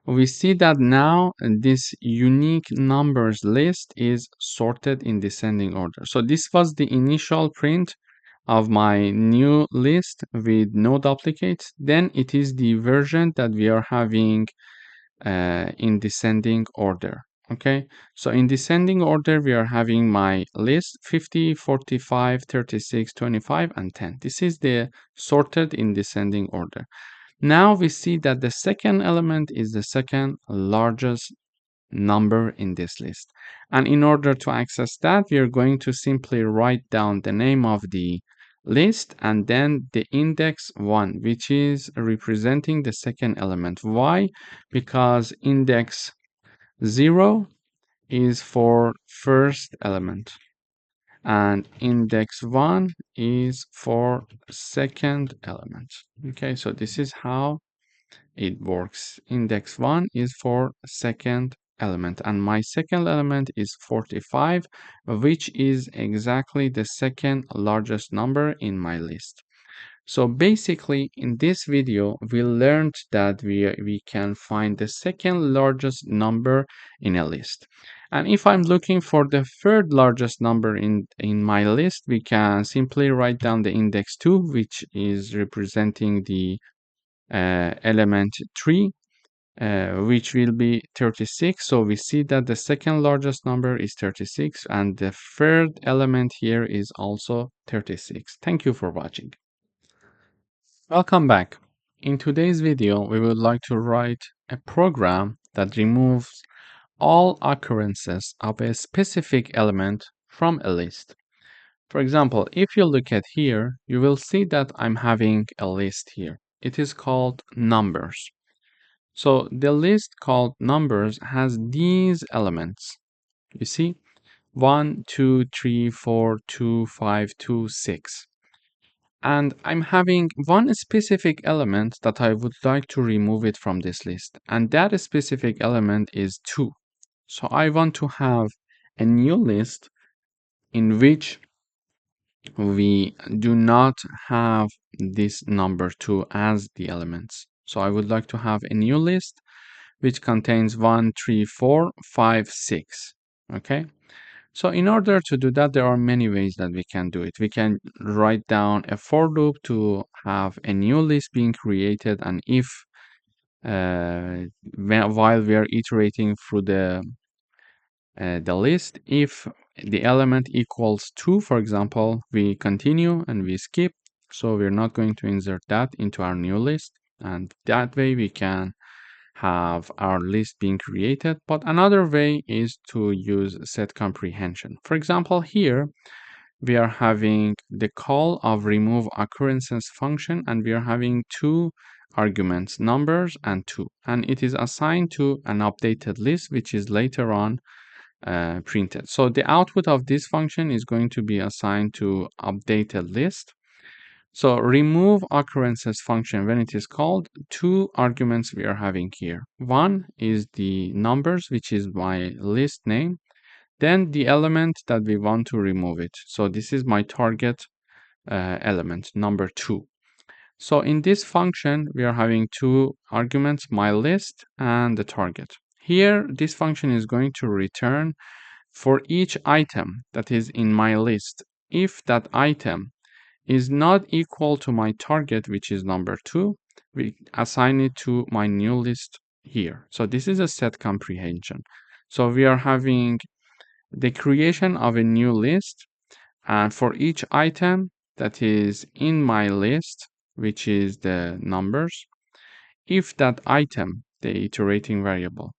we see that now this unique numbers list is sorted in descending order. So this was the initial print of my new list with no duplicates. Then it is the version that we are having in descending order. Okay, so in descending order, we are having my list 50, 45, 36, 25, and 10. This is the sorted in descending order. Now we see that the second element is the second largest number in this list. And in order to access that, we are going to simply write down the name of the list and then the index 1, which is representing the second element. Why? Because index 0 is for first element and index 1 is for second element. Okay, so this is how it works. Index 1 is for second element and my second element is 45, which is exactly the second largest number in my list. So basically in this video we learned that we can find the second largest number in a list. And if I'm looking for the third largest number in my list, we can simply write down the index 2, which is representing the element 3, which will be 36. So we see that the second largest number is 36 and the third element here is also 36. Thank you for watching. Welcome back. In today's video, we would like to write a program that removes all occurrences of a specific element from a list. For example, if you look at here, you will see that I'm having a list here. It is called numbers. So the list called numbers has these elements. You see, 1, 2, 3, 4, 2, 5, 2, 6. And I'm having one specific element that I would like to remove it from this list. And that specific element is 2. So I want to have a new list in which we do not have this number 2 as the elements. So I would like to have a new list which contains 1, 3, 4, 5, 6. Okay. So in order to do that, there are many ways that we can do it. We can write down a for loop to have a new list being created, and if while we are iterating through the list, if the element equals 2, for example, we continue and we skip. So we're not going to insert that into our new list, and that way we can have our list being created. But another way is to use set comprehension. For example, here we are having the call of remove occurrences function, and we are having two arguments, numbers and 2, and it is assigned to an updated list, which is later on printed. So the output of this function is going to be assigned to updated list. So remove occurrences function, when it is called, two arguments we are having here. One is the numbers, which is my list name, then the element that we want to remove it. So this is my target element, number 2. So in this function, we are having two arguments, my list and the target. Here, this function is going to return for each item that is in my list. If that item is not equal to my target, which is number 2, we assign it to my new list here. So this is a set comprehension. So we are having the creation of a new list, and for each item that is in my list, which is the numbers, if that item, the iterating variable,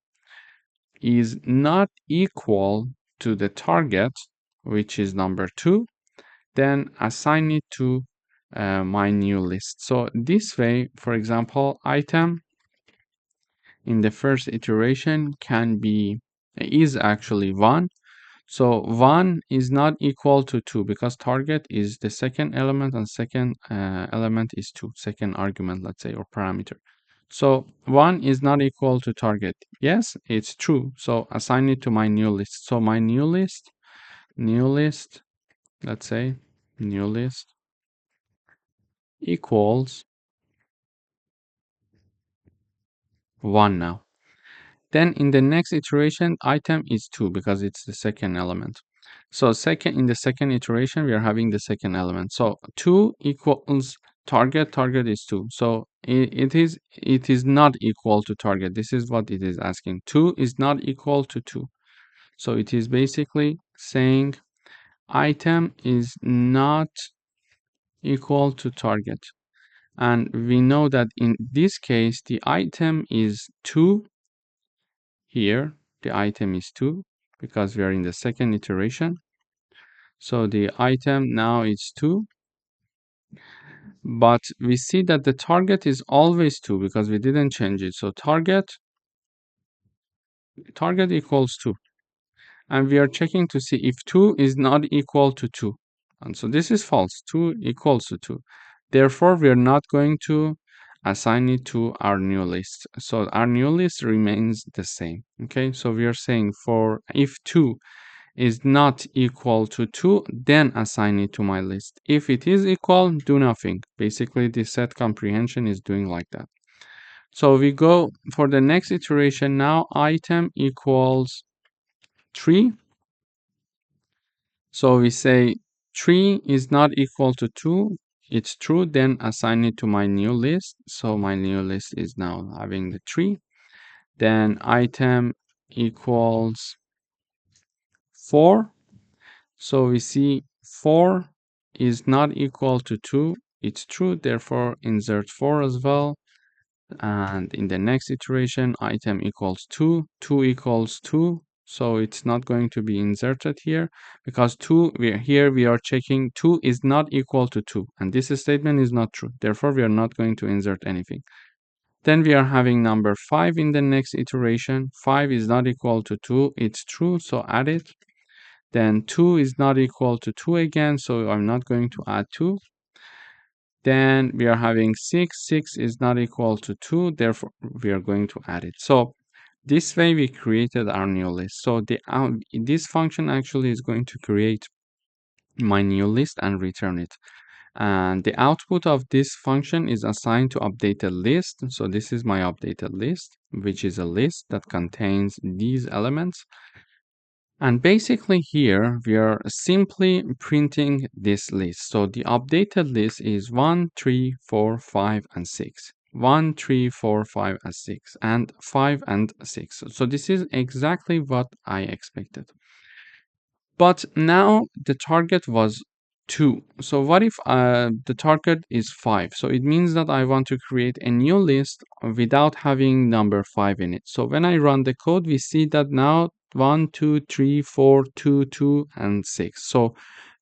is not equal to the target, which is number 2, then assign it to my new list. So this way, for example, item in the first iteration is actually 1. So 1 is not equal to 2 because target is the second element and second element is 2, second argument, let's say, or parameter. So 1 is not equal to target. Yes, it's true. So assign it to my new list. So my new list, let's say, new list equals 1 now. Then in the next iteration, item is 2 because it's the second element. So in the second iteration, we are having the second element. So 2 equals target is 2. So it is not equal to target. This is what it is asking. 2 is not equal to 2. So it is basically saying item is not equal to target. And we know that in this case, the item is 2. Here, the item is 2 because we are in the second iteration. So the item now is 2. But we see that the target is always 2 because we didn't change it. So target equals 2. And we are checking to see if 2 is not equal to 2. And so this is false. 2 equals to 2. Therefore, we are not going to assign it to our new list. So our new list remains the same. Okay, so we are saying for if 2 is not equal to 2, then assign it to my list. If it is equal, do nothing. Basically, the set comprehension is doing like that. So we go for the next iteration now, item equals 3. So we say 3 is not equal to 2. It's true, then assign it to my new list. So my new list is now having the 3. Then item equals 4. So we see 4 is not equal to 2. It's true, therefore insert 4 as well. And in the next iteration, item equals 2. 2 equals 2. So it's not going to be inserted here because 2, we are checking 2 is not equal to 2. And this statement is not true. Therefore, we are not going to insert anything. Then we are having number 5 in the next iteration. 5 is not equal to 2. It's true, so add it. Then 2 is not equal to 2 again, so I'm not going to add 2. Then we are having 6. 6 is not equal to 2, therefore we are going to add it. So this way we created our new list. So this function actually is going to create my new list and return it. And the output of this function is assigned to updated list. So this is my updated list, which is a list that contains these elements. And basically here we are simply printing this list. So the updated list is 1, 3, 4, 5, and 6. 1, 3, 4, 5, and 6, and 5 and 6. So this is exactly what I expected. But now the target was 2. So what if the target is 5? So it means that I want to create a new list without having number 5 in it. So when I run the code, we see that now 1, 2, 3, 4, 2, 2, and 6. So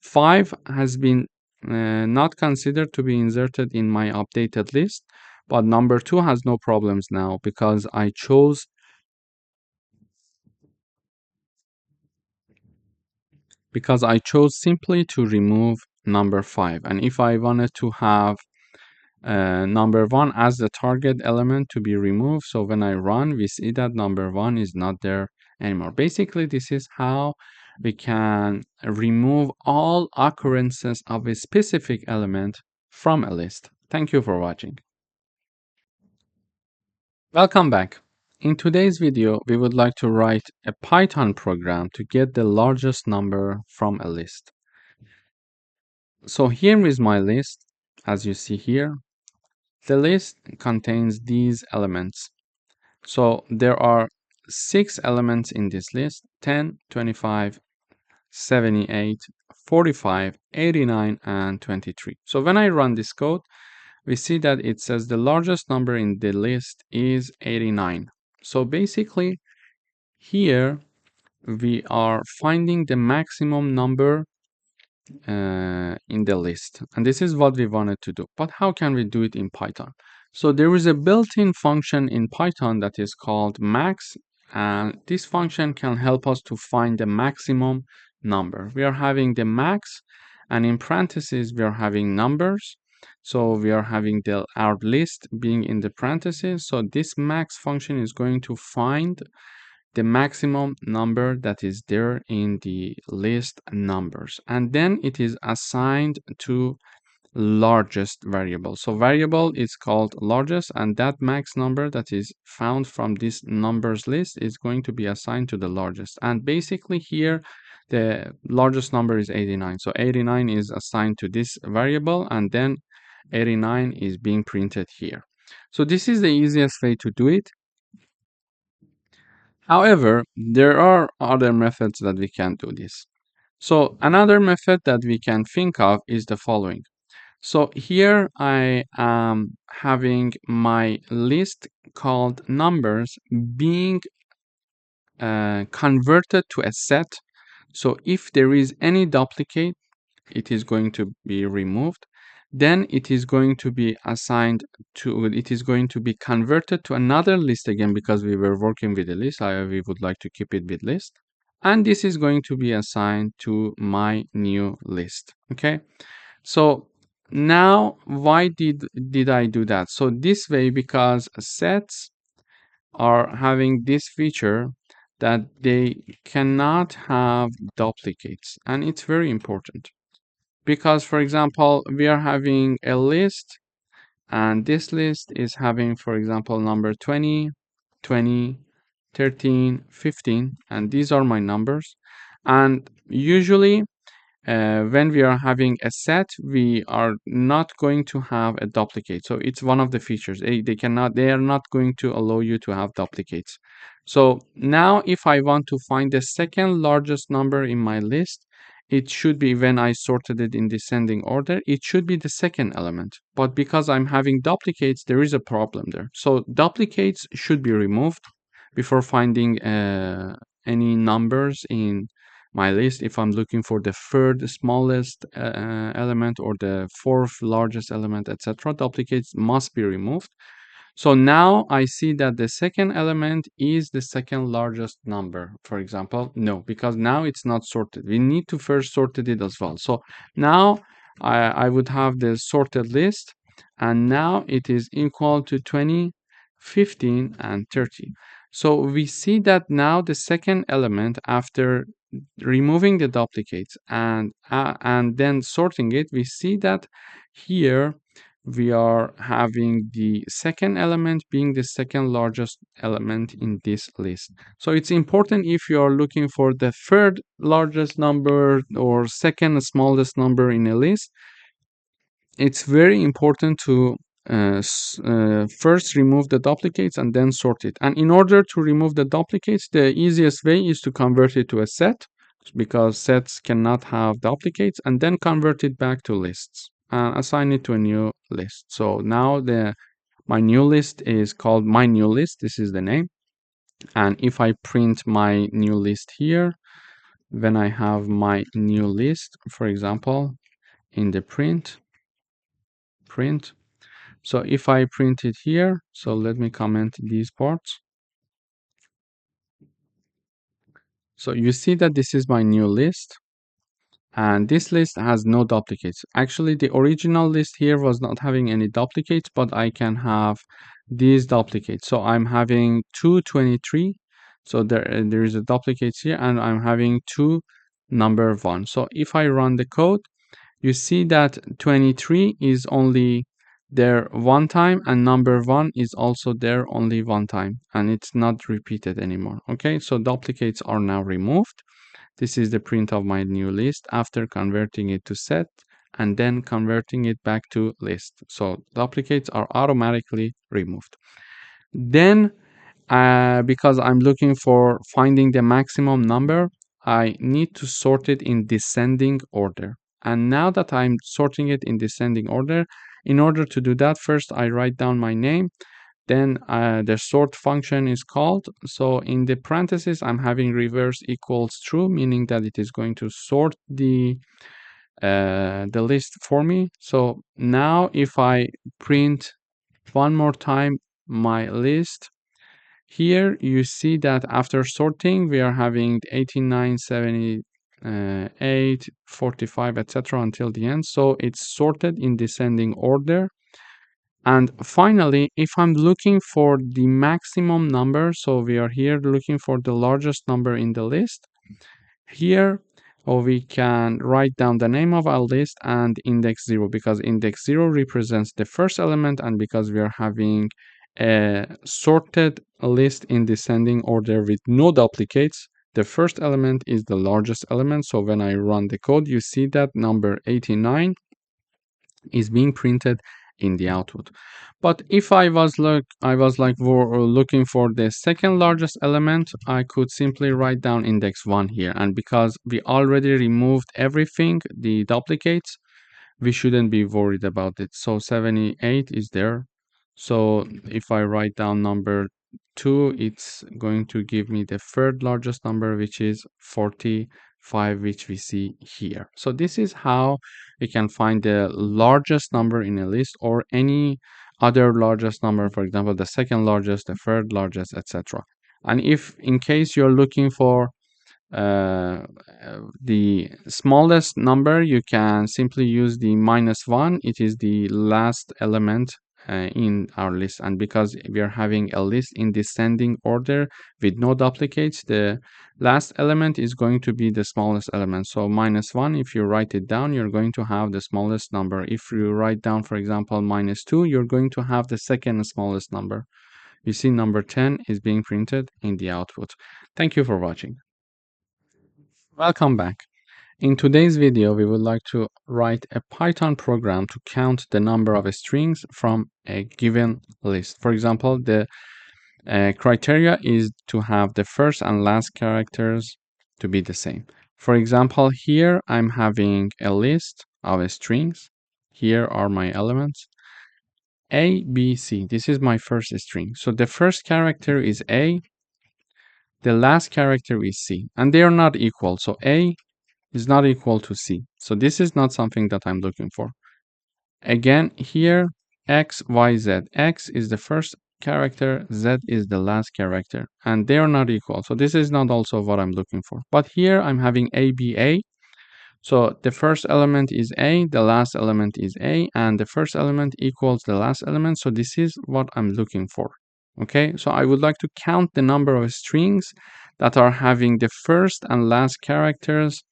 5 has been not considered to be inserted in my updated list, but number 2 has no problems now because I chose simply to remove number 5. And if I wanted to have number 1 as the target element to be removed, so when I run, we see that number 1 is not there anymore. Basically, this is how we can remove all occurrences of a specific element from a list. Thank you for watching. Welcome back. In today's video, we would like to write a Python program to get the largest number from a list. So here is my list. As you see here, the list contains these elements. So there are 6 elements in this list: 10, 25, 78, 45, 89, and 23. So when I run this code, we see that it says the largest number in the list is 89. So basically, here we are finding the maximum number in the list, and this is what we wanted to do. But how can we do it in Python? So there is a built-in function in Python that is called max, and this function can help us to find the maximum number. We are having the max, and in parentheses we are having numbers. So we are having our list being in the parentheses. So this max function is going to find the maximum number that is there in the list numbers, and then it is assigned to largest variable. So variable is called largest, and that max number that is found from this numbers list is going to be assigned to the largest. And basically here the largest number is 89, so 89 is assigned to this variable, and then 89 is being printed here. So this is the easiest way to do it. However, there are other methods that we can do this. So another method that we can think of is the following. So here I am having my list called numbers being converted to a set. So if there is any duplicate, it is going to be removed. Then it is going to be assigned to, it is going to be converted to another list again, because we were working with a list. We would like to keep it with list. And this is going to be assigned to my new list. Okay. So now why did I do that? So this way, because sets are having this feature that they cannot have duplicates, and it's very important. Because, for example, we are having a list, and this list is having, for example, number 20, 20, 13, 15, and these are my numbers. And usually when we are having a set, we are not going to have a duplicate. So it's one of the features. They are not going to allow you to have duplicates. So now if I want to find the second largest number in my list, it should be, when I sorted it in descending order, it should be the second element. But because I'm having duplicates, there is a problem there. So duplicates should be removed before finding any numbers in my list. If I'm looking for the third smallest element or the fourth largest element, etc., duplicates must be removed. So now I see that the second element is the second largest number, for example. No, because now it's not sorted. We need to first sort it as well. So now I would have the sorted list, and now it is equal to 20, 15, and 30. So we see that now the second element, after removing the duplicates and then sorting it, we see that here we are having the second element being the second largest element in this list. So it's important, if you are looking for the third largest number or second smallest number in a list, it's very important to first remove the duplicates and then sort it. And in order to remove the duplicates, the easiest way is to convert it to a set, because sets cannot have duplicates, and then convert it back to lists and assign it to a new list. So now my new list is called my new list. This is the name. And if I print my new list here, when I have my new list, for example, in the print, so if I print it here, so let me comment these parts. So you see that this is my new list, and this list has no duplicates. Actually, the original list here was not having any duplicates, but I can have these duplicates. So I'm having 223. So there is a duplicate here, and I'm having 2 number 1. So if I run the code, you see that 23 is only there one time, and number 1 is also there only one time, and it's not repeated anymore. Okay, so duplicates are now removed. This is the print of my new list after converting it to set and then converting it back to list. So duplicates are automatically removed. Then because I'm looking for finding the maximum number, I need to sort it in descending order. And now that I'm sorting it in descending order, in order to do that, first I write down my name, then the sort function is called. So in the parentheses, I'm having reverse equals true, meaning that it is going to sort the list for me. So now if I print one more time my list, here you see that after sorting, we are having 89, 78, 45, etc. until the end. So it's sorted in descending order. And finally, if I'm looking for the maximum number, so we are here looking for the largest number in the list. Here, we can write down the name of our list and index 0, because index 0 represents the first element, and because we are having a sorted list in descending order with no duplicates, the first element is the largest element. So when I run the code, you see that number 89 is being printed in the output. But if I was looking for the second largest element, I could simply write down index 1 here. And because we already removed everything, the duplicates, we shouldn't be worried about it. So 78 is there. So if I write down number 2, it's going to give me the third largest number, which is 45, which we see here. So this is how we can find the largest number in a list, or any other largest number, for example, the second largest, the third largest, etc. And if in case you're looking for the smallest number, you can simply use the -1. It is the last element in our list, and because we are having a list in descending order with no duplicates, the last element is going to be the smallest element. So -1, if you write it down, you're going to have the smallest number. If you write down, for example, -2, you're going to have the second smallest number. You see number 10 is being printed in the output. Thank you for watching. Welcome back. In today's video, we would like to write a Python program to count the number of strings from a given list. For example, the criteria is to have the first and last characters to be the same. For example, here I'm having a list of strings. Here are my elements. A, B, C. This is my first string. So the first character is A, the last character is C, and they are not equal. So A is not equal to C. So this is not something that I'm looking for. Again, here, X, Y, Z. X is the first character, Z is the last character, and they are not equal. So this is not also what I'm looking for. But here I'm having A, B, A. So the first element is A, the last element is A, and the first element equals the last element. So this is what I'm looking for. Okay, so I would like to count the number of strings that are having the first and last characters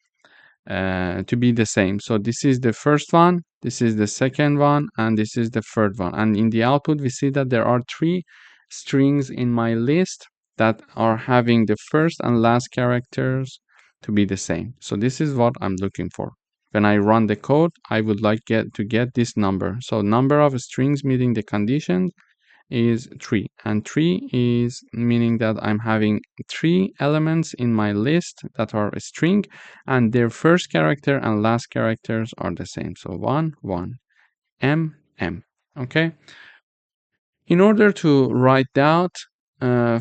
to be the same. So this is the first one, this is the second one, and this is the third one. And in the output, we see that there are 3 strings in my list that are having the first and last characters to be the same. So this is what I'm looking for. When I run the code, I would like to get this number. So number of strings meeting the condition is 3, and 3 is meaning that I'm having 3 elements in my list that are a string, and their first character and last characters are the same. So 1, 1, M, M. Okay. In order to write that,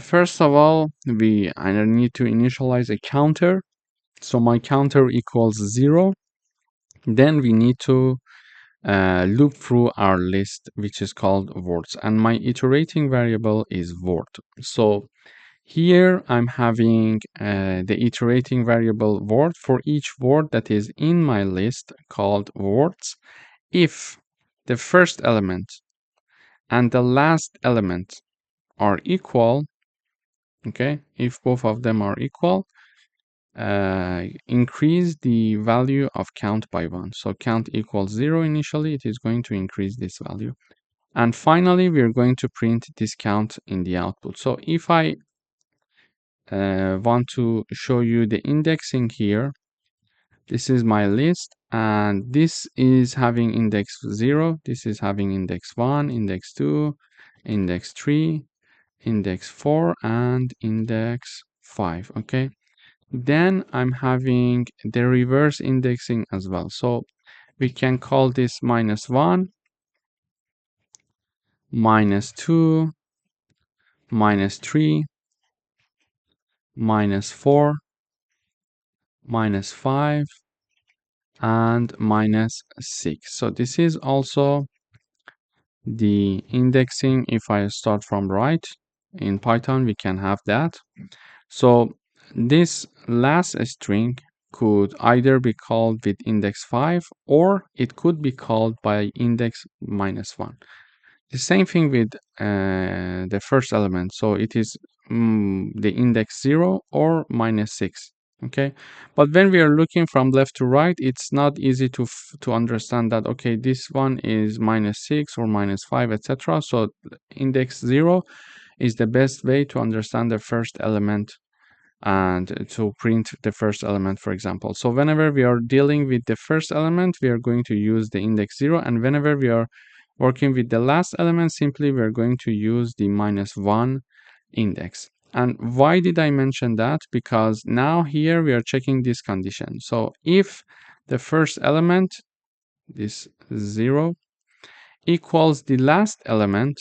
first of all, I need to initialize a counter. So my counter equals 0. Then we need to loop through our list, which is called words, and my iterating variable is word. So here I'm having the iterating variable word for each word that is in my list called words. If the first element and the last element are equal, okay, if both of them are equal, increase the value of count by 1. So count equals 0 initially, it is going to increase this value. And finally, we're going to print this count in the output. So if I want to show you the indexing here, this is my list, and this is having index 0, this is having index 1, index 2, index 3, index 4, and index 5, okay? Then I'm having the reverse indexing as well. So we can call this -1, -2, -3, -4, -5, and -6. So this is also the indexing. If I start from right in Python, we can have that. So this last string could either be called with index 5 or it could be called by index -1. The same thing with the first element. So it is the index 0 or -6. Okay, but when we are looking from left to right, it's not easy to understand that, okay, this one is -6 or -5, etc. So index 0 is the best way to understand the first element and to print the first element, for example. So whenever we are dealing with the first element, we are going to use the index 0, and whenever we are working with the last element, simply we are going to use the -1 index. And why did I mention that? Because now here we are checking this condition. So if the first element, this 0, equals the last element,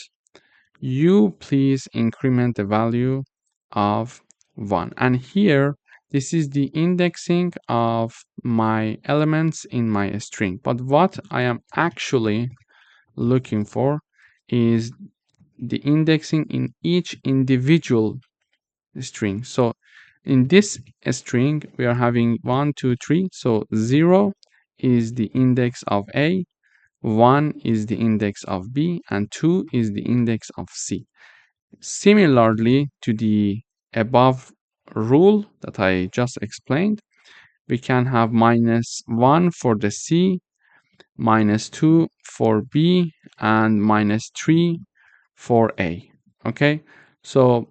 you please increment the value of 1. And here, this is the indexing of my elements in my string. But what I am actually looking for is the indexing in each individual string. So in this string, we are having 1, 2, 3. So 0 is the index of A, 1 is the index of B, and 2 is the index of C. Similarly to the above rule that I just explained, we can have -1 for the C, -2 for B, and -3 for A. Okay, so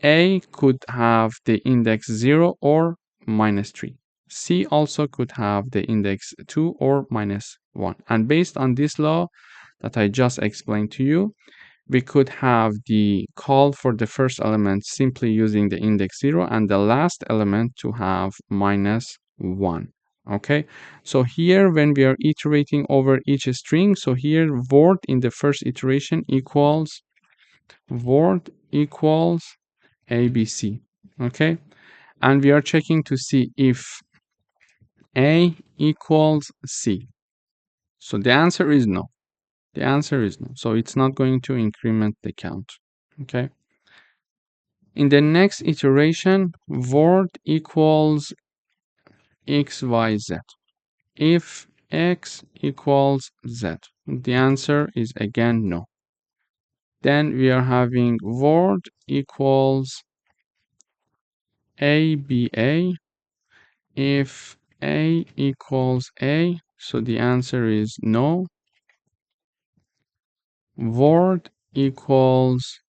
A could have the index 0 or -3. C also could have the index 2 or -1. And based on this law that I just explained to you, we could have the call for the first element simply using the index 0 and the last element to have -1. Okay, so here when we are iterating over each string, so here word in the first iteration equals word equals ABC. Okay, and we are checking to see if A equals C. So the answer is no. The answer is no. So it's not going to increment the count. Okay. In the next iteration, word equals XYZ. If X equals Z, the answer is again no. Then we are having word equals ABA. If A equals A, so the answer is no. Word equals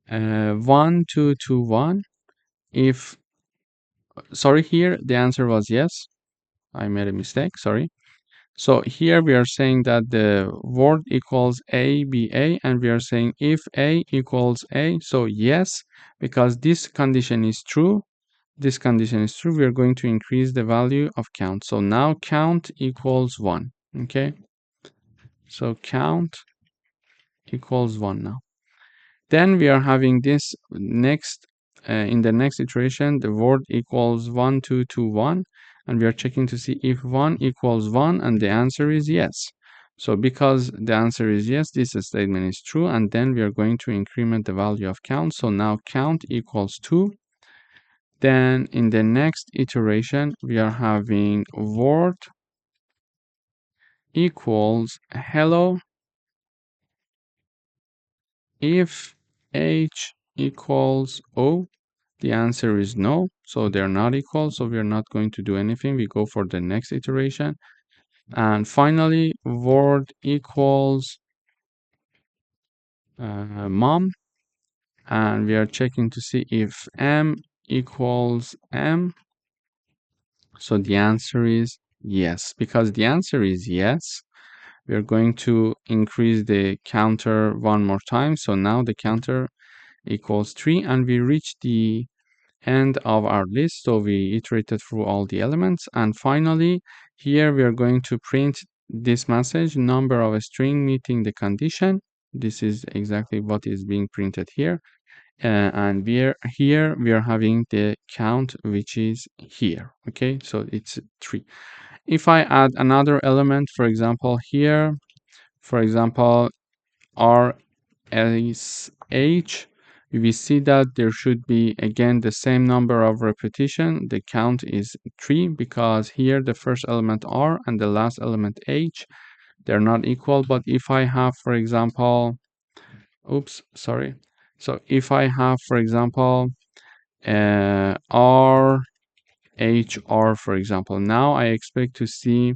1221. If, sorry, here the answer was yes. I made a mistake, sorry. So here we are saying that the word equals ABA, and we are saying if A equals A, so yes, because this condition is true, this condition is true, we are going to increase the value of count. So now count equals 1, okay? So count equals 1 now. Then we are having this next, in the next iteration, the word equals 1221, and we are checking to see if 1 equals 1, and the answer is yes. So because the answer is yes, this statement is true, and then we are going to increment the value of count. So now count equals 2. Then in the next iteration, we are having word equals hello if H equals O. The answer is no, so they're not equal, so we're not going to do anything. We go for the next iteration. And finally, word equals mom, and we are checking to see if M equals M. So the answer is yes. Because the answer is yes, we are going to increase the counter one more time. So now the counter equals 3, and we reach the end of our list. So we iterated through all the elements, and finally here we are going to print this message, number of a string meeting the condition. This is exactly what is being printed here. And we are having the count, which is here. Okay, so it's 3. If I add another element, for example, here, for example, R S H, we see that there should be again the same number of repetition. The count is 3 because here the first element R and the last element H, they're not equal. But if I have, for example, oops, sorry. So if I have, for example, R H R, for example, now I expect to see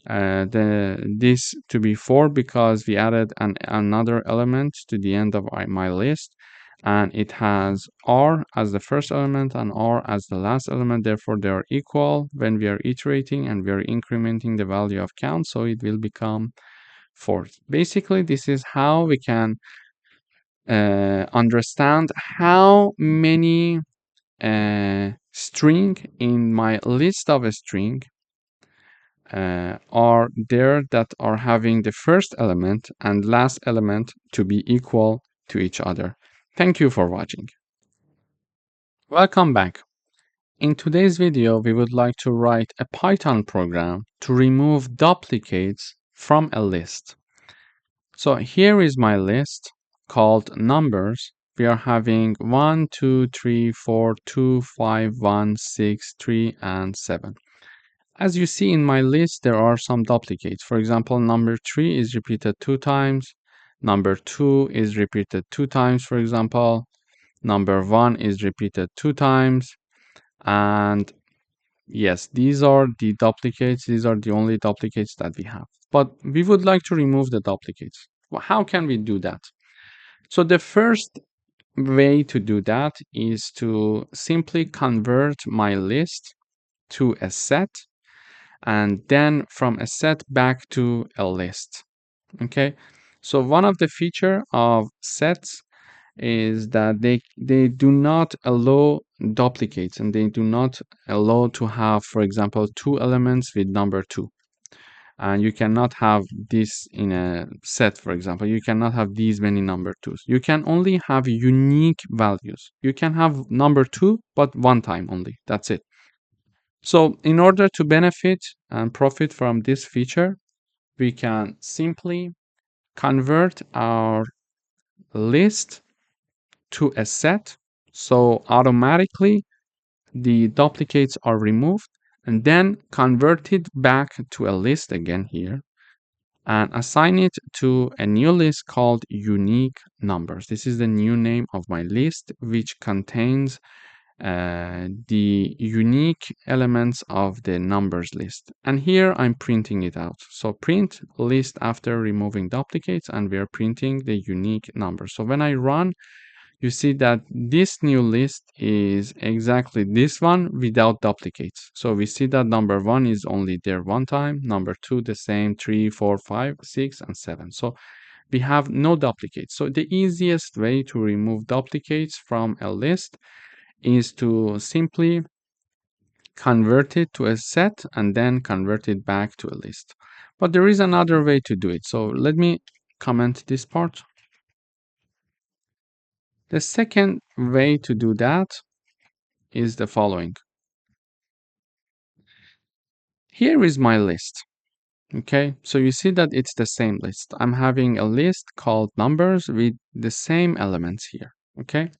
this to be 4 because we added another element to the end of my list, and it has R as the first element and R as the last element. Therefore, they are equal when we are iterating and we are incrementing the value of count, so it will become 4. Basically, this is how we can understand how many string in my list of a string are there that are having the first element and last element to be equal to each other. Thank you for watching. Welcome back. In today's video, we would like to write a Python program to remove duplicates from a list. So here is my list called numbers. We are having 1, 2, 3, 4, 2, 5, 1, 6, 3, and 7. As you see in my list, there are some duplicates. For example, number 3 is repeated 2 times. Number 2 is repeated 2 times, for example. Number 1 is repeated 2 times. And yes, these are the duplicates. These are the only duplicates that we have. But we would like to remove the duplicates. Well, how can we do that? So the first way to do that is to simply convert my list to a set, and then from a set back to a list. Okay, so one of the feature of sets is that they do not allow duplicates, and they do not allow to have, for example, 2 elements with number 2. And you cannot have this in a set. For example, you cannot have these many number 2s. You can only have unique values. You can have number 2 but one time only. That's it. So in order to benefit and profit from this feature, we can simply convert our list to a set. So automatically the duplicates are removed, and then convert it back to a list again here and assign it to a new list called unique numbers. This is the new name of my list, which contains the unique elements of the numbers list. And here I'm printing it out. So print list after removing duplicates, and we are printing the unique numbers. So when I run, you see that this new list is exactly this one without duplicates. So we see that number 1 is only there one time, number 2 the same, 3, 4, 5, 6, and 7. So we have no duplicates. So the easiest way to remove duplicates from a list is to simply convert it to a set and then convert it back to a list. But there is another way to do it. So let me comment this part. The second way to do that is the following. Here is my list. Okay, so you see that it's the same list. I'm having a list called numbers with the same elements here. Okay,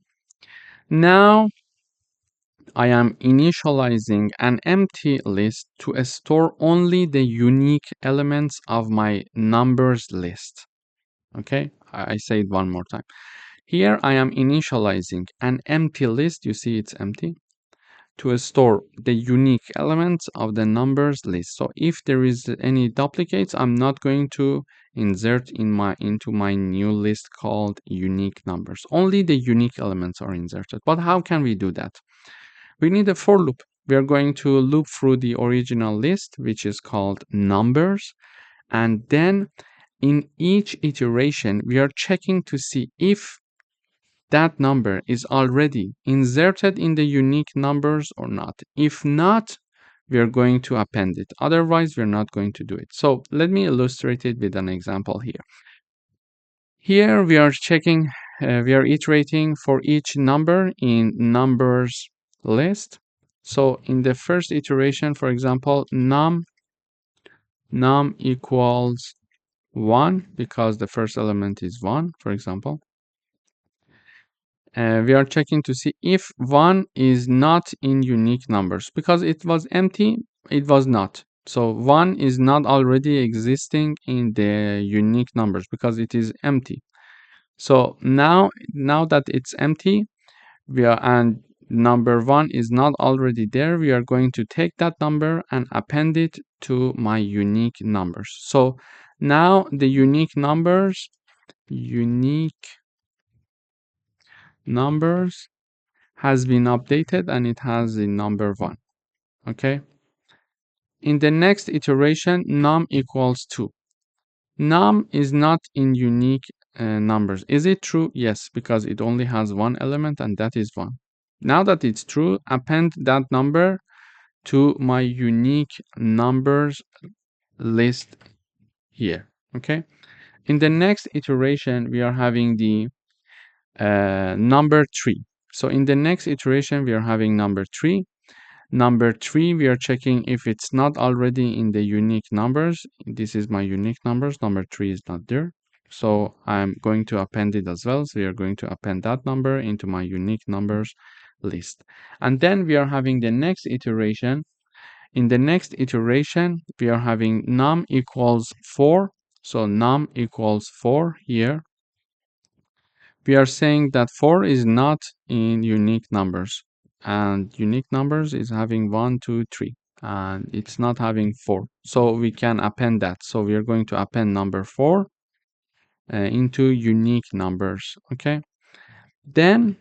now I am initializing an empty list to store only the unique elements of my numbers list. Okay, I say it one more time. Here I am initializing an empty list. You see it's empty, to store the unique elements of the numbers list. So if there is any duplicates, I'm not going to insert into my new list called unique numbers. Only the unique elements are inserted. But how can we do that? We need a for loop. We are going to loop through the original list, which is called numbers, and then in each iteration we are checking to see if that number is already inserted in the unique numbers or not. If not, we are going to append it. Otherwise, we're not going to do it. So let me illustrate it with an example here. Here we are checking, we are iterating for each number in numbers list. So in the first iteration, for example, num equals 1 because the first element is 1, for example. We are checking to see if 1 is not in unique numbers because it was empty, it was not. So 1 is not already existing in the unique numbers because it is empty. So now that it's empty, and number 1 is not already there, we are going to take that number and append it to my unique numbers. So now the unique numbers has been updated and it has the number 1. Okay. In the next iteration, num equals 2. Num is not in unique numbers. Is it true? Yes, because it only has one element and that is 1. Now that it's true, append that number to my unique numbers list here. Okay. In the next iteration, we are having the number 3. So in the next iteration, we are having number 3. Number 3, we are checking if it's not already in the unique numbers. This is my unique numbers. Number 3 is not there. So I'm going to append it as well. So we are going to append that number into my unique numbers list. And then we are having the next iteration. In the next iteration, we are having num equals 4. So num equals 4 here. We are saying that 4 is not in unique numbers, and unique numbers is having 1, 2, 3, and it's not having 4. So we can append that. So we are going to append number 4 into unique numbers. Okay. Then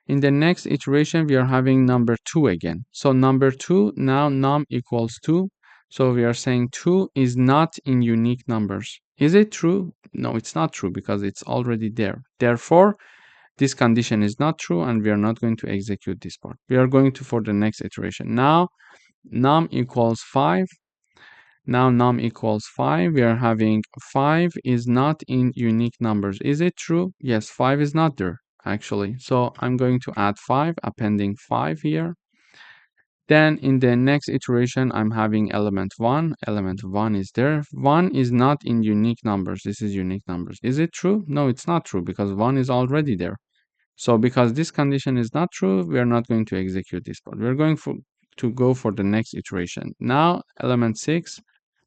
in the next iteration, we are having number 2 again. So number 2, now num equals 2. So we are saying 2 is not in unique numbers. Is it true? No, it's not true because it's already there. Therefore, this condition is not true and we are not going to execute this part. We are going to for the next iteration. Now num equals 5. Now num equals 5. We are having 5 is not in unique numbers. Is it true? Yes, 5 is not there actually. So I'm going to add 5, appending 5 here. Then in the next iteration, I'm having element 1. Element 1 is there. 1 is not in unique numbers. This is unique numbers. Is it true? No, it's not true because 1 is already there. So because this condition is not true, we are not going to execute this part. We're going to go for the next iteration. Now element 6.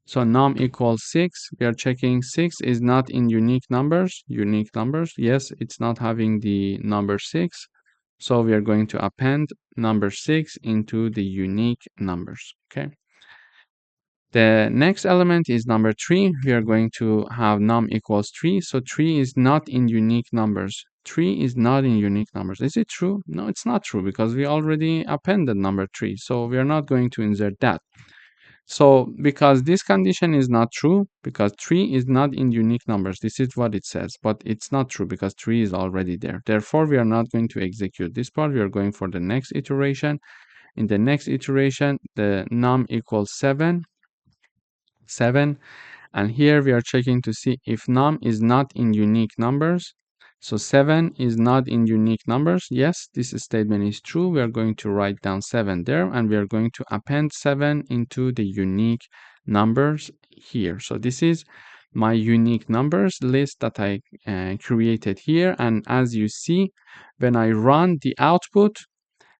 So num equals 6. We are checking 6 is not in unique numbers. Unique numbers. Yes, it's not having the number 6. So we are going to append number 6 into the unique numbers. Okay. The next element is number 3. We are going to have num equals 3. So 3 is not in unique numbers. 3 is not in unique numbers. Is it true? No, it's not true because we already appended number 3. So we are not going to insert that. So because this condition is not true, because 3 is not in unique numbers, this is what it says, but it's not true because 3 is already there. Therefore, we are not going to execute this part. We are going for the next iteration. In the next iteration, the num equals 7. And here we are checking to see if num is not in unique numbers. So 7 is not in unique numbers. Yes, this statement is true. We are going to write down 7 there and we are going to append 7 into the unique numbers here. So this is my unique numbers list that I created here. And as you see, when I run the output,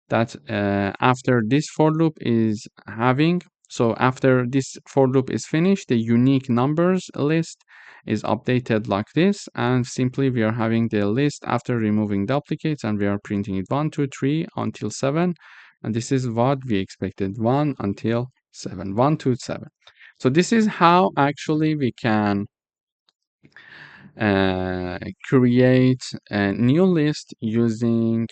that after this for loop is having, so after this for loop is finished, the unique numbers list is updated like this, and simply we are having the list after removing duplicates and we are printing it 1, 2, 3 until 7, and this is what we expected, 1 until 7, 1 to 7. So this is how actually we can create a new list using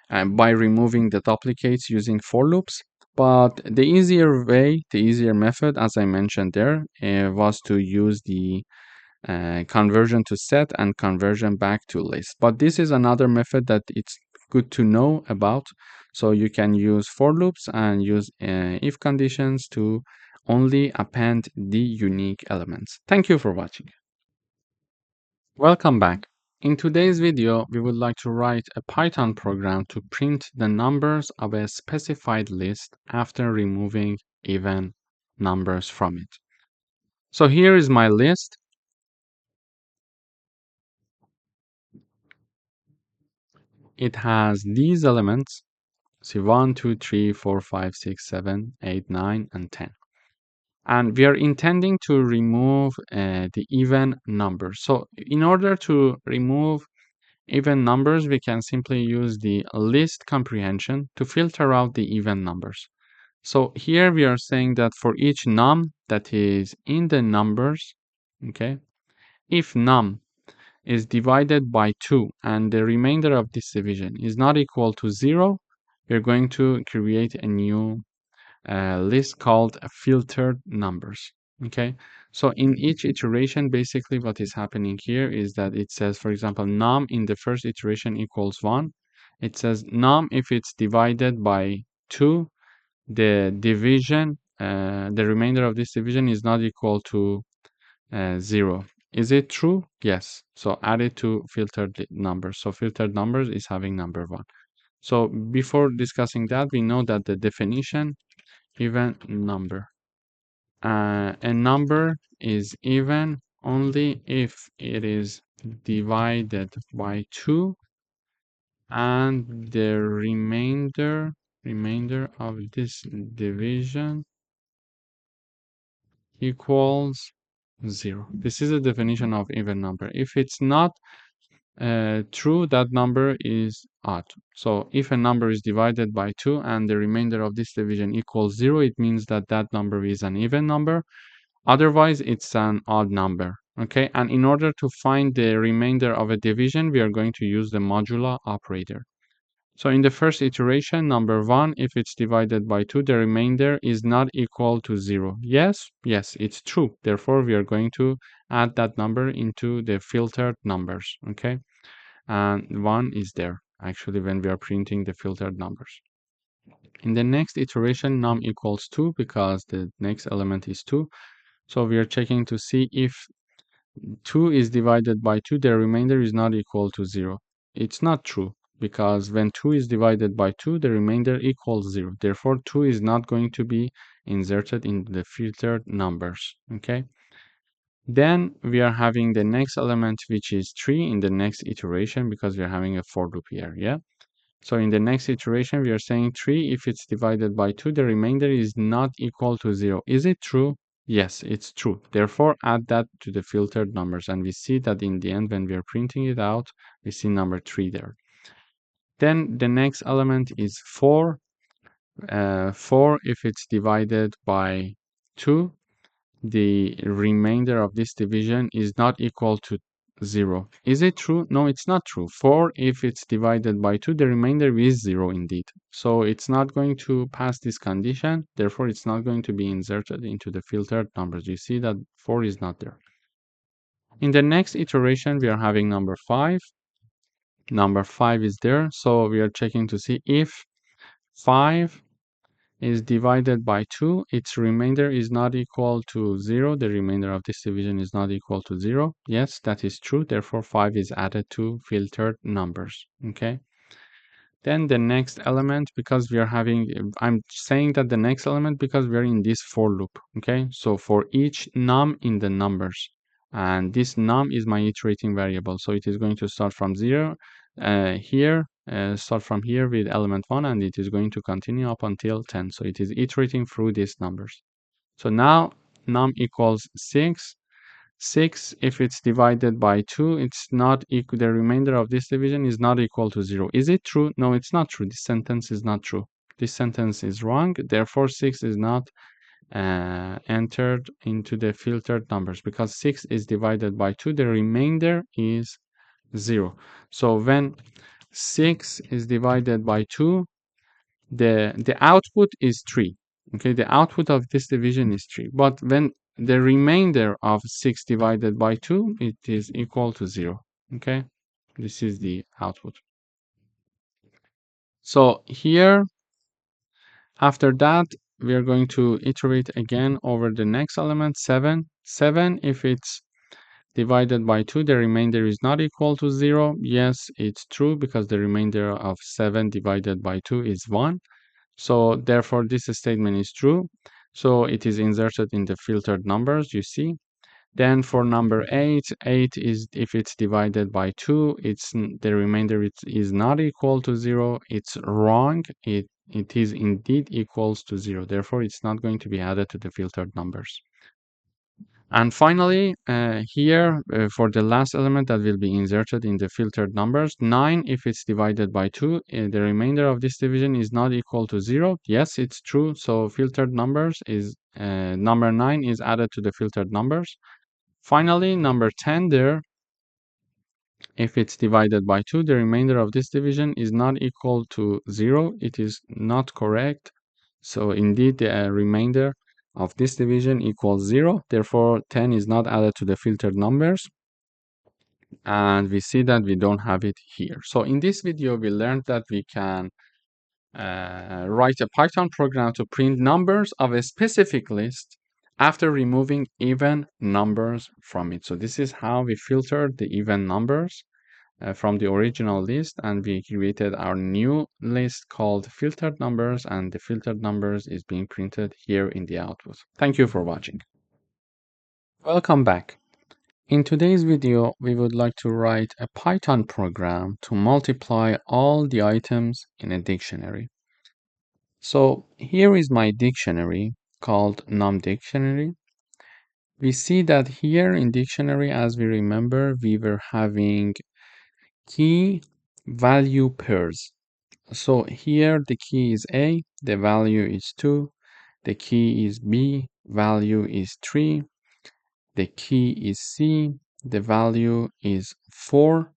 by removing the duplicates using for loops. But the easier way, the easier method, as I mentioned there, was to use the conversion to set and conversion back to list. But this is another method that it's good to know about. So you can use for loops and use if conditions to only append the unique elements. Thank you for watching. Welcome back. In today's video, we would like to write a Python program to print the numbers of a specified list after removing even numbers from it. So here is my list. It has these elements. See 1, 2, 3, 4, 5, 6, 7, 8, 9, and 10. And we are intending to remove the even numbers. So in order to remove even numbers, we can simply use the list comprehension to filter out the even numbers. So here we are saying that for each num that is in the numbers, okay, if num is divided by 2 and the remainder of this division is not equal to 0, we're going to create a new list called filtered numbers. Okay, so in each iteration, basically what is happening here is that it says, for example, num in the first iteration equals 1. It says num if it's divided by 2, the division, the remainder of this division is not equal to 0. Is it true? Yes. So add it to filtered numbers. So filtered numbers is having number 1. So before discussing that, we know that the definition even number. A number is even only if it is divided by 2 and the remainder of this division equals 0. This is a definition of even number. If it's not true, that number is odd. So if a number is divided by 2 and the remainder of this division equals 0, it means that that number is an even number. Otherwise, it's an odd number. Okay, and in order to find the remainder of a division, we are going to use the modulo operator. So in the first iteration, number 1, if it's divided by 2, the remainder is not equal to 0. Yes, it's true. Therefore, we are going to add that number into the filtered numbers. Okay, and 1 is there actually when we are printing the filtered numbers. In the next iteration, num equals 2 because the next element is 2. So we are checking to see if 2 is divided by 2, the remainder is not equal to 0. It's not true because when 2 is divided by 2, the remainder equals 0. Therefore, 2 is not going to be inserted in the filtered numbers. Okay. Then we are having the next element, which is 3 in the next iteration because we are having a for loop here. Yeah. So in the next iteration, we are saying 3, if it's divided by 2, the remainder is not equal to 0. Is it true? Yes, it's true. Therefore, add that to the filtered numbers. And we see that in the end, when we are printing it out, we see number 3 there. Then the next element is 4. 4, if it's divided by 2, the remainder of this division is not equal to 0. Is it true? No, it's not true. 4, if it's divided by 2, the remainder is 0 indeed. So it's not going to pass this condition. Therefore, it's not going to be inserted into the filtered numbers. You see that 4 is not there. In the next iteration, we are having number 5. Number 5 is there. So we are checking to see if 5 is divided by 2, its remainder is not equal to 0. The remainder of this division is not equal to 0. Yes, that is true. Therefore, 5 is added to filtered numbers. Okay. Then the next element, because we are having, I'm saying that the next element because we're in this for loop. Okay. So for each num in the numbers, and this num is my iterating variable. So it is going to start from 0 here. Start from here with element 1 and it is going to continue up until 10. So it is iterating through these numbers. So now num equals 6. 6, if it's divided by 2, it's not equal, the remainder of this division is not equal to 0. Is it true? No, it's not true. This sentence is not true. This sentence is wrong. Therefore, 6 is not entered into the filtered numbers because 6 is divided by 2. The remainder is 0. So when 6 is divided by 2, the output is 3. Okay, the output of this division is 3. But when the remainder of 6 divided by 2, it is equal to 0. Okay, this is the output. So here, after that, we are going to iterate again over the next element, 7. 7, if it's divided by 2, the remainder is not equal to 0. Yes, it's true because the remainder of 7 divided by 2 is 1. So therefore, this statement is true. So it is inserted in the filtered numbers, you see. Then for number 8, 8 is if it's divided by 2, the remainder is not equal to 0. It's wrong. It is indeed equals to 0. Therefore, it's not going to be added to the filtered numbers. And finally, here for the last element that will be inserted in the filtered numbers, 9, if it's divided by 2, the remainder of this division is not equal to 0. Yes, it's true. So filtered numbers is number 9 is added to the filtered numbers. Finally, number 10 there, if it's divided by 2, the remainder of this division is not equal to 0. It is not correct. So indeed, the remainder of this division equals 0. Therefore, 10 is not added to the filtered numbers. And we see that we don't have it here. So in this video, we learned that we can write a Python program to print numbers of a specific list after removing even numbers from it. So this is how we filtered the even numbers from the original list, and we created our new list called filtered numbers, and the filtered numbers is being printed here in the output. Thank you for watching. Welcome back. In today's video, we would like to write a Python program to multiply all the items in a dictionary. So here is my dictionary called NumDictionary. We see that here in dictionary, as we remember, we were having key value pairs. So here the key is A, the value is 2, the key is B, value is 3, the key is C, the value is 4,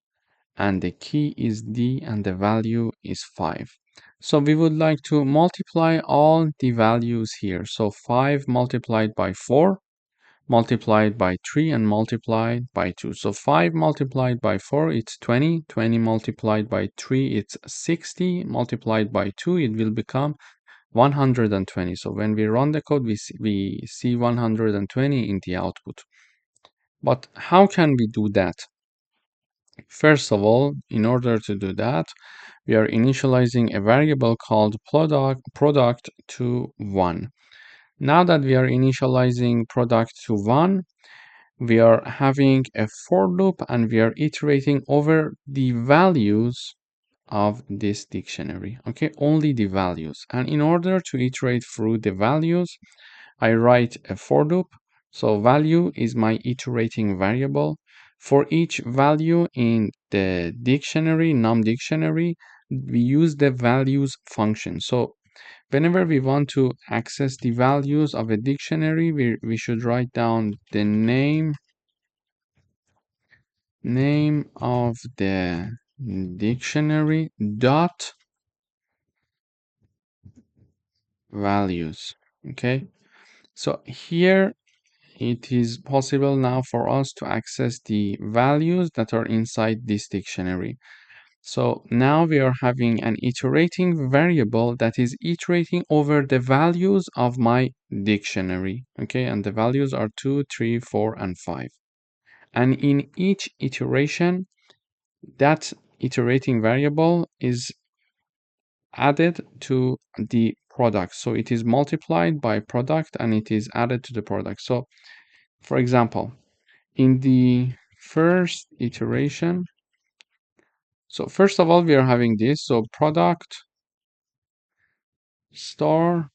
and the key is D and the value is 5. So we would like to multiply all the values here. So 5 multiplied by 4, multiplied by 3, and multiplied by 2. So 5 multiplied by 4, it's 20. 20 multiplied by 3, it's 60. Multiplied by 2, it will become 120. So when we run the code, we see 120 in the output. But how can we do that? First of all, in order to do that, we are initializing a variable called product to 1. Now that we are initializing product to 1, we are having a for loop and we are iterating over the values of this dictionary. Okay, only the values. And in order to iterate through the values, I write a for loop. So value is my iterating variable. For each value in the dictionary, NumDictionary, we use the values function. So whenever we want to access the values of a dictionary, we should write down the name of the dictionary dot values. Okay, so here it is possible now for us to access the values that are inside this dictionary. So now we are having an iterating variable that is iterating over the values of my dictionary. Okay, and the values are 2, 3, 4, and 5. And in each iteration, that iterating variable is added to the product. So it is multiplied by product and it is added to the product. So for example, in the first iteration, so first of all, we are having this. So product star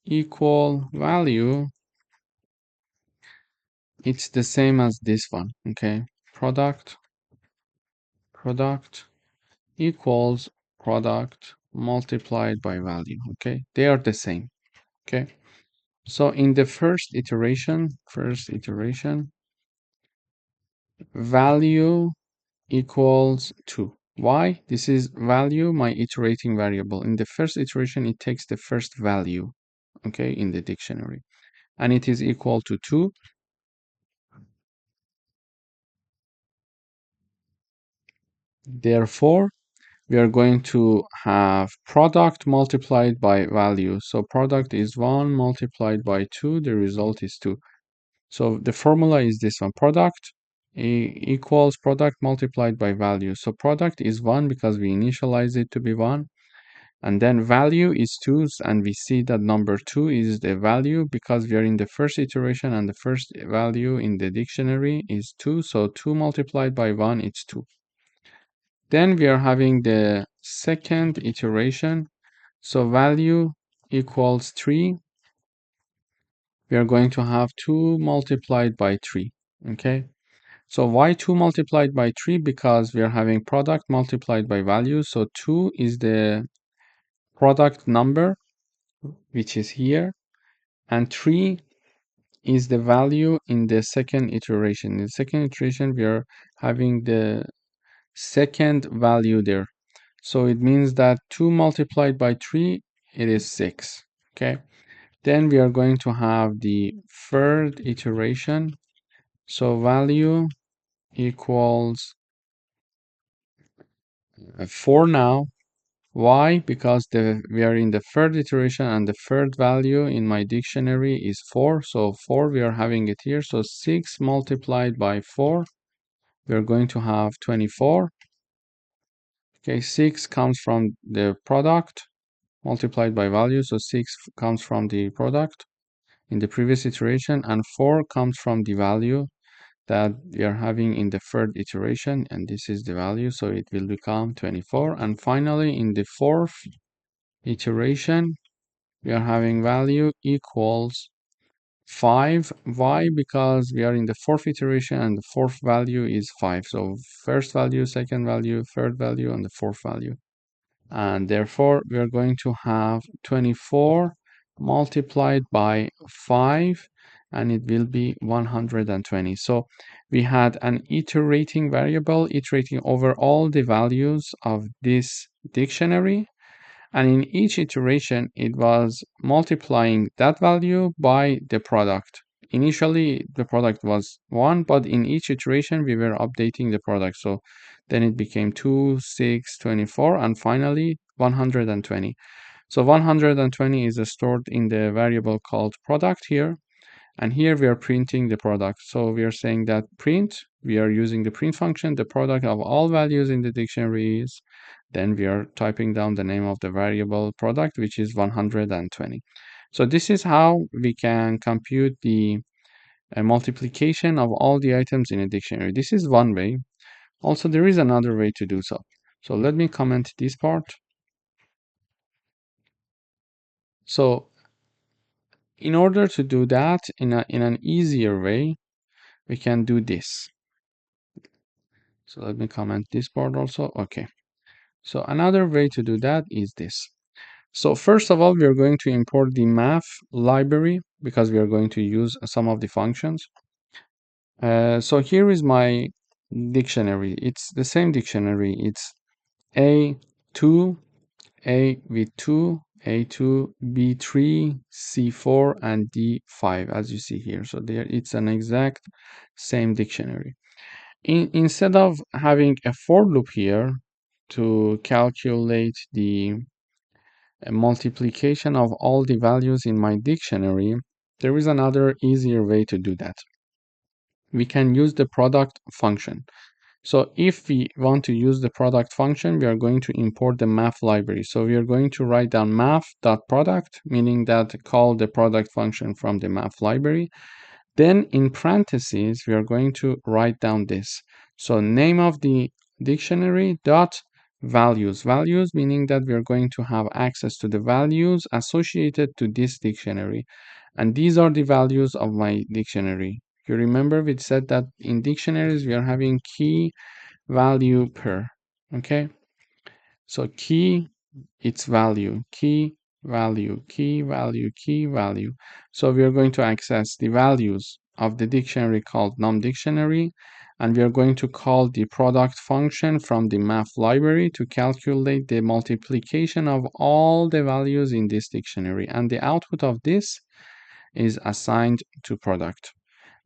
equal value. It's the same as this one. Okay. Product equals product multiplied by value. Okay. They are the same. Okay. So in the first iteration, value equals 2. Why? This is value, my iterating variable. In the first iteration, it takes the first value, okay, in the dictionary, and it is equal to 2. Therefore, we are going to have product multiplied by value. So product is 1 multiplied by 2. The result is 2. So the formula is this one. Product equals product multiplied by value. So product is 1 because we initialize it to be 1. And then value is 2, and we see that number 2 is the value because we are in the first iteration and the first value in the dictionary is 2. So 2 multiplied by 1 is 2. Then we are having the second iteration. So value equals 3. We are going to have 2 multiplied by 3. Okay. So why 2 multiplied by 3? Because we are having product multiplied by value. So 2 is the product number, which is here, and 3 is the value in the second iteration. In the second iteration, we are having the second value there. So it means that 2 multiplied by 3, it is 6. Okay. Then we are going to have the third iteration. So value equals 4 now. Why? Because we are in the third iteration and the third value in my dictionary is 4. So 4, we are having it here. So 6 multiplied by 4, we are going to have 24. Okay, 6 comes from the product multiplied by value. So 6 comes from the product in the previous iteration, and 4 comes from the value that we are having in the third iteration, and this is the value, so it will become 24. And finally, in the fourth iteration, we are having value equals 5. Why? Because we are in the fourth iteration and the fourth value is 5. So first value, second value, third value, and the fourth value. And therefore, we are going to have 24 multiplied by 5, and it will be 120. So we had an iterating variable iterating over all the values of this dictionary, and in each iteration it was multiplying that value by the product. Initially the product was 1, but in each iteration we were updating the product. So then it became 2, 6, 24, and finally 120. So 120 is stored in the variable called product here, and here we are printing the product. So we are saying that print, we are using the print function, the product of all values in the dictionary is, then we are typing down the name of the variable product, which is 120. So this is how we can compute the multiplication of all the items in a dictionary. This is one way. Also, there is another way to do so. So let me comment this part. So in order to do that in an easier way, we can do this. So let me comment this part also. Okay. So another way to do that is this. So first of all, we are going to import the math library because we are going to use some of the functions. So here is my dictionary. It's the same dictionary. It's A2, A with 2, A2, B3, C4, and D5, as you see here. So there, it's an exact same dictionary. Instead of having a for loop here to calculate the multiplication of all the values in my dictionary, there is another easier way to do that. We can use the product function. So if we want to use the product function, we are going to import the math library. So we are going to write down math.product, meaning that call the product function from the math library. Then in parentheses, we are going to write down this. So name of the dictionary dot values. Values meaning that we are going to have access to the values associated to this dictionary. And these are the values of my dictionary. You remember we said that in dictionaries we are having key value per. Okay. So key, its value, key value, key value, key value. So we are going to access the values of the dictionary called numDictionary, and we are going to call the product function from the math library to calculate the multiplication of all the values in this dictionary, and the output of this is assigned to product.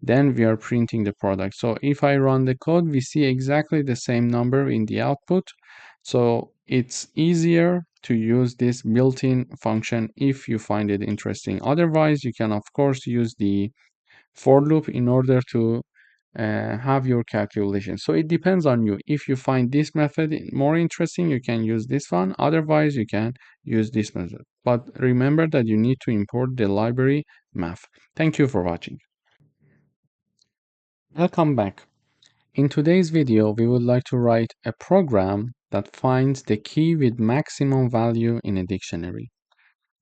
Then we are printing the product. So if I run the code, we see exactly the same number in the output. So it's easier to use this built-in function if you find it interesting. Otherwise, you can of course use the for loop in order to have your calculation. So it depends on you. If you find this method more interesting, you can use this one. Otherwise, you can use this method. But remember that you need to import the library math. Thank you for watching. Welcome back. In today's video, we would like to write a program that finds the key with maximum value in a dictionary.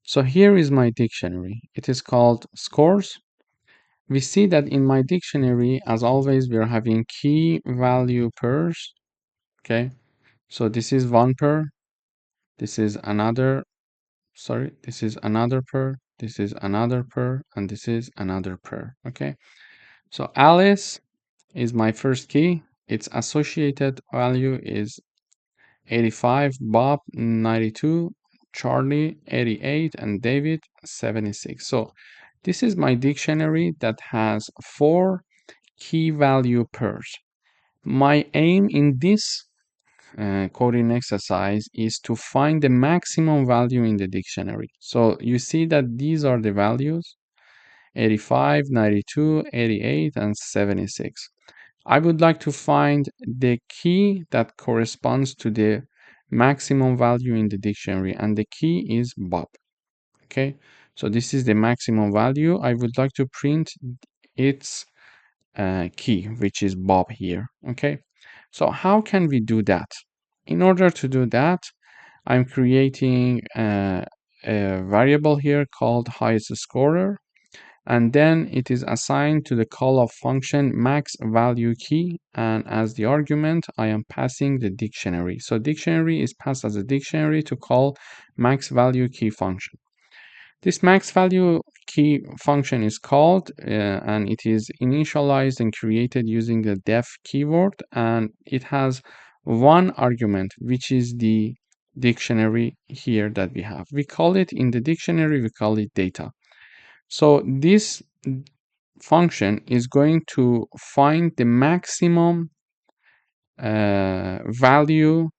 So here is my dictionary. It is called scores. We see that in my dictionary, as always, we are having key value pairs. Okay, so this is one pair, this is another, this is another pair, this is another pair, and this is another pair. Okay, so Alice is my first key. Its associated value is 85, Bob 92, Charlie 88, and David 76. So this is my dictionary that has 4 key value pairs. My aim in this coding exercise is to find the maximum value in the dictionary. So you see that these are the values: 85, 92, 88, and 76. I would like to find the key that corresponds to the maximum value in the dictionary, and the key is Bob. Okay, so this is the maximum value. I would like to print its key, which is Bob here. Okay, so how can we do that? In order to do that, I'm creating a variable here called highest scorer, and then it is assigned to the call of function max value key, and as the argument I am passing the dictionary. So dictionary is passed as a dictionary to call max value key function. This max value key function is called and it is initialized and created using the def keyword, and it has one argument, which is the dictionary here that we have. We call it in the dictionary, we call it data. So this function is going to find the maximum value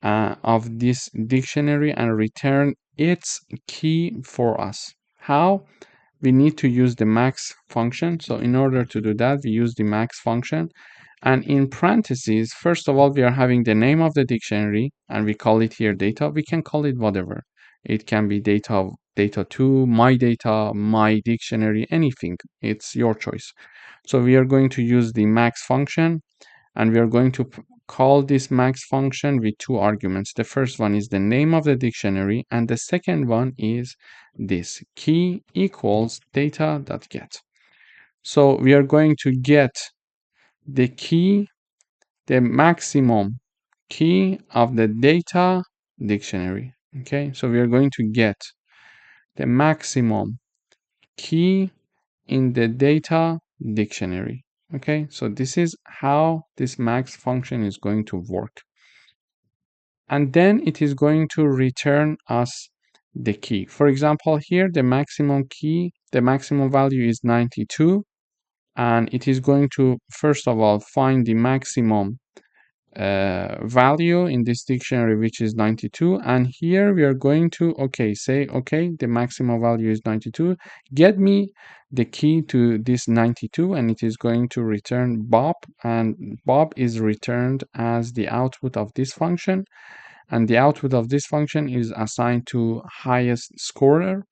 of this dictionary and return its key for us. How? We need to use the max function. So in order to do that, we use the max function. And in parentheses, first of all, we are having the name of the dictionary, and we call it here data. We can call it whatever. It can be data, data2, my data, my dictionary, anything. It's your choice. So we are going to use the max function, and we are going to call this max function with 2 arguments. The first one is the name of the dictionary, and the second one is this key equals data.get. So we are going to get the key, the maximum key of the data dictionary. Okay, so we are going to get the maximum key in the data dictionary. Okay, so this is how this max function is going to work. And then it is going to return us the key. For example, here the maximum key, the maximum value is 92, and it is going to first of all find the maximum value in this dictionary, which is 92. And here we are going to say the maximum value is 92, get me the key to this 92, and it is going to return Bob, and Bob is returned as the output of this function, and the output of this function is assigned to highest scorer,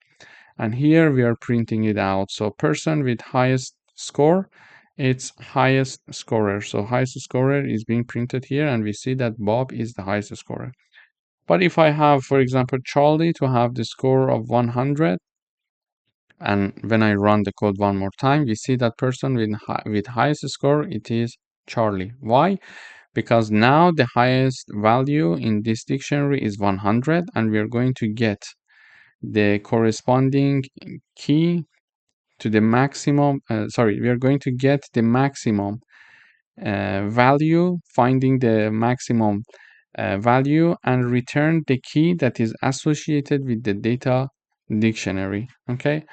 and here we are printing it out. So person with highest score, it's highest scorer. So highest scorer is being printed here, and we see that Bob is the highest scorer. But if I have, for example, Charlie to have the score of 100, and when I run the code one more time, we see that person with highest score, it is Charlie. Why? Because now the highest value in this dictionary is 100, and we are going to get the corresponding key to the maximum, we are going to get the maximum value, finding the maximum value, and return the key that is associated with the data dictionary. Okay,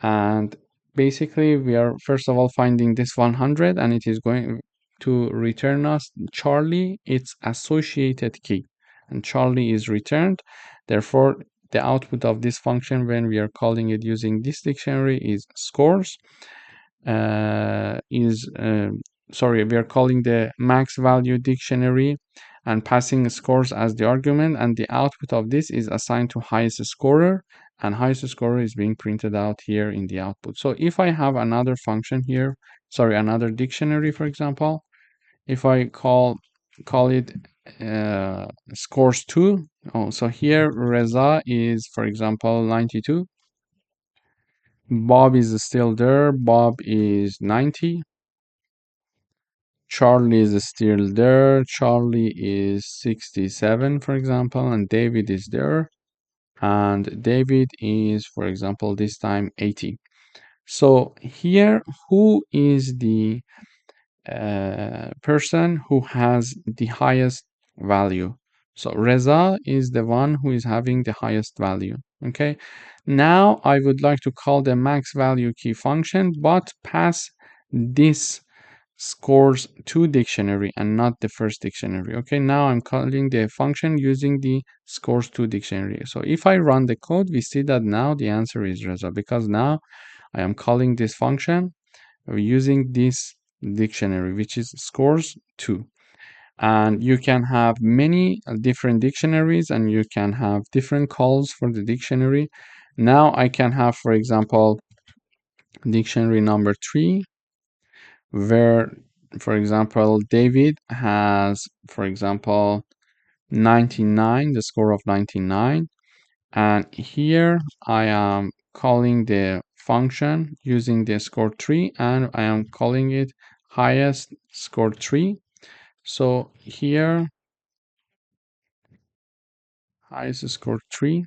and basically we are first of all finding this 100, and it is going to return us Charlie, its associated key, and Charlie is returned. Therefore the output of this function, when we are calling it using this dictionary, is scores, is sorry, we are calling the max value dictionary and passing scores as the argument, and the output of this is assigned to highest scorer, and highest scorer is being printed out here in the output. So if I have another function here, sorry, another dictionary, for example, if I call it scores 2. Oh, so here Reza is, for example, 92. Bob is still there. Bob is 90. Charlie is still there. Charlie is 67, for example, and David is there. And David is, for example, this time 80. So here, who is the person who has the highest value? So Reza is the one who is having the highest value. Okay. Now I would like to call the max value key function, but pass this scores to dictionary and not the first dictionary. Okay, now I'm calling the function using the scores to dictionary. So if I run the code, we see that now the answer is Reza, because now I am calling this function using this dictionary, which is scores to. And you can have many different dictionaries and you can have different calls for the dictionary. Now I can have, for example, dictionary number 3, where, for example, David has, for example, 99, the score of 99. And here I am calling the function using the score 3, and I am calling it highest score 3. So here, highest score 3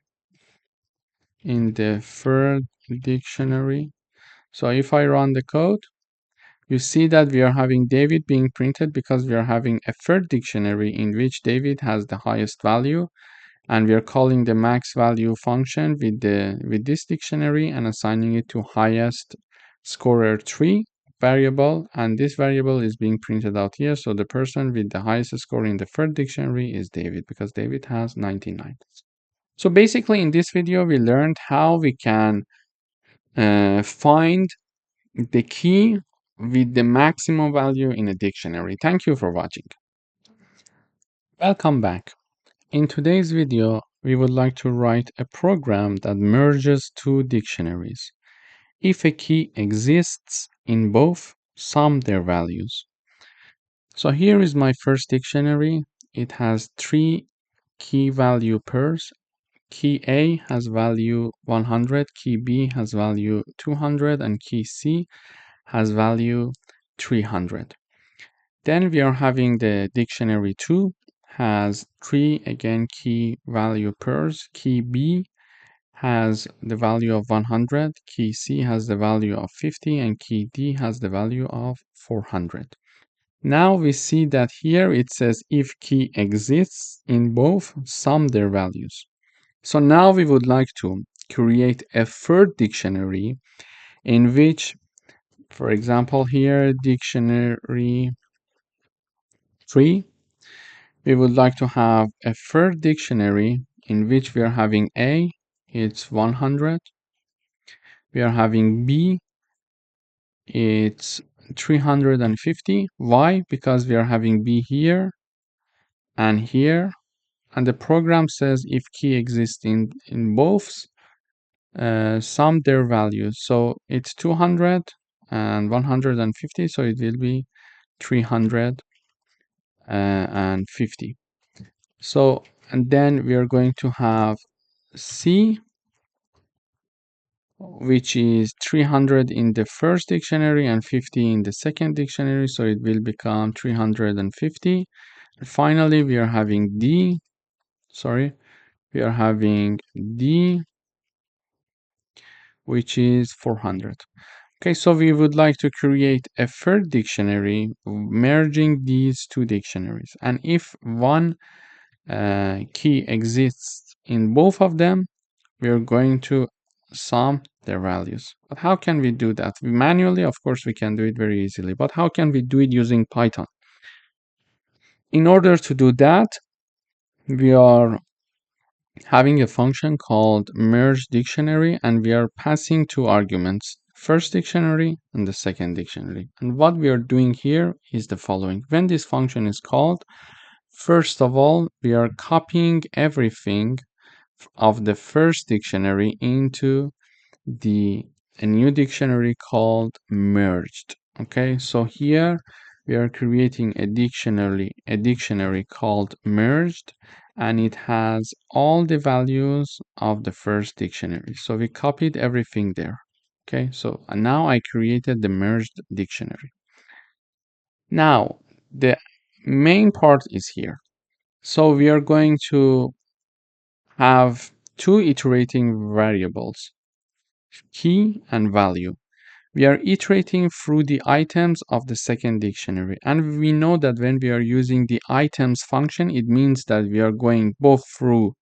in the third dictionary. So if I run the code, you see that we are having David being printed because we are having a third dictionary in which David has the highest value, and we are calling the max value function with this dictionary and assigning it to highest scorer 3 variable, and this variable is being printed out here. So the person with the highest score in the third dictionary is David, because David has 99. So basically in this video we learned how we can find the key with the maximum value in a dictionary. Thank you for watching. Welcome back. In today's video, we would like to write a program that merges two dictionaries. If a key exists in both, sum their values. So here is my first dictionary. It has 3 key value pairs. Key A has value 100, key B has value 200, and key C has value 300. Then we are having the dictionary 2, has 3 again key value pairs. Key B has the value of 100, key C has the value of 50, and key D has the value of 400. Now we see that here it says if key exists in both, sum their values. So now we would like to create a third dictionary in which, for example, here dictionary 3, we would like to have a third dictionary in which we are having A, it's 100. We are having B, it's 350. Why? Because we are having B here and here. And the program says if key exists in both, sum their values. So it's 200 and 150, so it will be 350. So, and then we are going to have C, which is 300 in the first dictionary and 50 in the second dictionary, so it will become 350. Finally, we are having D, we are having D, which is 400. Okay, so we would like to create a third dictionary merging these two dictionaries. And if one key exists in both of them, we are going to sum their values. But how can we do that? Manually, of course, we can do it very easily. But how can we do it using Python? In order to do that, we are having a function called merge dictionary, and we are passing two arguments. first dictionary and the second dictionary. And what we are doing here is the following. When this function is called, first of all, we are copying everything of the first dictionary into a new dictionary called merged. Okay, so here we are creating a dictionary called merged, and it has all the values of the first dictionary. So we copied everything there. Okay, so now I created the merged dictionary. Now the main part is here. So we are going to have two iterating variables, key and value. We are iterating through the items of the second dictionary. And we know that when we are using the items function, it means that we are going both through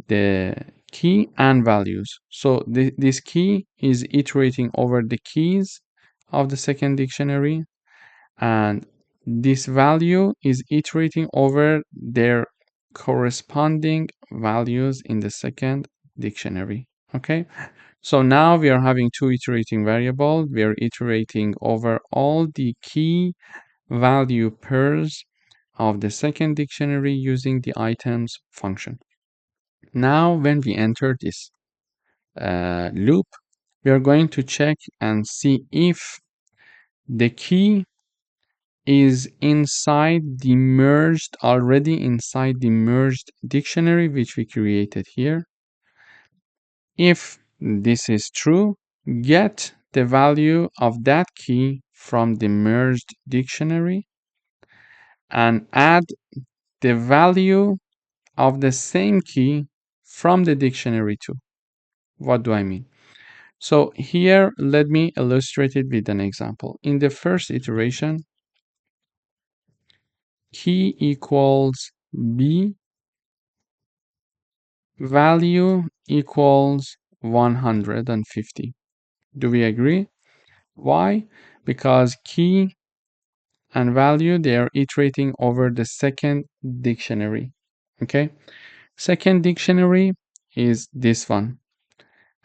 the key and values. So this key is iterating over the keys of the second dictionary, and this value is iterating over their corresponding values in the second dictionary. Okay, so now we are having two iterating variables. We are iterating over all the key value pairs of the second dictionary using the items function. Now when we enter this loop, we are going to check and see if the key is already inside the merged dictionary, which we created here. If this is true, get the value of that key from the merged dictionary and add the value of the same key from the dictionary too. What do I mean? So here, let me illustrate it with an example. In the first iteration, key equals B, value equals 150. Do we agree? Why? Because key and value, they are iterating over the second dictionary. Okay, second dictionary is this one,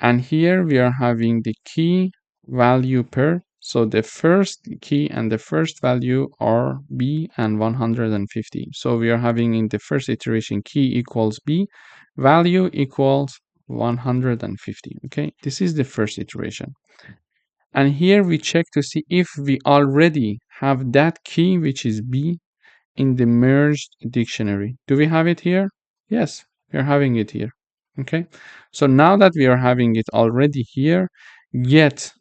and here we are having the key value pair. So the first key and the first value are B and 150. So we are having in the first iteration key equals B, value equals 150. Okay, this is the first iteration. And here we check to see if we already have that key, which is B, in the merged dictionary. Do we have it here? Yes, we are having it here. Okay, so now that we are having it already here, get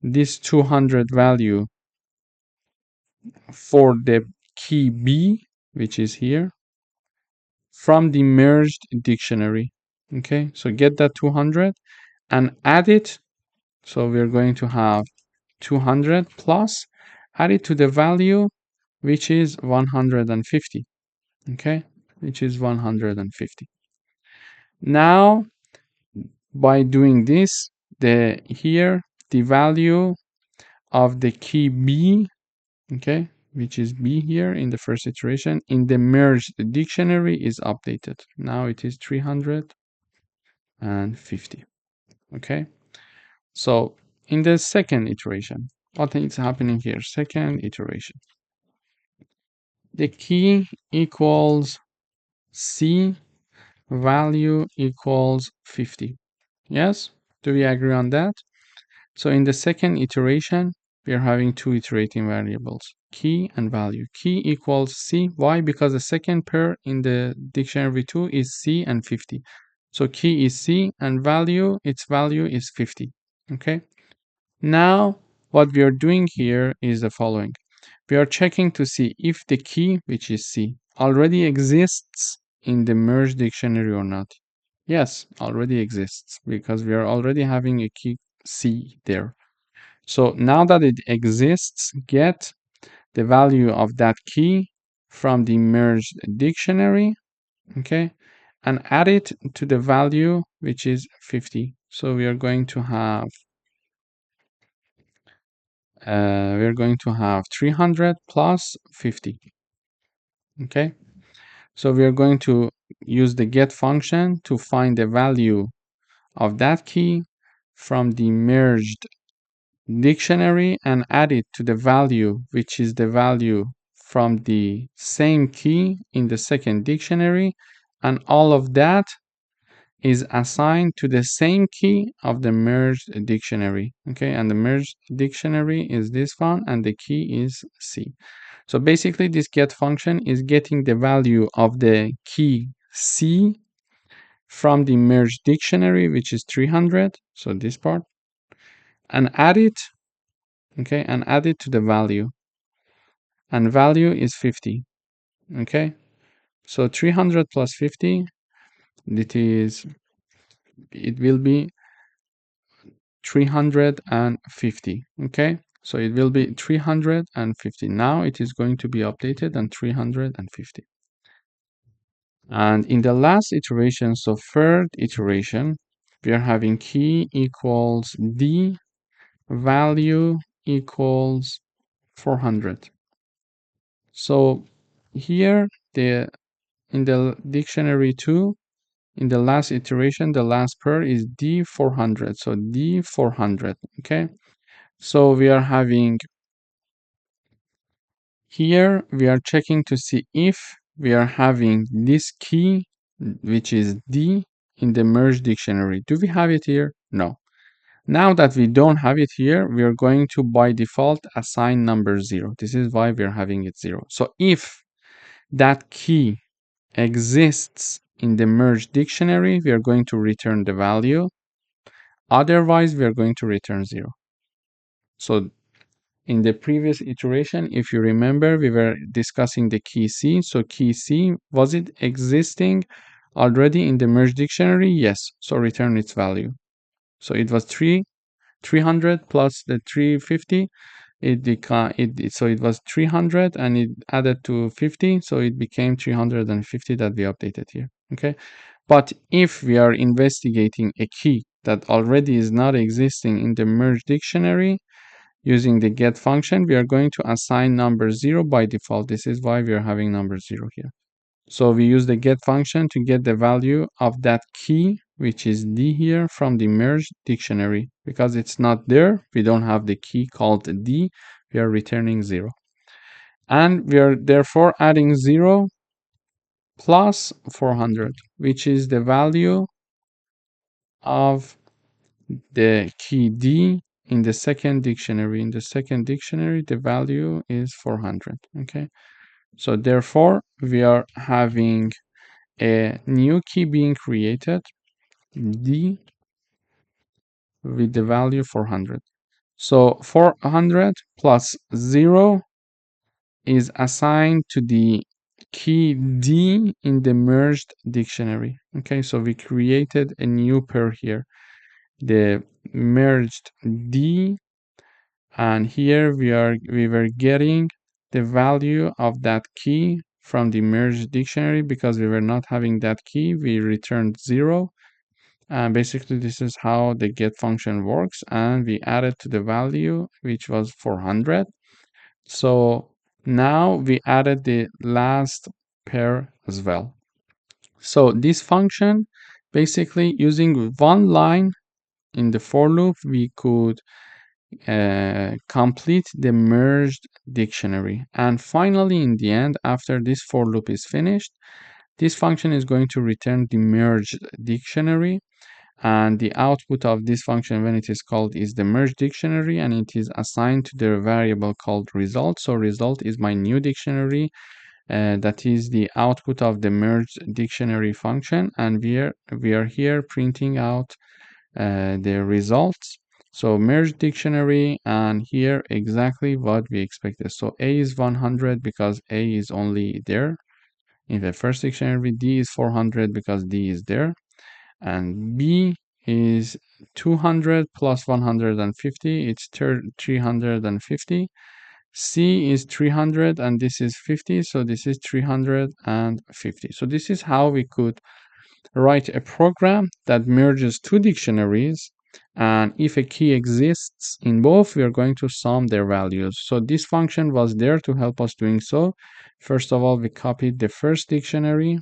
this 200 value for the key B, which is here, from the merged dictionary. Okay, so get that 200 and add it. So we're going to have 200 plus, add it to the value, which is 150. Okay, which is 150. Now, by doing this, the value of the key B, okay, which is B here in the first iteration, in the merged dictionary is updated. Now it is 350. Okay, so in the second iteration, what is happening here? Second iteration, the key equals C, value equals 50. Yes, do we agree on that? So in the second iteration, we are having two iterating variables, key and value. Key equals C. Why? Because the second pair in the dictionary 2 is C and 50. So key is C and value, its value is 50. Okay. Now, what we are doing here is the following. We are checking to see if the key, which is C, already exists in the merged dictionary or not. Yes, already exists because we are already having a key C there. So now that it exists, get the value of that key from the merged dictionary, okay, and add it to the value which is 50. So we are going to have 300 plus 50. Okay, so we are going to use the get function to find the value of that key from the merged dictionary and add it to the value, which is the value from the same key in the second dictionary, and all of that is assigned to the same key of the merged dictionary. Okay, and the merged dictionary is this one, and the key is C. So basically, this get function is getting the value of the key C from the merged dictionary, which is 300. So this part, and add it, okay, and add it to the value, and value is 50. Okay, so 300 plus 50, it will be 350. Okay, so it will be 350. Now it is going to be updated on 350. And in the last iteration, so third iteration, we are having key equals D, value equals 400. So here, in the dictionary 2, in the last iteration, the last pair is D400. So D400, okay? So we are having here, we are checking to see if we are having this key, which is D, in the merged dictionary. Do we have it here? No. Now that we don't have it here, we are going to, by default, assign number 0. This is why we are having it 0. So if that key exists in the merged dictionary, we are going to return the value. Otherwise, we are going to return 0. So in the previous iteration, if you remember, we were discussing the key C. So key C, was it existing already in the merged dictionary? Yes. So return its value. So it was 300 plus the 350. So it was 300 and it added to 50. So it became 350 that we updated here. Okay. But if we are investigating a key that already is not existing in the merged dictionary, using the get function, we are going to assign number 0 by default. This is why we are having number 0 here. So we use the get function to get the value of that key, which is D here, from the merged dictionary. Because it's not there, we don't have the key called D, we are returning 0. And we are therefore adding 0 plus 400, which is the value of the key D in the second dictionary. In the second dictionary, the value is 400. Okay, so therefore we are having a new key being created, D, with the value 400. So 400 plus 0 is assigned to the key D in the merged dictionary. Okay, so we created a new pair here, the merged D, and here we were getting the value of that key from the merged dictionary. Because we were not having that key, we returned 0, and basically this is how the get function works, and we added to the value, which was 400. So now we added the last pair as well. So this function, basically using one line in the for loop, we could complete the merged dictionary. And finally, in the end, after this for loop is finished, this function is going to return the merged dictionary. And the output of this function, when it is called, is the merged dictionary, and it is assigned to the variable called result. So result is my new dictionary. That is the output of the merged dictionary function, and we are here printing out the results. So merged dictionary, and here exactly what we expected. So A is 100 because A is only there in the first dictionary. D is 400 because D is there, and B is 200 plus 150. It's 350. C is 300 and this is 50, so this is 350. So this is how we could write a program that merges two dictionaries, and if a key exists in both, we are going to sum their values. So this function was there to help us doing so. First of all, we copied the first dictionary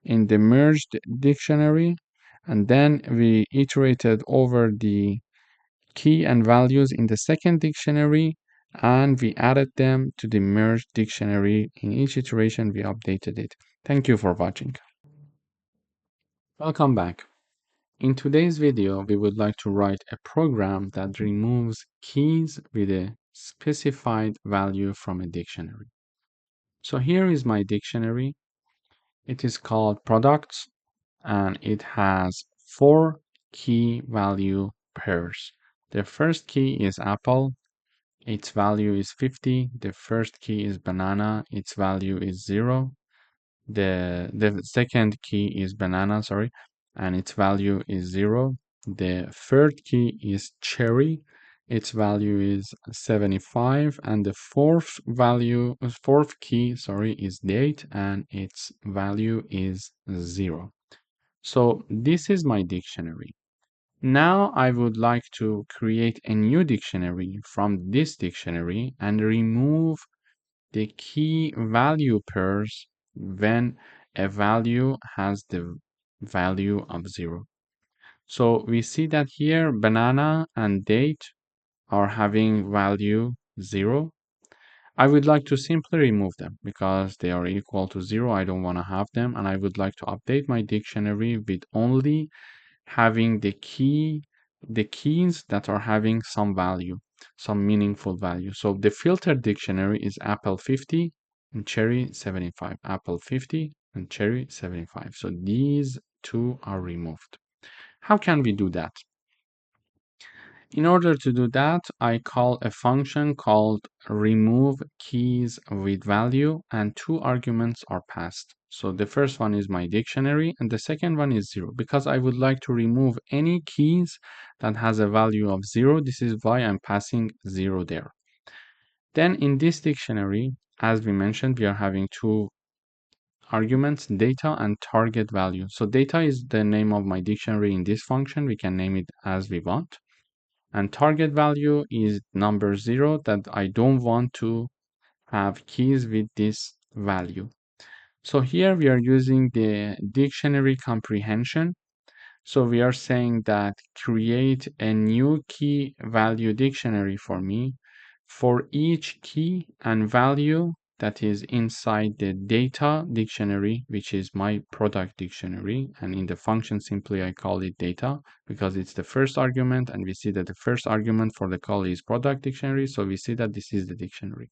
in the merged dictionary, and then we iterated over the key and values in the second dictionary, and we added them to the merged dictionary. In each iteration, we updated it. Thank you for watching. Welcome back. In today's video, we would like to write a program that removes keys with a specified value from a dictionary. So here is my dictionary. It is called products and it has 4 key value pairs. The first key is apple. Its value is 50. The first key is banana. Its value is 0. The second key is banana, sorry, and its value is 0. The third key is cherry. Its value is 75, and the fourth key, sorry, is date, and its value is 0. So this is my dictionary. Now I would like to create a new dictionary from this dictionary and remove the key value pairs when a value has the value of 0. So we see that here banana and date are having value 0. I would like to simply remove them because they are equal to 0. I don't want to have them, and I would like to update my dictionary with only having the keys that are having some value, some meaningful value. So the filtered dictionary is apple 50 and cherry 75. Apple 50 and cherry 75. So these two are removed. How can we do that? In order to do that, I call a function called remove keys with value, and 2 arguments are passed. So the first one is my dictionary and the second one is 0 because I would like to remove any keys that has a value of 0. This is why I'm passing 0 there. Then in this dictionary, as we mentioned, we are having 2 arguments, data and target value. So data is the name of my dictionary in this function. We can name it as we want. And target value is number 0 that I don't want to have keys with this value. So here we are using the dictionary comprehension. So we are saying that create a new key value dictionary for me for each key and value that is inside the data dictionary, which is my product dictionary. And in the function, simply I call it data because it's the first argument. And we see that the first argument for the call is product dictionary. So we see that this is the dictionary.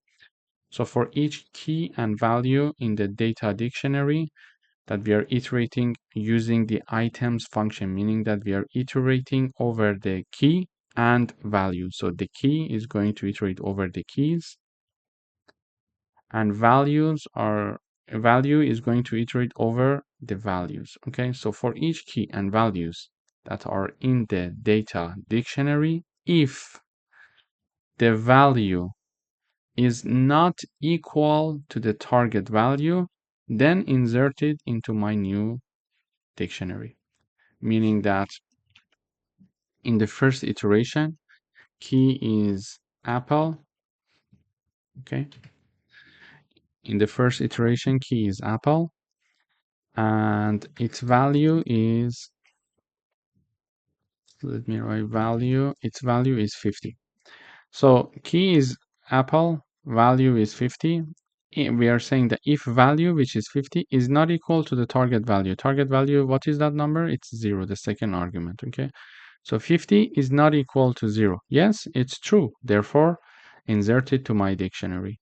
So for each key and value in the data dictionary that we are iterating using the items function, meaning that we are iterating over the key and value. So the key is going to iterate over the keys and value is going to iterate over the values. Okay, so for each key and values that are in the data dictionary, if the value is not equal to the target value, then insert it into my new dictionary, meaning that in the first iteration, key is apple. Okay, in the first iteration, key is apple, and its value is, let me write value, its value is 50. So key is apple, value is 50. We are saying that if value, which is 50, is not equal to the target value, what is that number? It's 0, the second argument, okay? So 50 is not equal to 0. Yes, it's true. Therefore, insert it to my dictionary,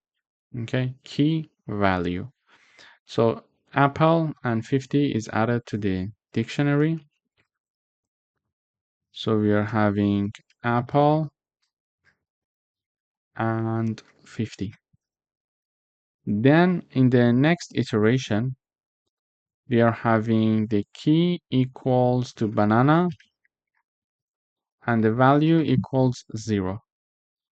okay? Key value. So apple and 50 is added to the dictionary. So we are having apple and 50. Then in the next iteration, we are having the key equals to banana and the value equals 0.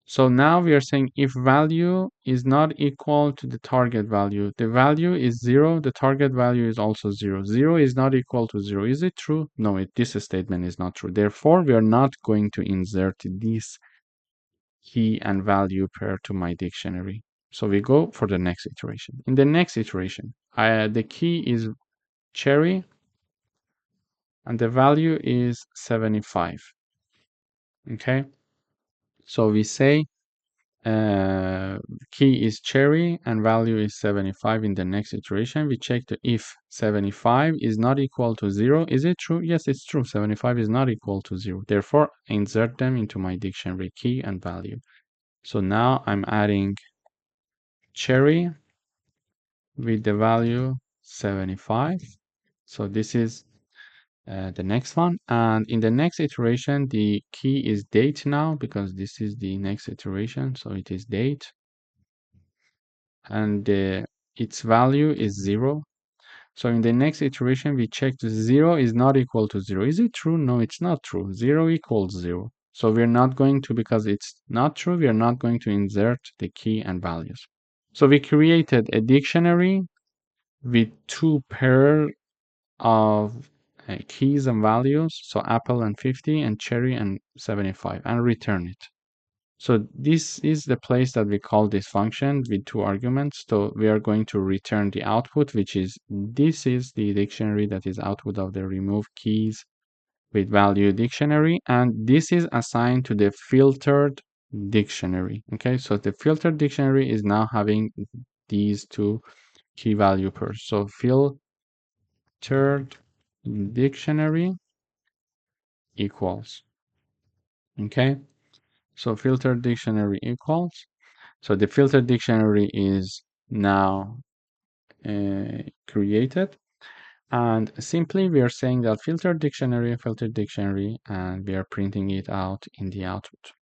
So now we are saying if value is not equal to the target value, the value is 0, the target value is also 0. 0 is not equal to 0. Is it true? No, this statement is not true. Therefore, we are not going to insert this key and value pair to my dictionary. So we go for the next iteration. In the next iteration, the key is cherry and the value is 75. Okay. So we say key is cherry and value is 75 in the next iteration. We check if 75 is not equal to 0. Is it true? Yes, it's true. 75 is not equal to 0. Therefore, insert them into my dictionary, key and value. So now I'm adding cherry with the value 75. So this is the next one. And in the next iteration, the key is date now because this is the next iteration. So it is date. And its value is 0. So in the next iteration, we check the 0 is not equal to 0. Is it true? No, it's not true. 0 equals 0. So we're not going to, because it's not true, we are not going to insert the key and values. So we created a dictionary with two pairs of keys and values. So apple and 50 and cherry and 75 and return it. So this is the place that we call this function with two arguments. So we are going to return the output, which is this is the dictionary that is output of the remove keys with value dictionary. And this is assigned to the filtered dictionary. Okay, so the filtered dictionary is now having these two key value pairs. So filtered dictionary equals. Okay, so filtered dictionary equals. So the filtered dictionary is now created. And simply we are saying that filtered dictionary, and we are printing it out in the output.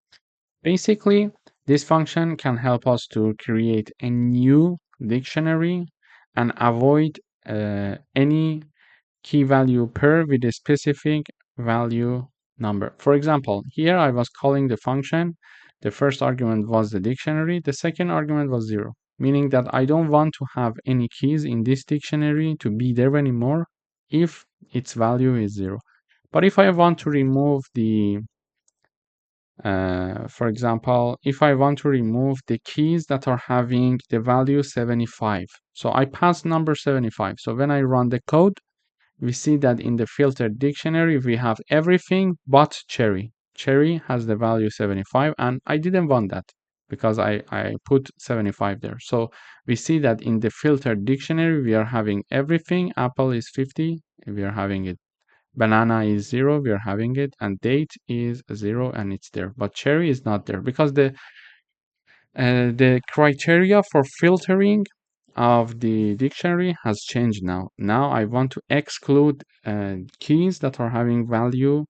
Basically, this function can help us to create a new dictionary and avoid any key value pair with a specific value number. For example, here I was calling the function. The first argument was the dictionary. The second argument was 0, meaning that I don't want to have any keys in this dictionary to be there anymore if its value is 0. But if I want to remove the for example, if I want to remove the keys that are having the value 75, so I pass number 75. So when I run the code, we see that in the filtered dictionary, we have everything but cherry. Cherry has the value 75, and I didn't want that because I put 75 there. So we see that in the filtered dictionary, we are having everything. Apple is 50, we are having it. Banana is 0, we are having it. And date is 0, and it's there. But cherry is not there because the criteria for filtering of the dictionary has changed now. Now I want to exclude keys that are having value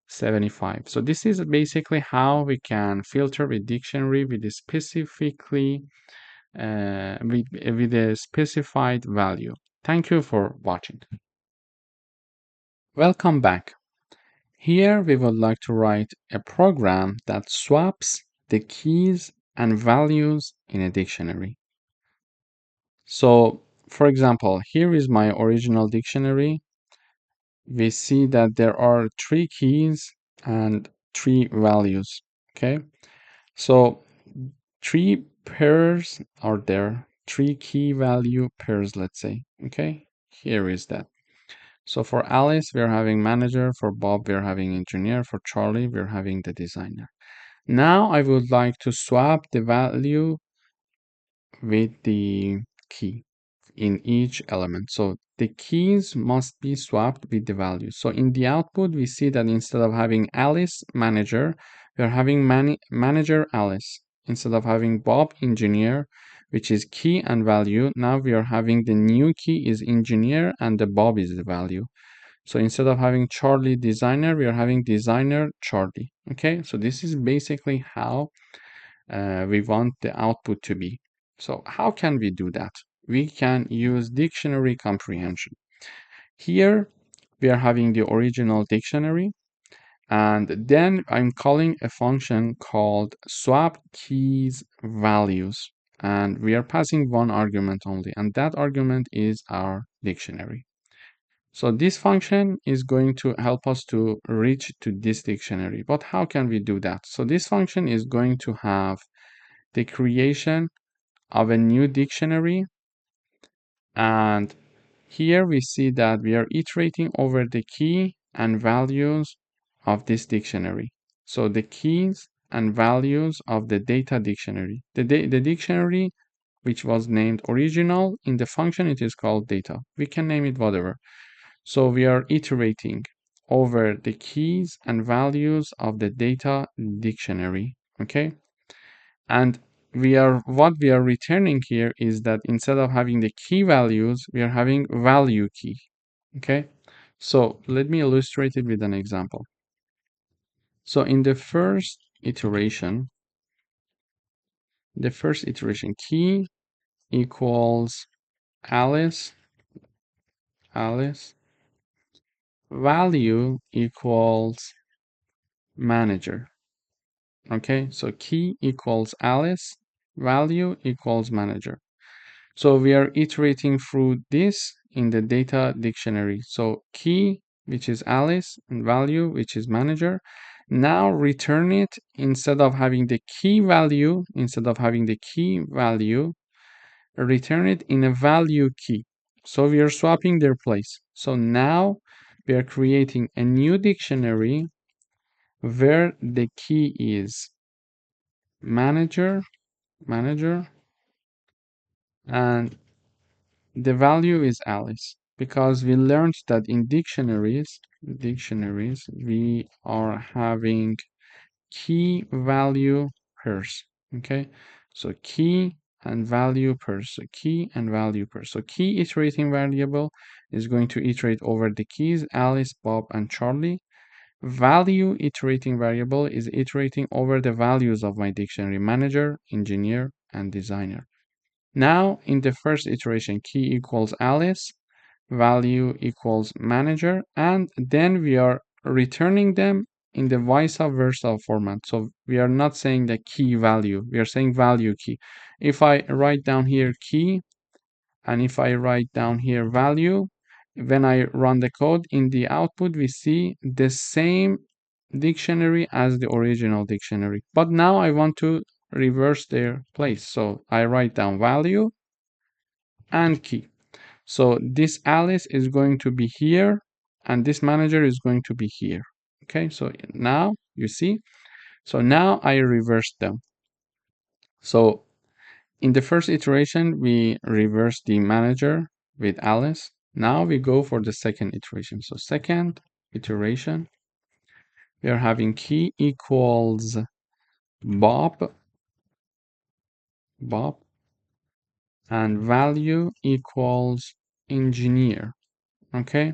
75. So this is basically how we can filter a dictionary with a specifically with a specified value. Thank you for watching. Welcome back. Here we would like to write a program that swaps the keys and values in a dictionary. So, for example, here is my original dictionary. We see that there are 3 keys and 3 values. Okay, so 3 pairs are there, 3 key value pairs, let's say. Okay, here is that. So for Alice, we're having manager. For Bob, we're having engineer. For Charlie, we're having the designer. Now I would like to swap the value with the key in each element. So the keys must be swapped with the values. So in the output, we see that instead of having Alice manager, we are having manager Alice. Instead of having Bob engineer, which is key and value, now we are having the new key is engineer and the Bob is the value. So instead of having Charlie designer, we are having designer Charlie. Okay, so this is basically how we want the output to be. So how can we do that? We can use dictionary comprehension. Here we are having the original dictionary, and then I'm calling a function called swap keys values, and we are passing one argument only, and that argument is our dictionary. So this function is going to help us to reach to this dictionary. But how can we do that? So this function is going to have the creation of a new dictionary. And here we see that we are iterating over the key and values of this dictionary. So the keys and values of the data dictionary. The dictionary, which was named original, in the function it is called data. We can name it whatever. So we are iterating over the keys and values of the data dictionary, okay? And what we are returning here is that instead of having the key values, we are having value key, okay? So let me illustrate it with an example. So in the first iteration, key equals Alice, value equals manager. Okay, so key equals Alice, value equals manager. So we are iterating through this in the data dictionary. So key, which is Alice, and value, which is manager. Now return it instead of having the key value, return it in a value key. So we are swapping their place. So now we are creating a new dictionary where the key is manager, and the value is Alice, because we learned that in dictionaries we are having key value pairs. Okay, so key and value pairs. So key and value pairs. So key iterating variable is going to iterate over the keys Alice, Bob, and Charlie. Value iterating variable is iterating over the values of my dictionary: manager, engineer, and designer. Now in the first iteration, key equals Alice, value equals manager, and then we are returning them in the vice versa format. So we are not saying the key value, we are saying value key. If I write down here key, and if I write down here value, when I run the code, in the output we see the same dictionary as the original dictionary. But now I want to reverse their place. So I write down value and key. So this Alice is going to be here, and this manager is going to be here. Okay, so now you see. So now I reversed them. So in the first iteration, we reversed the manager with Alice. Now we go for the second iteration. So second iteration, we are having key equals Bob, and value equals engineer. Okay,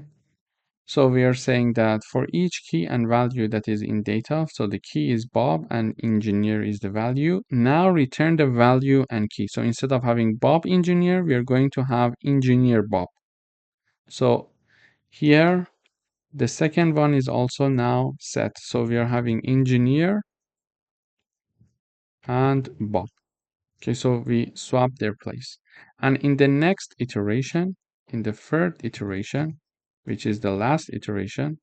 so we are saying that for each key and value that is in data, so the key is Bob and engineer is the value. Now return the value and key. So instead of having Bob engineer, we are going to have engineer Bob. So here, the second one is also now set. So we are having engineer and Bob. Okay, so we swap their place. And in the next iteration, in the third iteration, which is the last iteration,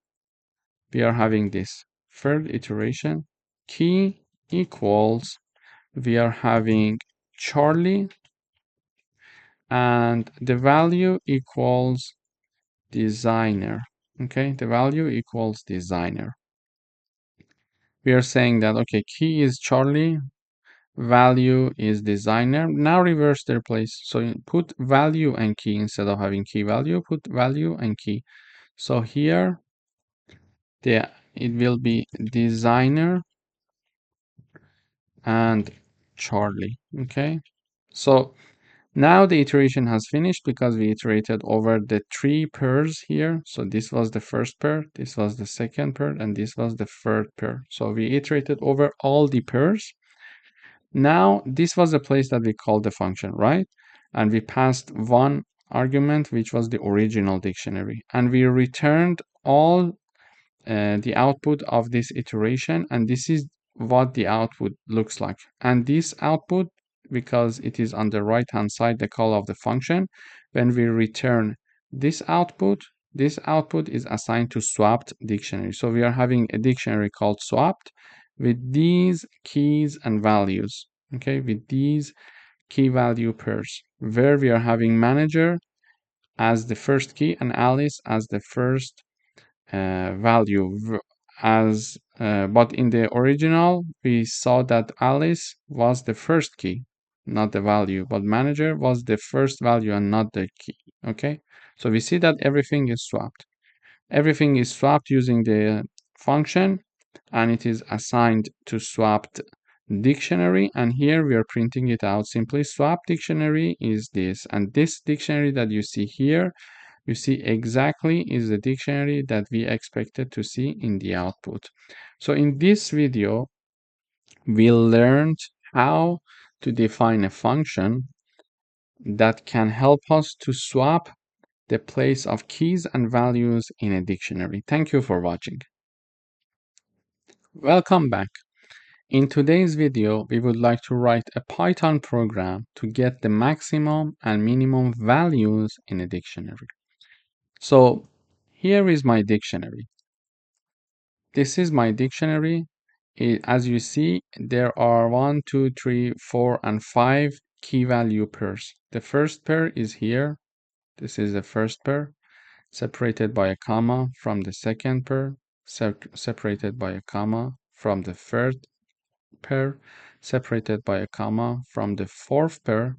we are having this third iteration, key equals, we are having Charlie, and the value equals designer. Okay, the value equals designer. We are saying that, okay, key is Charlie, value is designer. Now reverse their place. So put value and key instead of having key value, put value and key. So here, it will be designer and Charlie. Okay, so now the iteration has finished because we iterated over the three pairs here. So this was the first pair, this was the second pair, and this was the third pair. So we iterated over all the pairs. Now this was the place that we called the function, right? And we passed one argument, which was the original dictionary, and we returned all the output of this iteration, and this is what the output looks like. And this output, because it is on the right hand side, the call of the function, when we return this output is assigned to swapped dictionary. So we are having a dictionary called swapped with these keys and values, okay, with these key value pairs, where we are having manager as the first key and Alice as the first value as But in the original, we saw that Alice was the first key, not the value, but manager was the first value and not the key. Okay, so we see that everything is swapped. Everything is swapped using the function, and it is assigned to swapped dictionary. And here we are printing it out simply. Swap dictionary is this, and this dictionary that you see here, you see exactly is the dictionary that we expected to see in the output. So in this video, we learned how to define a function that can help us to swap the place of keys and values in a dictionary. Thank you for watching. Welcome back. In today's video, we would like to write a Python program to get the maximum and minimum values in a dictionary. So here is my dictionary. This is my dictionary. As you see, there are 1, 2, 3, 4, and 5 key value pairs. The first pair is here. This is the first pair, separated by a comma from the second pair, separated by a comma from the third pair, separated by a comma from the fourth pair,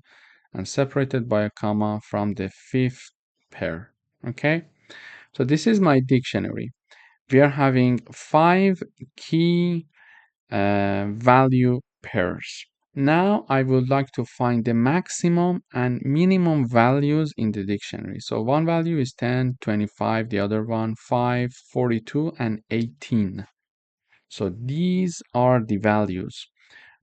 and separated by a comma from the fifth pair. Okay, so this is my dictionary. We are having 5 key value pairs. Now I would like to find the maximum and minimum values in the dictionary. So one value is 10, 25, the other one 5, 42, and 18. So these are the values.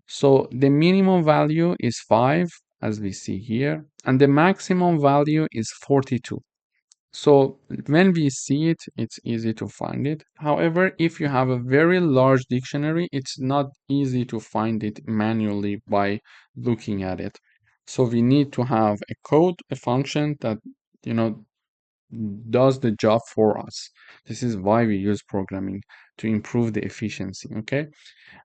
So the minimum value is 5, as we see here, and the maximum value is 42. So when we see it, it's easy to find it. However, if you have a very large dictionary, it's not easy to find it manually by looking at it. So we need to have a code, a function that, does the job for us. This is why we use programming, to improve the efficiency, okay,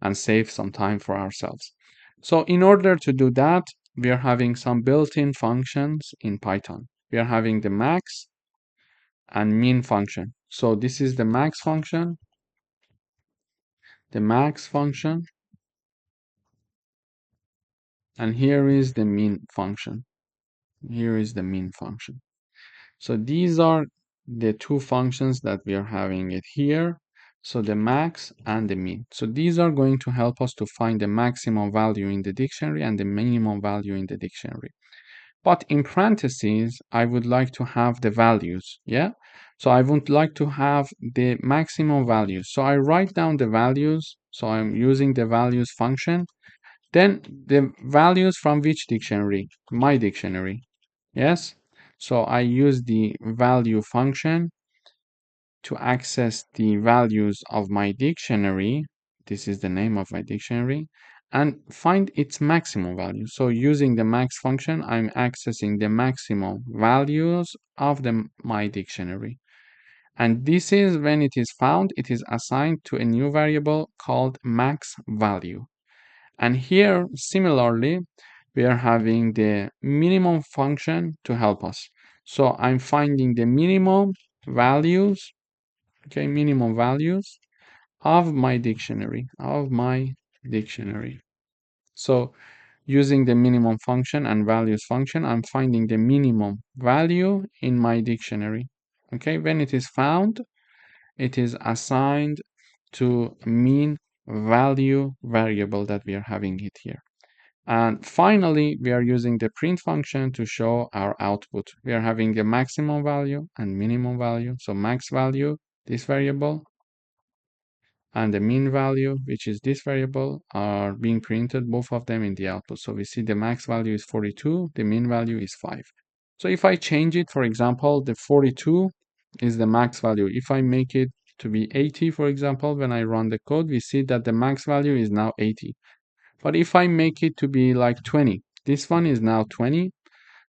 and save some time for ourselves. So in order to do that, we are having some built-in functions in Python. We are having the max and min function. So this is the max function, and here is the min function. Here is the min function. So these are the two functions that we are having it here. So the max and the min. So these are going to help us to find the maximum value in the dictionary and the minimum value in the dictionary. But in parentheses, I would like to have the values, yeah? So I would like to have the maximum values. So I write down the values. So I'm using the values function. Then the values from which dictionary? My dictionary, yes? So I use the value function to access the values of my dictionary. This is the name of my dictionary, and find its maximum value. So using the max function, I'm accessing the maximum values of my dictionary. And this is when it is found, it is assigned to a new variable called max value. And here, similarly, we are having the minimum function to help us. So I'm finding the minimum values, okay, minimum values of my dictionary, So using the minimum function and values function, I'm finding the minimum value in my dictionary. Okay, when it is found, it is assigned to min value variable that we are having it here. And finally, we are using the print function to show our output. We are having the maximum value and minimum value. So max value, this variable, and the min value, which is this variable, are being printed, both of them in the output. So we see the max value is 42, the min value is 5. So if I change it, for example, the 42 is the max value. If I make it to be 80, for example, when I run the code, we see that the max value is now 80. But if I make it to be like 20, this one is now 20.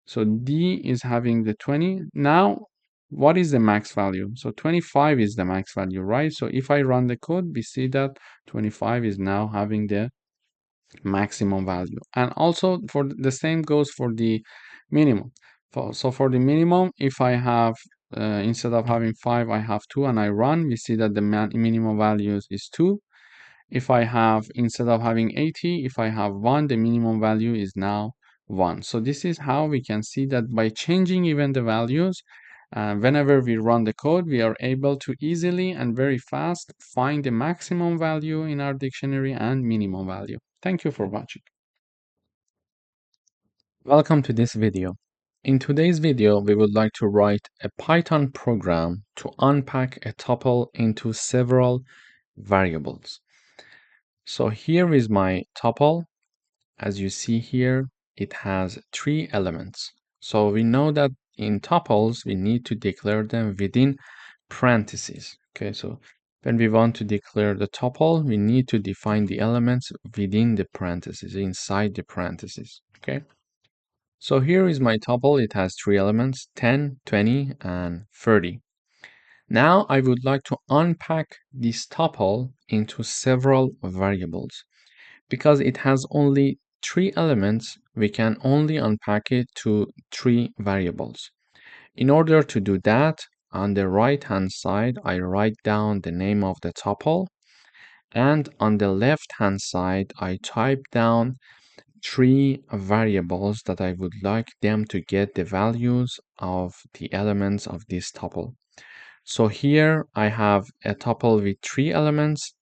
So D is having the 20. Now, what is the max value? So 25 is the max value, right? So if I run the code, we see that 25 is now having the maximum value. And also for the same goes for the minimum. So for the minimum, if I have, instead of having 5, I have 2 and I run, we see that the minimum values is 2. If I have, instead of having 80, if I have 1, the minimum value is now 1. So this is how we can see that by changing even the values, whenever we run the code, we are able to easily and very fast find the maximum value in our dictionary and minimum value. Thank you for watching. Welcome to this video. In today's video, we would like to write a Python program to unpack a tuple into several variables. So here is my tuple. As you see here, it has 3 elements. So we know that in tuples, we need to declare them within parentheses. Okay, so when we want to declare the tuple, we need to define the elements within the parentheses, inside the parentheses. Okay. So here is my tuple. It has 3 elements, 10, 20, and 30. Now I would like to unpack this tuple into several variables. Because it has only 3 elements, we can only unpack it to 3 variables. In order to do that, on the right-hand side, I write down the name of the tuple, and on the left-hand side, I type down 3 variables that I would like them to get the values of the elements of this tuple. So here I have a tuple with 3 elements.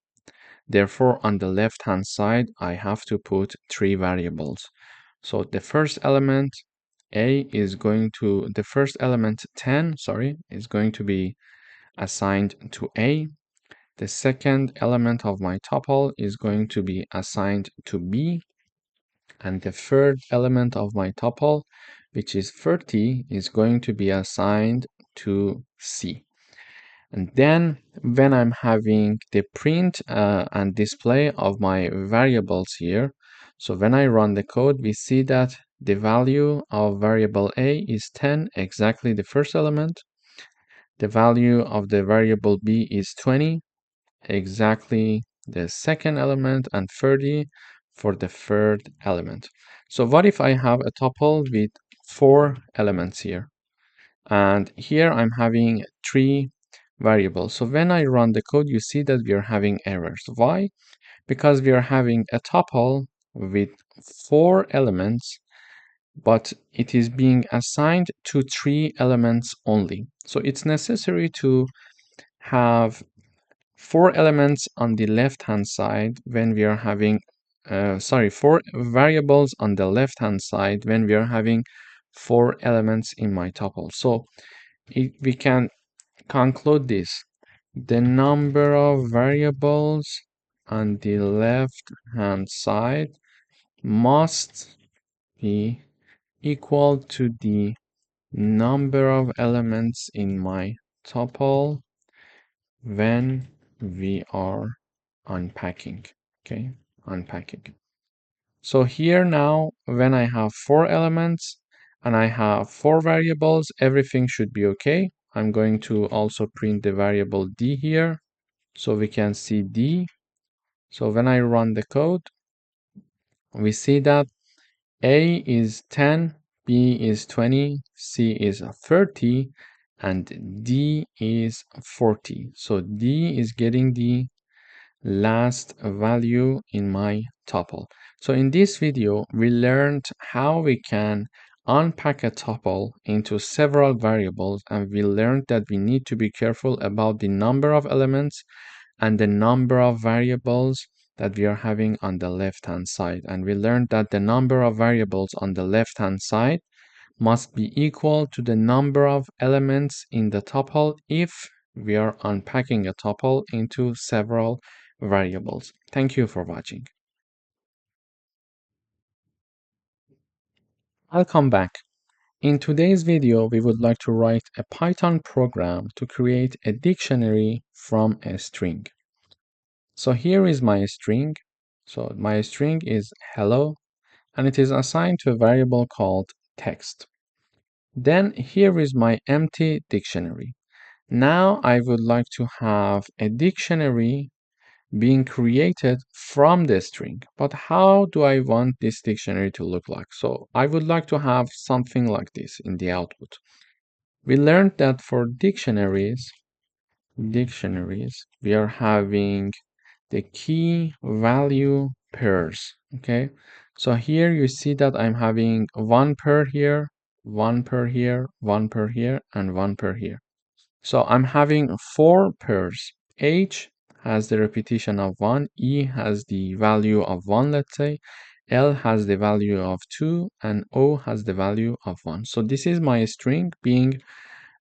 Therefore, on the left-hand side, I have to put 3 variables. So the first element the first element 10, is going to be assigned to A. The second element of my tuple is going to be assigned to B. And the third element of my tuple, which is 30, is going to be assigned to C. And then when I'm having the print and display of my variables here, so when I run the code, we see that the value of variable A is 10, exactly the first element. The value of the variable B is 20, exactly the second element, and 30 for the third element. So what if I have a tuple with 4 elements here? And here I'm having 3 variables. So when I run the code, you see that we are having errors. Why? Because we are having a tuple with 4 elements, but it is being assigned to 3 elements only. So it's necessary to have 4 elements on the left-hand side when we are having 4 variables on the left-hand side when we are having 4 elements in my tuple. So we can conclude this. The number of variables on the left-hand side must be equal to the number of elements in my tuple when we are unpacking. Okay, unpacking. So here now, when I have 4 elements and I have 4 variables, everything should be okay. I'm going to also print the variable d here so we can see d. So when I run the code, we see that A is 10, B is 20, C is 30, and D is 40. So D is getting the last value in my tuple. So in this video, we learned how we can unpack a tuple into several variables, and we learned that we need to be careful about the number of elements and the number of variables that we are having on the left-hand side. And we learned that the number of variables on the left-hand side must be equal to the number of elements in the tuple if we are unpacking a tuple into several variables. Thank you for watching. I'll come back. In today's video, we would like to write a Python program to create a dictionary from a string. So here is my string. So my string is hello, and it is assigned to a variable called text. Then here is my empty dictionary. Now I would like to have a dictionary being created from the string. But how do I want this dictionary to look like? So I would like to have something like this in the output. We learned that for dictionaries, we are having the key value pairs. Okay, so here you see that I'm having one pair here, one pair here, one pair here, and one pair here. So I'm having four pairs. H has the repetition of 1, E has the value of 1, let's say, L has the value of 2, and O has the value of 1. So this is my string being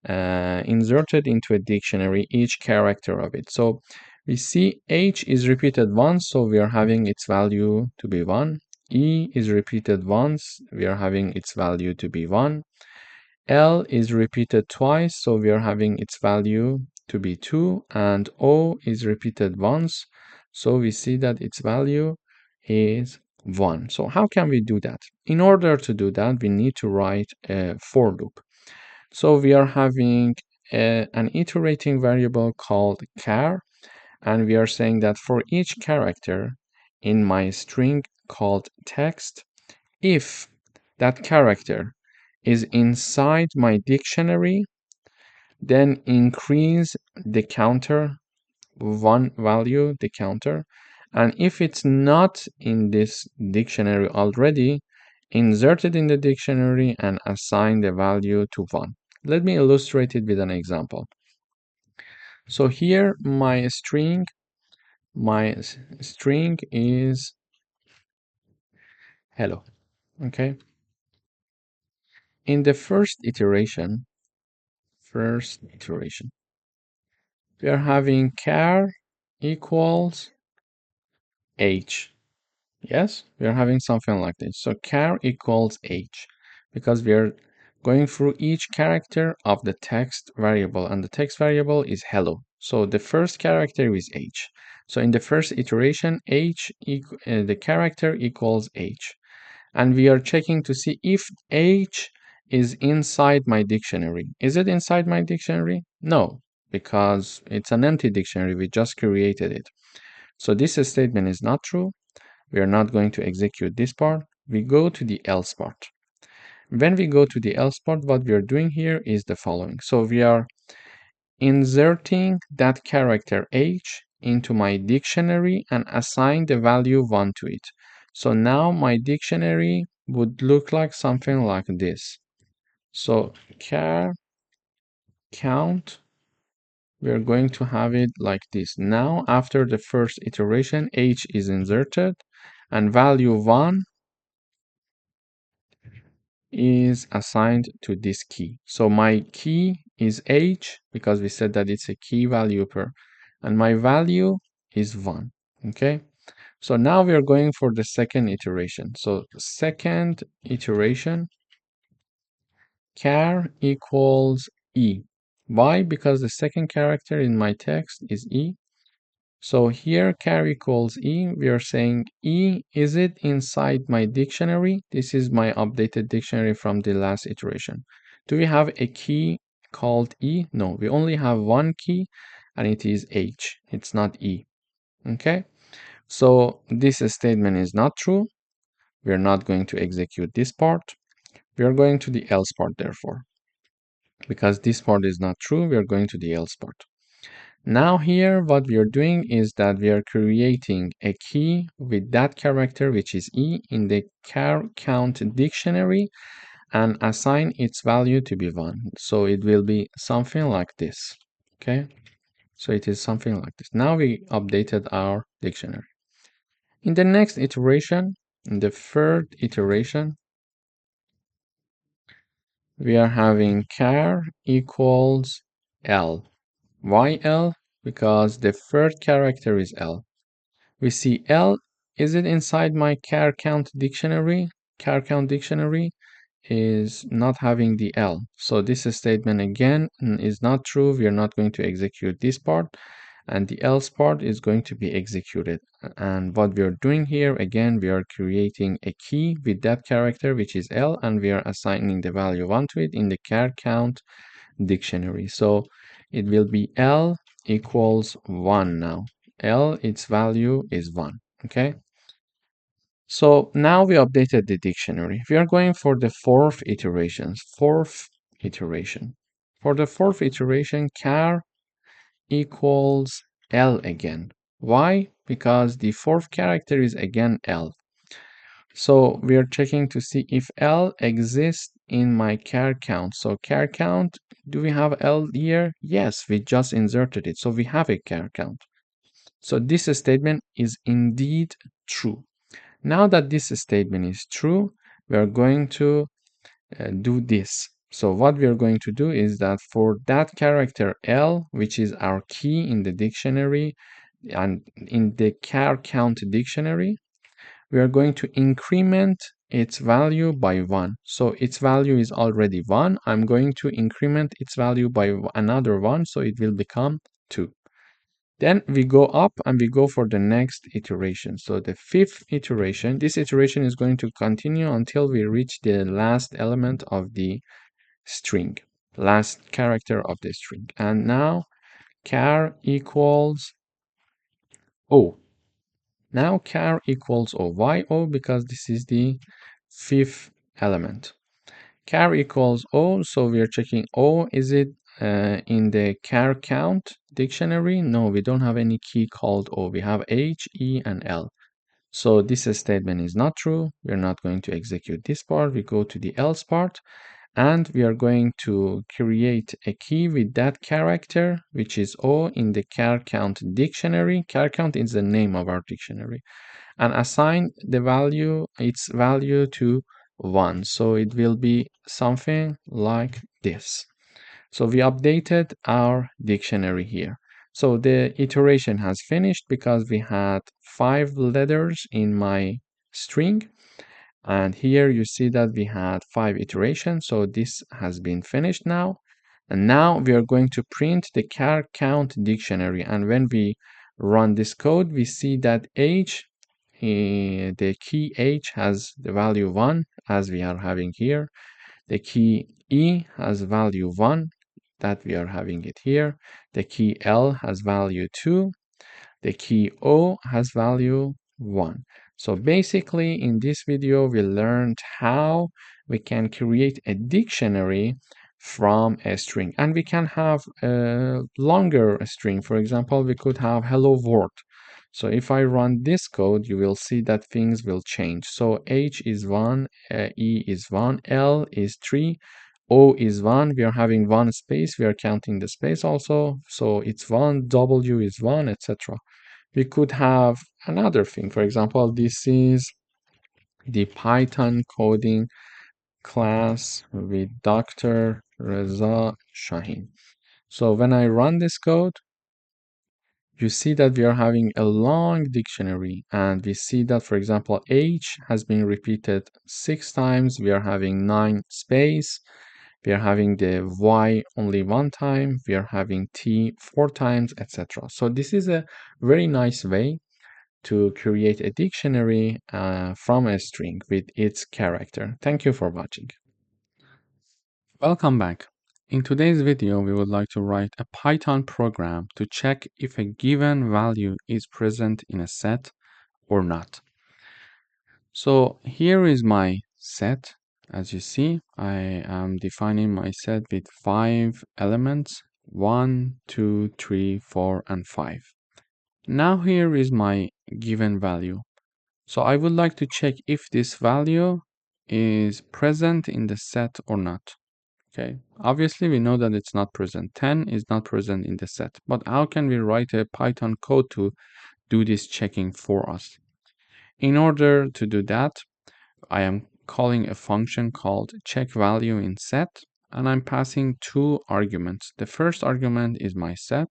inserted into a dictionary, each character of it. So we see H is repeated once, so we are having its value to be 1. E is repeated once, we are having its value to be 1. L is repeated twice, so we are having its value to be 2. And O is repeated once, so we see that its value is 1. So how can we do that? In order to do that, we need to write a for loop. So we are having an iterating variable called char, and we are saying that for each character in my string called text, if that character is inside my dictionary, then increase the counter one value, the counter. And if it's not in this dictionary already, insert it in the dictionary and assign the value to 1. Let me illustrate it with an example. So here my string is hello. Okay. In the first iteration, we are having char equals h. Yes, we are having something like this. So char equals h because we are going through each character of the text variable, and the text variable is hello. So the first character is h. So in the first iteration, the character equals h. And we are checking to see if h is inside my dictionary. Is it inside my dictionary? No, because it's an empty dictionary. We just created it. So this statement is not true. We are not going to execute this part. We go to the else part. When we go to the else part, what we are doing here is the following. So we are inserting that character h into my dictionary and assign the value 1 to it. So now my dictionary would look like something like this. So char count, we are going to have it like this. Now after the first iteration, h is inserted and value 1 is assigned to this key. So my key is h because we said that it's a key value pair, and my value is 1. Okay, so now we are going for the second iteration. So second iteration, char equals e. Why? Because the second character in my text is e. So here char equals e, we are saying e, is it inside my dictionary? This is my updated dictionary from the last iteration. Do we have a key called e? No, we only have one key and it is h. It's not e. Okay, so this statement is not true. We are not going to execute this part. We are going to the else part, therefore. Because this part is not true, we are going to the else part. Now here what we are doing is that we are creating a key with that character, which is e, in the char count dictionary and assign its value to be 1. So it will be something like this. Okay, so it is something like this. Now we updated our dictionary. In the next iteration, in the third iteration, we are having char equals L. Why L? Because the third character is L. We see L, is it inside my char count dictionary? Char count dictionary is not having the L. So this statement again is not true. We are not going to execute this part, and the else part is going to be executed. And what we are doing here, again, we are creating a key with that character, which is L, and we are assigning the value 1 to it in the char count dictionary. So it will be L equals 1 now. L, its value is 1. Okay. So now we updated the dictionary. We are going for the fourth iteration. For the fourth iteration, char equals L again. Why? because the fourth character is again L. So we are checking to see if L exists in my char count. So char count, do we have L here? Yes, we just inserted it. So we have a char count. So this statement is indeed true. Now that this statement is true, we are going to do this. So what we are going to do is that for that character L, which is our key in the dictionary and in the char count dictionary, we are going to increment its value by 1. So its value is already 1. I'm going to increment its value by another 1, so it will become 2. Then we go up and we go for the next iteration. So the fifth iteration, this iteration is going to continue until we reach the last element of the string, last character of the string. And now char equals O. Now char equals O. Why O? Because this is the fifth element. Char equals O, so we are checking O. Is it in the char count dictionary? No, we don't have any key called O. We have H, E, and L. So this statement is not true. We're not going to execute this part. We go to the else part, and we are going to create a key with that character, which is O in the char count dictionary. Char count is the name of our dictionary, and assign the value, its value to 1. So it will be something like this. So we updated our dictionary here. So the iteration has finished because we had 5 letters in my string. And here you see that we had 5 iterations. So this has been finished now. And now we are going to print the char count dictionary. And when we run this code, we see that H, the key H has the value 1, as we are having here. The key E has value 1, that we are having it here. The key L has value 2. The key O has value 1. So basically in this video we learned how we can create a dictionary from a string, and we can have a longer string. For example, we could have hello world. So if I run this code, you will see that things will change. So H is 1, E is 1, L is 3, O is 1. We are having 1 space. We are counting the space also. So it's 1, W is 1, etc. We could have another thing. For example, this is the Python coding class with Dr. Reza Shahin. So when I run this code, you see that we are having a long dictionary, and we see that, for example, H has been repeated 6 times. We are having 9 space. We are having the Y only 1 time. We are having T 4 times, etc. So this is a very nice way to create a dictionary from a string with its character. Thank you for watching. Welcome back. In today's video, we would like to write a Python program to check if a given value is present in a set or not. So here is my set. As you see, I am defining my set with 5 elements, 1, 2, 3, 4, and 5. Now here is my given value. So I would like to check if this value is present in the set or not. Okay, obviously we know that it's not present. 10 is not present in the set, but how can we write a Python code to do this checking for us? In order to do that, I am calling a function called check value in set, and I'm passing 2 arguments. The first argument is my set.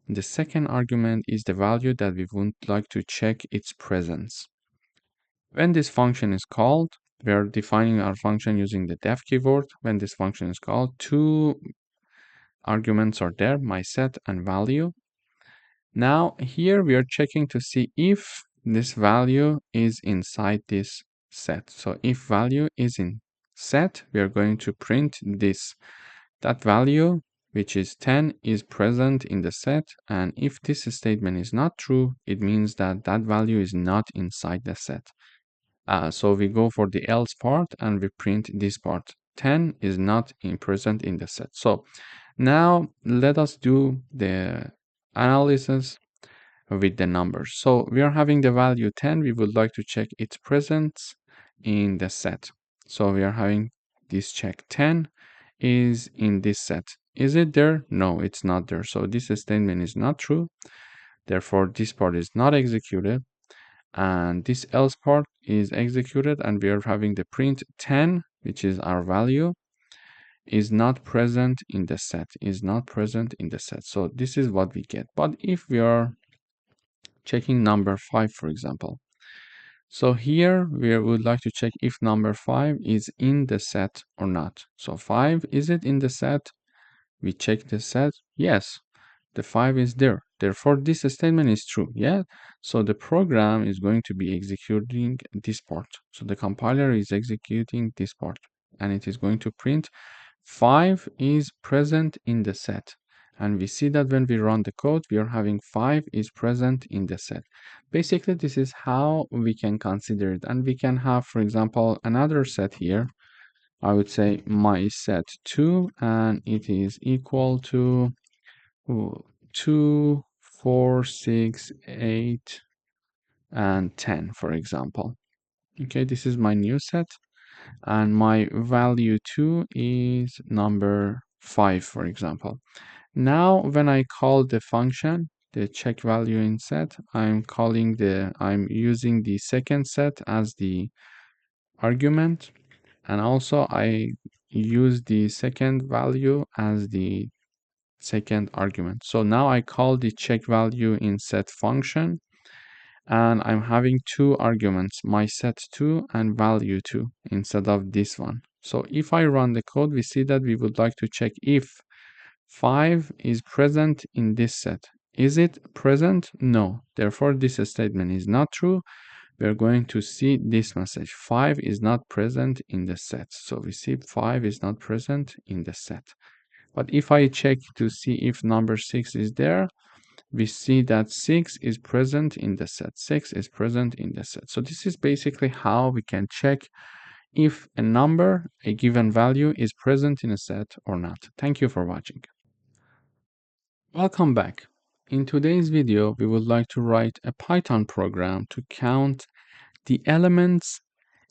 The second argument is the value that we would like to check its presence. When this function is called, we are defining our function using the def keyword. When this function is called, 2 arguments are there, my set and value. Now here we are checking to see if this value is inside this set. So if value is in set, we are going to print this. That value, which is 10, is present in the set, and if this statement is not true, it means that that value is not inside the set. So we go for the else part and we print this part. 10 is not present in the set. So now let us do the analysis with the numbers. So we are having the value 10. We would like to check its presence in the set. So we are having this check 10 is in this set. Is it there? No, it's not there. So this statement is not true. Therefore, this part is not executed. And this else part is executed, and we are having the print 10, which is our value, is not present in the set, is not present in the set. So this is what we get. But if we are checking number 5, for example, so here we would like to check if number 5 is in the set or not. So 5, is it in the set? We check the set. Yes, the 5 is there. Therefore, this statement is true. Yeah. So the program is going to be executing this part. So the compiler is executing this part, and it is going to print 5 is present in the set. And we see that when we run the code, we are having 5 is present in the set. Basically, this is how we can consider it. And we can have, for example, another set here. I would say my set 2, and it is equal to 2, 4, 6, 8, and 10, for example. Okay, this is my new set, and my value 2 is number 5, for example. Now, when I call the function, the check value in set, I'm using the second set as the argument, and also I use the second value as the second argument. So now I call the check value in set function, and I'm having two arguments, my set2 and value2, instead of this one. So if I run the code, we see that we would like to check if 5 is present in this set. Is it present? No. Therefore, this statement is not true. We're going to see this message. 5 is not present in the set. So we see 5 is not present in the set. But if I check to see if number 6 is there, we see that 6 is present in the set. 6 is present in the set. So this is basically how we can check if a number, a given value, is present in a set or not. Thank you for watching. Welcome back. In today's video, we would like to write a Python program to count the elements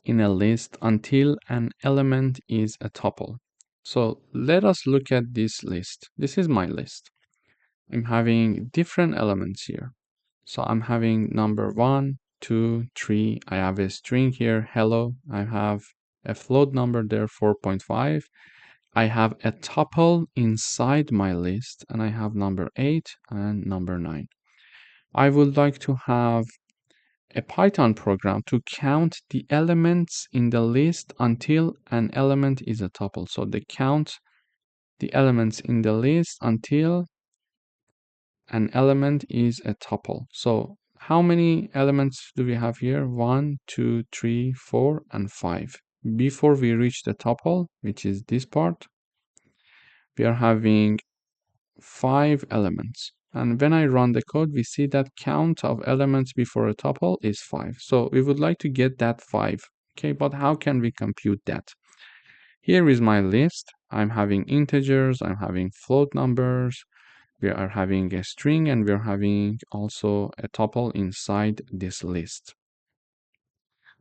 in a list until an element is a tuple. So let us look at this list. This is my list. I'm having different elements here. So I'm having number 1, 2, 3. I have a string here, hello. I have a float number there, 4.5. I have a tuple inside my list, and I have number 8 and number 9. I would like to have a Python program to count the elements in the list until an element is a tuple. So they count the elements in the list until an element is a tuple. So how many elements do we have here? 1, 2, 3, 4, and 5. Before we reach the tuple, which is this part, we are having 5 elements. And when I run the code, we see that count of elements before a tuple is 5. So we would like to get that 5. Okay, but how can we compute that? Here is my list. I'm having integers, I'm having float numbers, we are having a string, and we're having also a tuple inside this list.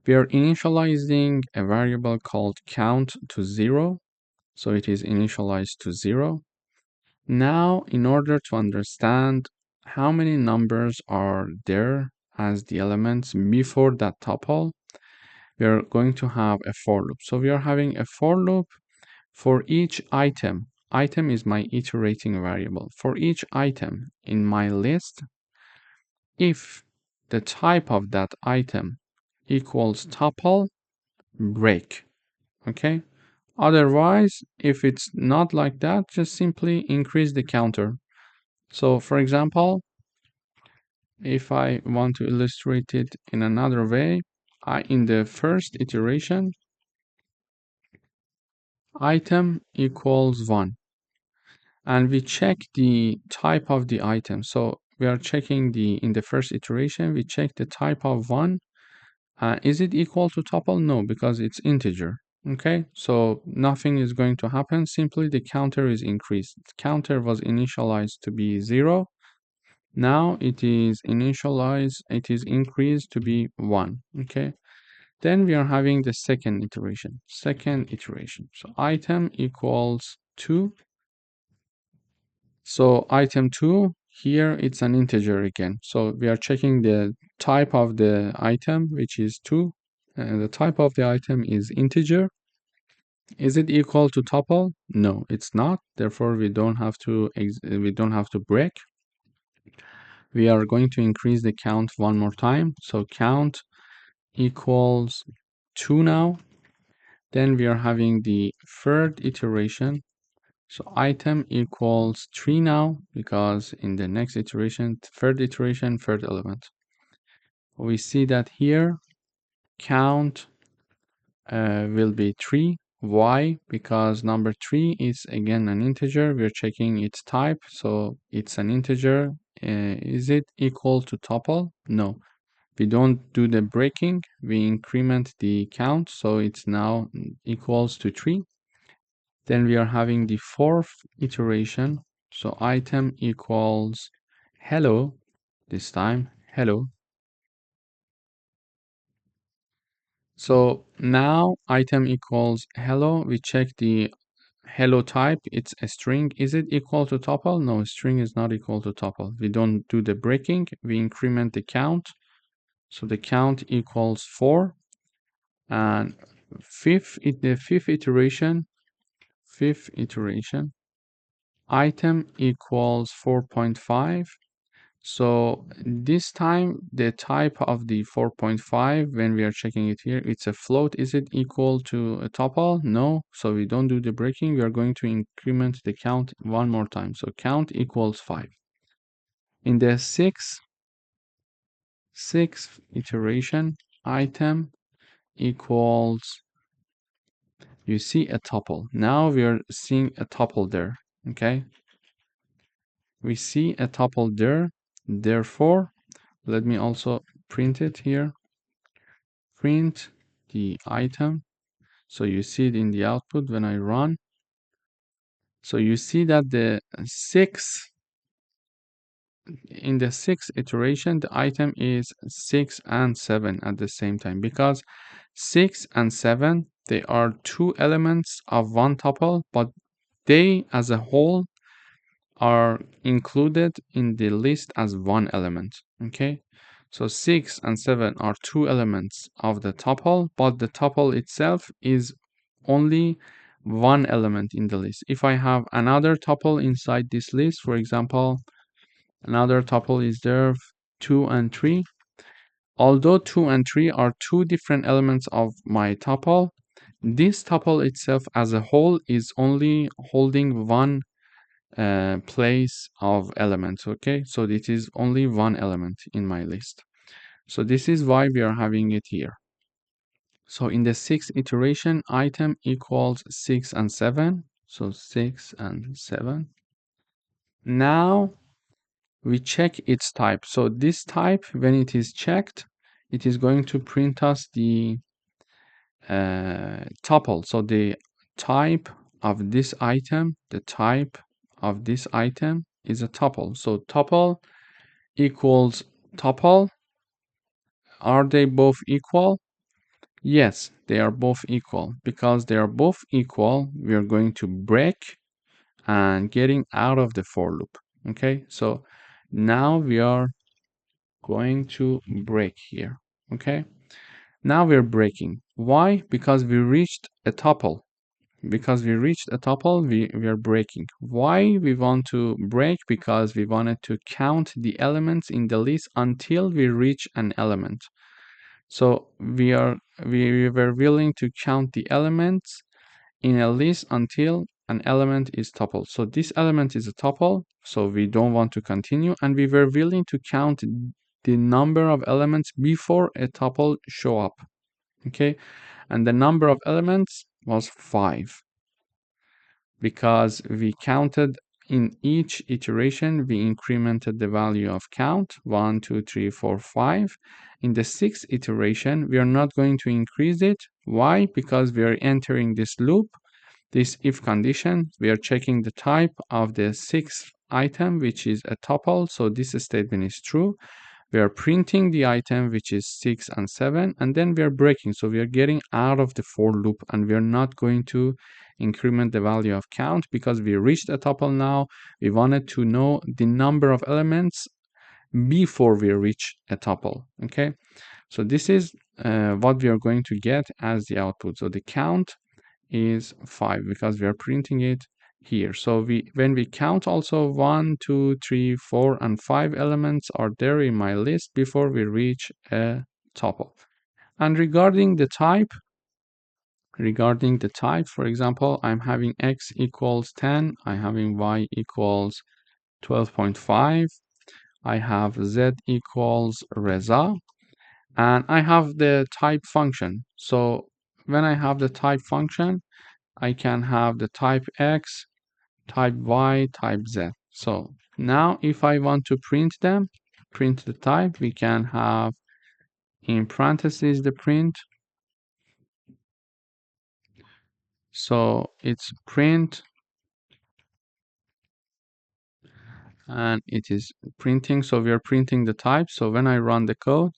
We are initializing a variable called count to 0. So it is initialized to 0. Now, in order to understand how many numbers are there as the elements before that tuple, we are going to have a for loop. So we are having a for loop for each item. Item is my iterating variable. For each item in my list, if the type of that item equals tuple, break. Okay? Otherwise, if it's not like that, just simply increase the counter. So for example, if I want to illustrate it in another way, in the first iteration, item equals 1. And we check the type of the item. So we are checking in the first iteration, we check the type of 1. Is it equal to tuple? No, because it's integer. Okay, so nothing is going to happen. Simply the counter is increased. Counter was initialized to be 0. Now it is initialized, it is increased to be 1. Okay. Then we are having the second iteration. So item equals 2. So item 2, here it's an integer again. So we are checking the type of the item, which is 2. And the type of the item is integer. Is it equal to tuple? No, it's not. Therefore, we don't have to break. We are going to increase the count one more time. So count equals 2 now. Then we are having the third iteration. So item equals 3 now, because in the next iteration, third iteration, third element. We see that here count will be 3. Why? Because number 3 is again an integer. We're checking its type, so it's an integer. Is it equal to tuple? No. We don't do the breaking. We increment the count, so it's now equals to 3. Then we are having the fourth iteration. So item equals hello. This time hello. So now item equals hello. We check the hello type. It's a string. Is it equal to tuple? No, string is not equal to tuple. We don't do the breaking. We increment the count. So the count equals 4. And the fifth iteration, item equals 4.5. So this time the type of the 4.5, when we are checking it here, it's a float. Is it equal to a tuple? No. So we don't do the breaking. We are going to increment the count one more time. So count equals 5. In the sixth iteration, item equals, you see a tuple. Now we are seeing a tuple there. Okay. We see a tuple there. Therefore, let me also print it here. Print the item. So you see it in the output when I run. So you see that in the sixth iteration, the item is 6 and 7 at the same time, because 6 and 7, they are 2 elements of one tuple, but they as a whole are included in the list as one element. Okay. So 6 and 7 are 2 elements of the tuple, but the tuple itself is only one element in the list. If I have another tuple inside this list, for example, another tuple is there, 2 and 3. Although 2 and 3 are 2 different elements of my tuple, this tuple itself as a whole is only holding one place of elements. Okay, so this is only one element in my list. So this is why we are having it here. So in the sixth iteration, item equals 6 and 7. So 6 and 7. Now we check its type. So this type, when it is checked, it is going to print us the tuple. So the type of this item, is a tuple. So tuple equals tuple. Are they both equal? Yes, they are both equal. Because they are both equal, we are going to break and getting out of the for loop. Okay, so now we are going to break here. Okay, now we're breaking. Why? Because we reached a tuple. We are breaking. Why we want to break? Because we wanted to count the elements in the list until we reach an element. So we were willing to count the elements in a list until an element is tuple. So this element is a tuple, so we don't want to continue, and we were willing to count the number of elements before a tuple show up. Okay, and the number of elements was 5. Because we counted in each iteration, we incremented the value of count 1, 2, 3, 4, 5. In the sixth iteration, we are not going to increase it. Why? Because we are entering this loop, this if condition. We are checking the type of the sixth item, which is a tuple. So this statement is true. We are printing the item, which is 6 and 7, and then we are breaking. So we are getting out of the for loop, and we are not going to increment the value of count because we reached a tuple now. We wanted to know the number of elements before we reach a tuple. Okay, so this is what we are going to get as the output. So the count is 5 because we are printing it here. So when we count also 1, 2, 3, 4, and 5 elements are there in my list before we reach a tuple. And regarding the type, for example, I'm having x equals 10, I'm having y equals 12.5, I have z equals Reza, and I have the type function. So when I have the type function, I can have the type x, type y, type z. So now if I want to print them, print the type, we can have in parentheses the print. So it's print, and it is printing. So we are printing the type. So when I run the code,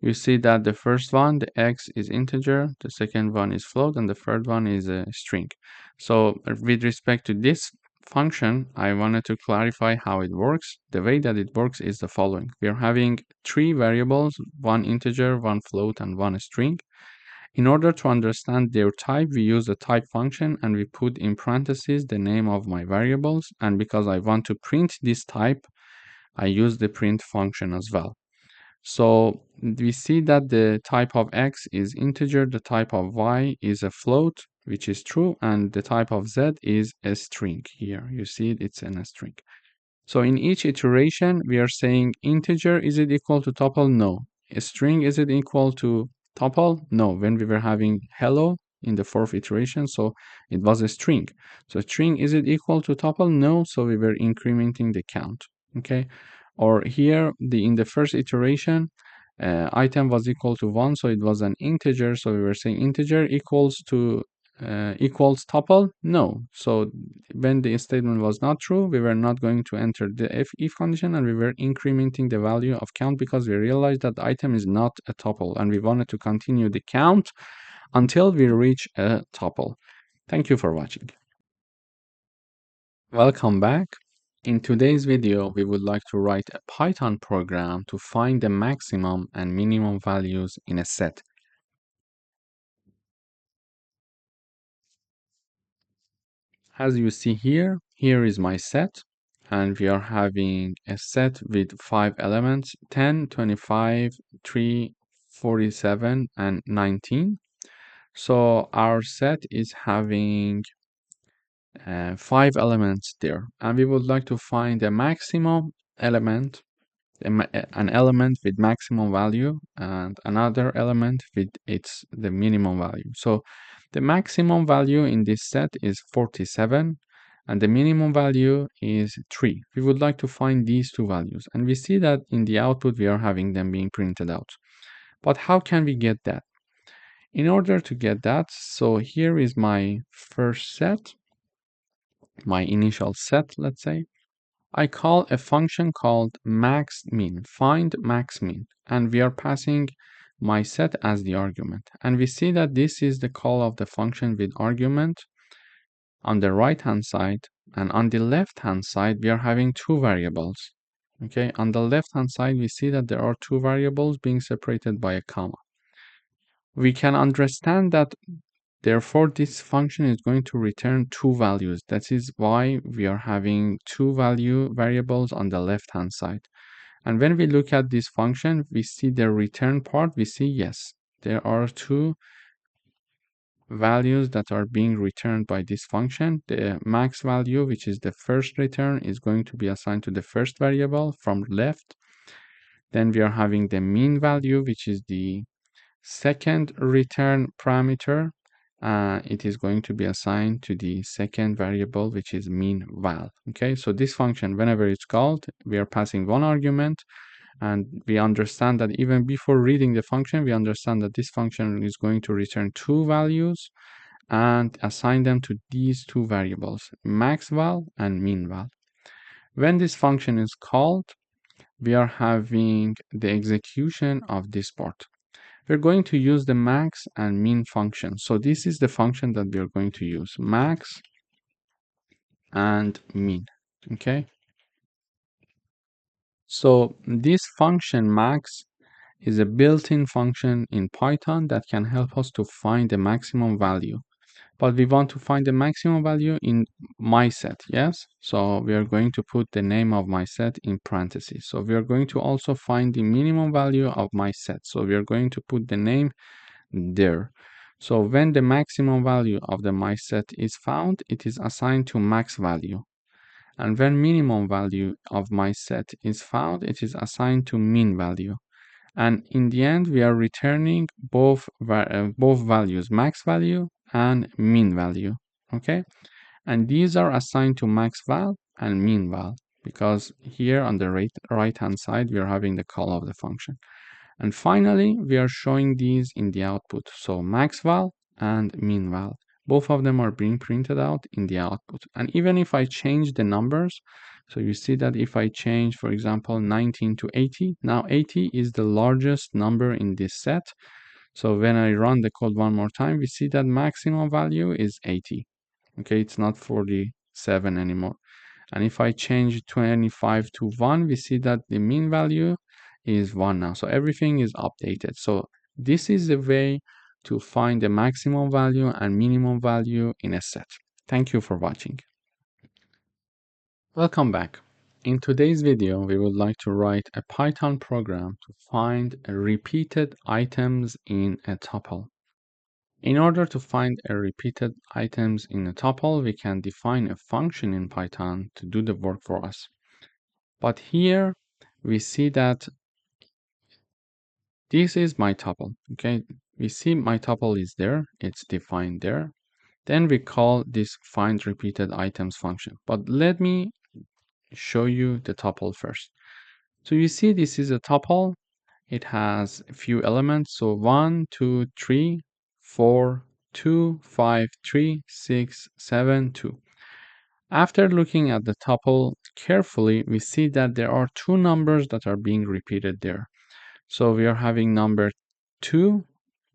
you see that the first one, the x is integer, the second one is float, and the third one is a string. So with respect to this function, I wanted to clarify how it works. The way that it works is the following. We are having 3 variables, one integer, one float, and one string. In order to understand their type, we use the type function and we put in parentheses the name of my variables. And because I want to print this type, I use the print function as well. So we see that the type of x is integer, the type of y is a float, which is true, and the type of z is a string. Here you see it's in a string. So in each iteration, we are saying integer, is it equal to tuple? No. A string, is it equal to tuple? No. When we were having hello in the fourth iteration, so it was a string. So string, is it equal to tuple? No. So we were incrementing the count. Okay. Or here, in the first iteration, item was equal to 1, so it was an integer. So we were saying integer equals to equals tuple? No. So when the statement was not true, we were not going to enter the if condition, and we were incrementing the value of count because we realized that the item is not a tuple, and we wanted to continue the count until we reach a tuple. Thank you for watching. Welcome back. In today's video, we would like to write a Python program to find the maximum and minimum values in a set. As you see here, here is my set, and we are having a set with 5 elements, 10, 25, 3, 47, and 19. So our set is having 5 elements there, and we would like to find a maximum element, an element with maximum value, and another element with the minimum value. So the maximum value in this set is 47, and the minimum value is 3. We would like to find these two values, and we see that in the output we are having them being printed out. But how can we get that? In order to get that, so here is my first set, my initial set, let's say. I call a function called maxmin, find maxmin, and we are passing my set as the argument. And we see that this is the call of the function with argument on the right hand side, and on the left hand side we are having 2 variables. Okay, on the left hand side we see that there are 2 variables being separated by a comma. We can understand that therefore this function is going to return 2 values. That is why we are having 2 value variables on the left hand side. And when we look at this function, we see the return part, we see yes, there are 2 values that are being returned by this function. The max value, which is the first return, is going to be assigned to the first variable from left. Then we are having the mean value, which is the second return parameter. It is going to be assigned to the second variable, which is mean val. Okay, so this function, whenever it's called, we are passing one argument, and we understand that even before reading the function, we understand that this function is going to return 2 values and assign them to these 2 variables, max val and mean val. When this function is called, we are having the execution of this part. We're going to use the max and min function. So this is the function that we are going to use, max and min. Okay. So this function max is a built-in function in Python that can help us to find the maximum value. But we want to find the maximum value in my set, yes? So we are going to put the name of my set in parentheses. So we are going to also find the minimum value of my set. So we are going to put the name there. So when the maximum value of the my set is found, it is assigned to max value. And when minimum value of my set is found, it is assigned to min value. And in the end, we are returning both values, max value and min value. Okay, and these are assigned to max val and min val, because here on the right hand side we are having the call of the function. And finally, we are showing these in the output. So max val and min val, both of them are being printed out in the output. And even if I change the numbers, so you see that if I change, for example, 19 to 80, now 80 is the largest number in this set. So when I run the code one more time, we see that maximum value is 80. Okay, it's not 47 anymore. And if I change 25 to 1, we see that the mean value is 1 now. So everything is updated. So this is the way to find the maximum value and minimum value in a set. Thank you for watching. Welcome back. In today's video, we would like to write a Python program to find repeated items in a tuple. In order to find a repeated items in a tuple, we can define a function in Python to do the work for us. But here we see that this is my tuple. Okay, we see my tuple is there, it's defined there. Then we call this find repeated items function. But let me show you the tuple first. So you see this is a tuple. It has a few elements. So 1, 2, 3, 4, 2, 5, 3, 6, 7, 2. After looking at the tuple carefully, we see that there are two numbers that are being repeated there. So we are having number 2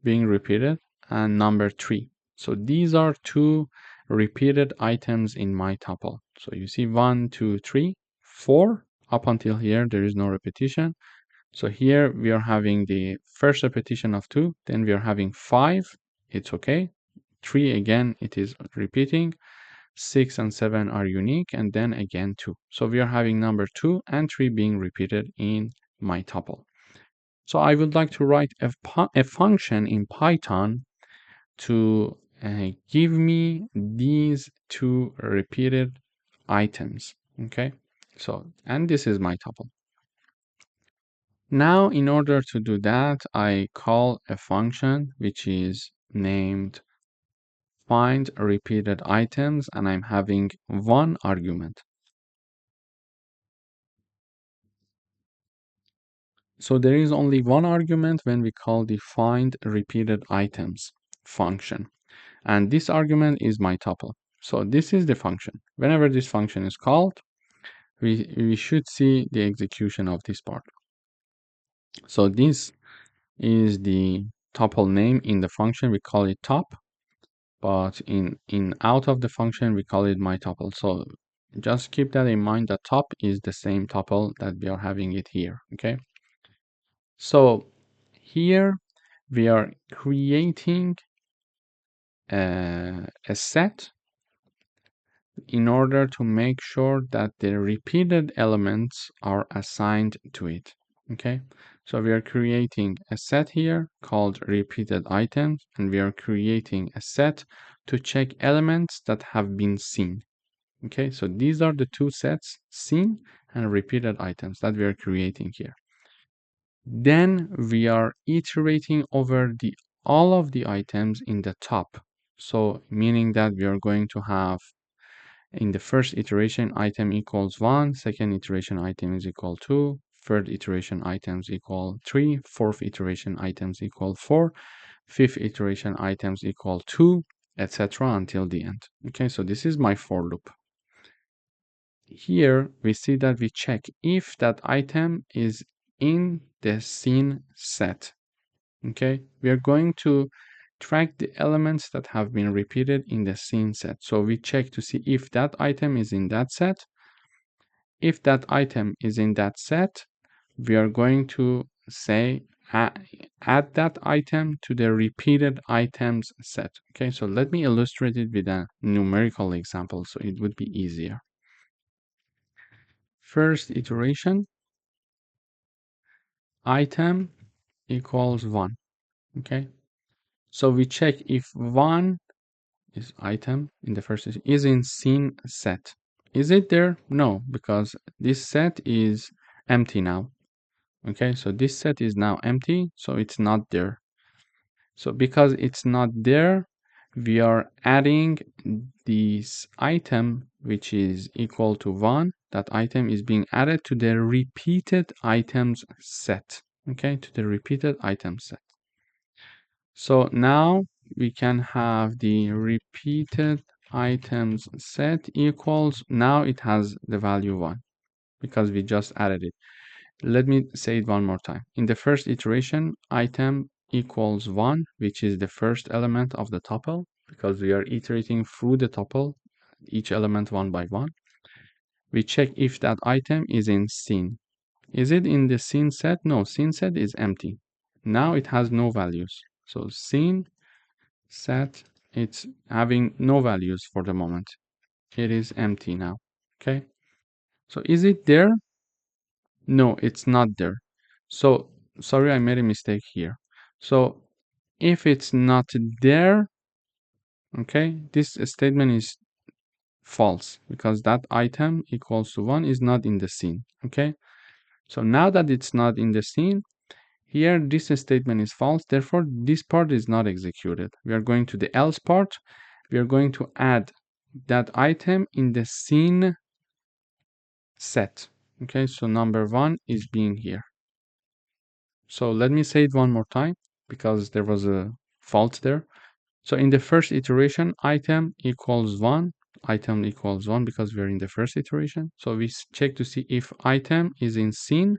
being repeated and number 3. So these are two repeated items in my tuple. So you see 1, 2, 3, 4. Up until here, there is no repetition. So here we are having the first repetition of 2, then we are having 5. It's okay. 3 again, it is repeating. 6 and 7 are unique, and then again 2. So we are having number 2 and 3 being repeated in my tuple. So I would like to write a function in Python to give me these two repeated items. Okay, so, and this is my tuple. Now, in order to do that, I call a function which is named find repeated items, and I'm having one argument. So there is only one argument when we call the find repeated items function. And this argument is my tuple. So this is the function. Whenever this function is called, we should see the execution of this part. So this is the tuple name in the function. We call it top, but in out of the function, we call it my tuple. So just keep that in mind that top is the same tuple that we are having it here. Okay. So here we are creating a set in order to make sure that the repeated elements are assigned to it. Okay, so we are creating a set here called repeated items, and we are creating a set to check elements that have been seen. Okay, so these are the two sets, seen and repeated items, that we are creating here. Then we are iterating over all of the items in the top. So meaning that we are going to have in the first iteration item equals 1, second iteration item is equal 2, third iteration items equal 3, fourth iteration items equal 4, fifth iteration items equal 2, etc. until the end. Okay, so this is my for loop. here we see that we check if that item is in the scene set. Okay, we are going to track the elements that have been repeated in the scene set. So we check to see if that item is in that set. If that item is in that set, we are going to say add that item to the repeated items set. Okay, so let me illustrate it with a numerical example so it would be easier. First iteration, item equals 1. Okay, so we check if 1 is item in the first is in scene set. Is it there? No, because this set is empty now. Okay, so this set is now empty, so it's not there. So because it's not there, we are adding this item which is equal to 1. That item is being added to the repeated items set. Okay, to the repeated item set. So now we can have the repeated items set equals, now it has the value 1 because we just added it. Let me say it one more time. In the first iteration, item equals 1, which is the first element of the tuple, because we are iterating through the tuple, each element one by one. We check if that item is in scene. Is it in the scene set? No, scene set is empty. Now it has no values. So scene set, it's having no values for the moment. It is empty now. Okay. So is it there? No, it's not there. So sorry, I made a mistake here. So if it's not there, okay, this statement is false because that item equals to 1 is not in the scene. Okay. So now that it's not in the scene, here this statement is false. Therefore, this part is not executed. We are going to the else part. We are going to add that item in the scene set. Okay, so number 1 is being here. So let me say it one more time because there was a fault there. So in the first iteration, item equals 1 because we're in the first iteration. So we check to see if item is in scene.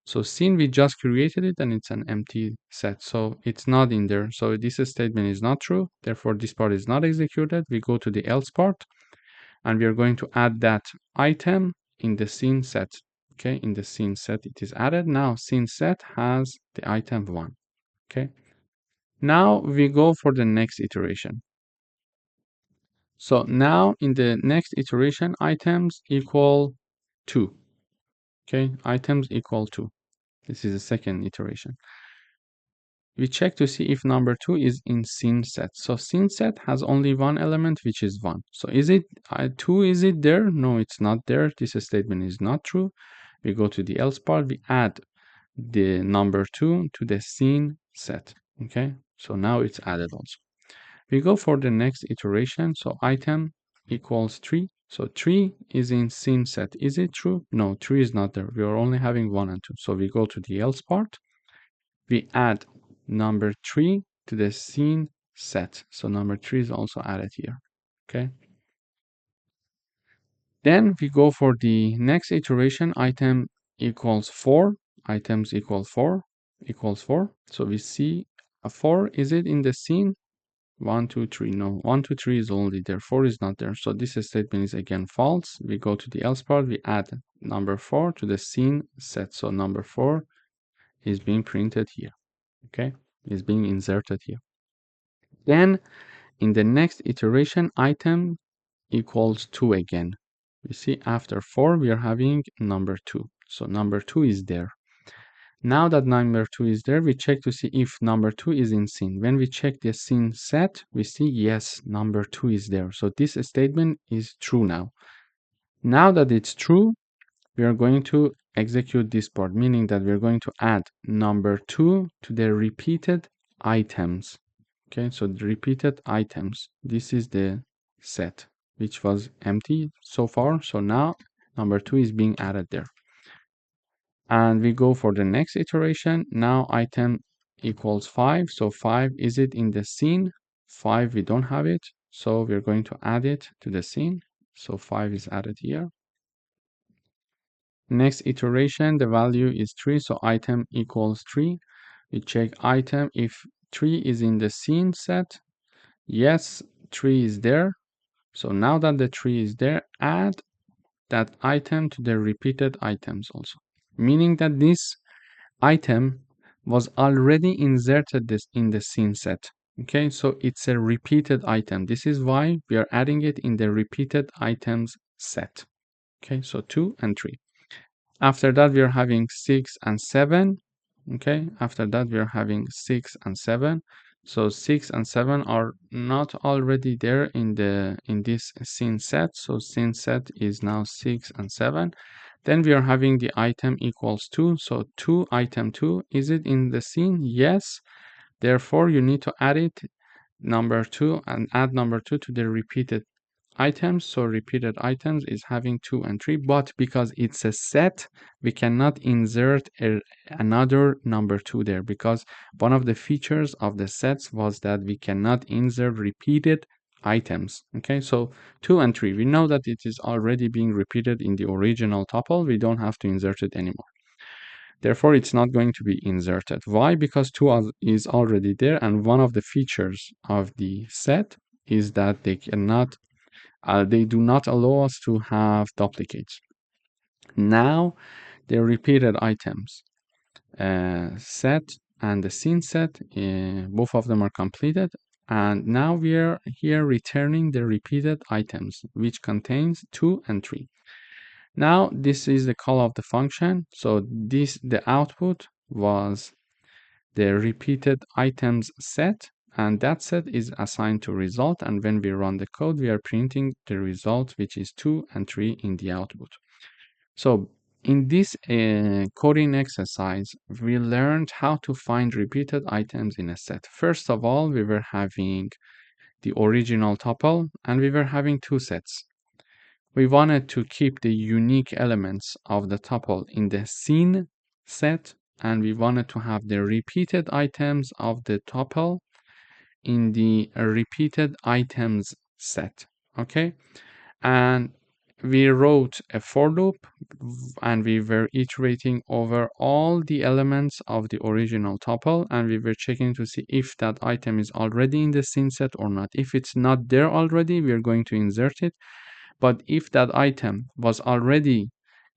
So scene, we just created it and it's an empty set. So it's not in there. So this statement is not true. Therefore, this part is not executed. We go to the else part and we are going to add that item in the scene set. Okay, in the scene set, it is added. Now scene set has the item 1. Okay, now we go for the next iteration. So now in the next iteration, items equal 2. Okay, items equal 2. This is the second iteration. We check to see if number 2 is in scene set. So scene set has only one element, which is 1. So is it 2? Is it there? No, it's not there. This statement is not true. We go to the else part. We add the number 2 to the scene set. Okay, so now it's added also. We go for the next iteration. So item equals 3. So 3 is in scene set. Is it true? No, 3 is not there. We are only having 1 and 2. So we go to the else part. We add number 3 to the scene set. So number 3 is also added here. Okay. Then we go for the next iteration. Item equals 4. Items equal 4 equals 4. So we see a 4. Is it in the scene? 1, 2, 3. No, 1, 2, 3 is only there. 4 is not there. So this statement is again false. We go to the else part. We add number 4 to the scene set. So number 4 is being printed here. Okay, is being inserted here. Then in the next iteration, item equals 2 again. You see, after 4, we are having number 2. So number 2 is there. Now that number 2 is there, we check to see if number 2 is in scene. When we check the scene set, we see yes, number 2 is there. So this statement is true now. Now that it's true, we are going to execute this part, meaning that we're going to add number 2 to the repeated items. Okay, so the repeated items. This is the set, which was empty so far. So now number 2 is being added there. And we go for the next iteration. Now item equals 5. So 5, is it in the scene? 5, we don't have it. So we're going to add it to the scene. So 5 is added here. Next iteration, the value is 3, so item equals 3. We check item if 3 is in the scene set. Yes, 3 is there. So now that the 3 is there, add that item to the repeated items also, meaning that this item was already inserted this in the scene set. Okay, so it's a repeated item. This is why we are adding it in the repeated items set. Okay, so 2 and 3. After that, we are having 6 and 7. Okay, after that, we are having 6 and 7. So 6 and 7 are not already there in this scene set. So scene set is now 6 and 7. Then we are having the item equals 2. So 2 item 2, is it in the scene? Yes. Therefore, you need to add it number 2 and add number 2 to the repeated items. So repeated items is having 2 and 3, but because it's a set, we cannot insert another number 2 there, because one of the features of the sets was that we cannot insert repeated items. Okay, so 2 and 3, we know that it is already being repeated in the original tuple. We don't have to insert it anymore. Therefore, it's not going to be inserted. Why? Because 2 is already there, and one of the features of the set is that they do not allow us to have duplicates. Now, the repeated items set and the scene set, both of them are completed. And now we are here returning the repeated items, which contains 2 and 3. Now, this is the call of the function. So the output was the repeated items set, and that set is assigned to result. And when we run the code, we are printing the result, which is 2 and 3 in the output. So in this coding exercise, we learned how to find repeated items in a set. First of all, we were having the original tuple, and we were having 2 sets. We wanted to keep the unique elements of the tuple in the scene set, and we wanted to have the repeated items of the tuple in the repeated items set. Okay, and we wrote a for loop, and we were iterating over all the elements of the original tuple, and we were checking to see if that item is already in the scene set or not. If it's not there already, we are going to insert it. But if that item was already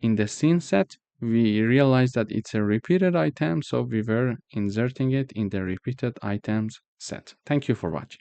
in the scene set, we realized that it's a repeated item, so we were inserting it in the repeated items set. Thank you for watching.